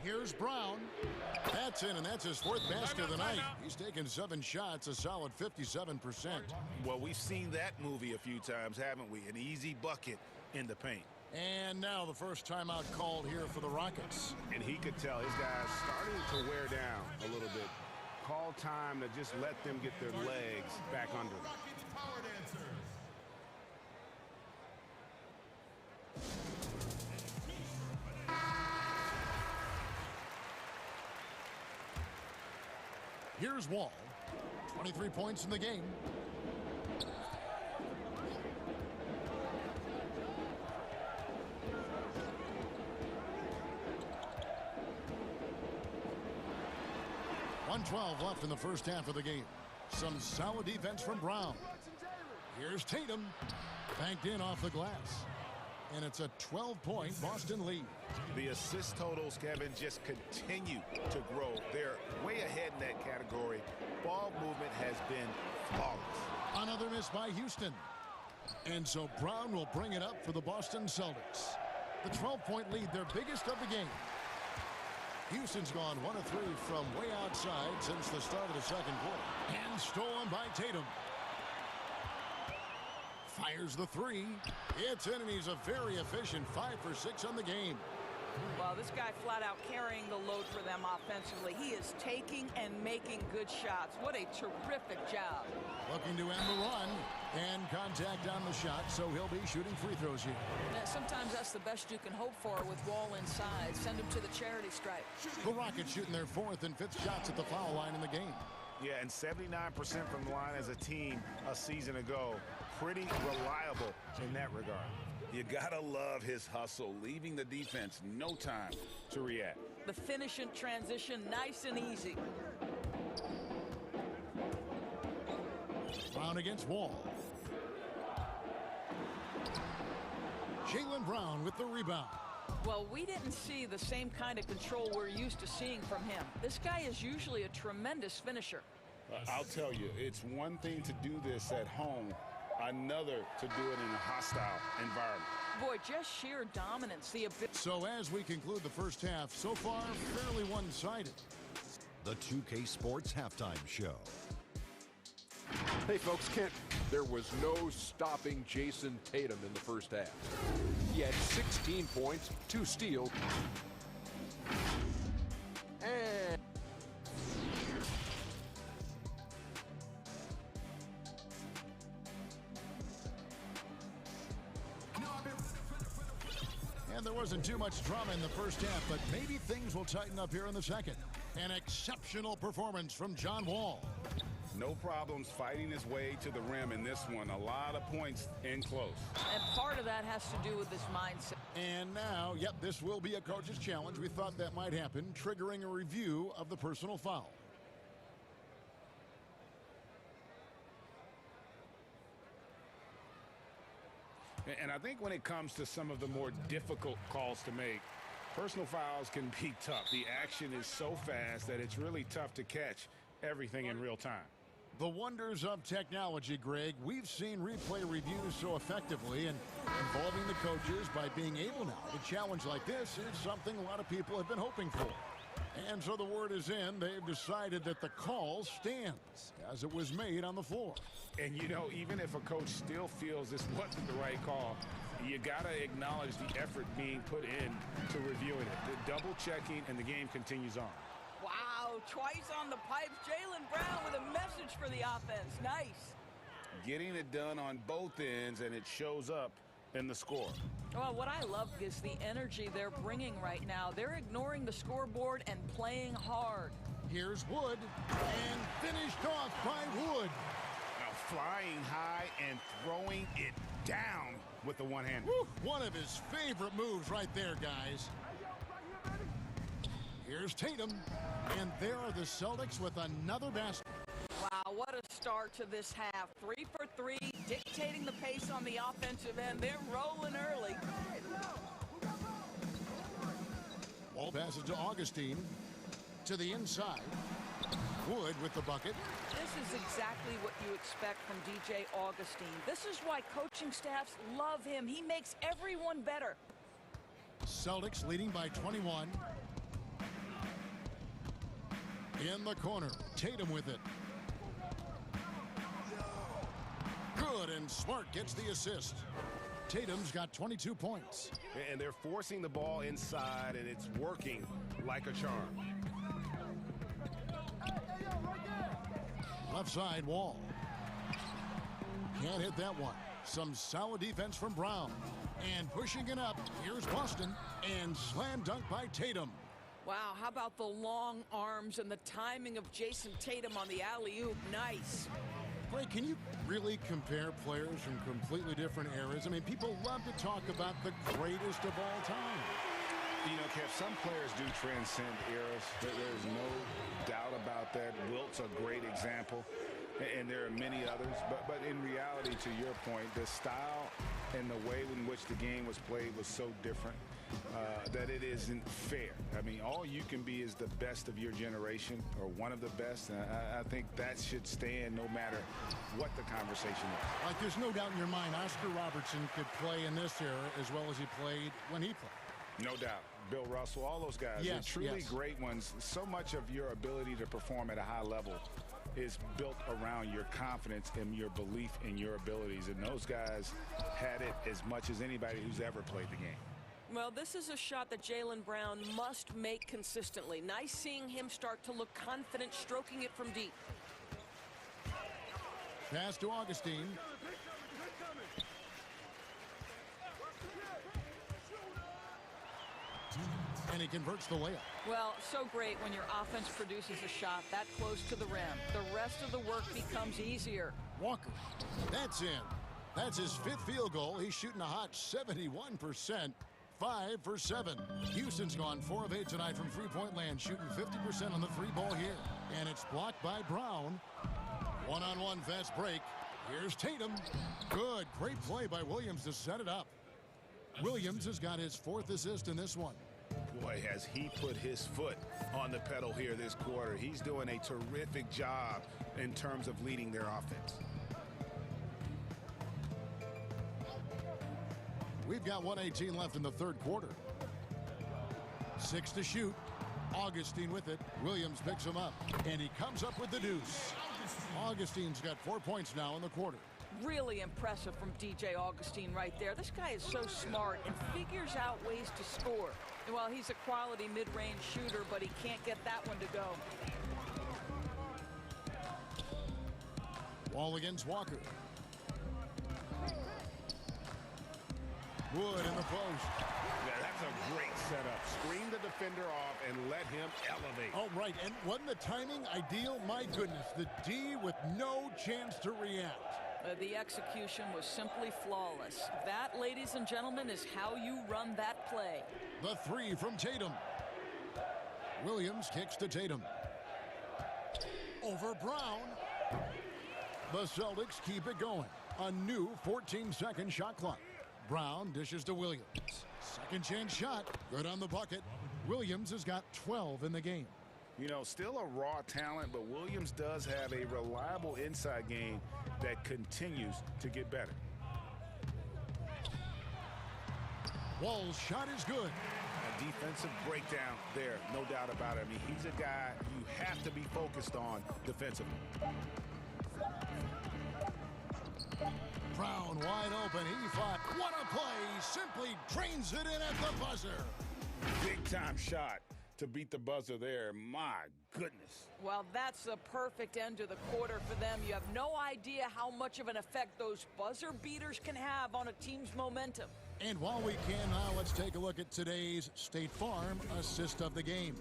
Here's Brown. That's in, and that's his 4th basket of the night. He's taken 7 shots, a solid 57%. Well, we've seen that movie a few times, haven't we? An easy bucket in the paint. And now the first timeout called here for the Rockets. And he could tell his guys starting to wear down a little bit. Call time to just let them get their legs back under them. Here's Wall. 23 points in the game. .112 left in the first half of the game. Some solid defense from Brown. Here's Tatum. Banked in off the glass. And it's a 12-point Boston lead. The assist totals, Kevin, just continue to grow. They're way ahead in that category. Ball movement has been flawless. Another miss by Houston. And so Brown will bring it up for the Boston Celtics. The 12-point lead, their biggest of the game. Houston's gone 1 of 3 from way outside since the start of the second quarter. And stolen by Tatum. Fires the 3. It's in, and he's a very efficient 5 for 6 on the game. Well, this guy flat out carrying the load for them offensively. He is taking and making good shots. What a terrific job. Looking to end the run, and contact on the shot, so he'll be shooting free throws here. Yeah, sometimes that's the best you can hope for with Wall inside. Send him to the charity stripe. The Rockets shooting their 4th and 5th shots at the foul line in the game. Yeah, and 79% from the line as a team a season ago. Pretty reliable in that regard. You gotta love his hustle, leaving the defense no time to react. The finish in transition, nice and easy. Brown against Wall. Jaylen Brown with the rebound. Well, we didn't see the same kind of control we're used to seeing from him. This guy is usually a tremendous finisher. I'll tell you, it's one thing to do this at home, another to do it in a hostile environment. Boy, just sheer dominance. So as we conclude the first half, so far, fairly one-sided. The 2K Sports Halftime Show. Hey, folks, there was no stopping Jason Tatum in the first half. He had 16 points, 2 steals, and there wasn't too much drama in the first half, but maybe things will tighten up here in the second. An exceptional performance from John Wall. No problems fighting his way to the rim in this one. A lot of points in close. And part of that has to do with his mindset. And now, yep, this will be a coach's challenge. We thought that might happen, triggering a review of the personal foul. And I think when it comes to some of the more difficult calls to make, personal fouls can be tough. The action is so fast that it's really tough to catch everything in real time. The wonders of technology, Greg. We've seen replay reviews so effectively, and involving the coaches by being able now to challenge like this is something a lot of people have been hoping for. And so the word is in. They've decided that the call stands as it was made on the floor. And, you know, even if a coach still feels this wasn't the right call, you got to acknowledge the effort being put in to reviewing it. The double checking, and the game continues on. Wow, twice on the pipes. Jaylen Brown with a message for the offense. Nice. Getting it done on both ends, and it shows up in the score. Well, what I love is the energy they're bringing right now. They're ignoring the scoreboard and playing hard. Here's Wood, and finished off by Wood. Now flying high and throwing it down with the one-hander. One of his favorite moves right there, guys. Here's Tatum, and there are the Celtics with another basket. Wow, what a start to this half. 3 for 3, dictating the pace on the offensive end. They're rolling early. Ball passes to Augustine. To the inside. Wood with the bucket. This is exactly what you expect from DJ Augustine. This is why coaching staffs love him. He makes everyone better. Celtics leading by 21. In the corner, Tatum with it. Good, and Smart gets the assist. Tatum's got 22 points. And they're forcing the ball inside, and it's working like a charm. Left side, Wall. Can't hit that one. Some solid defense from Brown. And pushing it up, here's Boston. And slam dunk by Tatum. Wow, how about the long arms and the timing of Jason Tatum on the alley-oop? Nice. Greg, can you really compare players from completely different eras? I mean, people love to talk about the greatest of all time. You know, Kev, some players do transcend eras. There's no doubt about that. Wilt's a great example, and there are many others. But in reality, to your point, the style and the way in which the game was played was so different that it isn't fair. I mean, all you can be is the best of your generation, or one of the best. And I think that should stand no matter what the conversation is. Like, there's no doubt in your mind Oscar Robertson could play in this era as well as he played when he played. No doubt. Bill Russell, all those guys, yes, they're truly great ones. So much of your ability to perform at a high level is built around your confidence and your belief in your abilities. And those guys had it as much as anybody who's ever played the game. Well, this is a shot that Jaylen Brown must make consistently. Nice seeing him start to look confident, stroking it from deep. Pass to Augustine. And he converts the layup. Well, so great when your offense produces a shot that close to the rim. The rest of the work becomes easier. Walker, that's in. That's his 5th field goal. He's shooting a hot 71%. 5 for 7. Houston's gone 4 of 8 tonight from three-point land, shooting 50% on the 3-ball here. And it's blocked by Brown. One-on-one fast break. Here's Tatum. Good. Great play by Williams to set it up. Williams has got his 4th assist in this one. Boy, has he put his foot on the pedal here this quarter. He's doing a terrific job in terms of leading their offense. We've got 1:18 left in the 3rd quarter. 6 to shoot. Augustine with it. Williams picks him up. And he comes up with the deuce. Augustine's got 4 points now in the quarter. Really impressive from DJ Augustine right there. This guy is so smart and figures out ways to score. Well, he's a quality mid-range shooter, but he can't get that one to go. Wall against Walker. Wood in the post. Yeah, that's a great setup. Screen the defender off and let him elevate. Oh, right. And wasn't the timing ideal? My goodness, the D with no chance to react. The execution was simply flawless. That, ladies and gentlemen, is how you run that play. The three from Tatum. Williams kicks to Tatum. Over Brown. The Celtics keep it going. A new 14-second shot clock. Brown dishes to Williams. Second chance shot. Good on the bucket. Williams has got 12 in the game. You know, still a raw talent, but Williams does have a reliable inside game that continues to get better. Wall's shot is good. A defensive breakdown there, no doubt about it. I mean, he's a guy you have to be focused on defensively. Brown wide open. He fought. What a play. Simply drains it in at the buzzer. Big time shot to beat the buzzer there. My goodness. Well, that's the perfect end to the quarter for them. You have no idea how much of an effect those buzzer beaters can have on a team's momentum. And while we can now, let's take a look at today's State Farm assist of the game.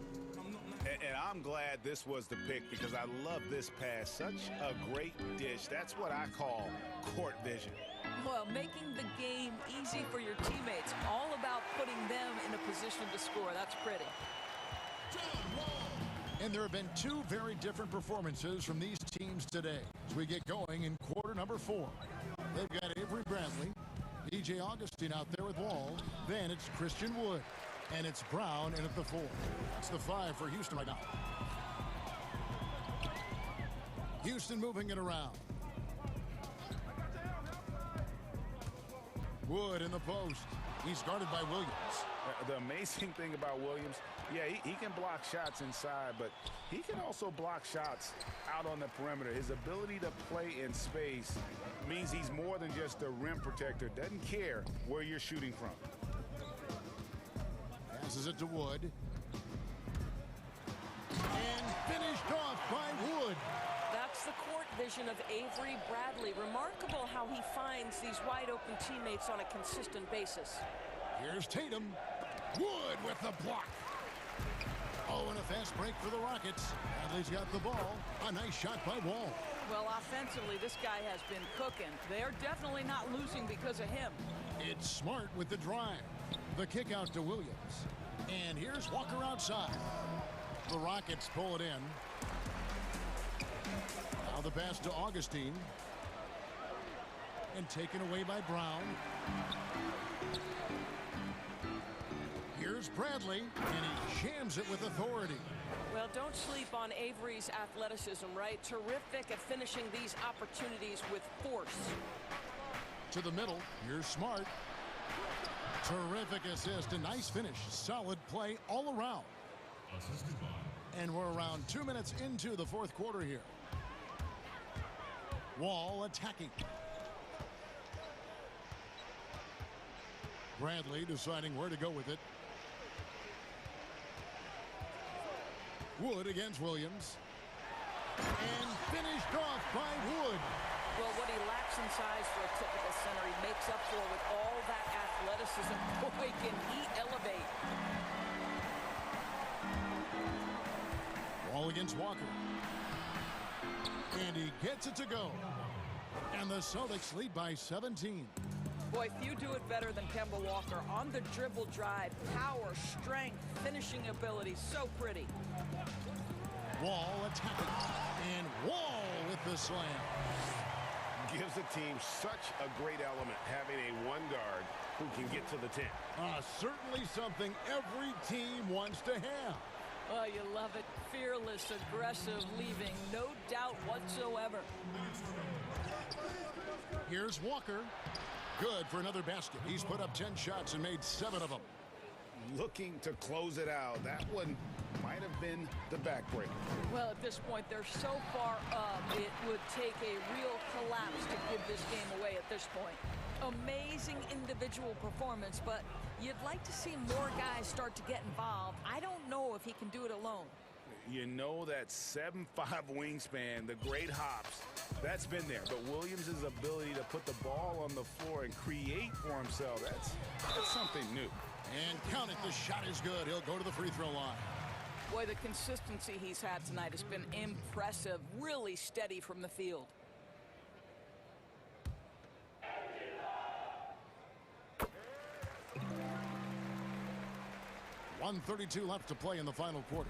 And I'm glad this was the pick because I love this pass. Such a great dish. That's what I call court vision. Well, making the game easy for your teammates. All about putting them in a position to score. That's pretty. And there have been two very different performances from these teams today as we get going in quarter number 4. They've got Avery Bradley, DJ Augustine out there with Wall. Then it's Christian Wood. And it's Brown in at the 4. That's the 5 for Houston right now. Houston moving it around. Wood in the post. He's guarded by Williams. The amazing thing about Williams, yeah, he can block shots inside, but he can also block shots out on the perimeter. His ability to play in space means he's more than just a rim protector. Doesn't care where you're shooting from. Passes it to Wood. And finished off by Wood. That's the court vision of Avery Bradley. Remarkable how he finds these wide open teammates on a consistent basis. Here's Tatum. Wood with the block. Oh, and a fast break for the Rockets. Bradley's got the ball. A nice shot by Wall. Well, offensively, this guy has been cooking. They're definitely not losing because of him. It's Smart with the drive. The kick out to Williams. And here's Walker outside. The Rockets pull it in. Now the pass to Augustine. And taken away by Brown. Here's Bradley, and he jams it with authority. Well, don't sleep on Avery's athleticism, right? Terrific at finishing these opportunities with force. To the middle, here's Smart. Terrific assist, a nice finish. Solid play all around. And we're around 2 minutes into the fourth quarter here. Wall attacking. Bradley deciding where to go with it. Wood against Williams. And finished off by Wood. Well, what he lacks in size for a typical center, he makes up for with all that athleticism. Boy, can he elevate. Wall against Walker. And he gets it to go. And the Celtics lead by 17. Boy, few do it better than Kemba Walker. On the dribble drive, power, strength, finishing ability, so pretty. Wall attacking. And Wall with the slam. Gives the team such a great element having a one guard who can get to the 10. Certainly something every team wants to have. Oh, you love it. Fearless, aggressive, leaving no doubt whatsoever. Here's Walker. Good for another basket. He's put up 10 shots and made 7 of them. looking to close it out. That one might have been the backbreaker. Well, at this point, they're so far up, it would take a real collapse to give this game away at this point. Amazing individual performance, but you'd like to see more guys start to get involved. I don't know if he can do it alone. You know that 7'5" wingspan, the great hops, that's been there. But Williams' ability to put the ball on the floor and create for himself, that's something new. And count it, the shot is good. He'll go to the free throw line. Boy, the consistency he's had tonight has been impressive, really steady from the field. .132 left to play in the final quarter.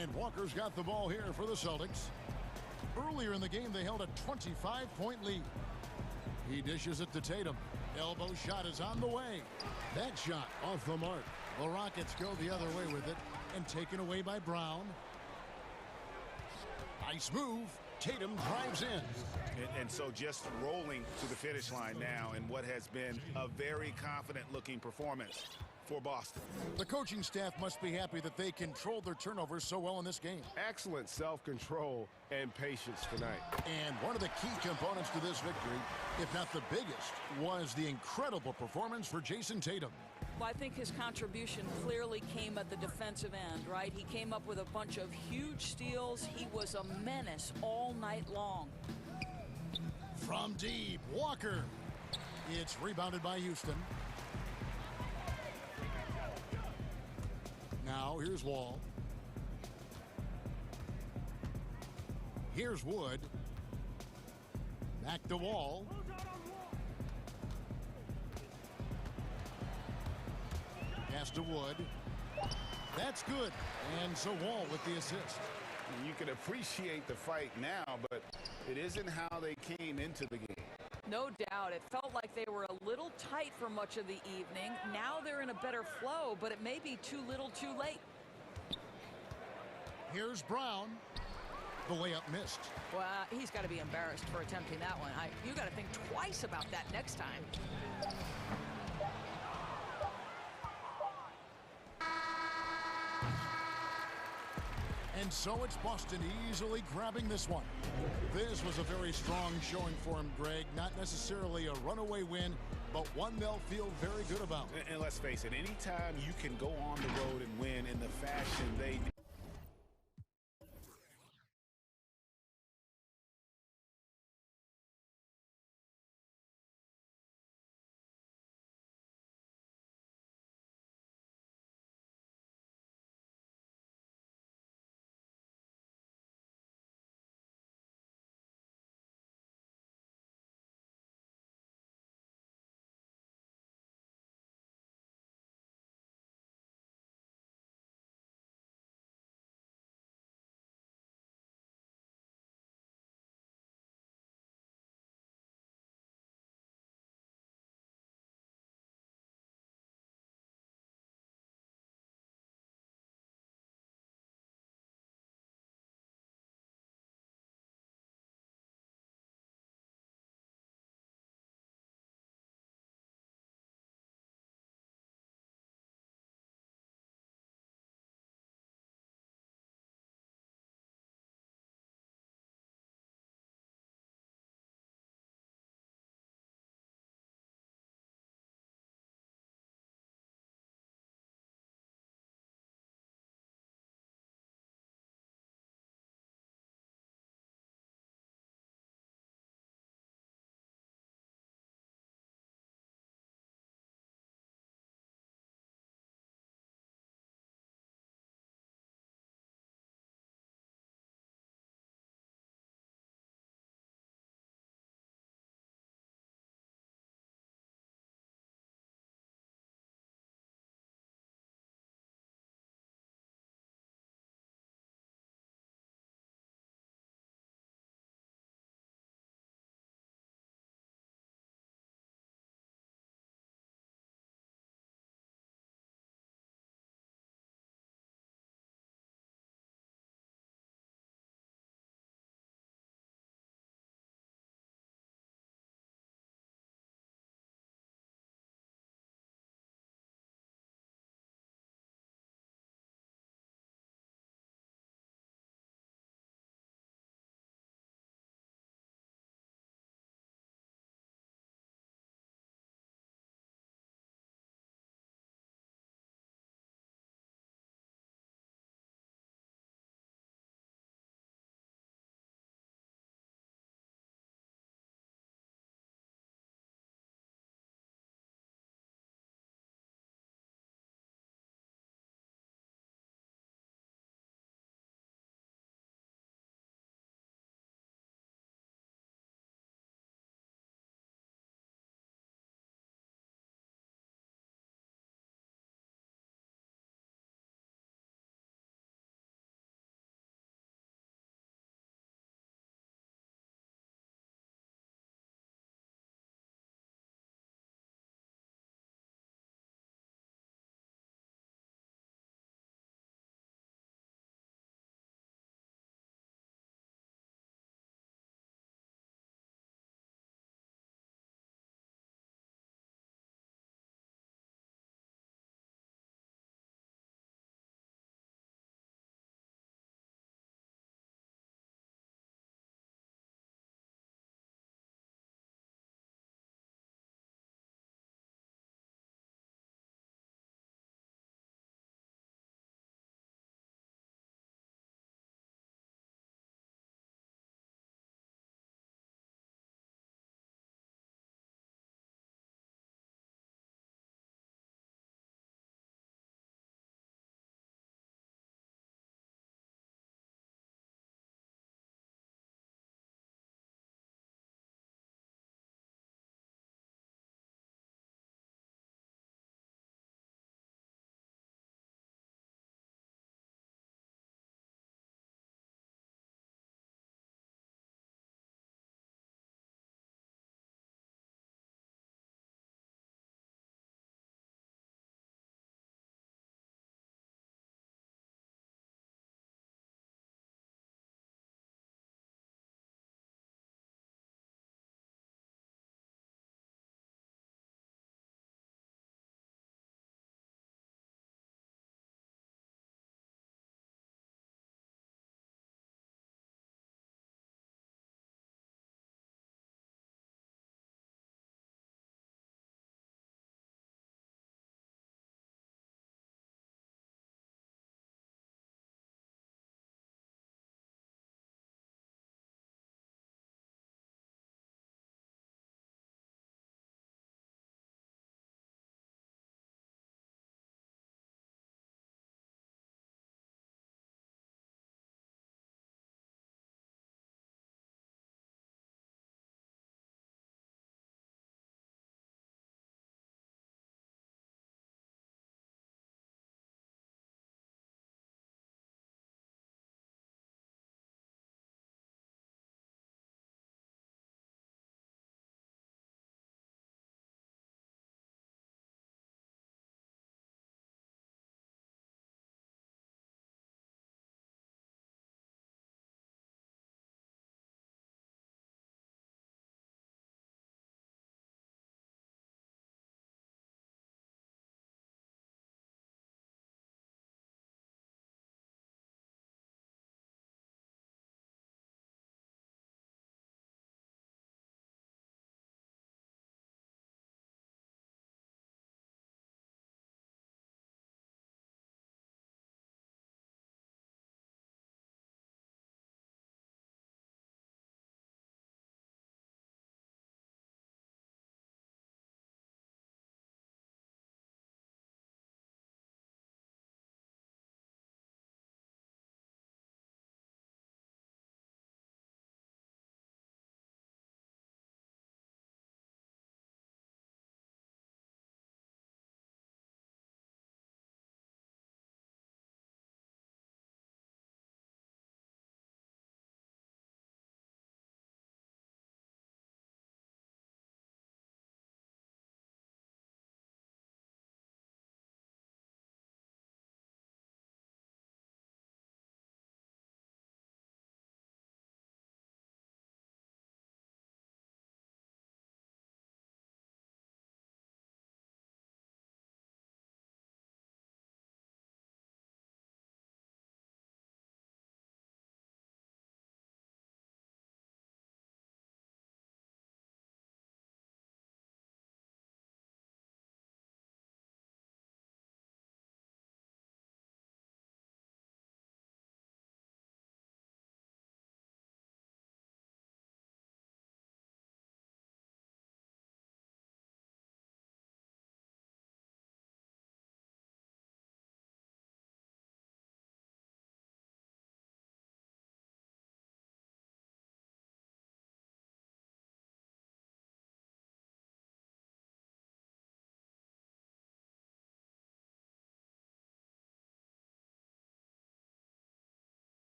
And Walker's got the ball here for the Celtics. Earlier in the game, they held a 25-point lead. He dishes it to Tatum. Elbow shot is on the way. That shot off the mark. The Rockets go the other way with it and taken away by Brown. Nice move. Tatum drives in. And so just rolling to the finish line now in what has been a very confident-looking performance for Boston. The coaching staff must be happy that they controlled their turnovers so well in this game. Excellent self-control and patience tonight. And one of the key components to this victory, if not the biggest, was the incredible performance for Jason Tatum. Well, I think his contribution clearly came at the defensive end, right? He came up with a bunch of huge steals. He was a menace all night long. From deep, Walker. It's rebounded by Houston. Now here's Wall. Here's Wood. Back to Wall. Pass to Wood. That's good. And so Wall with the assist. You can appreciate the fight now, but it isn't how they came into the game. No doubt. It felt like they were a little tight for much of the evening. Now they're in a better flow, but it may be too little too late. Here's Brown. The layup missed. Well, he's got to be embarrassed for attempting that one. You got to think twice about that next time. And so it's Boston easily grabbing this one. This was a very strong showing for him, Greg. Not necessarily a runaway win, but one they'll feel very good about. And let's face it, anytime you can go on the road and win in the fashion they did.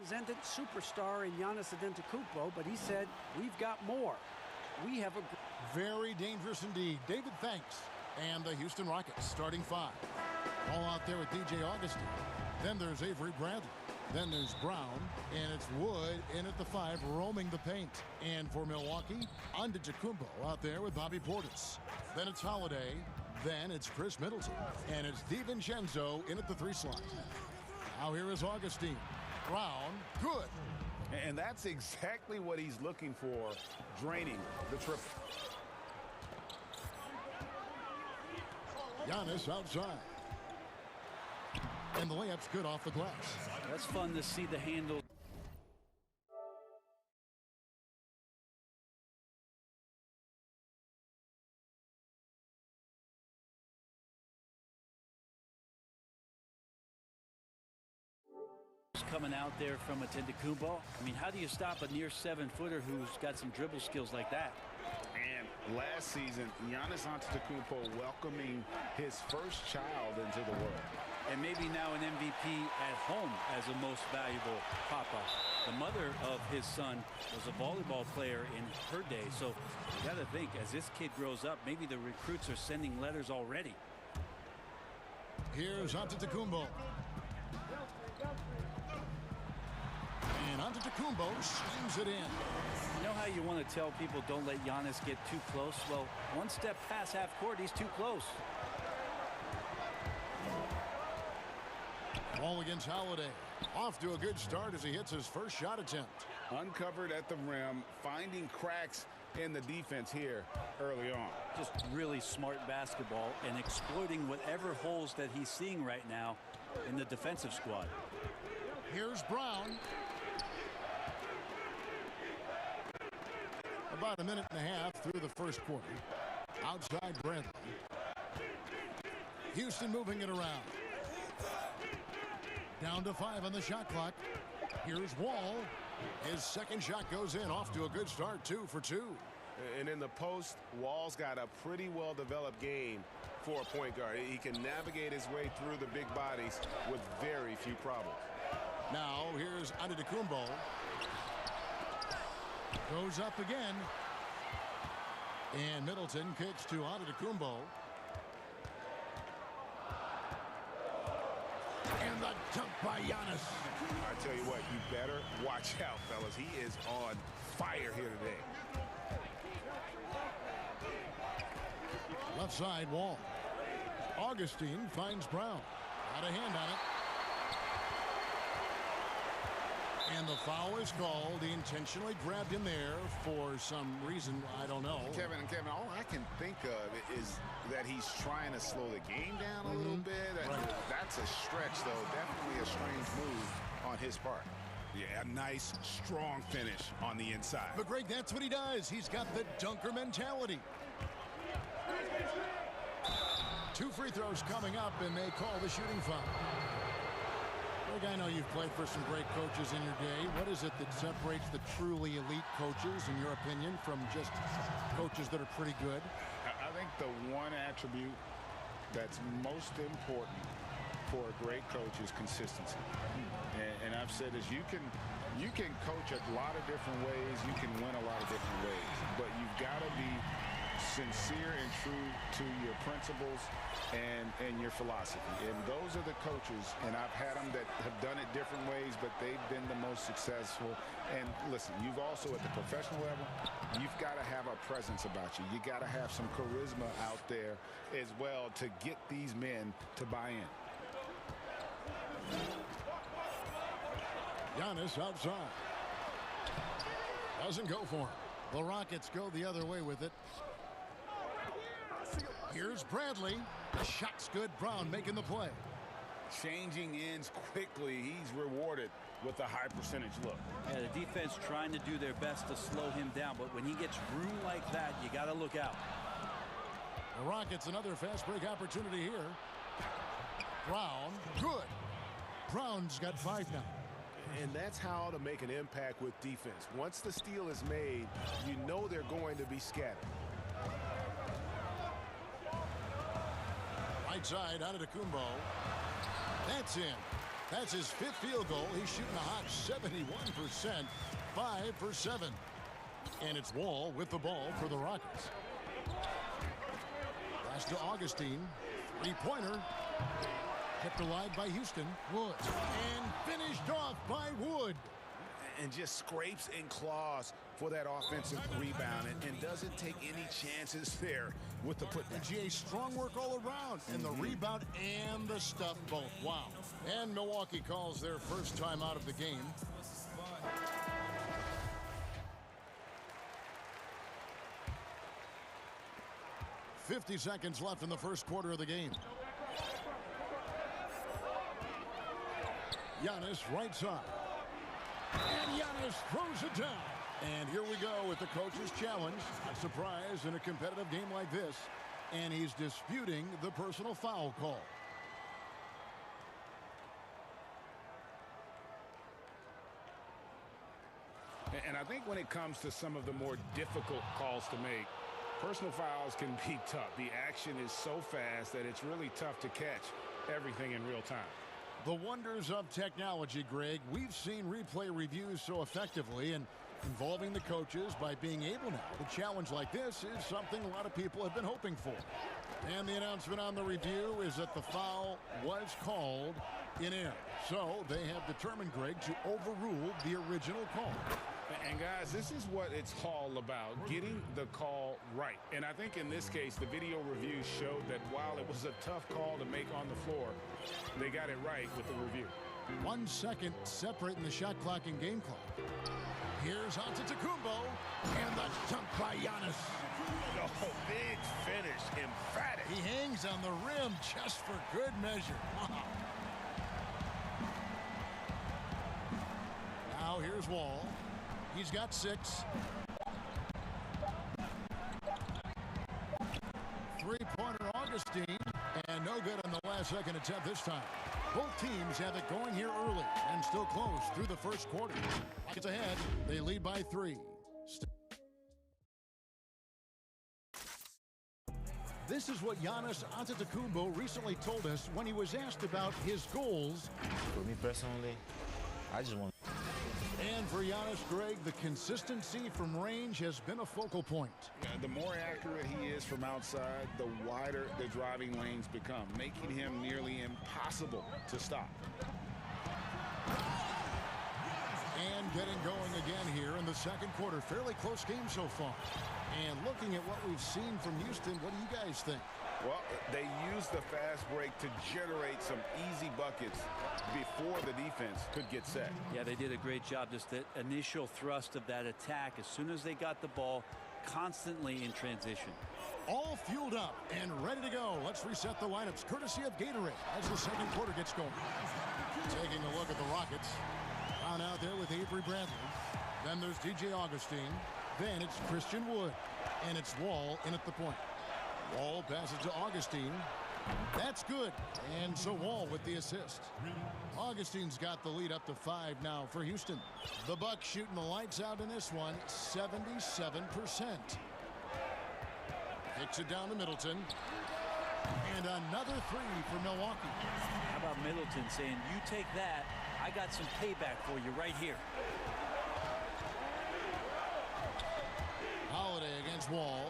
Presented superstar in Giannis Antetokounmpo, but he said, we've got more. We have a... Very dangerous indeed. David Thanks and the Houston Rockets starting 5. All out there with DJ Augustine. Then there's Avery Bradley. Then there's Brown, and it's Wood in at the 5, roaming the paint. And for Milwaukee, Antetokounmpo out there with Bobby Portis. Then it's Holiday. Then it's Chris Middleton. And it's DiVincenzo in at the 3 slot. Now here is Augustine. Brown, good. And that's exactly what he's looking for, draining the triple. Giannis outside. And the layup's good off the glass. That's fun to see the handle. Coming out there from Antetokounmpo. I mean, how do you stop a near 7-footer who's got some dribble skills like that? And last season, Giannis Antetokounmpo welcoming his first child into the world. And maybe now an MVP at home as a most valuable papa. The mother of his son was a volleyball player in her day. So you got to think, as this kid grows up, maybe the recruits are sending letters already. Here's Antetokounmpo. And Antetokounmpo slams it in. You know how you want to tell people don't let Giannis get too close? Well, one step past half court, he's too close. Ball against Holiday. Off to a good start as he hits his first shot attempt. Uncovered at the rim, finding cracks in the defense here early on. Just really smart basketball and exploiting whatever holes that he's seeing right now in the defensive squad. Here's Brown. About a minute and a half through the first quarter. Outside Bradley. Houston moving it around. Down to 5 on the shot clock. Here's Wall. His second shot goes in, off to a good start, 2 for 2. And in the post, Wall's got a pretty well-developed game for a point guard. He can navigate his way through the big bodies with very few problems. Now here's Antetokounmpo. Goes up again. And Middleton kicks to Antetokounmpo. And the dunk by Giannis. I tell you what, you better watch out, fellas. He is on fire here today. Left side Wall. Augustine finds Brown. Got a hand on it. And the foul is called. He intentionally grabbed him there for some reason, I don't know. Kevin, all I can think of is that he's trying to slow the game down a little bit. Right. That's a stretch, though. Definitely a strange move on his part. Yeah, a nice, strong finish on the inside. But Greg, that's what he does. He's got the dunker mentality. 2 free throws coming up, and they call the shooting foul. Greg, I know you've played for some great coaches in your day. What is it that separates the truly elite coaches, in your opinion, from just coaches that are pretty good? I think the one attribute that's most important for a great coach is consistency. And I've said this, you can coach a lot of different ways, you can win a lot of different ways, but you've got to be sincere and true to your principles and your philosophy. And those are the coaches, and I've had them that have done it different ways, but they've been the most successful. And listen, you've also, at the professional level, you've got to have a presence about you. You got to have some charisma out there as well to get these men to buy in. Giannis outside. Doesn't go for him. The Rockets go the other way with it. Here's Bradley. The shot's good. Brown making the play. Changing ends quickly. He's rewarded with a high percentage look. Yeah, the defense trying to do their best to slow him down, but when he gets room like that, you got to look out. The Rockets, another fast break opportunity here. Brown, good. Brown's got 5 now. And that's how to make an impact with defense. Once the steal is made, you know they're going to be scattered. Right side, Antetokounmpo. That's in. That's his 5th field goal. He's shooting a hot 71%, 5 for 7. And it's Wall with the ball for the Rockets. Pass to Augustine. 3-pointer. Kept alive by Houston. Wood. And finished off by Wood. And just scrapes and claws for that offensive rebound and doesn't take any chances there with the putback. GA, strong work all around, and the rebound and the stuff both. Wow. And Milwaukee calls their first time out of the game. .50 seconds left in the first quarter of the game. Giannis right side. And Giannis throws it down. And here we go with the coach's challenge. A surprise in a competitive game like this. And he's disputing the personal foul call. And I think when it comes to some of the more difficult calls to make, personal fouls can be tough. The action is so fast that it's really tough to catch everything in real time. The wonders of technology, Greg. We've seen replay reviews so effectively, and involving the coaches by being able now to challenge like this is something a lot of people have been hoping for. And the announcement on the review is that the foul was called in error. So they have determined, Greg, to overrule the original call. And guys, this is what it's all about, getting the call right. And I think in this case, the video review showed that while it was a tough call to make on the floor, they got it right with the review. 1 second separating the shot clock and game clock. Here's Antetokounmpo, and the dunk by Giannis. Oh, big finish, emphatic. He hangs on the rim just for good measure. Wow. Now here's Wall. He's got 6. 3-pointer Augustine, and no good on the last second attempt this time. Both teams have it going here early and still close through the first quarter. It's ahead. They lead by 3. This is what Giannis Antetokounmpo recently told us when he was asked about his goals. For me personally, I just want. And for Giannis, Greg, the consistency from range has been a focal point. The more accurate he is from outside, the wider the driving lanes become, making him nearly impossible to stop. And getting going again here in the second quarter. Fairly close game so far. And looking at what we've seen from Houston, what do you guys think? Well, they use the fast break to generate some easy buckets before the defense could get set. Yeah, they did a great job. Just the initial thrust of that attack, as soon as they got the ball, constantly in transition. All fueled up and ready to go. Let's reset the lineups, courtesy of Gatorade, as the second quarter gets going. Taking a look at the Rockets. Down out there with Avery Bradley. Then there's DJ Augustine. Then it's Christian Wood. And it's Wall in at the point. Wall passes to Augustine. That's good. And so Wall with the assist. Augustine's got the lead up to 5 now for Houston. The Bucks shooting the lights out in this one, 77%. Kicks it down to Middleton. And another 3 for Milwaukee. How about Middleton saying, you take that, I got some payback for you right here. Holiday against Wall.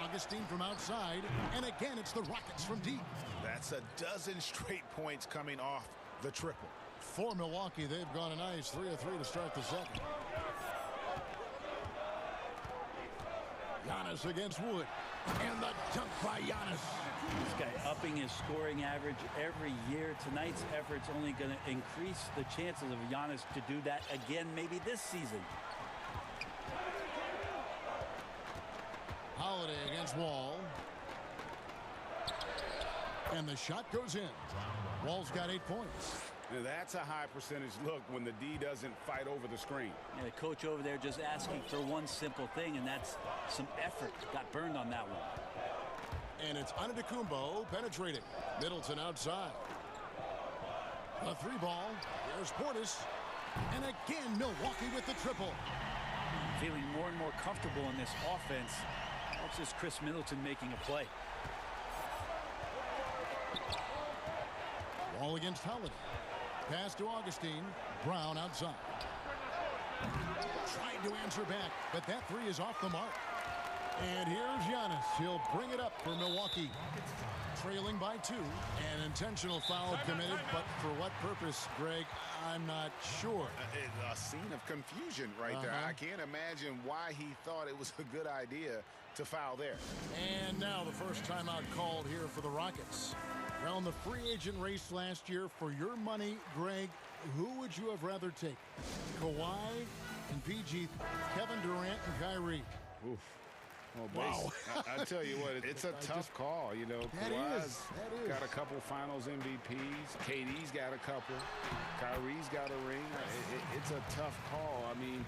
Augustine from outside, and again it's the Rockets from deep. That's a dozen straight points coming off the triple. For Milwaukee, they've gone a nice 3 of 3 to start the second. Giannis against Wood, and the dunk by Giannis. This guy upping his scoring average every year. Tonight's effort's only going to increase the chances of Giannis to do that again, maybe this season. Holiday against Wall. And the shot goes in. Wall's got 8 points. Now that's a high percentage look when the D doesn't fight over the screen. Yeah, the coach over there just asking for one simple thing, and that's some effort. Got burned on that one. And it's Antetokounmpo penetrating. Middleton outside. A 3-ball. There's Portis. And again, Milwaukee with the triple. Feeling more and more comfortable in this offense. That's just Chris Middleton making a play. Wall against Holiday. Pass to Augustine. Brown outside. Trying to answer back, but that three is off the mark. And here's Giannis. He'll bring it up for Milwaukee. Trailing by 2. An intentional foul committed, but for what purpose, Greg? I'm not sure. A scene of confusion right there. I can't imagine why he thought it was a good idea to foul there. And now the first timeout called here for the Rockets. Well, in the free agent race last year, for your money, Greg, who would you have rather taken? Kawhi and PG, Kevin Durant and Kyrie. Oof. Oh, wow. I tell you what, it's a tough call. You know, Kawhi's got a couple finals MVPs. KD's got a couple. Kyrie's got a ring. It's a tough call. I mean,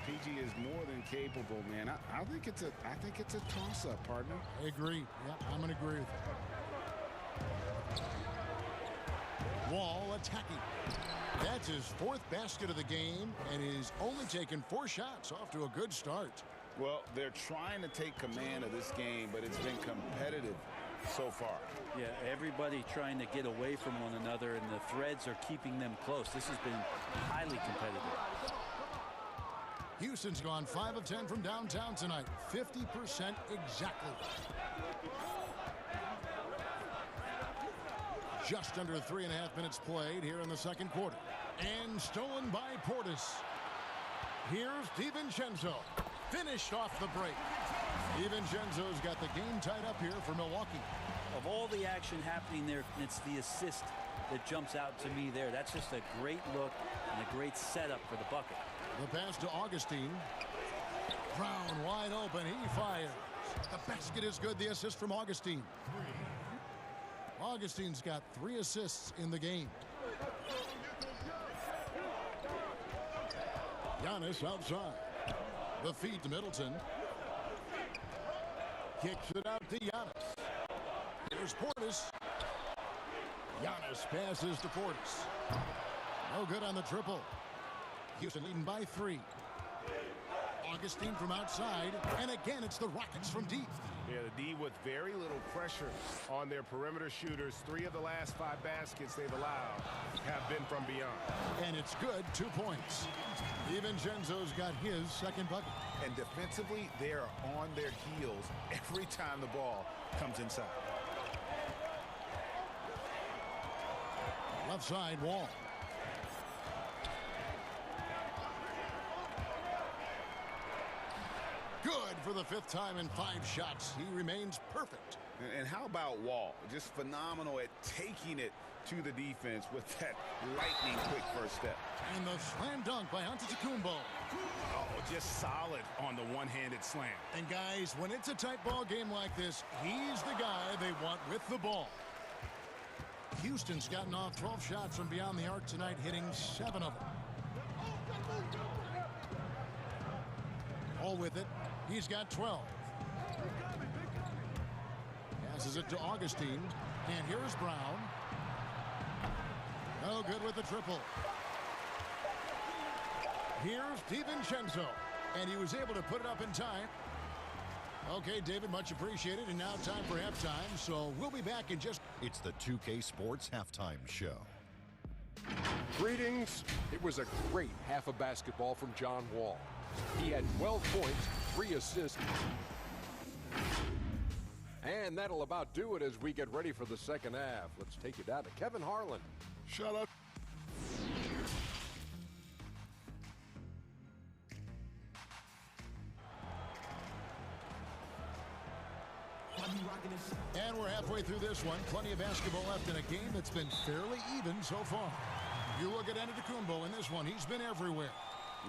PG is more than capable, man. I think it's a toss-up, partner. I agree. Yeah, I'm going to agree with you. Wall attacking. That's his 4th basket of the game, and he's only taken 4 shots. Off to a good start. Well, they're trying to take command of this game, but it's been competitive so far. Yeah, everybody trying to get away from one another, and the threads are keeping them close. This has been highly competitive. Houston's gone 5 of 10 from downtown tonight. 50% exactly. Just under 3.5 minutes played here in the second quarter. And stolen by Portis. Here's DiVincenzo. Finished off the break. DiVincenzo's got the game tied up here for Milwaukee. Of all the action happening there, it's the assist that jumps out to me there. That's just a great look and a great setup for the bucket. The pass to Augustine. Brown wide open. He fires. The basket is good. The assist from Augustine. Augustine's got 3 assists in the game. Giannis outside. The feed to Middleton. Kicks it out to Giannis. Here's Portis. Giannis passes to Portis. No good on the triple. Houston leading by 3. Augustine from outside. And again, it's the Rockets from deep. Yeah, the D with very little pressure on their perimeter shooters. 3 of the last 5 baskets they've allowed have been from beyond. And it's good. 2 points. DiVincenzo's got his second bucket. And defensively, they are on their heels every time the ball comes inside. Left side, Wall. Good for the 5th time in 5 shots. He remains perfect. And how about Wall? Just phenomenal at taking it to the defense with that lightning quick first step. And the slam dunk by Antetokounmpo. Oh, just solid on the one-handed slam. And guys, when it's a tight ball game like this, he's the guy they want with the ball. Houston's gotten off 12 shots from beyond the arc tonight, hitting 7 of them. All with it. He's got 12. Passes it to Augustine. And here's Brown. No good with the triple. Here's DiVincenzo. And he was able to put it up in time. Okay, David, much appreciated. And now time for halftime. So we'll be back in just... It's the 2K Sports Halftime Show. Greetings. It was a great half of basketball from John Wall. He had 12 points, 3 assists. And that'll about do it as we get ready for the second half. Let's take you down to Kevin Harlan. Shut up. And we're halfway through this one. Plenty of basketball left in a game that's been fairly even so far. You look at Antetokounmpo in this one. He's been everywhere.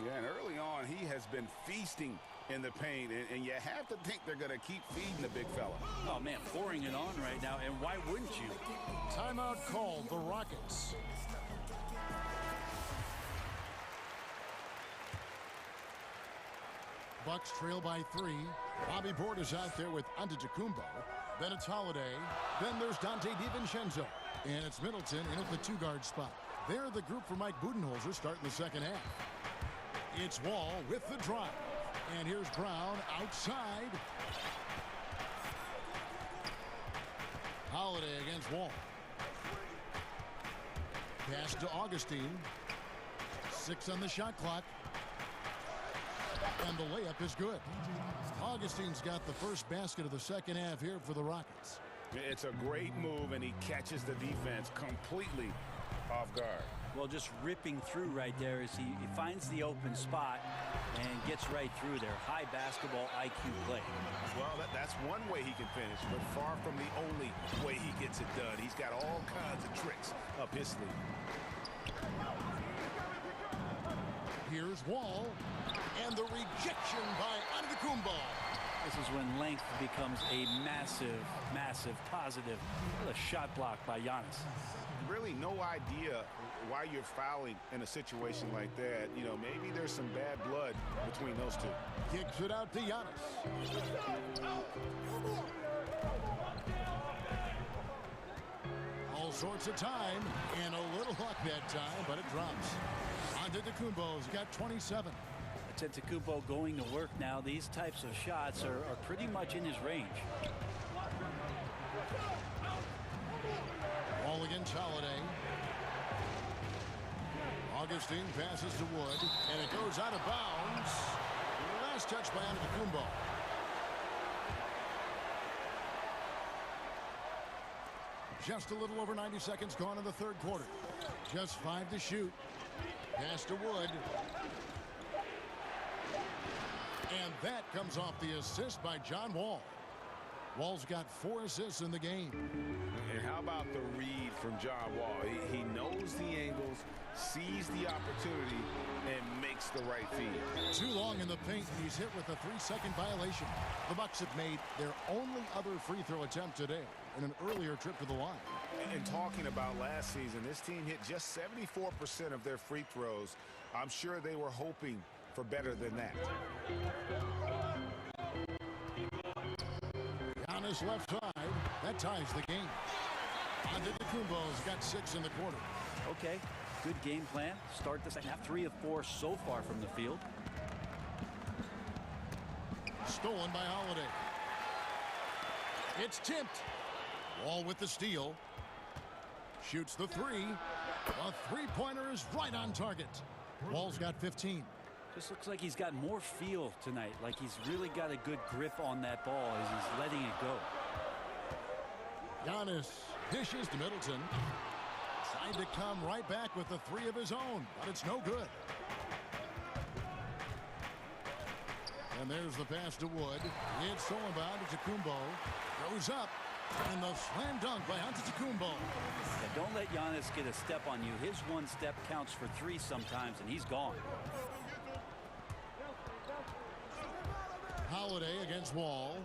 Yeah, and early on, he has been feasting in the paint, and you have to think they're going to keep feeding the big fella. Oh, man, pouring it on right now, and why wouldn't you? Timeout called, the Rockets. Bucks trail by 3. Bobby Portis out there with Antetokounmpo. Then it's Holiday. Then there's Dante DiVincenzo. And it's Middleton in at the 2-guard spot. They're the group for Mike Budenholzer starting the second half. It's Wall with the drive. And here's Brown outside. Holiday against Wall. Pass to Augustine. 6 on the shot clock. And the layup is good. Augustine's got the first basket of the second half here for the Rockets. It's a great move, and he catches the defense completely off guard. Well, just ripping through right there as he finds the open spot and gets right through there. High basketball IQ play. Well, that's one way he can finish, but far from the only way he gets it done. He's got all kinds of tricks up his sleeve. Here's Wall, and the rejection by Antetokounmpo. This is when length becomes a massive, massive positive. A shot block by Giannis. Really no idea why you're fouling in a situation like that. You know, maybe there's some bad blood between those two. Kicks it out to Giannis. All sorts of time, and a little luck that time, but it drops. Antetokounmpo's got 27. Antetokounmpo going to work now. These types of shots are pretty much in his range. Ball against Holiday. Augustine passes to Wood, and it goes out of bounds. Last touch by Antetokounmpo. Just a little over 90 seconds gone in the third quarter. Just 5 to shoot. Pass to Wood. And that comes off the assist by John Wall. Wall's got 4 assists in the game. And how about the read from John Wall? He knows the angles, sees the opportunity, and makes the right feed. Too long in the paint, and he's hit with a 3-second violation. The Bucks have made their only other free throw attempt today in an earlier trip to the line. And talking about last season, this team hit just 74% of their free throws. I'm sure they were hoping for better than that. Giannis left side. That ties the game. Antetokounmpo's got 6 in the quarter. Okay, good game plan. Start the second half. 3 of 4 so far from the field. Stolen by Holiday. It's tipped. Wall with the steal. Shoots the 3. A three-pointer is right on target. Wall's got 15. Just looks like he's got more feel tonight. Like he's really got a good grip on that ball as he's letting it go. Giannis dishes to Middleton. Tried to come right back with the 3 of his own, but it's no good. And there's the pass to Wood. It's stolen by Antetokounmpo. Goes up. And the slam dunk by Antetokounmpo. Yeah, don't let Giannis get a step on you. His one step counts for 3 sometimes, and he's gone. Holiday against Wall.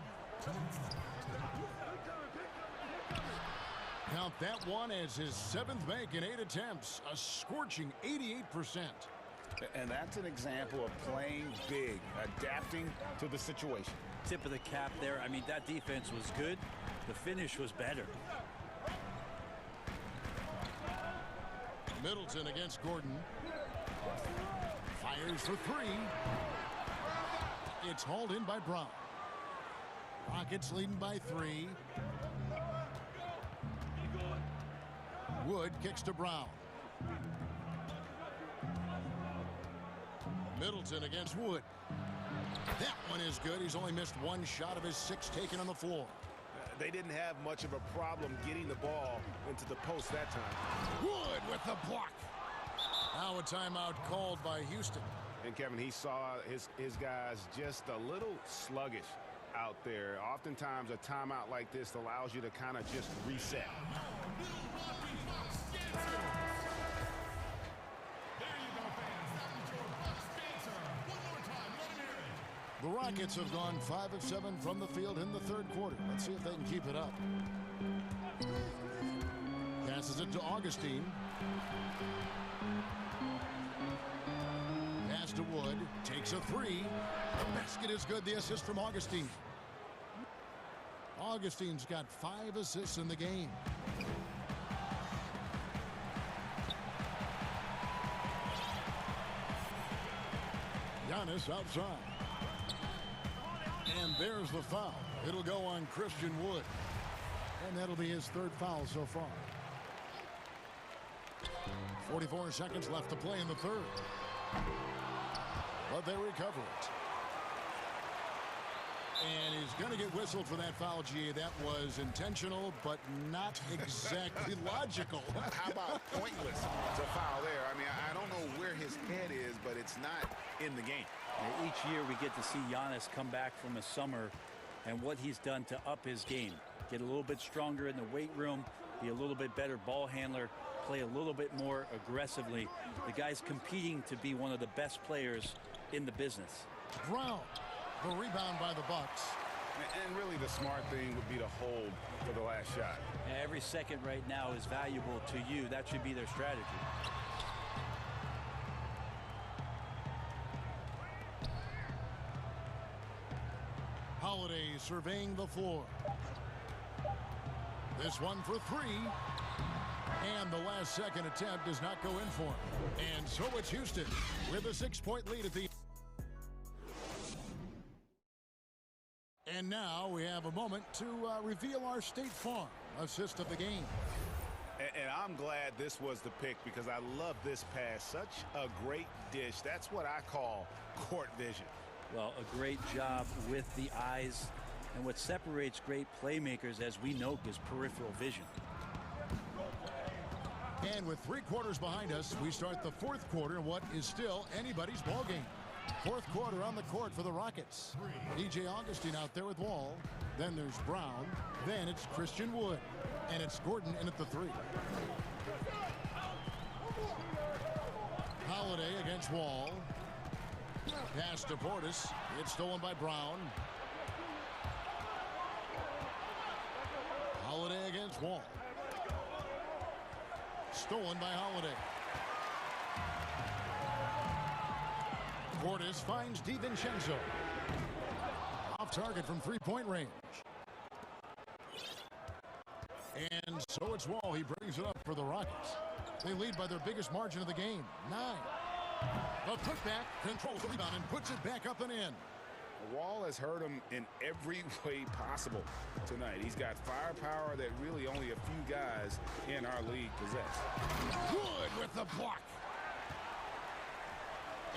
Count that one as his 7th make in 8 attempts. A scorching 88%. And that's an example of playing big, adapting to the situation. Tip of the cap there. I mean, that defense was good. The finish was better. Middleton against Gordon. Fires for 3. It's hauled in by Brown. Rockets leading by 3. Wood kicks to Brown. Middleton against Wood. That one is good. He's only missed 1 shot of his 6 taken on the floor. They didn't have much of a problem getting the ball into the post that time. Wood with the block. Now a timeout called by Houston. And Kevin, he saw his guys just a little sluggish out there. Oftentimes a timeout like this allows you to kind of just reset. The Rockets have gone 5 of 7 from the field in the third quarter. Let's see if they can keep it up. Passes it to Augustine. Pass to Wood. Takes a 3. The basket is good. The assist from Augustine. Augustine's got 5 assists in the game. Giannis outside. And there's the foul. It'll go on Christian Wood. And that'll be his 3rd foul so far. 44 seconds left to play in the third. But they recover it. And he's going to get whistled for that foul, G. That was intentional, but not exactly logical. How about pointless to foul there? I mean, I don't know where his head is, but it's not in the game. And each year we get to see Giannis come back from a summer and what he's done to up his game. Get a little bit stronger in the weight room, be a little bit better ball handler, play a little bit more aggressively. The guy's competing to be one of the best players in the business. Brown, the rebound by the Bucks. And really the smart thing would be to hold for the last shot. Every second right now is valuable to you. That should be their strategy. Holiday surveying the floor. This one for three. And the last second attempt does not go in for him. And so it's Houston with a 6-point lead at the end. And now we have a moment to reveal our State Farm assist of the game. And I'm glad this was the pick because I love this pass. Such a great dish. That's what I call court vision. Well, a great job with the eyes. And what separates great playmakers, as we know, is peripheral vision. And with 3 quarters behind us, we start the 4th quarter in what is still anybody's ball game. 4th quarter on the court for the Rockets. DJ Augustine out there with Wall. Then there's Brown. Then it's Christian Wood. And it's Gordon in at the 3. Holiday against Wall. Pass to Portis. It's stolen by Brown. Holiday against Wall. Stolen by Holiday. Portis finds DiVincenzo. Off target from 3-point range. And so it's Wall. He brings it up for the Rockets. They lead by their biggest margin of the game, 9. The putback controls the rebound and puts it back up and in. Wall has hurt him in every way possible tonight. He's got firepower that really only a few guys in our league possess. Good with the block.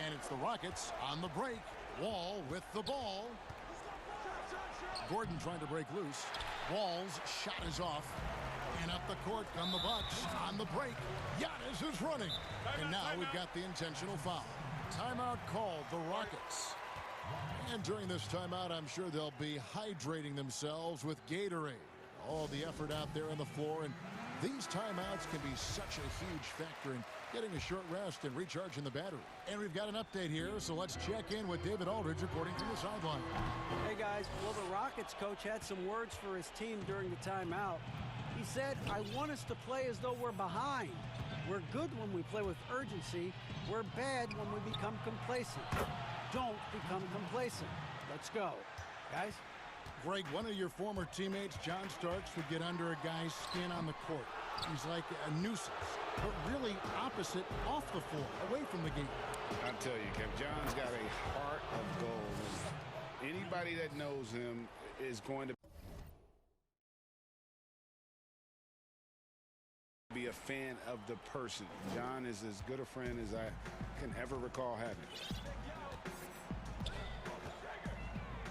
And it's the Rockets on the break. Wall with the ball. Gordon trying to break loose. Wall's shot is off. And up the court come the Bucks on the break. Giannis is running. And now we've got the intentional foul. Timeout called, the Rockets. And during this timeout, I'm sure they'll be hydrating themselves with Gatorade. All the effort out there on the floor. And these timeouts can be such a huge factor in getting a short rest and recharging the battery. And we've got an update here, so let's check in with David Aldridge reporting from the sideline. Hey, guys. Well, the Rockets coach had some words for his team during the timeout. He said, I want us to play as though we're behind. We're good when we play with urgency. We're bad when we become complacent. Don't become complacent. Let's go. Guys? Greg, one of your former teammates, John Starks, would get under a guy's skin on the court. He's like a nuisance, but really opposite off the floor, away from the game. I tell you, Kev, John's got a heart of gold. And anybody that knows him is going to be a fan of the person. John is as good a friend as I can ever recall having.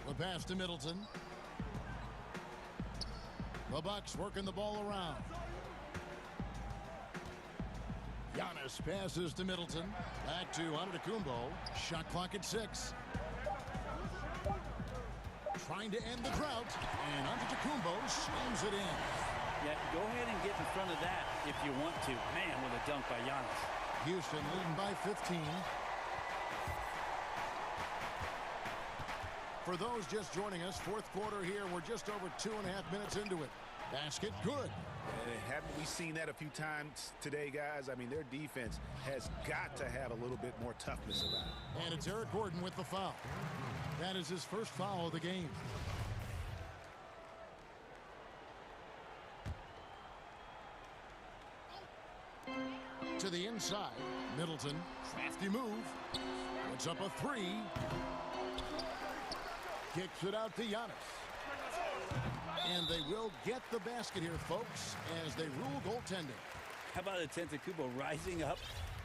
The pass to Middleton. The Bucks working the ball around. Giannis passes to Middleton. Back to Antetokounmpo. Shot clock at 6. Trying to end the drought. And Antetokounmpo slams it in. Yeah, go ahead and get in front of that if you want to. Man, with a dunk by Giannis. Houston leading by 15. For those just joining us, 4th quarter here. We're just over 2.5 minutes into it. Basket good. Haven't we seen that a few times today, guys? I mean, their defense has got to have a little bit more toughness about it. And it's Eric Gordon with the foul. That is his first foul of the game. To the inside. Middleton. Crafty move. Puts up a 3. Kicks it out to Giannis. And they will get the basket here, folks, as they rule goaltending. How about Antetokounmpo rising up,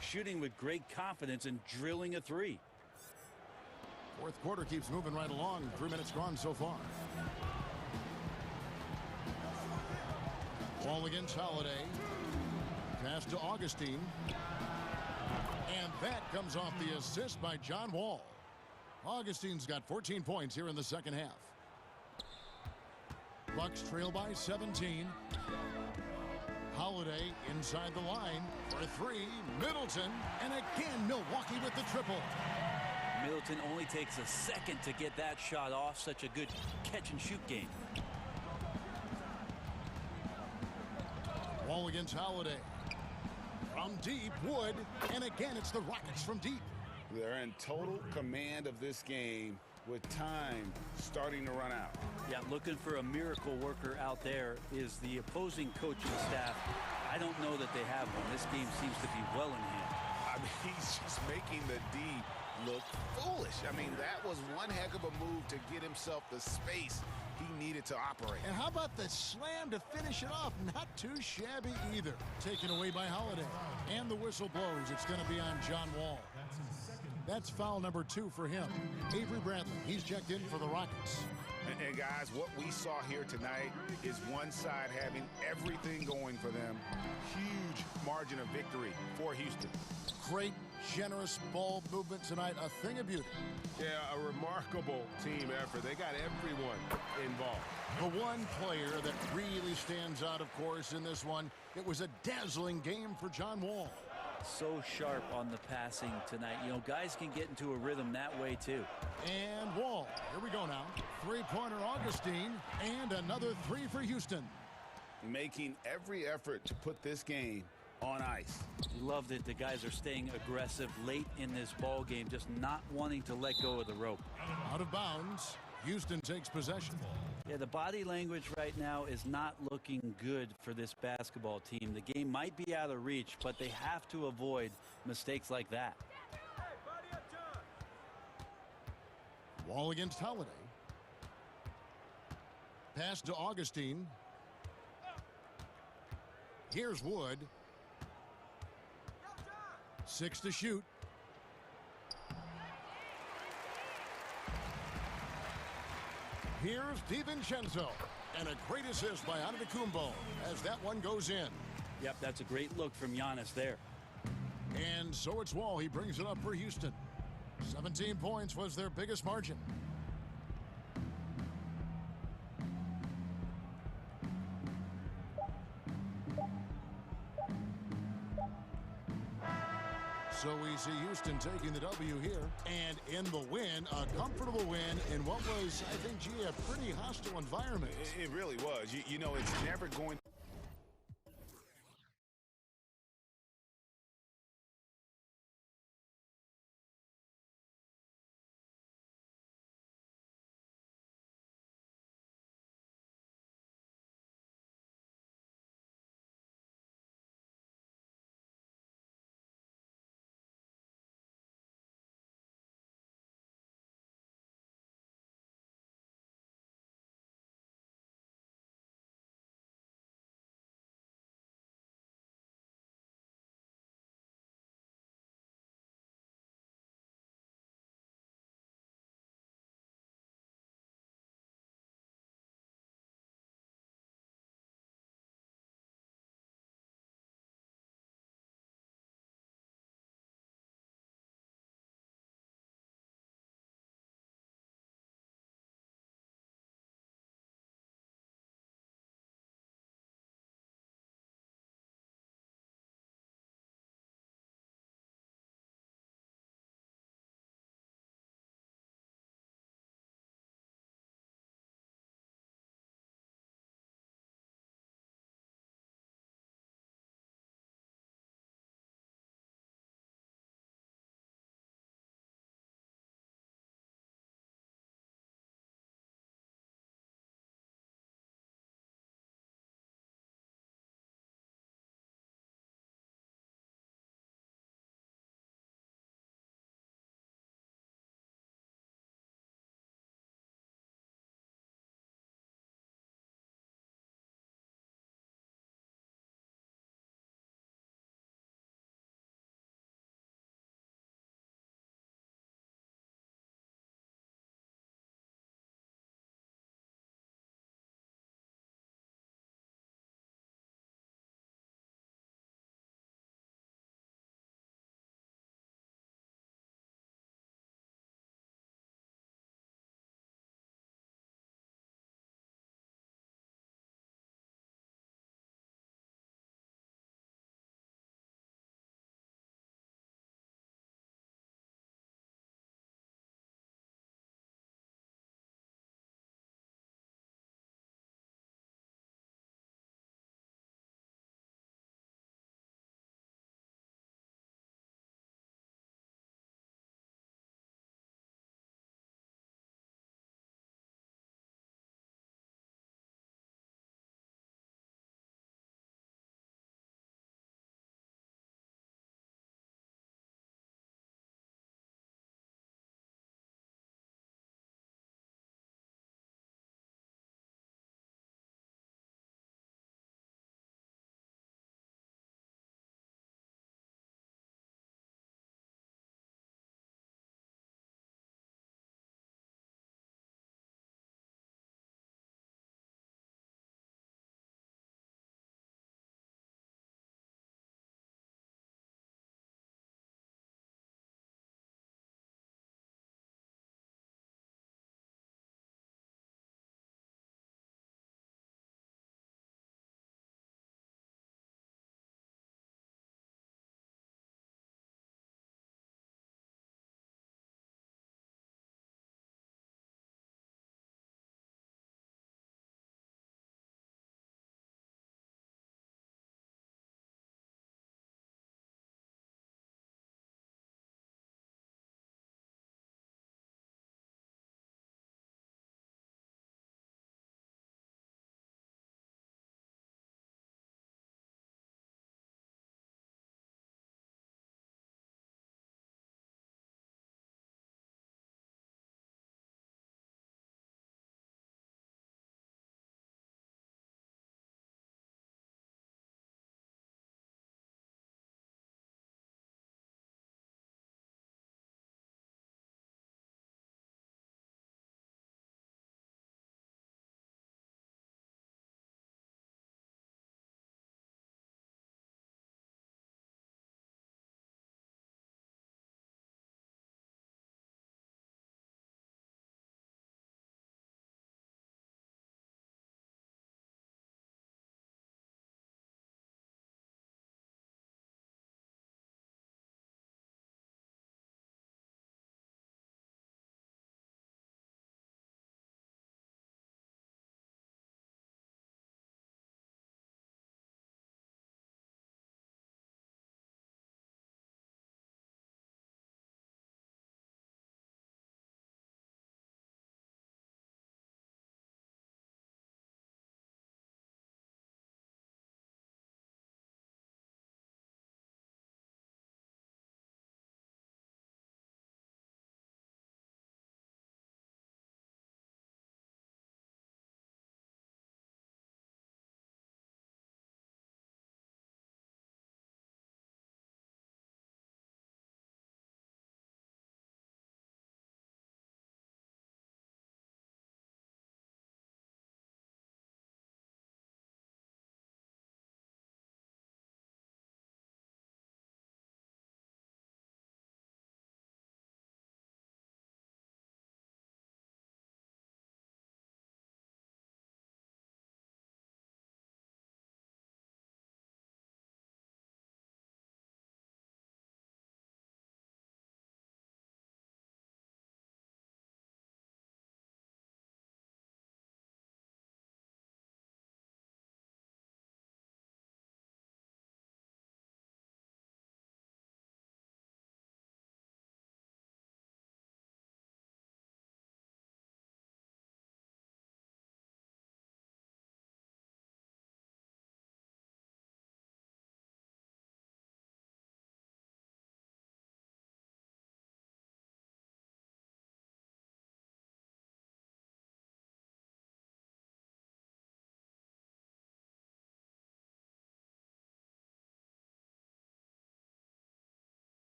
shooting with great confidence and drilling a three? Fourth quarter keeps moving right along. 3 minutes gone so far. Ball against Holiday. Pass to Augustine. And that comes off the assist by John Wall. Augustine's got 14 points here in the second half. Bucks trail by 17. Holiday inside the line for three. Middleton, and again Milwaukee with the triple. Middleton only takes a second to get that shot off. Such a good catch and shoot game. Wall against Holiday. From deep, Wood, and again it's the Rockets from deep. They're in total command of this game with time starting to run out. Yeah, looking for a miracle worker out there is the opposing coaching staff. I don't know that they have one. This game seems to be well in hand. I mean, he's just making the D look foolish. I mean, that was one heck of a move to get himself the space he needed to operate. And how about the slam to finish it off? Not too shabby either. Taken away by Holiday. And the whistle blows. It's going to be on John Wall. That's foul number 2 for him. Avery Bradley, he's checked in for the Rockets. And guys, what we saw here tonight is one side having everything going for them. Huge margin of victory for Houston. Great, generous ball movement tonight. A thing of beauty. Yeah, a remarkable team effort. They got everyone involved. The one player that really stands out, of course, in this one, it was a dazzling game for John Wall. So sharp on the passing tonight. You know, guys can get into a rhythm that way, too. And Wall. Here we go now. Three-pointer Augustine. And another three for Houston. Making every effort to put this game on ice. Loved it. The guys are staying aggressive late in this ball game, just not wanting to let go of the rope. Out of bounds. Houston takes possession. Yeah, the body language right now is not looking good for this basketball team. The game might be out of reach, but they have to avoid mistakes like that. Wall against Holiday. Pass to Augustine. Here's Wood. 6 to shoot. Here's DiVincenzo. And a great assist by Antetokounmpo as that one goes in. Yep, that's a great look from Giannis there. And so it's Wall. He brings it up for Houston. 17 points was their biggest margin. So we see Houston taking the W here. And in the win, a comfortable win in what was, I think, gee, a pretty hostile environment. It really was. You know, it's never going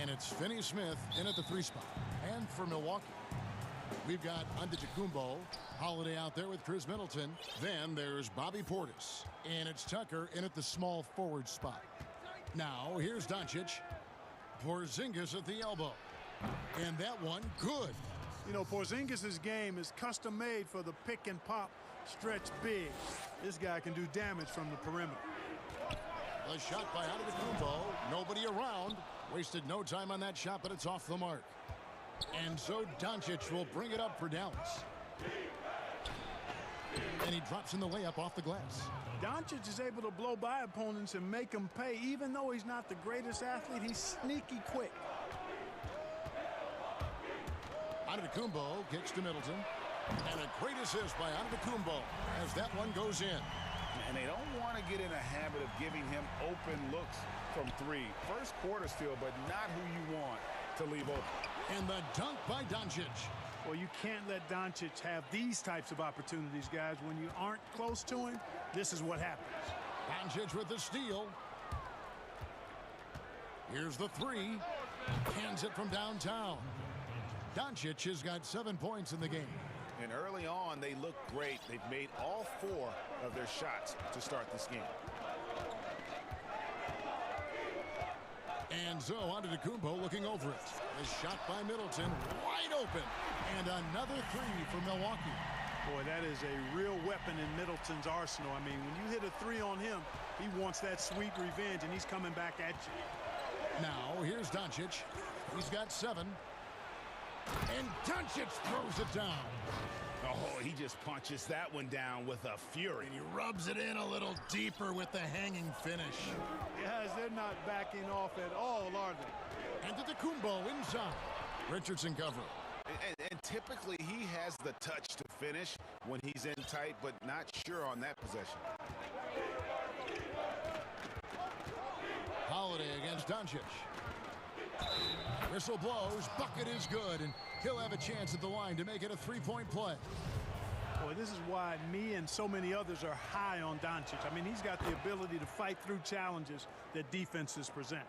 And it's Finney Smith in at the 3 spot. And for Milwaukee, we've got Antetokounmpo, Holiday out there with Chris Middleton. Then there's Bobby Portis. And it's Tucker in at the small forward spot. Now, here's Doncic. Porzingis at the elbow. And that one, good. You know, Porzingis' game is custom-made for the pick-and-pop stretch big. This guy can do damage from the perimeter. The shot by Antetokounmpo. Nobody around. Wasted no time on that shot, but it's off the mark. And so Doncic will bring it up for Dallas. And he drops in the layup off the glass. Doncic is able to blow by opponents and make them pay. Even though he's not the greatest athlete, he's sneaky quick. Antetokounmpo kicks to Middleton. And a great assist by Antetokounmpo as that one goes in. And they don't want to get in a habit of giving him open looks from 3. First quarter still, but not who you want to leave open. And the dunk by Doncic. Well, you can't let Doncic have these types of opportunities, guys. When you aren't close to him, this is what happens. Doncic with the steal. Here's the 3. Hands it from downtown. Doncic has got 7 points in the game. And early on, they look great. They've made all 4 of their shots to start this game. And so Antetokounmpo looking over it. A shot by Middleton, wide open. And another 3 for Milwaukee. Boy, that is a real weapon in Middleton's arsenal. I mean, when you hit a 3 on him, he wants that sweet revenge, and he's coming back at you. Now, here's Doncic. He's got 7. And Doncic throws it down. Oh, he just punches that one down with a fury. And he rubs it in a little deeper with the hanging finish. Guys, they're not backing off at all, are they? Antetokounmpo inside. Richardson covering. And typically he has the touch to finish when he's in tight, but not sure on that possession. Holiday against Doncic. Whistle blows, bucket is good, and he'll have a chance at the line to make it a 3-point play. Boy, this is why me and so many others are high on Doncic. I mean, he's got the ability to fight through challenges that defenses present.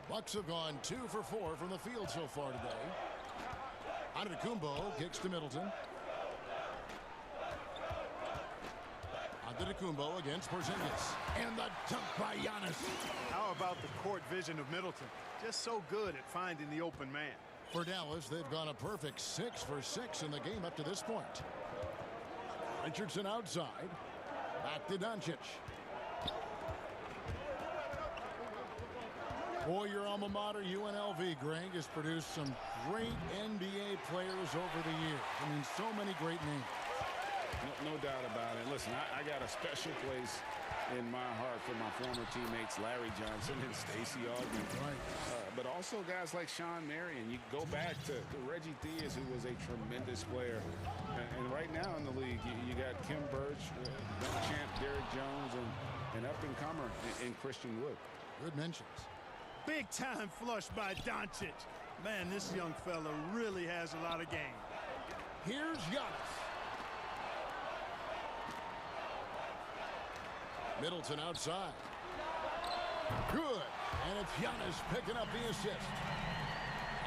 Bucks have gone 2 for 4 from the field so far today. Antetokounmpo kicks to Middleton. Antetokounmpo against Porzingis. And the dunk by Giannis. How about the court vision of Middleton? Just so good at finding the open man. For Dallas, they've gone a perfect 6 for 6 in the game up to this point. Richardson outside. Back to Doncic. Boy, your alma mater, UNLV, Greg, has produced some great NBA players over the years. I mean, so many great names. No doubt about it. Listen, I got a special place in my heart for my former teammates Larry Johnson and Stacey Augmon. Right. But also guys like Sean Marion. You go back to Reggie Theus, who was a tremendous player. And right now in the league, you got Kim Birch, dunk champ Derrick Jones, and up-and-comer in Christian Wood. Good mentions. Big time flush by Doncic. Man, this young fella really has a lot of game. Here's Giannis. Middleton outside. Good. And it's Giannis picking up the assist.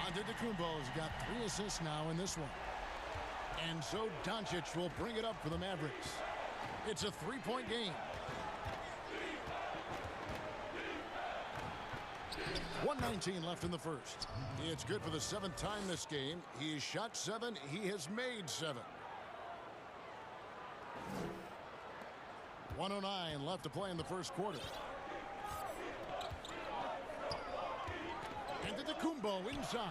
Antetokounmpo's got 3 assists now in this one. And so Doncic will bring it up for the Mavericks. It's a 3-point game. 1:19 left in the first. It's good for the 7th time this game. He's shot 7. He has made 7. 1:09 left to play in the first quarter. Antetokounmpo inside.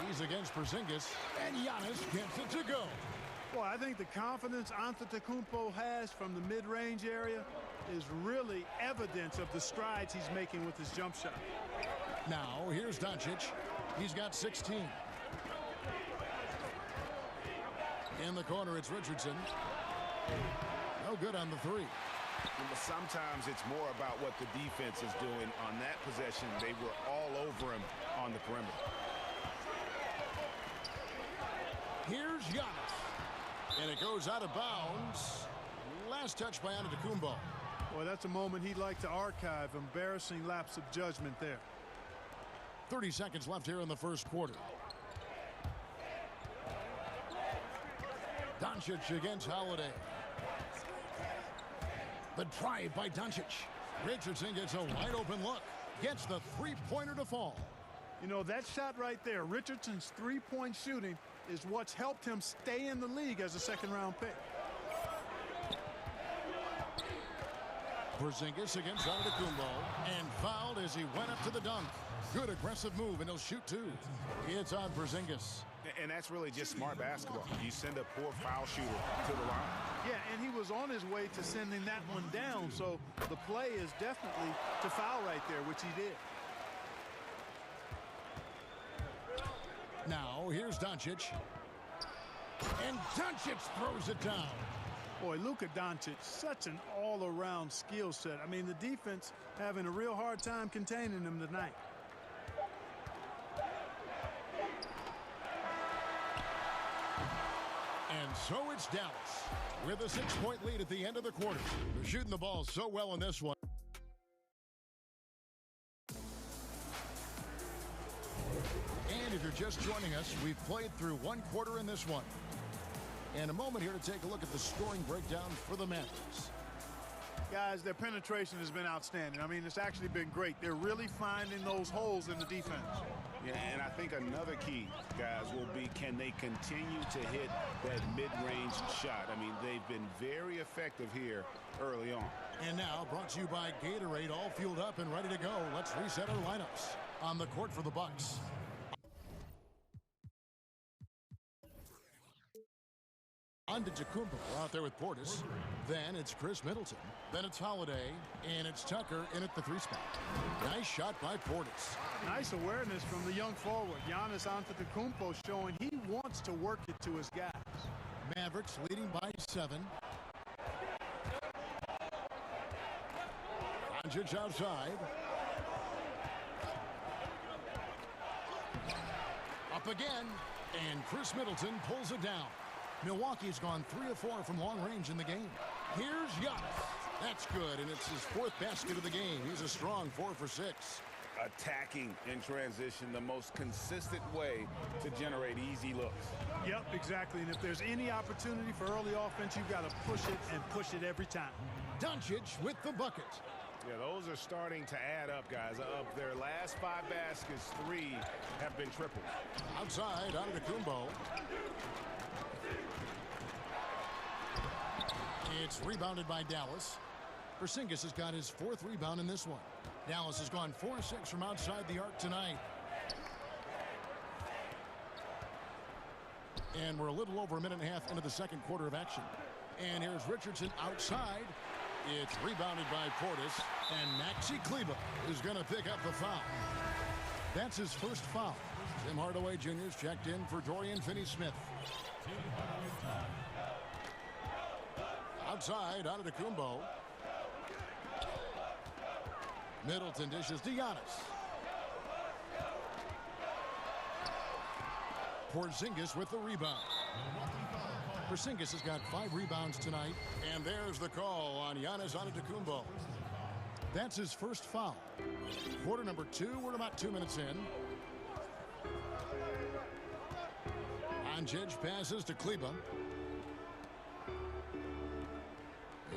He's against Porzingis, and Giannis gets it to go. Boy, I think the confidence Antetokounmpo has from the mid-range area is really evidence of the strides he's making with his jump shot. Now, here's Doncic. He's got 16. In the corner, it's Richardson. No good on the 3. But sometimes it's more about what the defense is doing on that possession. They were all over him on the perimeter. Here's Giannis. And it goes out of bounds. Last touch by Antetokounmpo. Boy, that's a moment he'd like to archive. Embarrassing lapse of judgment there. 30 seconds left here in the first quarter. Doncic against Holiday. The drive by Doncic. Richardson gets a wide open look. Gets the three-pointer to fall. You know, that shot right there, Richardson's three-point shooting, is what's helped him stay in the league as a second-round pick. Porzingis against Antetokounmpo, and fouled as he went up to the dunk. Good aggressive move, and he'll shoot two. It's on Porzingis. And that's really just smart basketball. You send a poor foul shooter to the line. Yeah, and he was on his way to sending that one down, so the play is definitely to foul right there, which he did. Now, here's Doncic. And Doncic throws it down. Boy, Luka Doncic, such an all-around skill set. I mean, the defense having a real hard time containing him tonight. And so it's Dallas with a 6-point lead at the end of the quarter. They're shooting the ball so well in this one. And if you're just joining us, we've played through one quarter in this one. And a moment here to take a look at the scoring breakdown for the Mavericks. Guys, their penetration has been outstanding. I mean, it's actually been great. They're really finding those holes in the defense. Yeah, and I think another key, guys, will be can they continue to hit that mid-range shot? I mean, they've been very effective here early on. And now, brought to you by Gatorade, all fueled up and ready to go. Let's reset our lineups. On the court for the Bucks. Antetokounmpo out there with Portis. Then it's Chris Middleton. Then it's Holiday. And it's Tucker in at the three spot. Nice shot by Portis. Nice awareness from the young forward. Giannis Antetokounmpo showing he wants to work it to his guys. Mavericks leading by 7. Doncic outside. Up again. And Chris Middleton pulls it down. Milwaukee's gone 3 of 4 from long range in the game. Here's Giannis. That's good, and it's his 4th basket of the game. He's a strong 4 for 6. Attacking in transition, the most consistent way to generate easy looks. Yep, exactly. And if there's any opportunity for early offense, you've got to push it and push it every time. Doncic with the bucket. Yeah, those are starting to add up, guys. Of their last 5 baskets, 3 have been tripled. Outside, Antetokounmpo. It's rebounded by Dallas. Porzingis has got his 4th rebound in this one. Dallas has gone 4-6 from outside the arc tonight. And we're a little over a minute and a half into the second quarter of action. And here's Richardson outside. It's rebounded by Portis. And Maxi Kleber is going to pick up the foul. That's his first foul. Tim Hardaway Jr.'s checked in for Dorian Finney-Smith. Outside, Antetokounmpo. Middleton dishes to Giannis. Porzingis with the rebound. Porzingis has got 5 rebounds tonight, and there's the call on Giannis Antetokounmpo. That's his first foul. Quarter number 2, we're about 2 minutes in. Doncic passes to Kleber.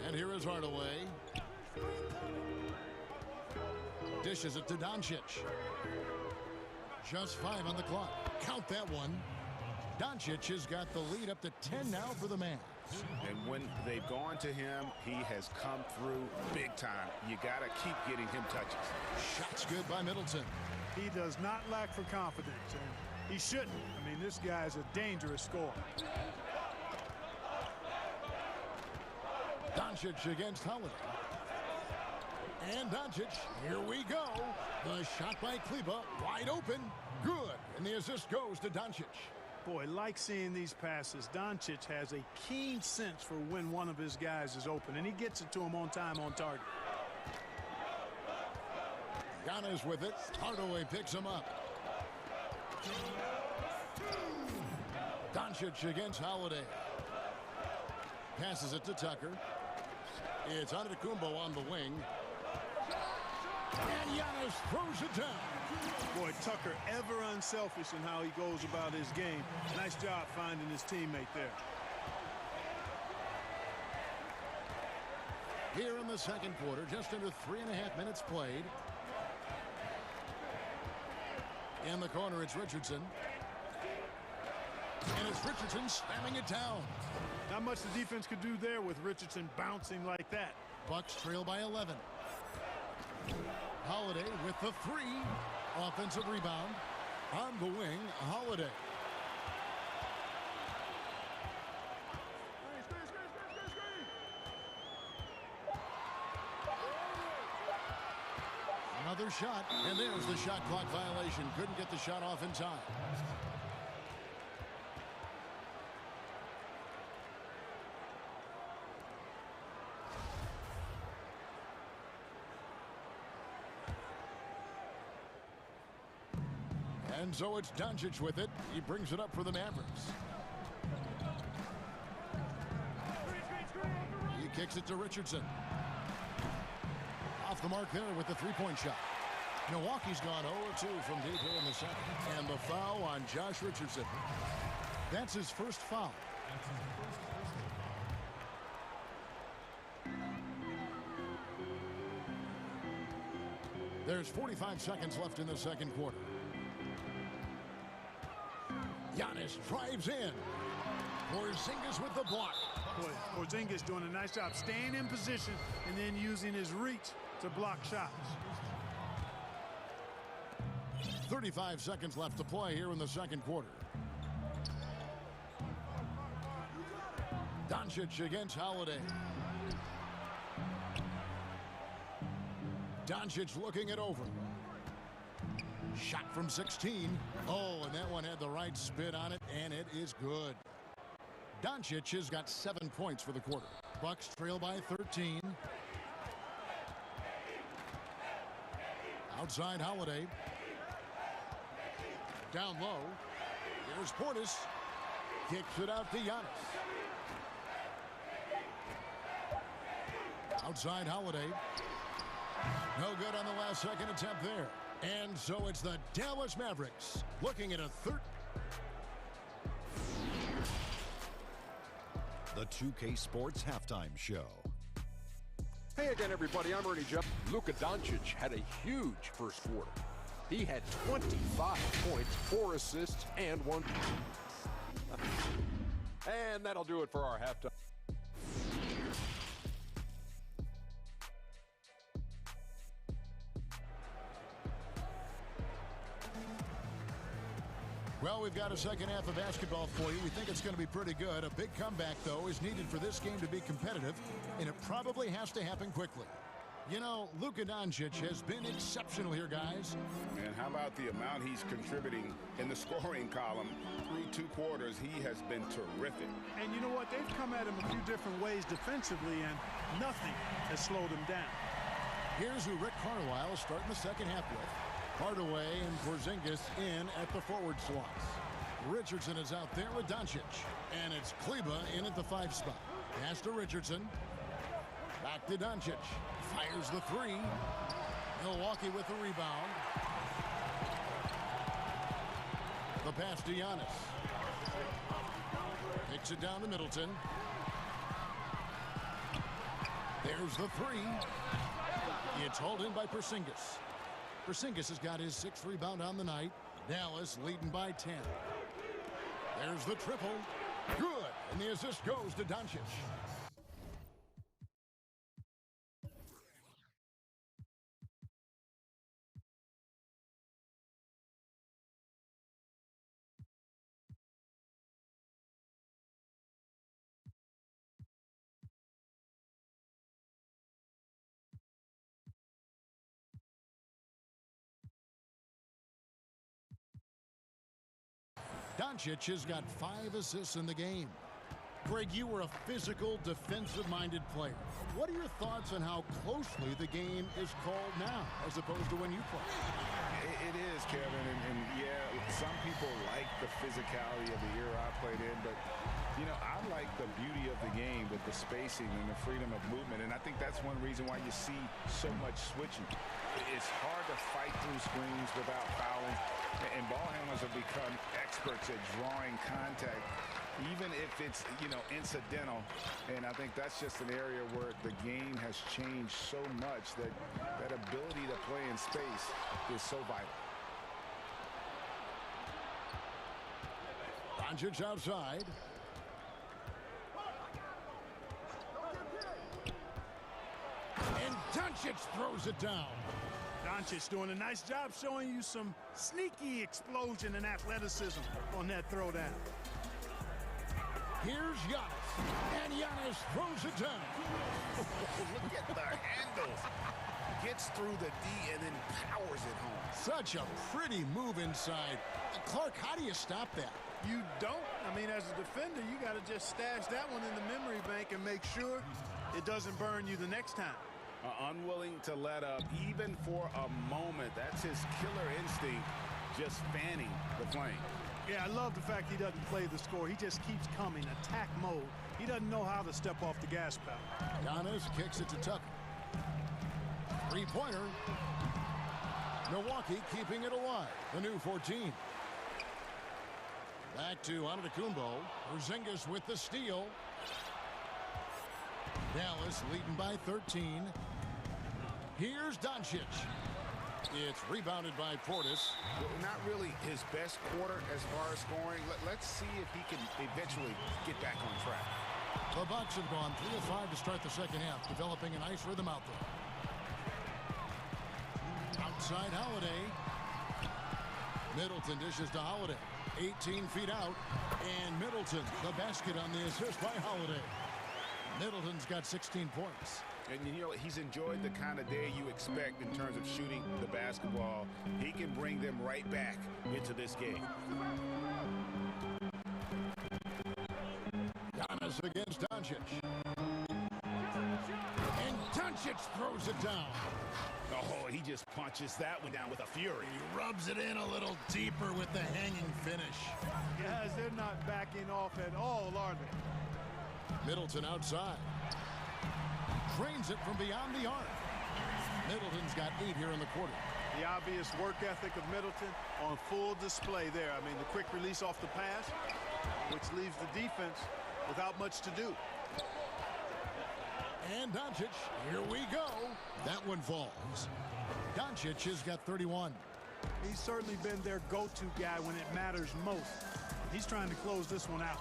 And here is Hardaway. Dishes it to Doncic. Just 5 on the clock. Count that one. Doncic has got the lead up to 10 now for the Mavs. And when they've gone to him, he has come through big time. You got to keep getting him touches. Shots good by Middleton. He does not lack for confidence, and he shouldn't. I mean, this guy is a dangerous scorer. Doncic against Holiday. And Doncic, here we go. The shot by Kleber, wide open, good. And the assist goes to Doncic. Boy, like seeing these passes. Doncic has a keen sense for when one of his guys is open, and he gets it to him on time, on target. Giannis with it. Hardaway picks him up. Doncic against Holiday. Passes it to Tucker. It's Antetokounmpo on the wing. And Giannis throws it down. Boy, Tucker ever unselfish in how he goes about his game. Nice job finding his teammate there. Here in the second quarter, just under 3.5 minutes played. In the corner, it's Richardson. And it's Richardson slamming it down. Not much the defense could do there with Richardson bouncing like that. Bucks trail by 11. Holiday with the 3. Offensive rebound. On the wing, Holiday. Another shot, and there's the shot clock violation. Couldn't get the shot off in time. And so it's Doncic with it. He brings it up for the Mavericks. He kicks it to Richardson. Off the mark there with the three-point shot. Milwaukee's gone 0-2 from deep here in the second. And the foul on Josh Richardson. That's his first foul. There's 45 seconds left in the second quarter. Giannis drives in. Porzingis with the block. Boy, Porzingis doing a nice job staying in position and then using his reach to block shots. 35 seconds left to play here in the second quarter. Doncic against Holiday. Doncic looking it over. Shot from 16. Oh, and that one had the right spin on it, and it is good. Doncic has got 7 points for the quarter. Bucks trail by 13. Outside Holiday. Down low. Here's Portis. Kicks it out to Giannis. Outside Holiday. No good on the last second attempt there. And so it's the Dallas Mavericks looking at a third. The 2K Sports Halftime Show. Hey again, everybody. I'm Ernie Jeff. Luka Doncic had a huge first quarter. He had 25 points, 4 assists, and 1. And that'll do it for our halftime. Well, we've got a second half of basketball for you. We think it's going to be pretty good. A big comeback, though, is needed for this game to be competitive, and it probably has to happen quickly. You know, Luka Doncic has been exceptional here, guys. And how about the amount he's contributing in the scoring column through 2 quarters? He has been terrific. And you know what? They've come at him a few different ways defensively, and nothing has slowed him down. Here's who Rick Carlisle is starting the second half with. Hardaway and Porzingis in at the forward slots. Richardson is out there with Doncic. And it's Kleba in at the 5 spot. Pass to Richardson. Back to Doncic. Fires the 3. Milwaukee with the rebound. The pass to Giannis. Kicks it down to Middleton. There's the 3. It's hauled in by Porzingis. Porzingis has got his 6th rebound on the night. Dallas leading by 10. There's the triple. Good. And the assist goes to Doncic. Doncic has got 5 assists in the game. Greg, you were a physical, defensive-minded player. What are your thoughts on how closely the game is called now, as opposed to when you played? It is, Kevin, and yeah, some people like the physicality of the era I played in, but, you know, I like the beauty of the game with the spacing and the freedom of movement, and I think that's one reason why you see so much switching. It's hard to fight through screens without fouling, and ball handlers have become experts at drawing contact, even if it's, you know, incidental. And I think that's just an area where the game has changed so much that that ability to play in space is so vital. Doncic outside. And Doncic throws it down. Doncic doing a nice job showing you some sneaky explosion and athleticism on that throwdown. Here's Giannis, and Giannis throws it down. Look at the handles. Gets through the D and then powers it home. Such a pretty move inside. Clark, how do you stop that? You don't. I mean, as a defender, you got to just stash that one in the memory bank and make sure it doesn't burn you the next time. Unwilling to let up even for a moment. That's his killer instinct, just fanning the flame. Yeah, I love the fact he doesn't play the score. He just keeps coming, attack mode. He doesn't know how to step off the gas pedal. Giannis kicks it to Tucker. Three-pointer. Milwaukee keeping it alive. The new 14. Back to Antetokounmpo. Porzingis with the steal. Dallas leading by 13. Here's Doncic. It's rebounded by Portis. Well, not really his best quarter as far as scoring. Let's see if he can eventually get back on track. The Bucks have gone 3 of 5 to start the second half, developing a nice rhythm out there. Outside Holiday. Middleton dishes to Holiday. 18 feet out. And Middleton, the basket on the assist by Holiday. Middleton's got 16 points. And, you know, he's enjoyed the kind of day you expect in terms of shooting the basketball. He can bring them right back into this game. Giannis against Doncic. And Doncic throws it down. Oh, he just punches that one down with a fury. He rubs it in a little deeper with the hanging finish. Guys, they're not backing off at all, are they? Middleton outside. Drains it from beyond the arc. Middleton's got 8 here in the quarter. The obvious work ethic of Middleton on full display there. I mean, the quick release off the pass, which leaves the defense without much to do. And Doncic, here we go. That one falls. Doncic has got 31. He's certainly been their go-to guy when it matters most. He's trying to close this one out.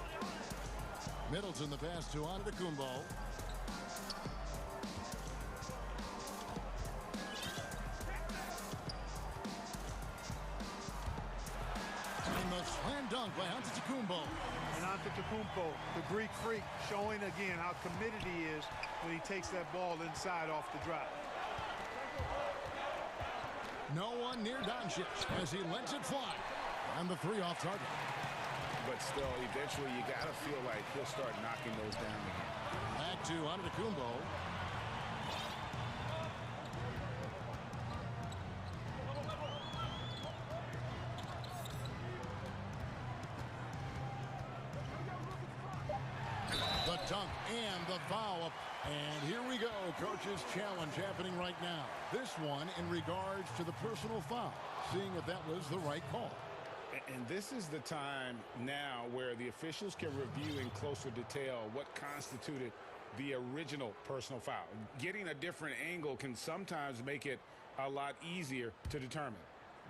Middleton the pass to Antetokounmpo. And the slam dunk by Antetokounmpo. And Antetokounmpo, the Greek freak, showing again how committed he is when he takes that ball inside off the drive. No one near Doncic as he lets it fly. And the 3 off target. But still, eventually, you got to feel like he'll start knocking those down again. Back to Antetokounmpo. The dunk and the foul. And here we go. Coach's challenge happening right now. This one in regards to the personal foul. Seeing if that was the right call. And this is the time now where the officials can review in closer detail what constituted the original personal foul. Getting a different angle can sometimes make it a lot easier to determine.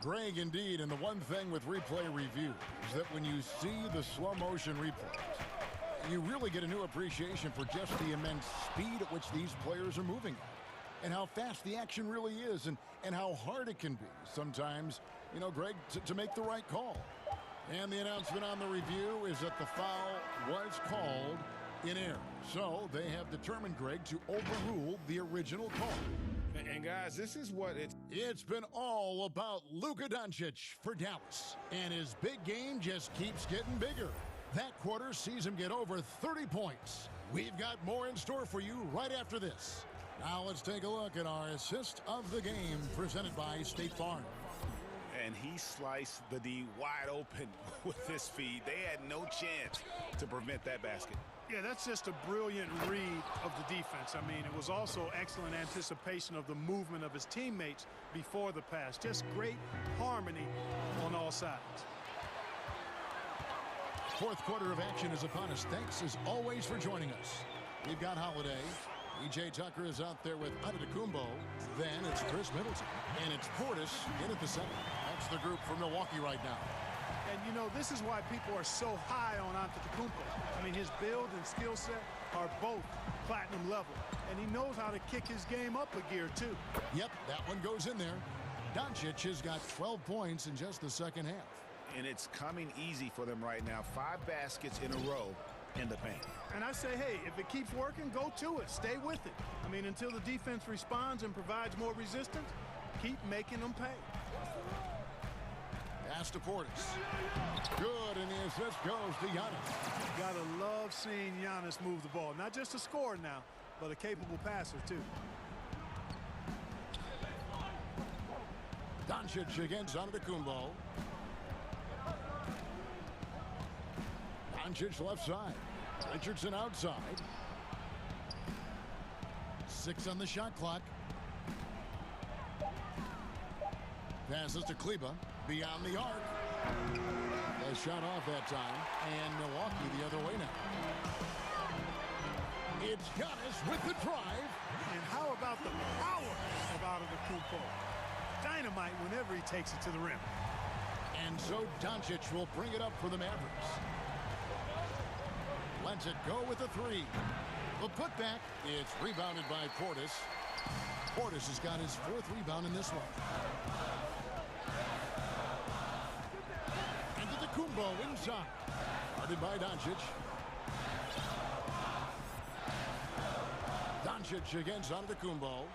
Greg, indeed, and the one thing with replay review is that when you see the slow motion replays, you really get a new appreciation for just the immense speed at which these players are moving at, and how fast the action really is, and how hard it can be sometimes, you know, Greg, to make the right call. And the announcement on the review is that the foul was called in error. So they have determined, Greg, to overrule the original call. And guys, this is what it's been all about Luka Doncic for Dallas. And his big game just keeps getting bigger. That quarter sees him get over 30 points. We've got more in store for you right after this. Now let's take a look at our assist of the game presented by State Farm. And he sliced the D wide open with his feed. They had no chance to prevent that basket. Yeah, that's just a brilliant read of the defense. I mean, it was also excellent anticipation of the movement of his teammates before the pass. Just great harmony on all sides. Fourth quarter of action is upon us. Thanks, as always, for joining us. We've got Holiday. E.J. Tucker is out there with Antetokounmpo. Then it's Chris Middleton. And it's Portis in at the center. That's the group for Milwaukee right now. And, you know, this is why people are so high on Antetokounmpo. I mean, his build and skill set are both platinum level. And he knows how to kick his game up a gear, too. Yep, that one goes in there. Doncic has got 12 points in just the second half. And it's coming easy for them right now. 5 baskets in a row in the paint. And I say, hey, if it keeps working, go to it. Stay with it. I mean, until the defense responds and provides more resistance, keep making them pay. Pass to Portis. Good, and the assist goes to Giannis. Gotta love seeing Giannis move the ball. Not just a scorer now, but a capable passer, too. Doncic against Antetokounmpo. Doncic left side. Richardson outside. 6 on the shot clock. Passes to Kleber. Beyond the arc. They shot off that time. And Milwaukee the other way now. It's Giannis with the drive. And how about the power of Antetokounmpo? Dynamite whenever he takes it to the rim. And so Doncic will bring it up for the Mavericks. Lets it go with a 3. The putback. It's rebounded by Portis. Portis has got his 4th rebound in this one. Antetokounmpo inside. Guarded by Doncic. Doncic against Antetokounmpo.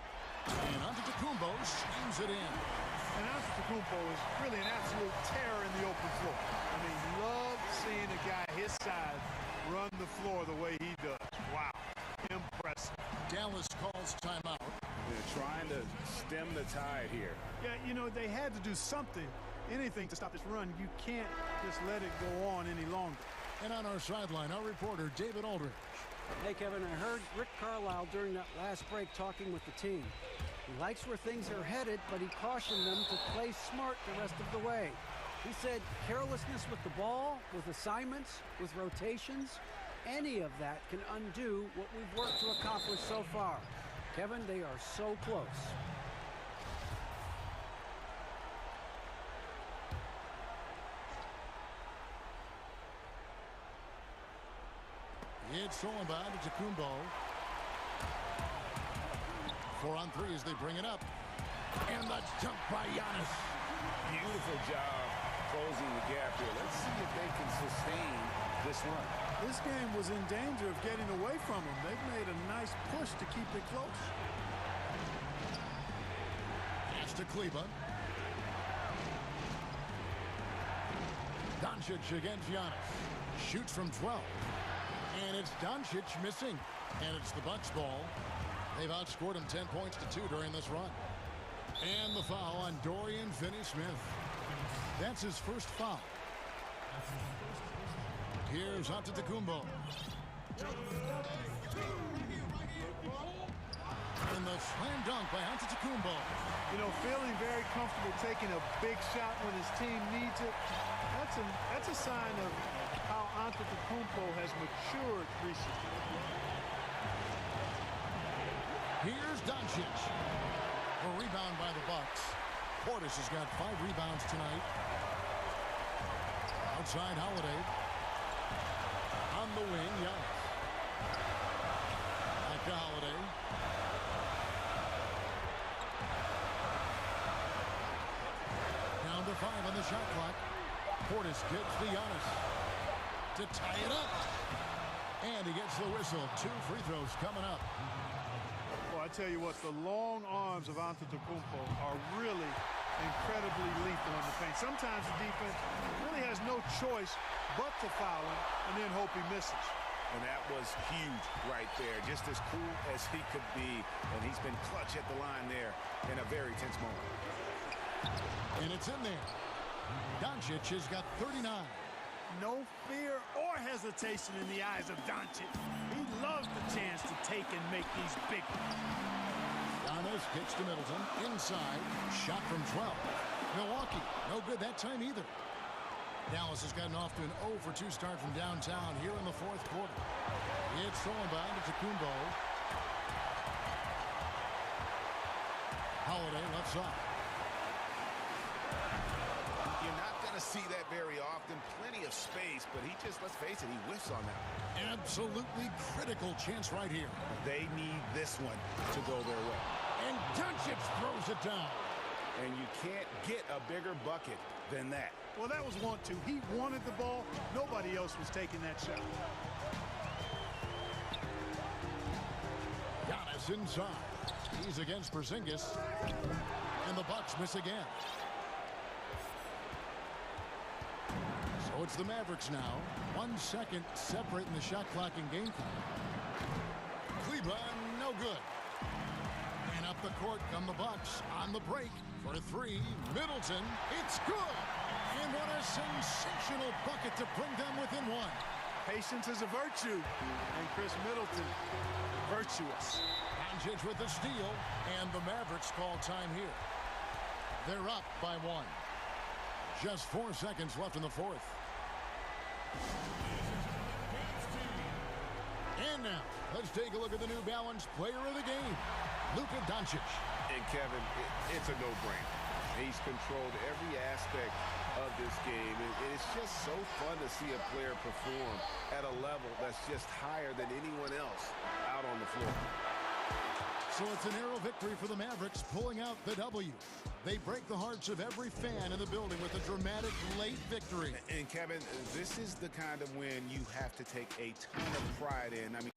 And Antetokounmpo slams it in. And Antetokounmpo is really an absolute terror in the open floor. I mean, love seeing a guy his size run the floor the way he does. Wow. Impressive. Dallas calls timeout. They're trying to stem the tide here. Yeah, you know, they had to do something, anything to stop this run. You can't just let it go on any longer. And on our sideline, our reporter, David Aldridge. Hey, Kevin, I heard Rick Carlisle during that last break talking with the team. He likes where things are headed, but he cautioned them to play smart the rest of the way. He said carelessness with the ball, with assignments, with rotations, any of that can undo what we've worked to accomplish so far. Kevin, they are so close. It's all about Antetokounmpo. 4 on 3 as they bring it up. And the jump by Giannis. Beautiful job closing the gap here. Let's see if they can sustain this run. This game was in danger of getting away from them. They've made a nice push to keep it close. Pass to Kleber. Doncic against Giannis. Shoots from 12. And it's Doncic missing. And it's the Bucks ball. They've outscored him 10 points to 2 during this run. And the foul on Dorian Finney-Smith. That's his first foul. Here's Antetokounmpo. And the slam dunk by Antetokounmpo. You know, feeling very comfortable taking a big shot when his team needs it. That's a sign of how Antetokounmpo has matured recently. Here's Doncic. A rebound by the Bucks. Portis has got 5 rebounds tonight. Outside Holiday. On the wing, Giannis. Back to Holiday. Down to 5 on the shot clock. Portis gets to Giannis to tie it up. And he gets the whistle. 2 free throws coming up. Well, I tell you what, the long arms of Antetokounmpo are really incredibly lethal in the paint. Sometimes the defense really has no choice but to foul him and then hope he misses. And that was huge right there. Just as cool as he could be. And he's been clutch at the line there in a very tense moment. And it's in there. Doncic has got 39. No fear or hesitation in the eyes of Doncic. He loves the chance to take and make these big ones. Giannis kicks to Middleton. Inside. Shot from 12. Milwaukee, no good that time either. Dallas has gotten off to an 0 for 2 start from downtown here in the fourth quarter. It's stolen by Antetokounmpo. Holiday left side. You're not going to see that very often. Plenty of space, but he just, let's face it, he whiffs on that. Absolutely critical chance right here. They need this one to go their way. And Doncic throws it down. And you can't get a bigger bucket than that. Well, that was 1-2. He wanted the ball. Nobody else was taking that shot. Giannis inside. He's against Porzingis. And the Bucks miss again. So it's the Mavericks now. 1 second separating the shot clock and game time. Kleber, no good. And up the court come the Bucks on the break for 3. Middleton, it's good. And what a sensational bucket to bring them within 1. Patience is a virtue. And Chris Middleton, virtuous. Doncic with the steal, and the Mavericks call time here. They're up by 1. Just 4 seconds left in the fourth. And now, let's take a look at the New Balance player of the game, Luka Doncic. And Kevin, it's a no-brainer. He's controlled every aspect of this game. And it's just so fun to see a player perform at a level that's just higher than anyone else out on the floor. So it's a narrow victory for the Mavericks, pulling out the W. They break the hearts of every fan in the building with a dramatic late victory. And Kevin, this is the kind of win you have to take a ton of pride in. I mean,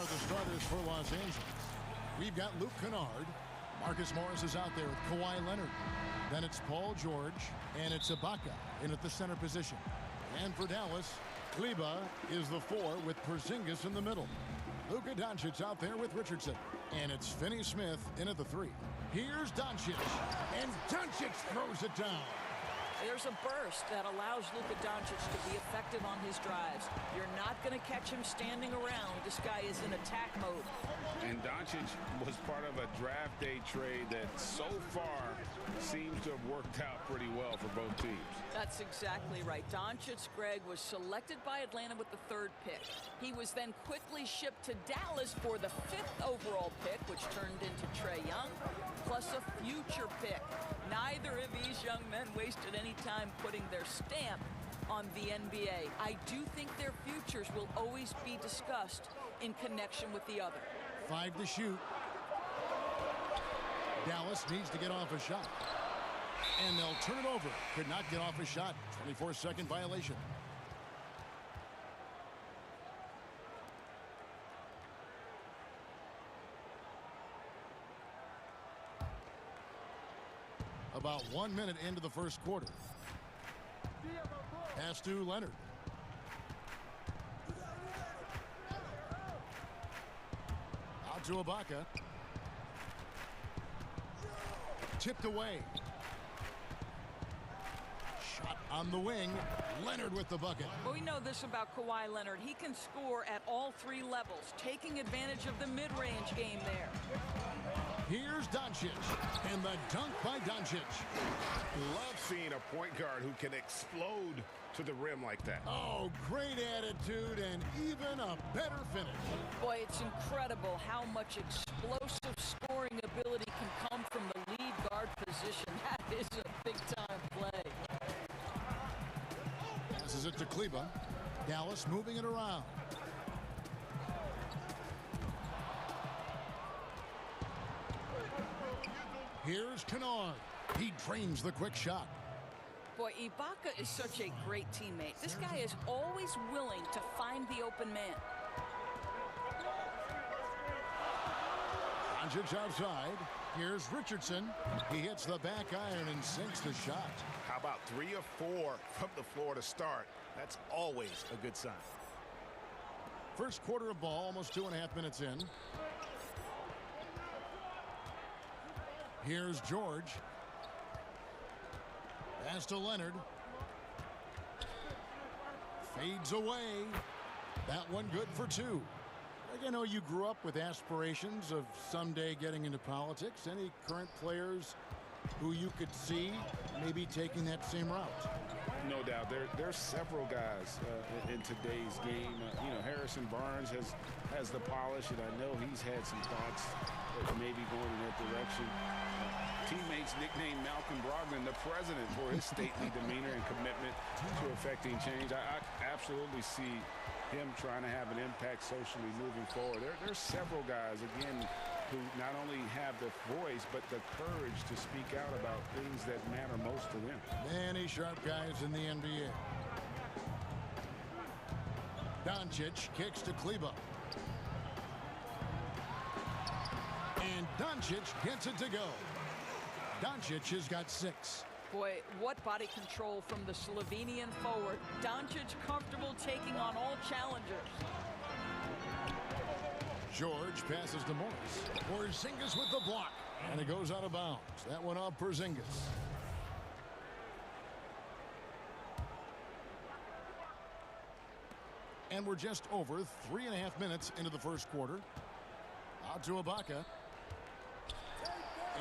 are the starters for Los Angeles. We've got Luke Kennard. Marcus Morris is out there with Kawhi Leonard. Then it's Paul George, and it's Ibaka in at the center position. And for Dallas, Kleber is the 4 with Porzingis in the middle. Luka Doncic out there with Richardson. And it's Finney-Smith in at the 3. Here's Doncic, and Doncic throws it down. There's a burst that allows Luka Doncic to be effective on his drives. You're not going to catch him standing around. This guy is in attack mode. And Doncic was part of a draft day trade that so far seems to have worked out pretty well for both teams. That's exactly right. Doncic, Greg, was selected by Atlanta with the 3rd pick. He was then quickly shipped to Dallas for the 5th overall pick, which turned into Trae Young, plus a future pick. Neither of these young men wasted any time putting their stamp on the NBA. I do think their futures will always be discussed in connection with the other. 5 to shoot. Dallas needs to get off a shot. And they'll turn it over. Could not get off a shot. 24-second violation. About 1 minute into the first quarter. Pass to Leonard. Out to Ibaka. Tipped away. Shot on the wing. Leonard with the bucket. Well, we know this about Kawhi Leonard. He can score at all 3 levels, taking advantage of the mid-range game there. Here's Doncic, and the dunk by Doncic. Love seeing a point guard who can explode to the rim like that. Oh, great attitude and even a better finish. Boy, it's incredible how much explosive scoring ability can come from the lead guard position. That is a big-time play. Passes it to Kleber. Dallas moving it around. Here's Kennard. He drains the quick shot. Boy, Ibaka is such a great teammate. This guy is always willing to find the open man. Doncic outside. Here's Richardson. He hits the back iron and sinks the shot. How about 3 of 4 from the floor to start? That's always a good sign. First quarter of ball, almost 2.5 minutes in. Here's George. Pass to Leonard. Fades away. That one good for 2. I know you grew up with aspirations of someday getting into politics. Any current players who you could see maybe taking that same route? No doubt. There's several guys in today's game. Harrison Barnes has the polish, and I know he's had some thoughts of maybe going in that direction. Teammates nicknamed Malcolm Brogdon the president for his stately demeanor and commitment to effecting change. I absolutely see him trying to have an impact socially moving forward. There's several guys, again, who not only have the voice, but the courage to speak out about things that matter most to them. Many sharp guys in the NBA. Doncic kicks to Kleber. And Doncic gets it to go. Doncic has got 6. Boy, what body control from the Slovenian forward. Doncic comfortable taking on all challengers. George passes to Morris. Porzingis with the block. And it goes out of bounds. That one off Porzingis. And we're just over 3.5 minutes into the first quarter. Out to Ibaka.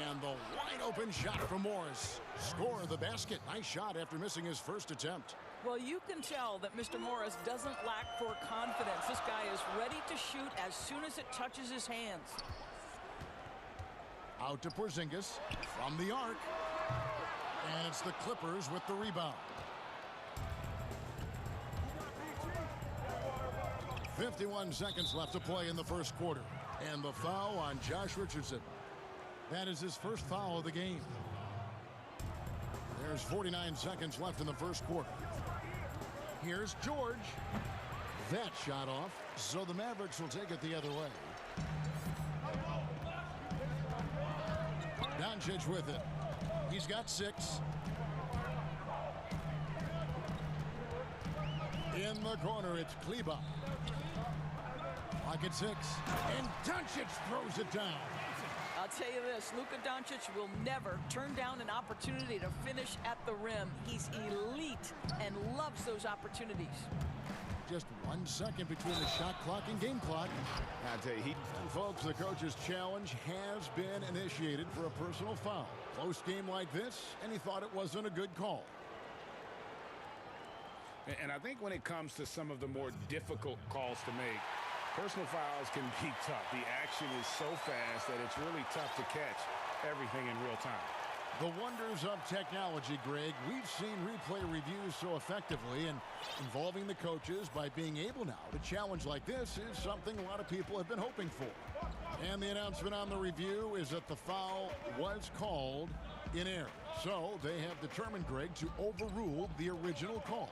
And the wide open shot from Morris. Score of the basket. Nice shot after missing his first attempt. Well, you can tell that Mr. Morris doesn't lack for confidence. This guy is ready to shoot as soon as it touches his hands. Out to Porzingis from the arc. And it's the Clippers with the rebound. 51 seconds left to play in the first quarter. And the foul on Josh Richardson. That is his first foul of the game. There's 49 seconds left in the first quarter. Here's George. That shot off. So the Mavericks will take it the other way. Doncic with it. He's got 6. In the corner, it's Kleber. Pocket 6. And Doncic throws it down. I'll tell you this, Luka Doncic will never turn down an opportunity to finish at the rim. He's elite and loves those opportunities. Just 1 second between the shot clock and game clock. I tell you, and folks, the coach's challenge has been initiated for a personal foul. Close game like this, and he thought it wasn't a good call. And I think when it comes to some of the more difficult calls to make, personal fouls can be tough. The action is so fast that it's really tough to catch everything in real time. The wonders of technology, Greg. We've seen replay reviews so effectively, and involving the coaches by being able now to challenge like this is something a lot of people have been hoping for. And the announcement on the review is that the foul was called in error. So they have determined, Greg, to overrule the original call.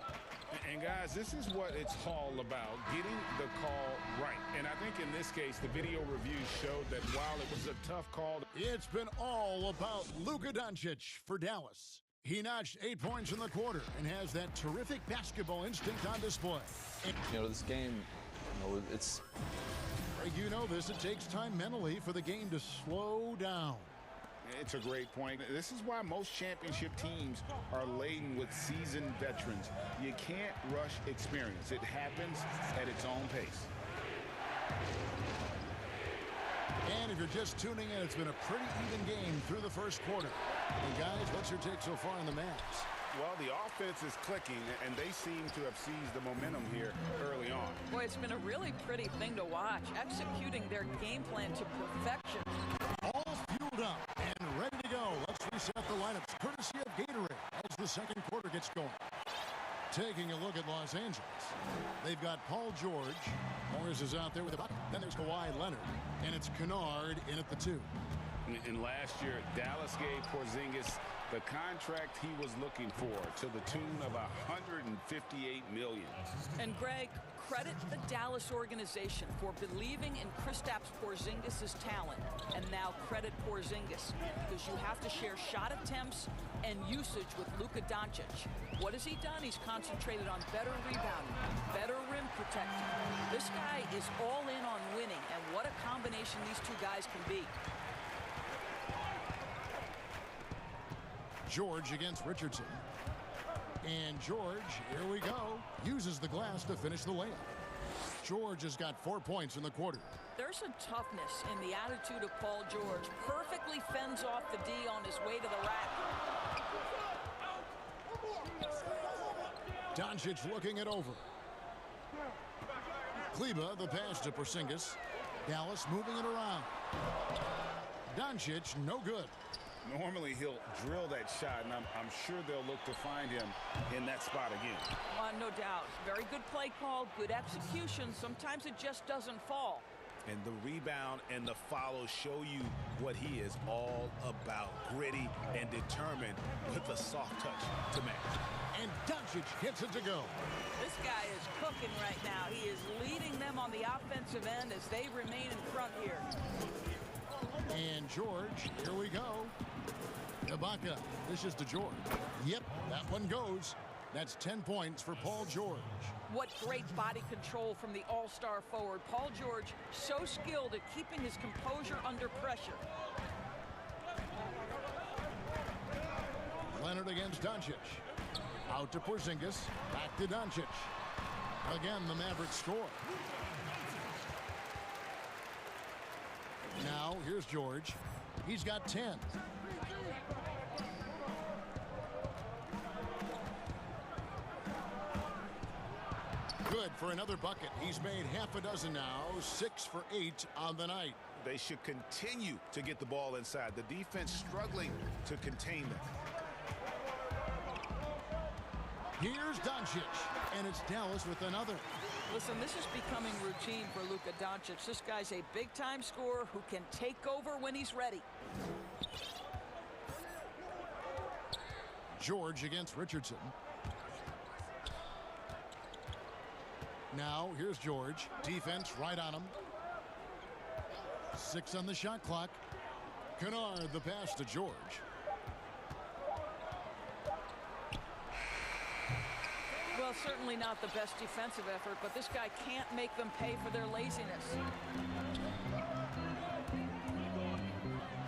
And guys, this is what it's all about, getting the call right. And I think in this case, the video review showed that while it was a tough call, it's been all about Luka Doncic for Dallas. He notched 8 points in the quarter and has that terrific basketball instinct on display. And this game, it's... Greg, you know this, it takes time mentally for the game to slow down. It's a great point. This is why most championship teams are laden with seasoned veterans. You can't rush experience. It happens at its own pace. And if you're just tuning in, it's been a pretty even game through the first quarter. And guys, what's your take so far on the Mavs? Well, the offense is clicking, and they seem to have seized the momentum here early on. Boy, it's been a really pretty thing to watch, executing their game plan to perfection. All fueled up and ready to go. Let's reset the lineups, courtesy of Gatorade, as the second quarter gets going. Taking a look at Los Angeles, they've got Paul George. Morris is out there with a bucket. Then there's Kawhi Leonard, and it's Kennard in at the 2. And last year, Dallas gave Porzingis the contract he was looking for to the tune of $158 million. And Greg, credit the Dallas organization for believing in Kristaps Porzingis' talent. And now credit Porzingis, because you have to share shot attempts and usage with Luka Doncic. What has he done? He's concentrated on better rebounding, better rim protection. This guy is all in on winning, and what a combination these two guys can be. George against Richardson. And George, here we go, uses the glass to finish the layup. George has got 4 points in the quarter. There's a toughness in the attitude of Paul George. Perfectly fends off the D on his way to the rack. Doncic looking it over. Kleber, the pass to Porzingis. Dallas moving it around. Doncic, no good. Normally he'll drill that shot, and I'm sure they'll look to find him in that spot again. No doubt. Very good play call, good execution. Sometimes it just doesn't fall. And the rebound and the follow show you what he is all about. Gritty and determined with a soft touch to match. And Doncic hits it to go. This guy is cooking right now. He is leading them on the offensive end as they remain in front here. And George, here we go. Ibaka, this is to George. Yep, that one goes. That's 10 points for Paul George. What great body control from the all-star forward. Paul George, so skilled at keeping his composure under pressure. Leonard against Doncic. Out to Porzingis. Back to Doncic. Again, the Mavericks score. Now, here's George. He's got 10. Good for another bucket. He's made half a dozen now, 6 for 8 on the night. They should continue to get the ball inside. The defense struggling to contain them. Here's Doncic, and it's Dallas with another. Listen, this is becoming routine for Luka Doncic. This guy's a big-time scorer who can take over when he's ready. George against Richardson. Now, here's George. Defense right on him. 6 on the shot clock. Kennard, the pass to George. Well, certainly not the best defensive effort, but this guy can't make them pay for their laziness.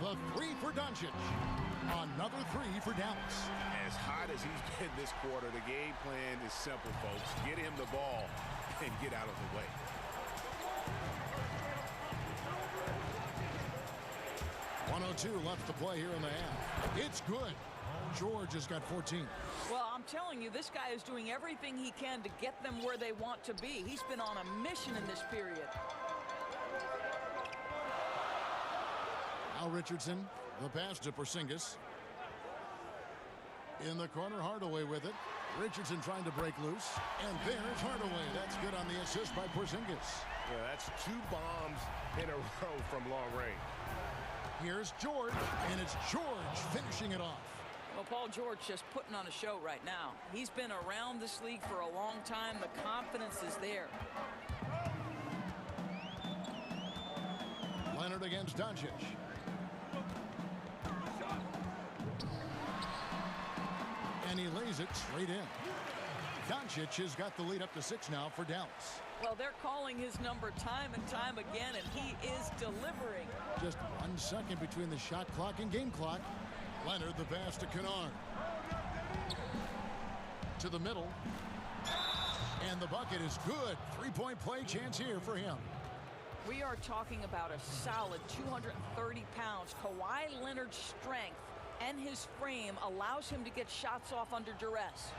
The 3 for Doncic. Another 3 for Dallas. As hot as he's been this quarter, the game plan is simple, folks. Get him the ball and get out of the way. .102 left to play here in the half. It's good. George has got 14. Well, I'm telling you, this guy is doing everything he can to get them where they want to be. He's been on a mission in this period. Now Richardson, the pass to Porzingis. In the corner, Hardaway with it. Richardson trying to break loose. And there's Hardaway. That's good on the assist by Porzingis. Yeah, that's 2 bombs in a row from long range. Here's George, and it's George finishing it off. Well, Paul George just putting on a show right now. He's been around this league for a long time. The confidence is there. Leonard against Doncic. And he lays it straight in. Doncic has got the lead up to 6 now for Dallas. Well, they're calling his number time and time again, and he is delivering. Just 1 second between the shot clock and game clock. Leonard, the pass to Kennard. To the middle. And the bucket is good. 3-point play chance here for him. We are talking about a solid 230 pounds. Kawhi Leonard's strength and his frame allows him to get shots off under duress.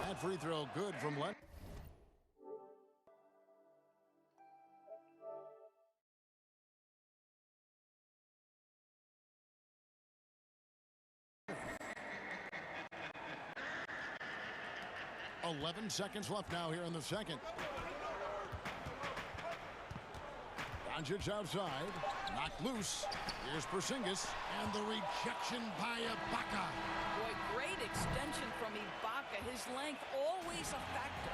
That free throw good from Leonard. .11 seconds left now here in the second. Doncic outside, knocked loose. Here's Porzingis, and the rejection by Ibaka. Boy, great extension from Ibaka. His length always a factor.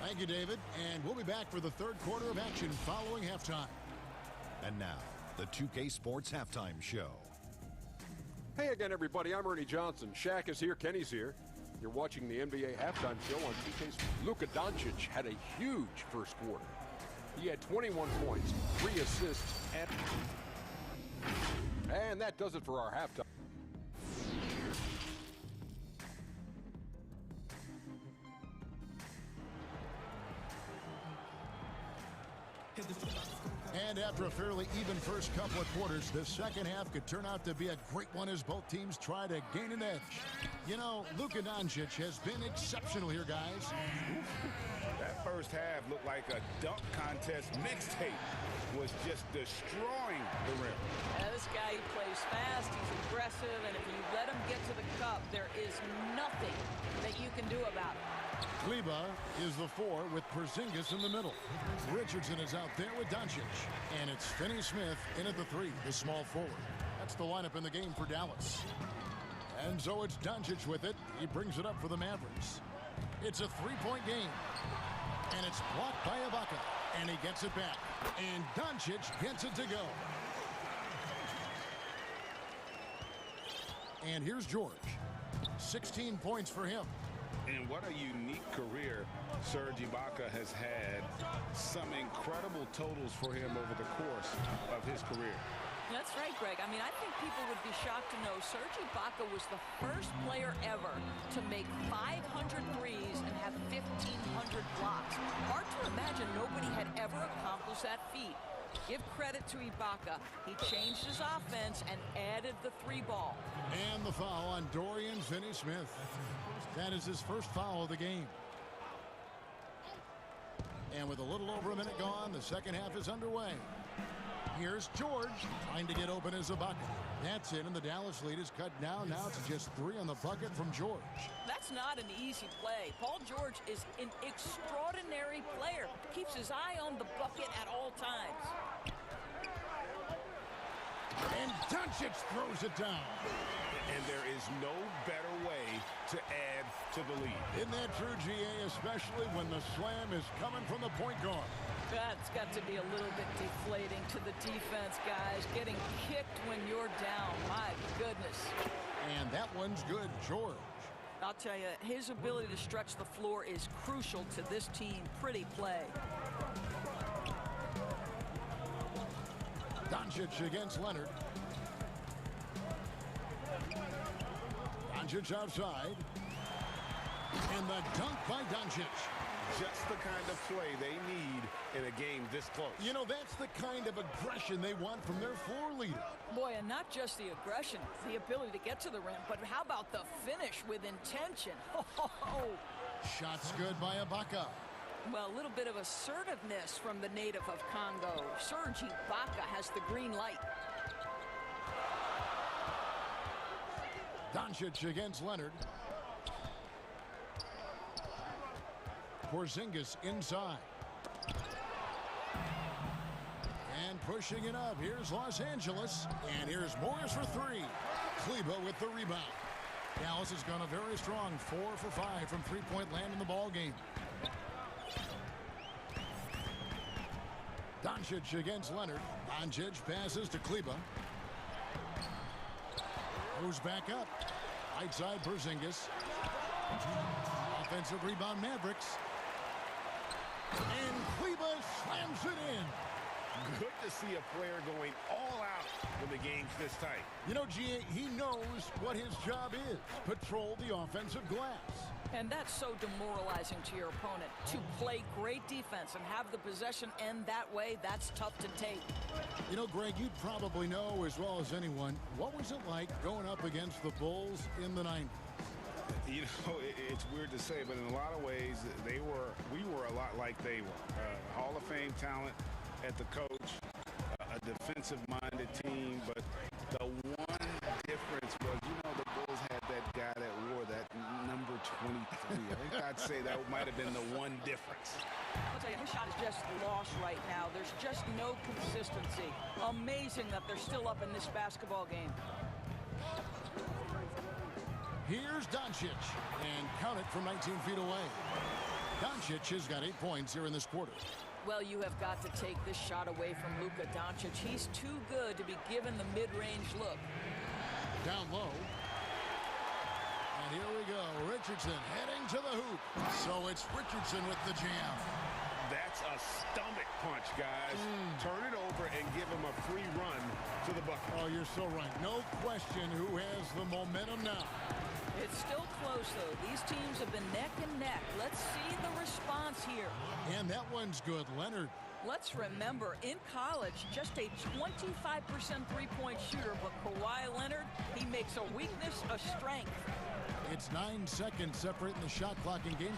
Thank you, David, and we'll be back for the 3rd quarter of action following halftime. And now, the 2K Sports Halftime Show. Hey again, everybody. I'm Ernie Johnson. Shaq is here. Kenny's here. You're watching the NBA Halftime Show on 2K. Luka Doncic had a huge first quarter. He had 21 points, 3 assists, and that does it for our halftime. And after a fairly even first couple of quarters, the second half could turn out to be a great one as both teams try to gain an edge. You know, Luka Doncic has been exceptional here, guys. That first half looked like a dunk contest mixtape. Was just destroying the rim. Yeah, this guy, he plays fast, he's aggressive, and if you let him get to the cup, there is nothing that you can do about it. Kleber is the 4 with Porzingis in the middle. Richardson is out there with Doncic. And it's Finney-Smith in at the 3, the small forward. That's the lineup in the game for Dallas. And so it's Doncic with it. He brings it up for the Mavericks. It's a 3-point game. And it's blocked by Ibaka. And he gets it back. And Doncic gets it to go. And here's George. 16 points for him. And what a unique career Serge Ibaka has had. Some incredible totals for him over the course of his career. That's right, Greg. I mean, I think people would be shocked to know Serge Ibaka was the first player ever to make 500 threes and have 1,500 blocks. Hard to imagine nobody had ever accomplished that feat. Give credit to Ibaka. He changed his offense and added the 3-ball. And the foul on Dorian Finney-Smith. That is his first foul of the game. And with a little over a minute gone, the second half is underway. Here's George trying to get open as Ibaka. That's it, and the Dallas lead is cut down now to just 3 on the bucket from George. That's not an easy play. Paul George is an extraordinary player. Keeps his eye on the bucket at all times. And Doncic throws it down. And there is no better way to add to the lead. Isn't that true, GA, especially when the slam is coming from the point guard? That's got to be a little bit deflating to the defense, guys. Getting kicked when you're down. My goodness. And that one's good, George. I'll tell you, his ability to stretch the floor is crucial to this team. Pretty play. Doncic against Leonard. Doncic outside. And the dunk by Doncic. Just the kind of play they need in a game this close. You know, that's the kind of aggression they want from their floor leader. Boy, and not just the aggression, the ability to get to the rim, but how about the finish with intention? Shots good by Ibaka. Well, a little bit of assertiveness from the native of Congo. Serge Ibaka has the green light. Doncic against Leonard. Porzingis inside. And pushing it up. Here's Los Angeles. And here's Morris for three. Kleber with the rebound. Dallas has gone a very strong 4 for 5 from three-point land in the ball game. Doncic against Leonard. Doncic passes to Kleber. Goes back up. Right side Porzingis. Offensive rebound Mavericks. And Kleber slams it in. Good to see a player going all out when the game's this tight. You know, GA, he knows what his job is. Patrol the offensive glass. And that's so demoralizing to your opponent. To play great defense and have the possession end that way, that's tough to take. You know, Greg, you probably know as well as anyone, what was it like going up against the Bulls in the 90s? You know, it's weird to say, but in a lot of ways, we were a lot like they were. Hall of Fame talent at the coach, a defensive-minded team, but the one difference was, you know, the Bulls had that guy that wore that number 23. I think I'd say that might have been the one difference. I'll tell you, his shot is just lost right now. There's just no consistency. Amazing that they're still up in this basketball game. Here's Doncic, and count it from 19 feet away. Doncic has got 8 points here in this quarter. Well, you have got to take this shot away from Luka Doncic. He's too good to be given the mid-range look. Down low. And here we go. Richardson heading to the hoop. So it's Richardson with the jam. That's a stomach punch, guys. Turn it over and give him a free run to the bucket. Oh, you're so right. No question who has the momentum now. It's still close, though. These teams have been neck and neck. Let's see the response here. And that one's good, Leonard. Let's remember, in college, just a 25% three-point shooter, but Kawhi Leonard, he makes a weakness a strength. It's 9 seconds separating the shot clock in game.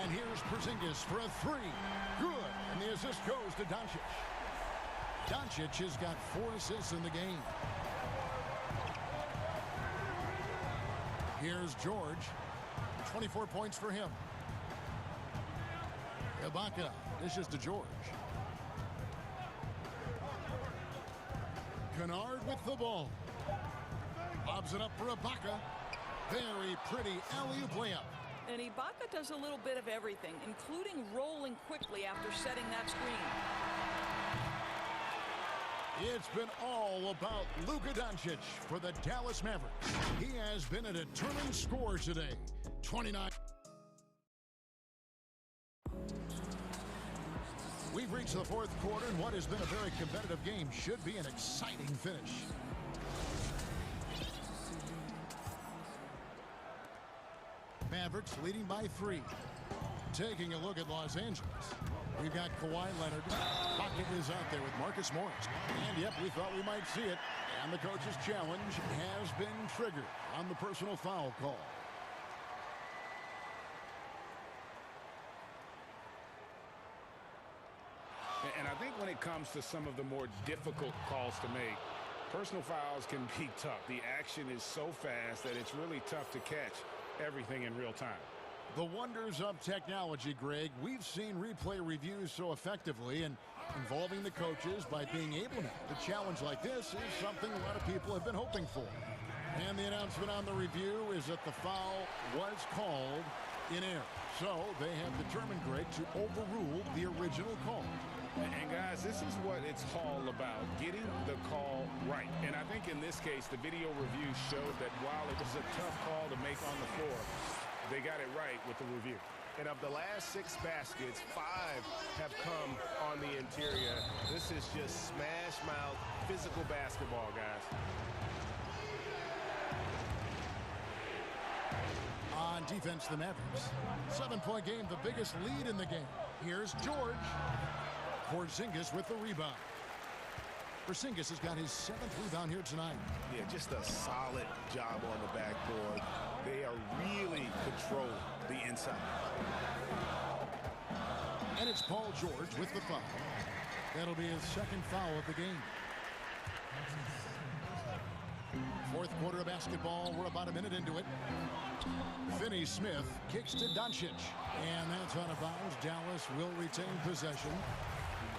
And here's Porzingis for a three. Good. And the assist goes to Doncic. Doncic has got 4 assists in the game. Here's George. 24 points for him. Ibaka dishes to George. Kennard with the ball. Lobs it up for Ibaka. Very pretty alley-oop layup. And Ibaka does a little bit of everything, including rolling quickly after setting that screen. It's been all about Luka Doncic for the Dallas Mavericks. He has been a determined scorer today. 29. We've reached the fourth quarter, and what has been a very competitive game should be an exciting finish. Mavericks leading by 3. Taking a look at Los Angeles. We've got Kawhi Leonard. Pocket is out there with Marcus Morris. And yep, we thought we might see it. And the coach's challenge has been triggered on the personal foul call. And I think when it comes to some of the more difficult calls to make, personal fouls can be tough. The action is so fast that it's really tough to catch everything in real time. The wonders of technology, Greg. We've seen replay reviews so effectively, and involving the coaches by being able to challenge like this is something a lot of people have been hoping for. And the announcement on the review is that the foul was called in error. So they have determined, Greg, to overrule the original call. And guys, this is what it's all about, getting the call right. And I think in this case, the video review showed that while it was a tough call to make on the floor, they got it right with the review. And of the last 6 baskets, 5 have come on the interior. This is just smash mouth, physical basketball, guys. On defense, the Mavericks. 7-point game, the biggest lead in the game. Here's George. Porzingis with the rebound. Porzingis has got his 7th rebound here tonight. Yeah, just a solid job on the backboard. They are really controlling the inside. And it's Paul George with the foul. That'll be his 2nd foul of the game. 4th quarter of basketball. We're about a minute into it. Finney-Smith kicks to Doncic. And that's out of bounds. Dallas will retain possession.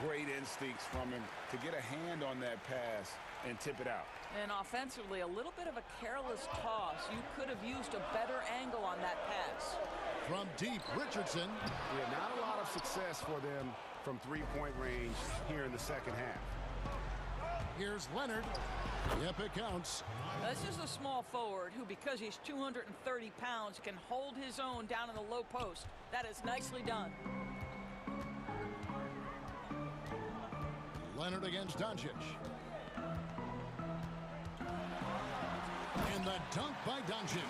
Great instincts from him to get a hand on that pass and tip it out. And offensively, a little bit of a careless toss. You could have used a better angle on that pass. From deep, Richardson. Yeah, not a lot of success for them from 3-point range here in the 2nd half. Here's Leonard. Yep, it counts. This is a small forward who, because he's 230 pounds, can hold his own down in the low post. That is nicely done. Leonard against Doncic. And the dunk by Doncic.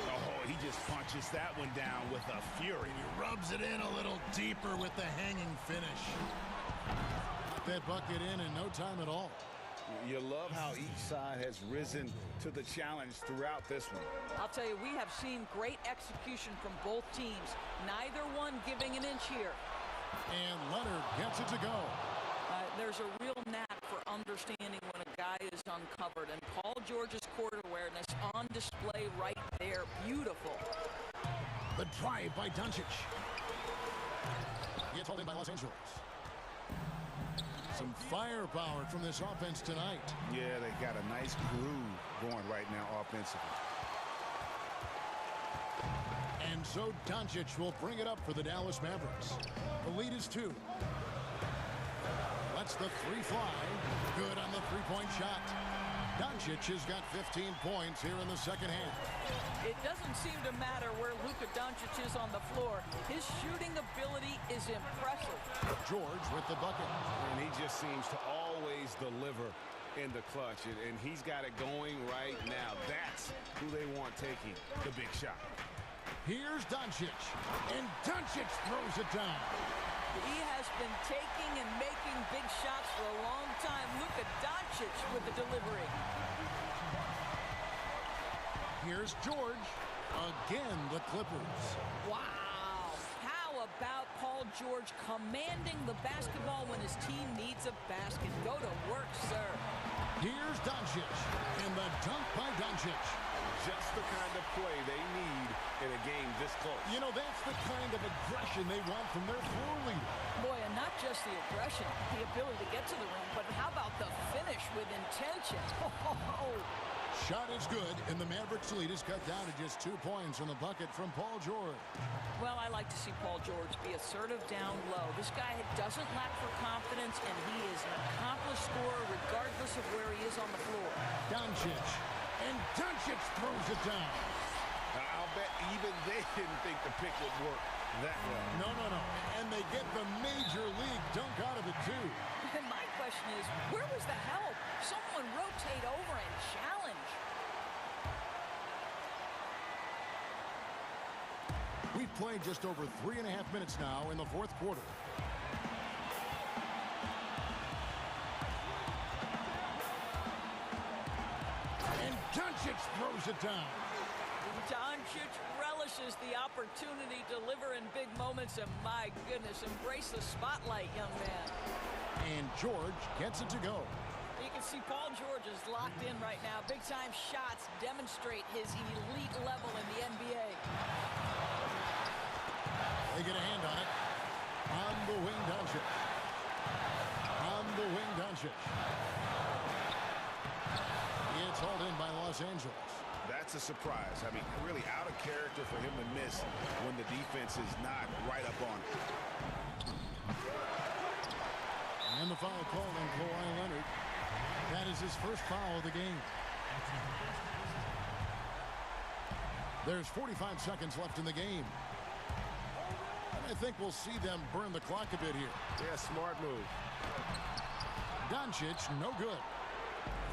Oh, he just punches that one down with a fury. He rubs it in a little deeper with the hanging finish. That bucket in no time at all. You love how each side has risen to the challenge throughout this one. I'll tell you, we have seen great execution from both teams. Neither one giving an inch here. And Leonard gets it to go. There's a real knack for understanding when a guy is uncovered, and Paul George's court awareness on display right there. Beautiful. The drive by Doncic. Gets hauled in by Los Angeles. Some firepower from this offense tonight. Yeah, they got a nice groove going right now offensively. And so Doncic will bring it up for the Dallas Mavericks. The lead is 2. That's the 3 fly. Good on the 3-point shot. Doncic has got 15 points here in the 2nd half. It doesn't seem to matter where Luka Doncic is on the floor. His shooting ability is impressive. George with the bucket. And he just seems to always deliver in the clutch. And he's got it going right now. That's who they want taking the big shot. Here's Doncic. And Doncic throws it down. He has been taking and making big shots for a long time. Luka Doncic with the delivery. Here's George. Again, the Clippers. Wow. How about Paul George commanding the basketball when his team needs a basket? Go to work, sir. Here's Doncic. And the dunk by Doncic. Just the kind of play they need in a game this close. You know, that's the kind of aggression they want from their floor leader. Boy, and not just the aggression, the ability to get to the rim, but how about the finish with intention? Shot is good, and the Mavericks lead is cut down to just 2 points on the bucket from Paul George. Well, I like to see Paul George be assertive down low. This guy doesn't lack for confidence, and he is an accomplished scorer regardless of where he is on the floor. Doncic. And Doncic throws it down. I'll bet even they didn't think the pick would work that well. No. And they get the major league dunk out of it, too. And my question is, where was the help? Someone rotate over and challenge. We've played just over 3.5 minutes now in the 4th quarter. And Doncic throws it down. Doncic relishes the opportunity to deliver in big moments, and my goodness, embrace the spotlight, young man. And George gets it to go. You can see Paul George is locked in right now. Big-time shots demonstrate his elite level in the NBA. They get a hand on it. On the wing, Doncic. On the wing, Doncic. It's hauled in by Los Angeles. That's a surprise. I mean, really out of character for him to miss when the defense is not right up on it. And the foul called on Kawhi Leonard. That is his first foul of the game. There's 45 seconds left in the game. And I think we'll see them burn the clock a bit here. Yeah, smart move. Doncic, no good.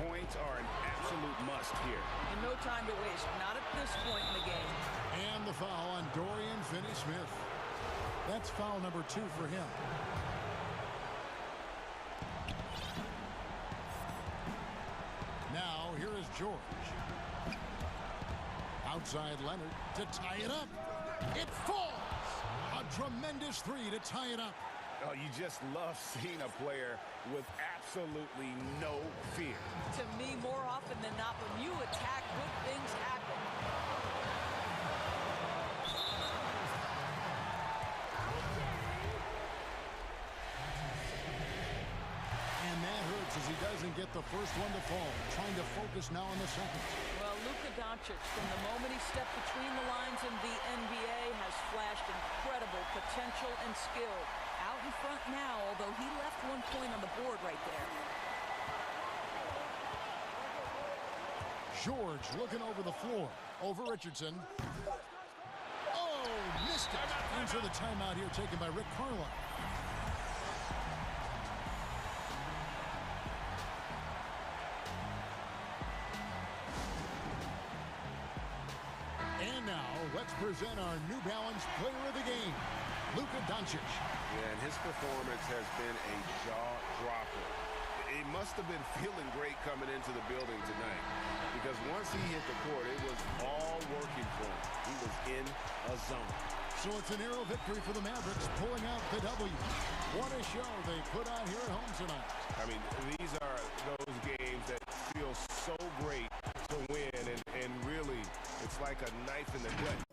Points are an absolute must here. And no time to waste. Not at this point in the game. And the foul on Dorian Finney-Smith. That's foul number 2 for him. Now, here is George. Outside Leonard to tie it up. It falls! A tremendous 3 to tie it up. Oh, you just love seeing a player with absolutely no fear. To me, more often than not, when you attack, good things happen. And that hurts as he doesn't get the first one to fall. Trying to focus now on the second. Well, Luka Doncic, from the moment he stepped between the lines in the NBA, has flashed incredible potential and skill. Out in front now, although he left 1 point on the board right there. George looking over the floor. Over Richardson. Oh, missed it. And for the timeout here taken by Rick Carlisle. And now, let's present our New Balance player of the game, Luka Doncic. Yeah, and his performance has been a jaw-dropper. He must have been feeling great coming into the building tonight because once he hit the court, it was all working for him. He was in a zone. So it's a narrow victory for the Mavericks, pulling out the W. What a show they put on here at home tonight. I mean, these are those games that feel so great to win, and really, it's like a knife in the gut.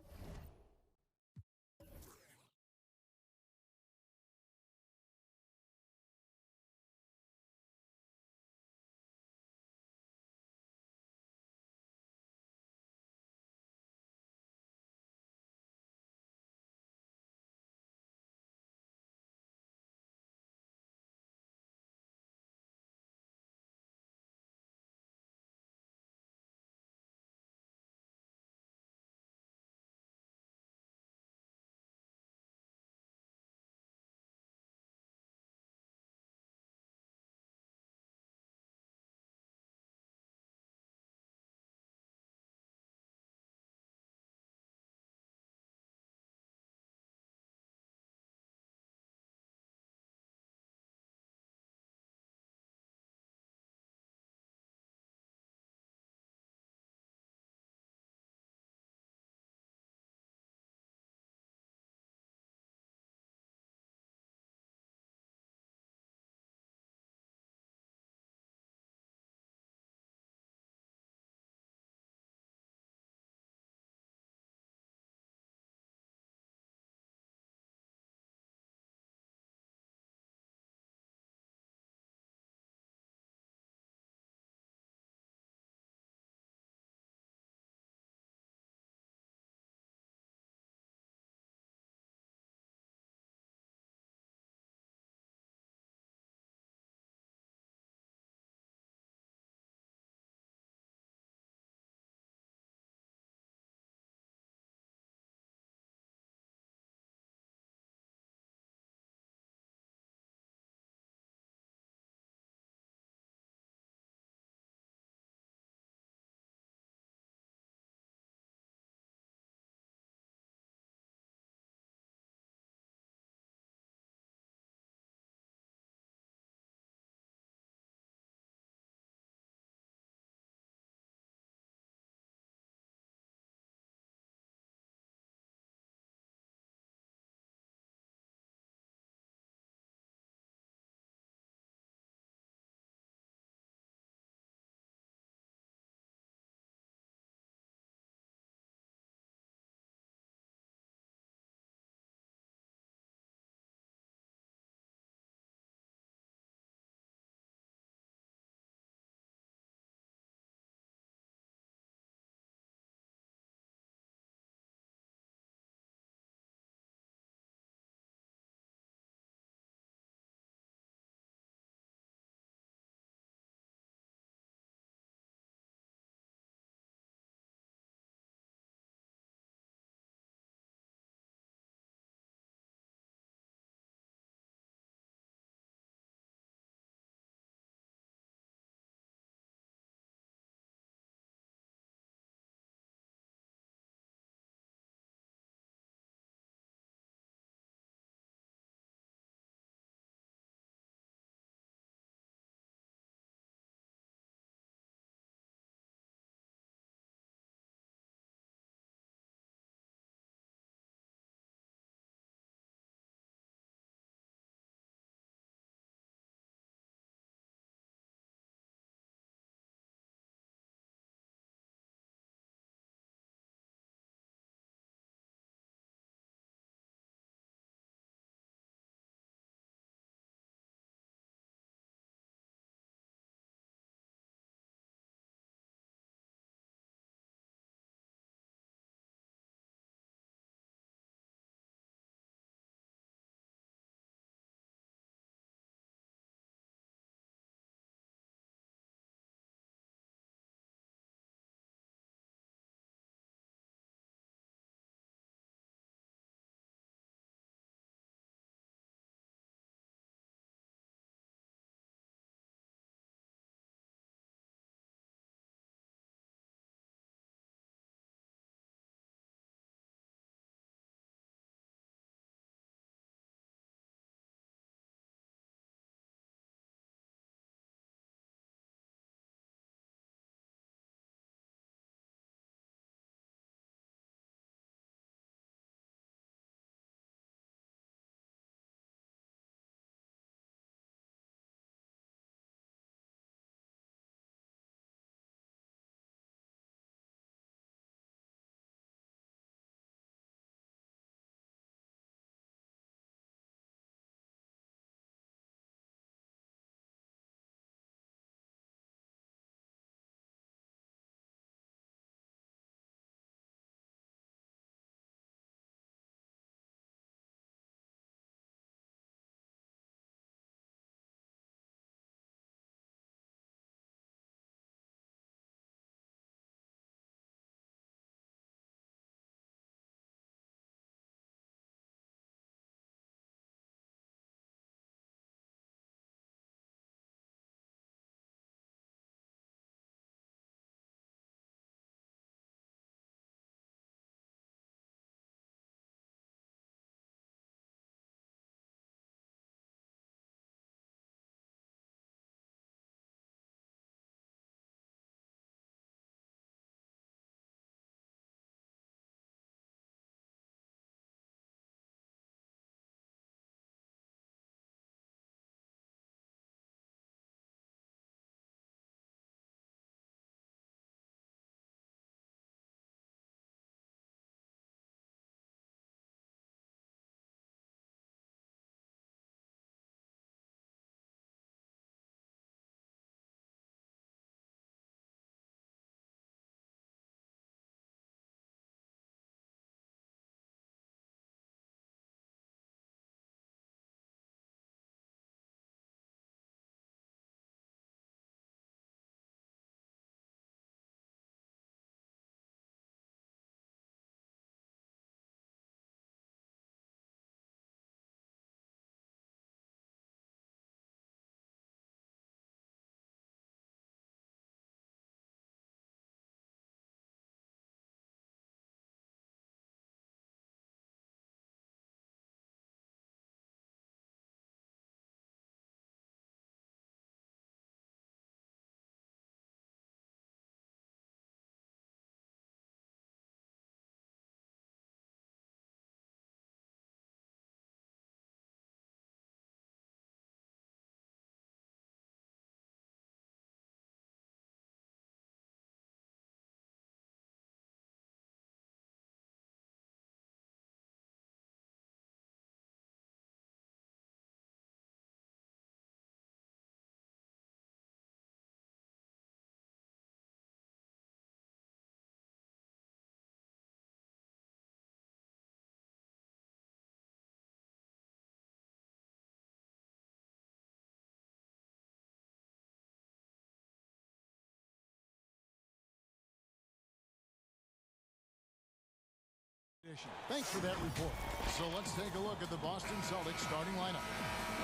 Thanks for that report. So let's take a look at the Boston Celtics starting lineup.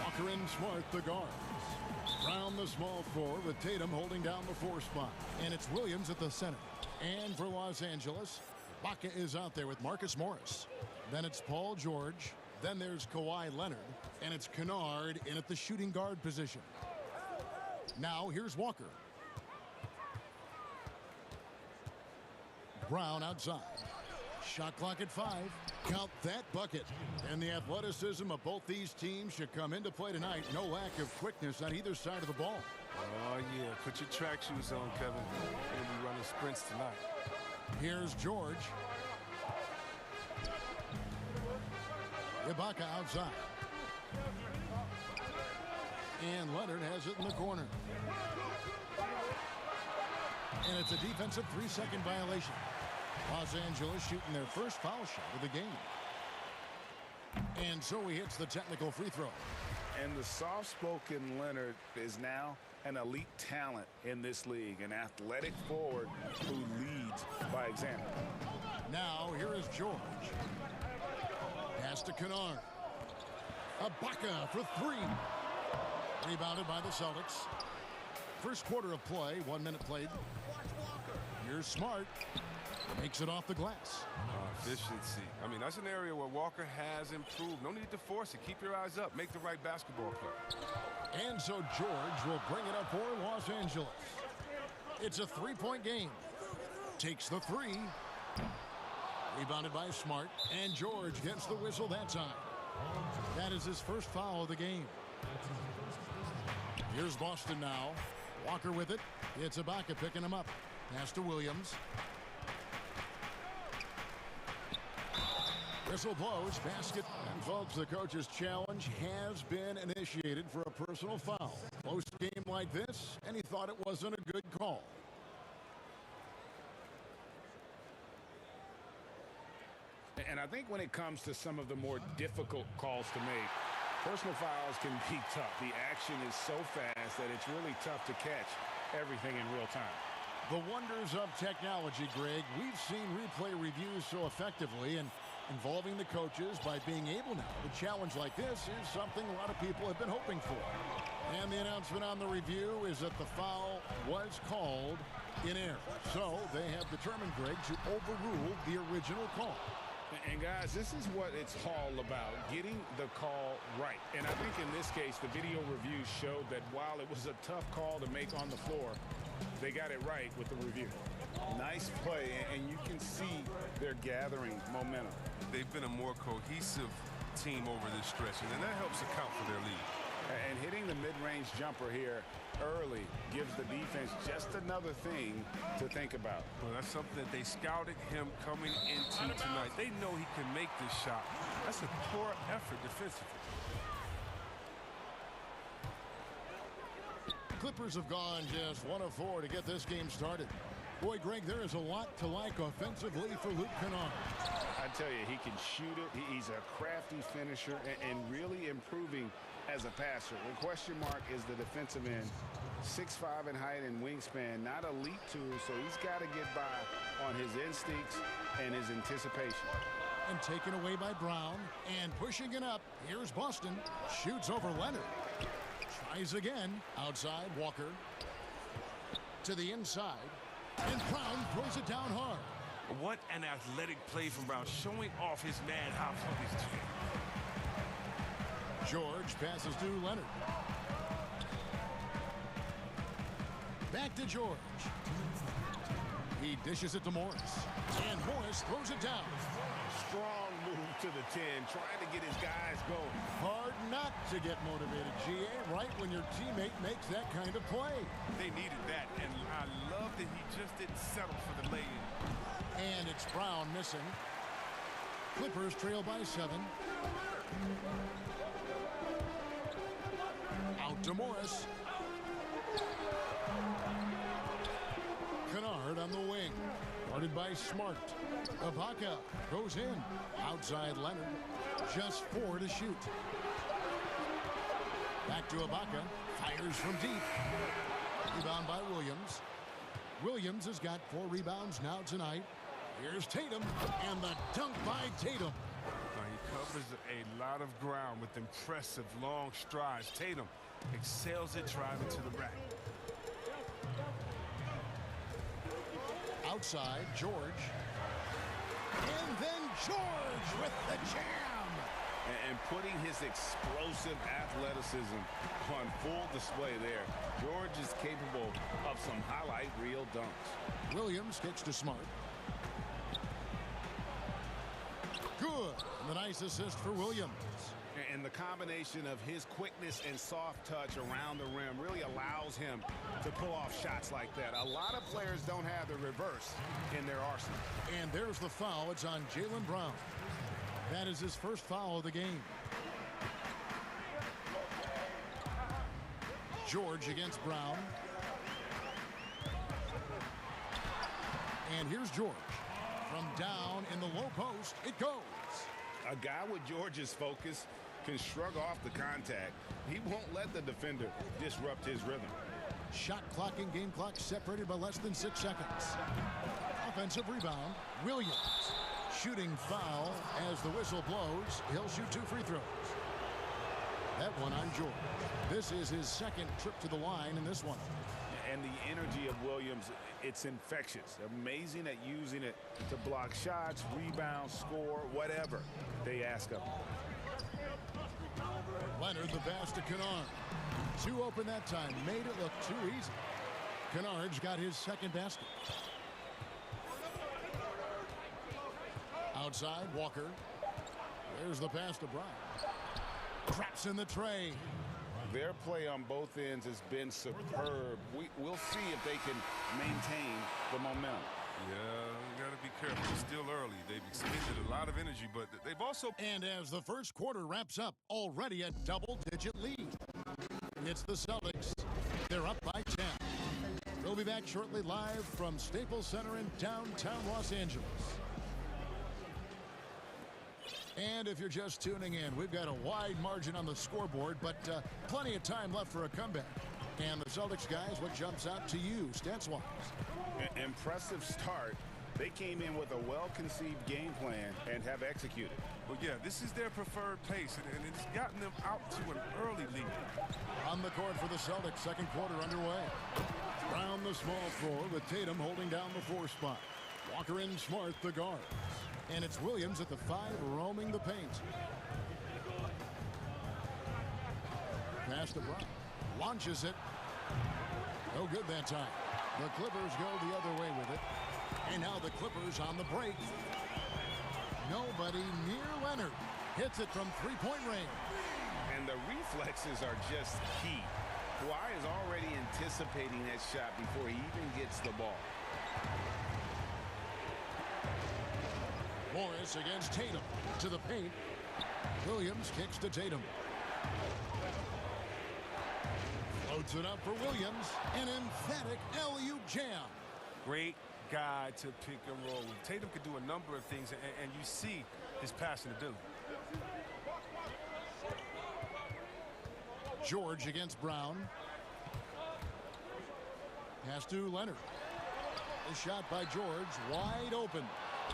Walker and Smart, the guards. Brown, the small forward, with Tatum holding down the 4 spot. And it's Williams at the center. And for Los Angeles, Ibaka is out there with Marcus Morris. Then it's Paul George. Then there's Kawhi Leonard. And it's Kennard in at the shooting guard position. Now here's Walker. Brown outside. Shot clock at 5. Count that bucket. And the athleticism of both these teams should come into play tonight. No lack of quickness on either side of the ball. Oh, yeah. Put your track shoes on, Kevin. We'll be running sprints tonight. Here's George. Ibaka outside. And Leonard has it in the corner. And it's a defensive 3-second violation. Los Angeles shooting their first foul shot of the game. And so he hits the technical free throw. And the soft-spoken Leonard is now an elite talent in this league, an athletic forward who leads by example. Now here is George. Pass to Kennard. Ibaka for 3. Rebounded by the Celtics. First quarter of play, 1 minute played. Here's Smart. Makes it off the glass. Efficiency. I mean, that's an area where Walker has improved. No need to force it. Keep your eyes up. Make the right basketball play. And so George will bring it up for Los Angeles. It's a 3-point game. Takes the 3. Rebounded by Smart. And George gets the whistle that time. That is his first foul of the game. Here's Boston now. Walker with it. It's Ibaka picking him up. Pass to Williams. Whistle blows, basket. And folks, the coach's challenge has been initiated for a personal foul. Close game like this, and he thought it wasn't a good call. And I think when it comes to some of the more difficult calls to make, personal fouls can be tough. The action is so fast that it's really tough to catch everything in real time. The wonders of technology, Greg. We've seen replay reviews so effectively, and involving the coaches by being able now to challenge like this is something a lot of people have been hoping for. And the announcement on the review is that the foul was called in error. So they have determined, Greg, to overrule the original call. And guys, this is what it's all about, getting the call right. And I think in this case, the video review showed that while it was a tough call to make on the floor, they got it right with the review. Nice play, and you can see they're gathering momentum. They've been a more cohesive team over this stretch, and that helps account for their lead. And hitting the mid-range jumper here early gives the defense just another thing to think about. Well, that's something that they scouted him coming into tonight. They know he can make this shot. That's a poor effort defensively. Clippers have gone just 1 of 4 to get this game started. Boy, Greg, there is a lot to like offensively for Luke Kennard. I tell you, he can shoot it. He's a crafty finisher and really improving as a passer. The question mark is the defensive end. 6'5" in height and wingspan, not elite tool, so he's got to get by on his instincts and his anticipation. And taken away by Brown, and pushing it up. Here's Boston. Shoots over Leonard. Tries again. Outside, Walker. To the inside. And Brown throws it down hard. What an athletic play from Brown, showing off his man-house on his team. George passes to Leonard. Back to George. He dishes it to Morris. And Morris throws it down. Strong move to the 10, trying to get his guys going. Hard not to get motivated, GA, right when your teammate makes that kind of play. They needed that, and I love that he just didn't settle for the lay-in. And it's Brown missing. Clippers trail by 7. Out to Morris. Kennard on the wing. Guarded by Smart. Ibaka goes in. Outside Leonard. Just 4 to shoot. Back to Ibaka. Fires from deep. Rebound by Williams. Williams has got 4 rebounds now tonight. Here's Tatum, and the dunk by Tatum. He covers a lot of ground with impressive long strides. Tatum excels at driving to the rack. Outside, George. And then George with the jam. And putting his explosive athleticism on full display there. George is capable of some highlight reel dunks. Williams kicks to Smart. Good. And the nice assist for Williams. And the combination of his quickness and soft touch around the rim really allows him to pull off shots like that. A lot of players don't have the reverse in their arsenal. And there's the foul. It's on Jaylen Brown. That is his first foul of the game. George against Brown. And here's George. From down in the low post, it goes. A guy with George's focus can shrug off the contact. He won't let the defender disrupt his rhythm. Shot clock and game clock separated by less than 6 seconds. Offensive rebound, Williams. Shooting foul as the whistle blows. He'll shoot 2 free throws. That one on George. This is his second trip to the line in this one. And the energy of Williams, it's infectious. Amazing at using it to block shots, rebound, score, whatever they ask of him. Leonard the pass to Kennard. 2 open that time. Made it look too easy. Kennard's got his second basket. Outside, Walker. There's the pass to Brown. Traps in the tray. Their play on both ends has been superb. We'll see if they can maintain the momentum. Yeah, you got to be careful. It's still early. They've expended a lot of energy, but they've also... And as the first quarter wraps up, already a double-digit lead. It's the Celtics. They're up by 10. We'll be back shortly live from Staples Center in downtown Los Angeles. And if you're just tuning in, we've got a wide margin on the scoreboard, but plenty of time left for a comeback. And the Celtics guys, what jumps out to you, stats-wise? Impressive start. They came in with a well-conceived game plan and have executed. Well, yeah, this is their preferred pace, and it's gotten them out to an early lead. On the court for the Celtics, second quarter underway. Brown the small forward with Tatum holding down the 4 spot. Walker and Smart the guards. And it's Williams at the 5 roaming the paint. Pass to Brown. Launches it. No good that time. The Clippers go the other way with it. And now the Clippers on the break. Nobody near Leonard. Hits it from 3-point range. And the reflexes are just key. Kawhi is already anticipating that shot before he even gets the ball. Morris against Tatum. To the paint. Williams kicks to Tatum. Floats it up for Williams. An emphatic LU jam. Great guy to pick and roll with. Tatum could do a number of things, and you see his passion to do. George against Brown. Pass to Leonard. The shot by George, wide open.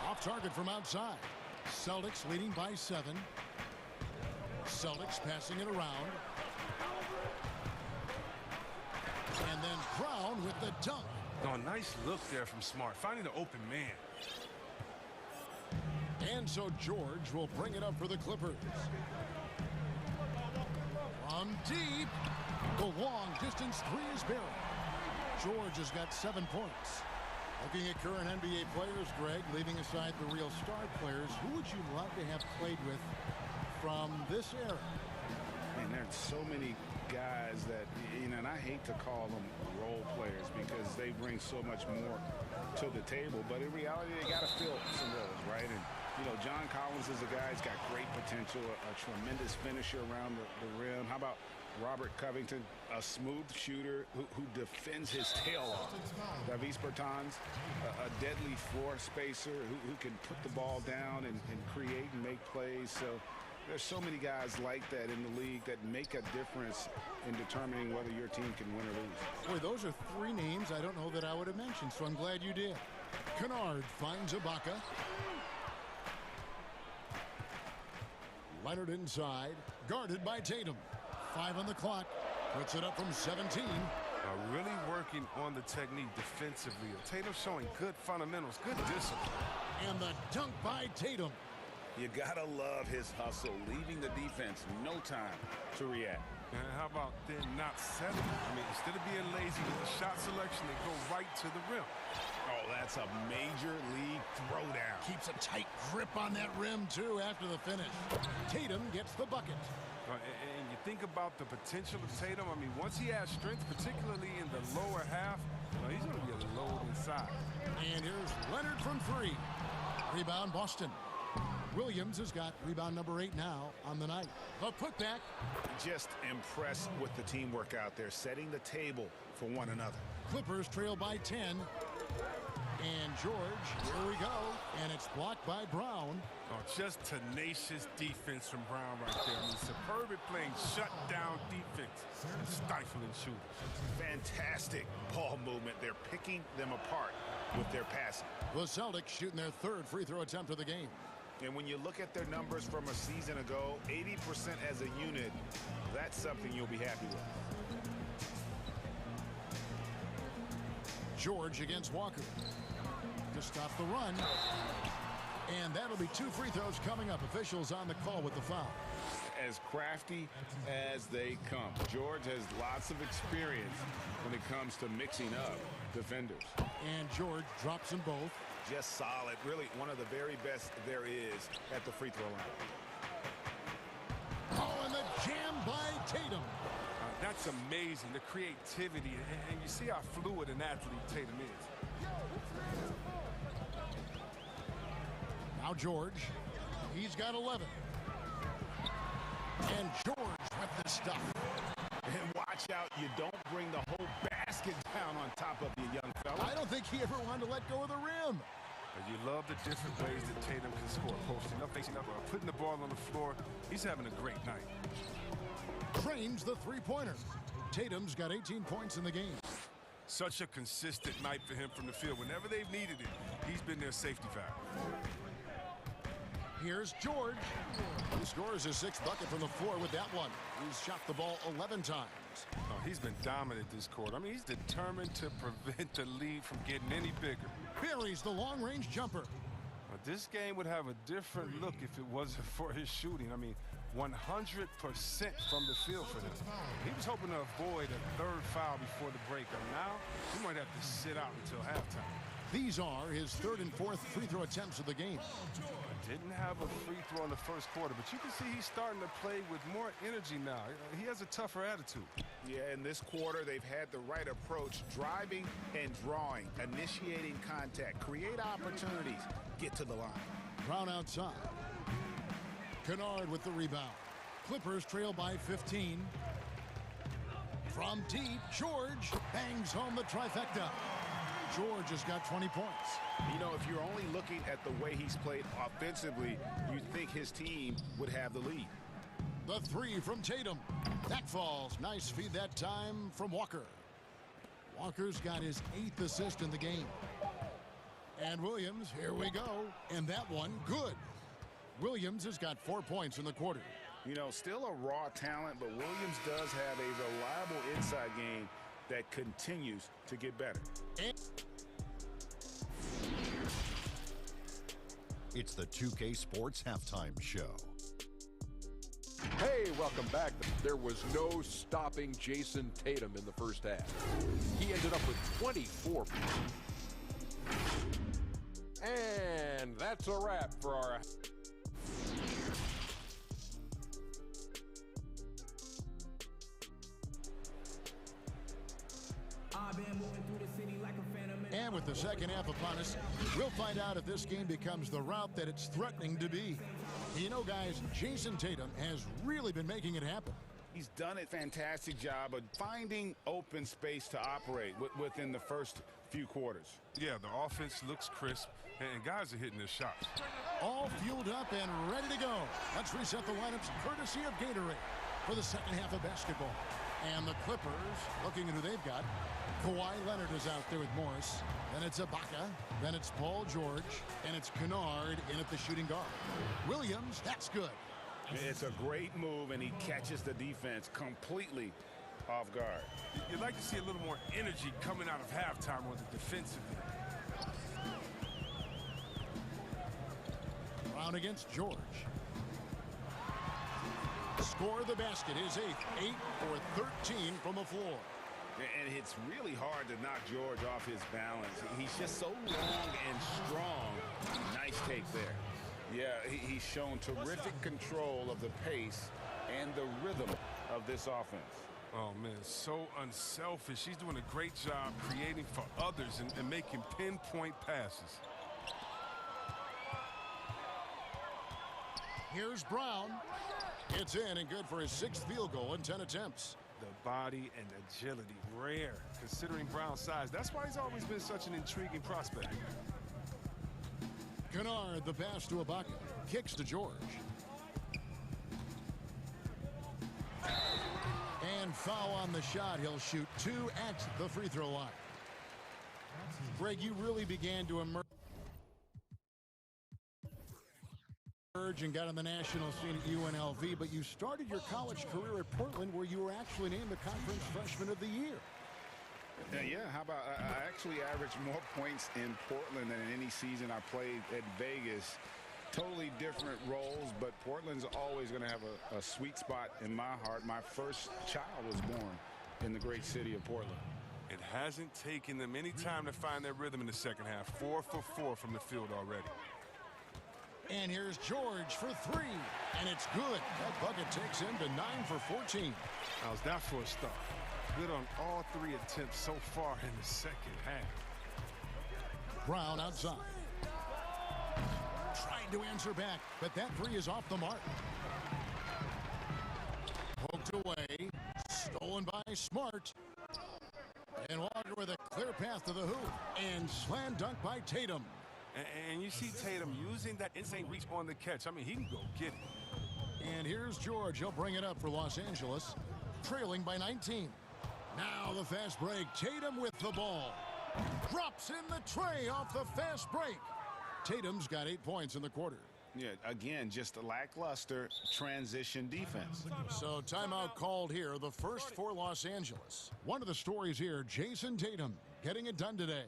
Off target from outside. Celtics leading by 7. Celtics passing it around. And then Brown with the dunk. Oh, nice look there from Smart, finding the open man. And so George will bring it up for the Clippers. From deep. The long distance 3 is buried. George has got 7 points. Looking at current NBA players, Greg, leaving aside the real star players, who would you love to have played with from this era? And there's so many guys that, you know, and I hate to call them role players because they bring so much more to the table, but in reality, they got to fill some roles, right? And, you know, John Collins is a guy who's got great potential, a tremendous finisher around the rim. How about Robert Covington, a smooth shooter who defends his tail off. Davis Bertans, a deadly floor spacer who can put the ball down and create and make plays. So there's so many guys like that in the league that make a difference in determining whether your team can win or lose. Boy, those are 3 names I don't know that I would have mentioned, so I'm glad you did. Kennard finds Ibaka. Leonard inside, guarded by Tatum. 5 on the clock, puts it up from 17. Really working on the technique defensively. Tatum showing good fundamentals, good discipline. And the dunk by Tatum. You gotta love his hustle, leaving the defense no time to react. And how about then not settling? I mean, instead of being lazy with the shot selection, they go right to the rim. Oh, that's a major league throwdown. Keeps a tight grip on that rim, too, after the finish. Tatum gets the bucket. And you think about the potential of Tatum. I mean, once he has strength, particularly in the lower half, he's going to be a load inside. And here's Leonard from 3. Rebound, Boston. Williams has got rebound number 8 now on the night. The putback. Just impressed with the teamwork out there, setting the table for one another. Clippers trail by 10. And George, here we go. And it's blocked by Brown. Oh, just tenacious defense from Brown right there. I mean, superb at playing shutdown defense. Stifling shooters. Fantastic ball movement. They're picking them apart with their passing. The Celtics shooting their 3rd free throw attempt of the game. And when you look at their numbers from a season ago, 80% as a unit, that's something you'll be happy with. George against Walker. To stop the run. And that'll be 2 free throws coming up. Officials on the call with the foul. As crafty as they come. George has lots of experience when it comes to mixing up defenders. And George drops them both. Just solid. Really one of the very best there is at the free throw line. Oh, and the jam by Tatum. That's amazing, the creativity. And you see how fluid an athlete Tatum is. Now George. He's got 11. And George with the stuff. And watch out, you don't bring the whole basket down on top of you, young fella. I don't think he ever wanted to let go of the rim. You love the different ways that Tatum can score. Posting up, facing up, putting the ball on the floor. He's having a great night. Trains the three-pointer. Tatum's got 18 points in the game. Such a consistent night for him from the field. Whenever they've needed it, he's been their safety valve. Here's George. He scores his 6th bucket from the floor with that one. He's shot the ball 11 times. Oh, he's been dominant this quarter. I mean, he's determined to prevent the lead from getting any bigger. Buries the long-range jumper. But this game would have a different look if it wasn't for his shooting. I mean, 100% from the field for him. He was hoping to avoid a 3rd foul before the break. And now, he might have to sit out until halftime. These are his 3rd and 4th free throw attempts of the game. Didn't have a free throw in the first quarter, but you can see he's starting to play with more energy now. He has a tougher attitude. Yeah, in this quarter, they've had the right approach, driving and drawing, initiating contact, create opportunities, get to the line. Brown outside. Kennard with the rebound. Clippers trail by 15. From deep, George bangs home the trifecta. George has got 20 points. You know, if you're only looking at the way he's played offensively, you'd think his team would have the lead. The 3 from Tatum. That falls. Nice feed that time from Walker. Walker's got his 8th assist in the game. And Williams, here we go. And that one, good. Williams has got 4 points in the quarter. You know, still a raw talent, but Williams does have a reliable inside game that continues to get better. It's the 2K Sports Halftime Show. Hey, welcome back. There was no stopping Jason Tatum in the first half. He ended up with 24 points. And that's a wrap for our... And with the second half upon us, we'll find out if this game becomes the route that it's threatening to be. You know, guys, Jason Tatum has really been making it happen. He's done a fantastic job of finding open space to operate within the first few quarters. Yeah, the offense looks crisp, and guys are hitting their shots. All fueled up and ready to go. Let's reset the lineups courtesy of Gatorade for the second half of basketball. And the Clippers, looking at who they've got. Kawhi Leonard is out there with Morris. Then it's Ibaka. Then it's Paul George. And it's Kennard in at the shooting guard. Williams, that's good. It's a great move, and he catches the defense completely off guard. You'd like to see a little more energy coming out of halftime on the defensive end. Brown against George. Score the basket, his 8th. 8 for 13 from the floor. And it's really hard to knock George off his balance. He's just so long and strong. Nice take there. Yeah, he's shown terrific control of the pace and the rhythm of this offense. Oh, man, so unselfish. He's doing a great job creating for others and making pinpoint passes. Here's Brown. It's in and good for his 6th field goal in 10 attempts. The body and agility, rare, considering Brown's size. That's why he's always been such an intriguing prospect. Kennard, the pass to Ibaka. Kicks to George. And foul on the shot. He'll shoot 2 at the free throw line. Greg, you really began to emerge and got on the national scene at UNLV, but you started your college career at Portland, where you were actually named the Conference Freshman of the Year. Yeah, how about I actually averaged more points in Portland than in any season I played at Vegas. Totally different roles, but Portland's always going to have a sweet spot in my heart. My first child was born in the great city of Portland. It hasn't taken them any time to find their rhythm in the second half. 4 for 4 from the field already. And here's George for 3, and it's good. That bucket takes him to 9 for 14. How's that for a start? Good on all 3 attempts so far in the second half. Brown outside. Trying to answer back, but that 3 is off the mark. Poked away. Stolen by Smart. And Walker with a clear path to the hoop. And slam dunk by Tatum. And you see Tatum using that insane reach on the catch. I mean, he can go get it. And here's George. He'll bring it up for Los Angeles. Trailing by 19. Now the fast break. Tatum with the ball. Drops in the tray off the fast break. Tatum's got 8 points in the quarter. Yeah, again, just a lackluster transition defense. So timeout called here. The first for Los Angeles. One of the stories here, Jason Tatum getting it done today.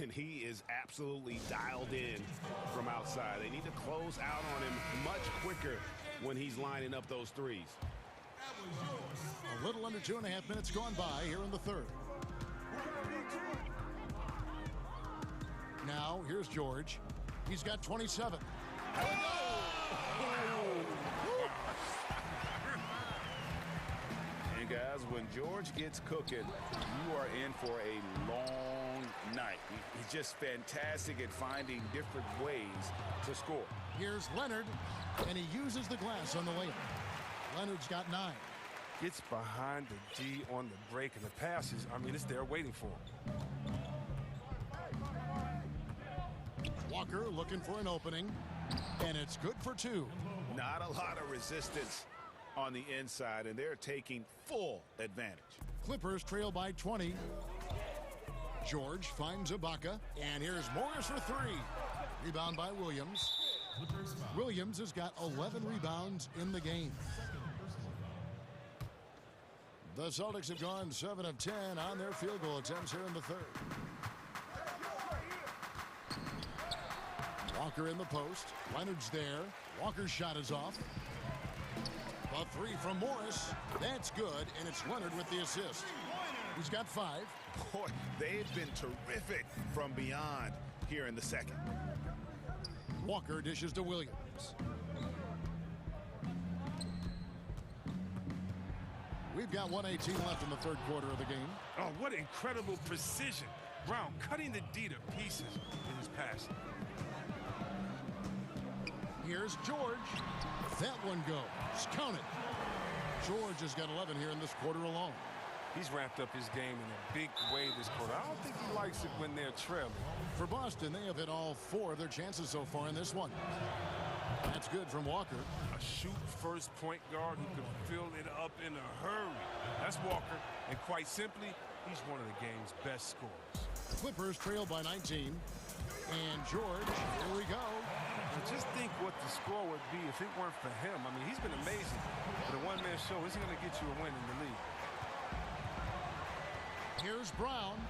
And he is absolutely dialed in from outside. They need to close out on him much quicker when he's lining up those threes. A little under 2.5 minutes gone by here in the third. Now, here's George. He's got 27. And guys, when George gets cooking, you are in for a long night. He's just fantastic at finding different ways to score. Here's Leonard, and he uses the glass on the layup. Leonard's got 9. Gets behind the D on the break, and the passes, I mean, it's there waiting for him. Walker looking for an opening, and it's good for 2. Not a lot of resistance on the inside, and they're taking full advantage. Clippers trail by 20. George finds Ibaka, and here's Morris for 3. Rebound by Williams. Williams has got 11 rebounds in the game. The Celtics have gone 7 of 10 on their field goal attempts here in the third. Walker in the post. Leonard's there. Walker's shot is off. A 3 from Morris. That's good, and it's Leonard with the assist. He's got 5. Boy, they've been terrific from beyond here in the second. Walker dishes to Williams. We've got 1:18 left in the third quarter of the game. Oh, what incredible precision. Brown cutting the D to pieces in his pass. Here's George. That one goes. Count it. George has got 11 here in this quarter alone. He's wrapped up his game in a big way this quarter. I don't think he likes it when they're trailing. For Boston, they have hit all 4 of their chances so far in this one. That's good from Walker. A shoot-first point guard who can fill it up in a hurry. That's Walker, and quite simply, he's one of the game's best scorers. Clippers trail by 19. And George, here we go. Now just think what the score would be if it weren't for him. I mean, he's been amazing. But a one-man show isn't going to get you a win in the league. Here's Brown,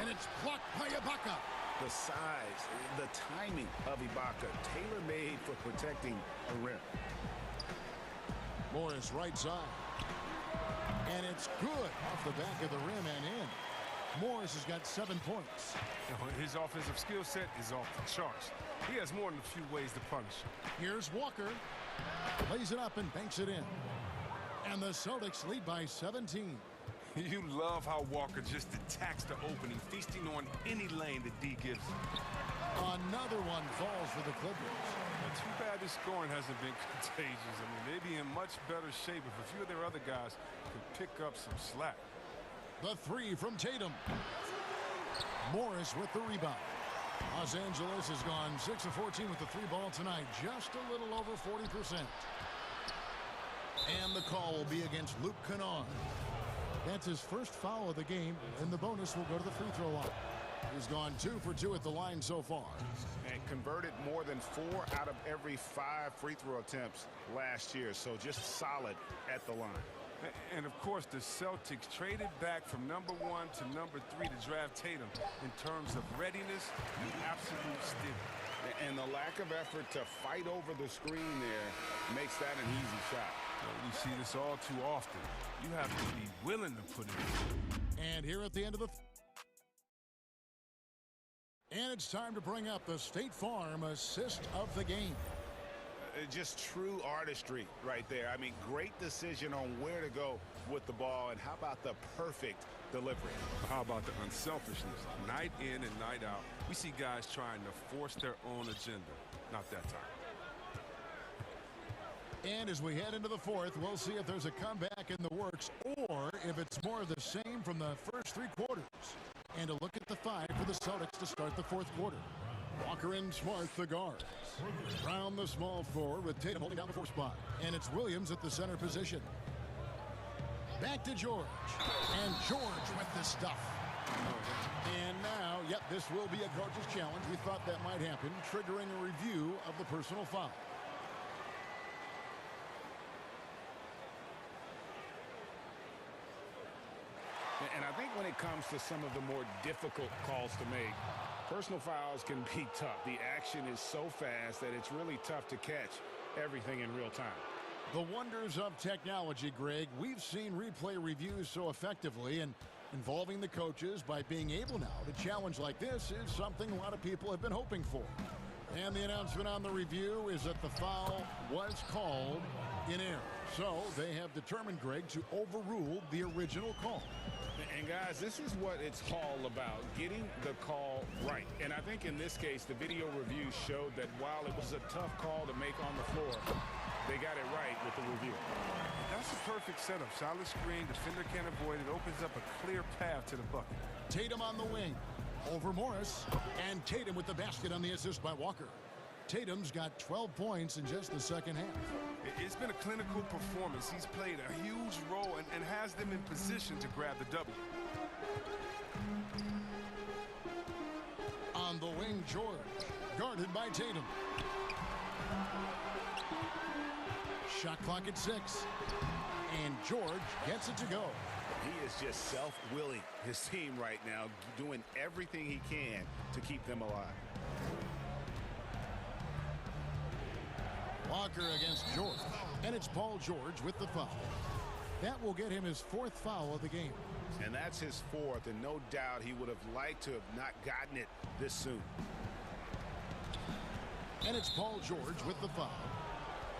and it's blocked by Ibaka. The size, the timing of Ibaka, tailor-made for protecting a rim. Morris right side. And it's good off the back of the rim and in. Morris has got 7 points. His offensive skill set is off the charts. He has more than a few ways to punish. Here's Walker. Lays it up and banks it in. And the Celtics lead by 17. You love how Walker just attacks the opening, feasting on any lane that D gives him. Another one falls for the Clippers. Now, too bad this scoring hasn't been contagious. I mean, they'd be in much better shape if a few of their other guys could pick up some slack. The three from Tatum. Morris with the rebound. Los Angeles has gone 6 of 14 with the 3 ball tonight, just a little over 40%. And the call will be against Luke Kennard. That's his first foul of the game, and the bonus will go to the free throw line. He's gone 2 for 2 at the line so far. And converted more than 4 out of every 5 free throw attempts last year, so just solid at the line. And, of course, the Celtics traded back from number 1 to number 3 to draft Tatum. In terms of readiness, an absolute steal. And the lack of effort to fight over the screen there makes that an easy shot. We see this all too often. You have to be willing to put it in. And here at the end of the... And it's time to bring up the State Farm assist of the game. Just true artistry right there. I mean, great decision on where to go with the ball, and how about the perfect delivery? How about the unselfishness? Night in and night out, we see guys trying to force their own agenda. Not that time. And as we head into the fourth, we'll see if there's a comeback in the works or if it's more of the same from the first 3 quarters. And a look at the 5 for the Celtics to start the fourth quarter. Walker and Smart, the guards. Brown, the small forward, with Tatum holding down the 4 spot. And it's Williams at the center position. Back to George. And George with the stuff. And now, yep, this will be a coach's challenge. We thought that might happen, triggering a review of the personal foul. And I think when it comes to some of the more difficult calls to make, personal fouls can be tough. The action is so fast that it's really tough to catch everything in real time. The wonders of technology, Greg. We've seen replay reviews so effectively, and involving the coaches by being able now to challenge like this is something a lot of people have been hoping for. And the announcement on the review is that the foul was called in error. So they have determined, Greg, to overrule the original call. And guys, this is what it's all about, getting the call right. And I think in this case, the video review showed that while it was a tough call to make on the floor, they got it right with the review. That's a perfect setup. Solid screen, defender can't avoid it. Opens up a clear path to the bucket. Tatum on the wing. Over Morris. And Tatum with the basket on the assist by Walker. Tatum's got 12 points in just the second half. It's been a clinical performance. He's played a huge role and has them in position to grab the W. On the wing, George. Guarded by Tatum. Shot clock at 6. And George gets it to go. He is just self-willing, his team right now, doing everything he can to keep them alive. Walker against George. And it's Paul George with the foul. That will get him his 4th foul of the game. And that's his 4th, and no doubt he would have liked to have not gotten it this soon. And it's Paul George with the foul.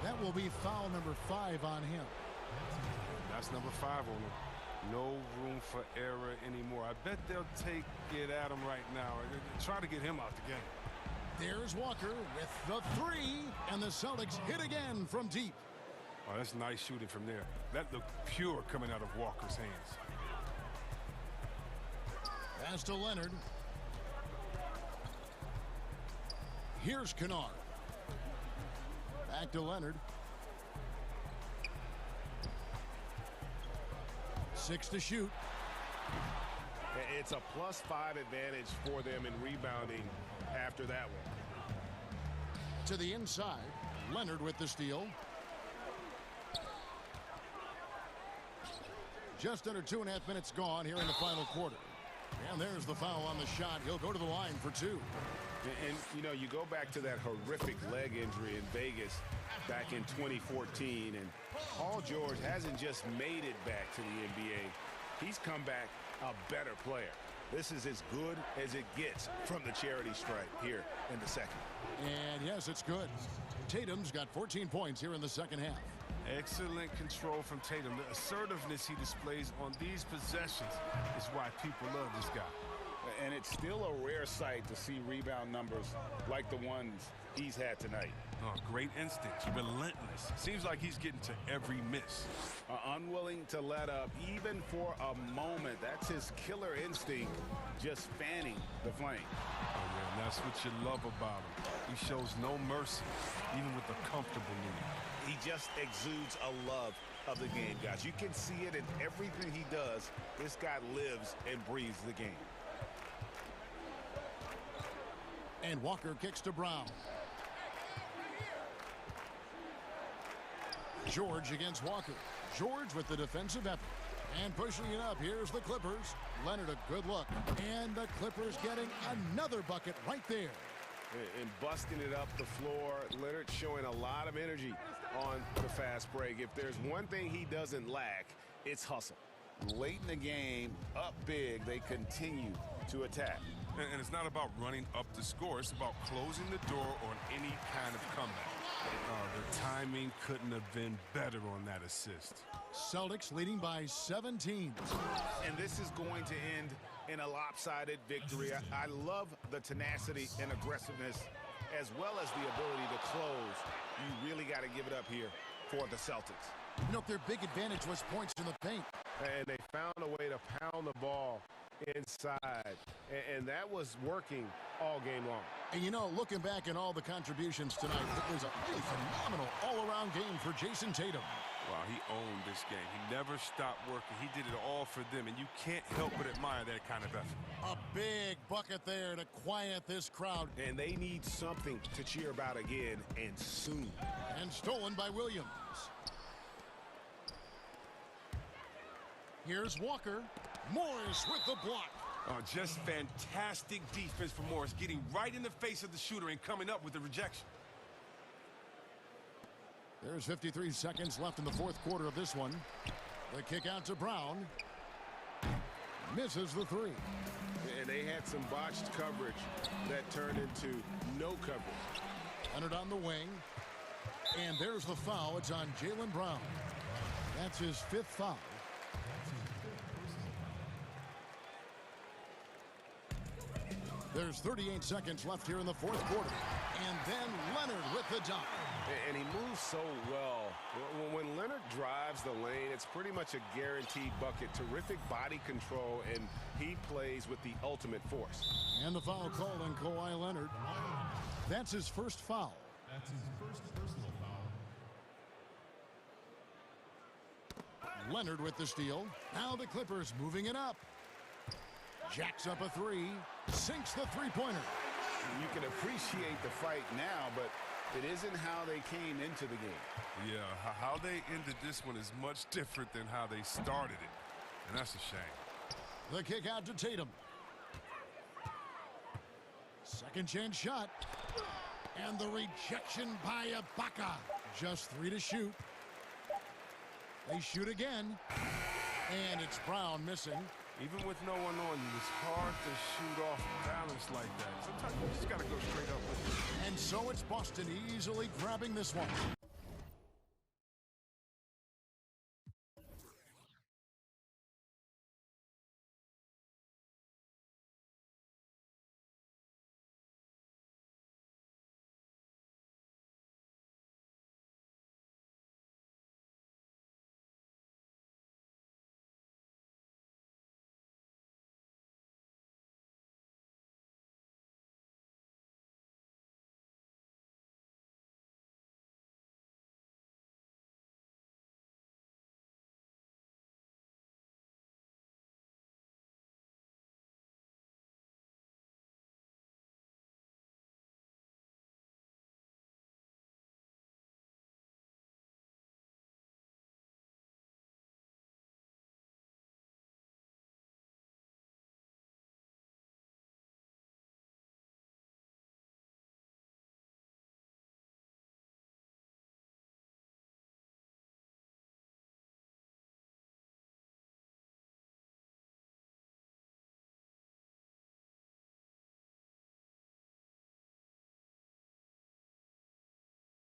That will be foul number 5 on him. That's number 5 on him. No room for error anymore. I bet they'll take it at him right now. Try to get him out the game. There's Walker with the 3, and the Celtics hit again from deep. Oh, that's nice shooting from there. That looked pure coming out of Walker's hands. Pass to Leonard. Here's Kennard. Back to Leonard. 6 to shoot. It's a +5 advantage for them in rebounding after that one. To the inside. Leonard with the steal. Just under 2.5 minutes gone here in the final quarter. And there's the foul on the shot. He'll go to the line for 2. And, you know, you go back to that horrific leg injury in Vegas back in 2014, and Paul George hasn't just made it back to the NBA. He's come back a better player. This is as good as it gets from the charity stripe here in the second. And, yes, it's good. Tatum's got 14 points here in the second half. Excellent control from Tatum. The assertiveness he displays on these possessions is why people love this guy. And it's still a rare sight to see rebound numbers like the ones he's had tonight. Oh, great instincts, relentless. Seems like he's getting to every miss. Unwilling to let up even for a moment. That's his killer instinct, just fanning the flame. Oh, man, that's what you love about him. He shows no mercy, even with a comfortable lead. He just exudes a love of the game, guys. You can see it in everything he does. This guy lives and breathes the game. And Walker kicks to Brown. George against Walker. George with the defensive effort. And pushing it up, here's the Clippers. Leonard a good look. And the Clippers getting another bucket right there. And busting it up the floor. Leonard showing a lot of energy on the fast break. If there's one thing he doesn't lack, it's hustle. Late in the game, up big, they continue to attack. And it's not about running up the score. It's about closing the door on any kind of comeback. The timing couldn't have been better on that assist. Celtics leading by 17. And this is going to end in a lopsided victory. I love the tenacity and aggressiveness as well as the ability to close. You really got to give it up here for the Celtics. You know, their big advantage was points in the paint. And they found a way to pound the ball inside. And that was working all game long. And, you know, looking back at all the contributions tonight, it was a really phenomenal all-around game for Jason Tatum. Wow, he owned this game. He never stopped working. He did it all for them, and you can't help but admire that kind of effort. A big bucket there to quiet this crowd. And they need something to cheer about again, and soon. And stolen by Williams. Here's Walker. Morris with the block. Oh, just fantastic defense for Morris, getting right in the face of the shooter and coming up with the rejection. There's 53 seconds left in the fourth quarter of this one. The kick out to Brown. Misses the three. And they had some botched coverage that turned into no coverage. Leonard on the wing. And there's the foul. It's on Jaylen Brown. That's his fifth foul. There's 38 seconds left here in the fourth quarter. And then Leonard with the dunk. And he moves so well. When Leonard drives the lane, it's pretty much a guaranteed bucket. Terrific body control, and he plays with the ultimate force. And the foul called on Kawhi Leonard. That's his first foul. That's his first personal foul. Leonard with the steal. Now the Clippers moving it up. Jacks up a three. Sinks the three-pointer. You can appreciate the fight now, but it isn't how they came into the game. Yeah, how they ended this one is much different than how they started it. And that's a shame. The kick out to Tatum. Second chance shot. And the rejection by Ibaka. Just 3 to shoot. They shoot again. And it's Brown missing. Even with no one on you, it's hard to shoot off balance like that. Sometimes you just got to go straight up with it. And so it's Boston easily grabbing this one.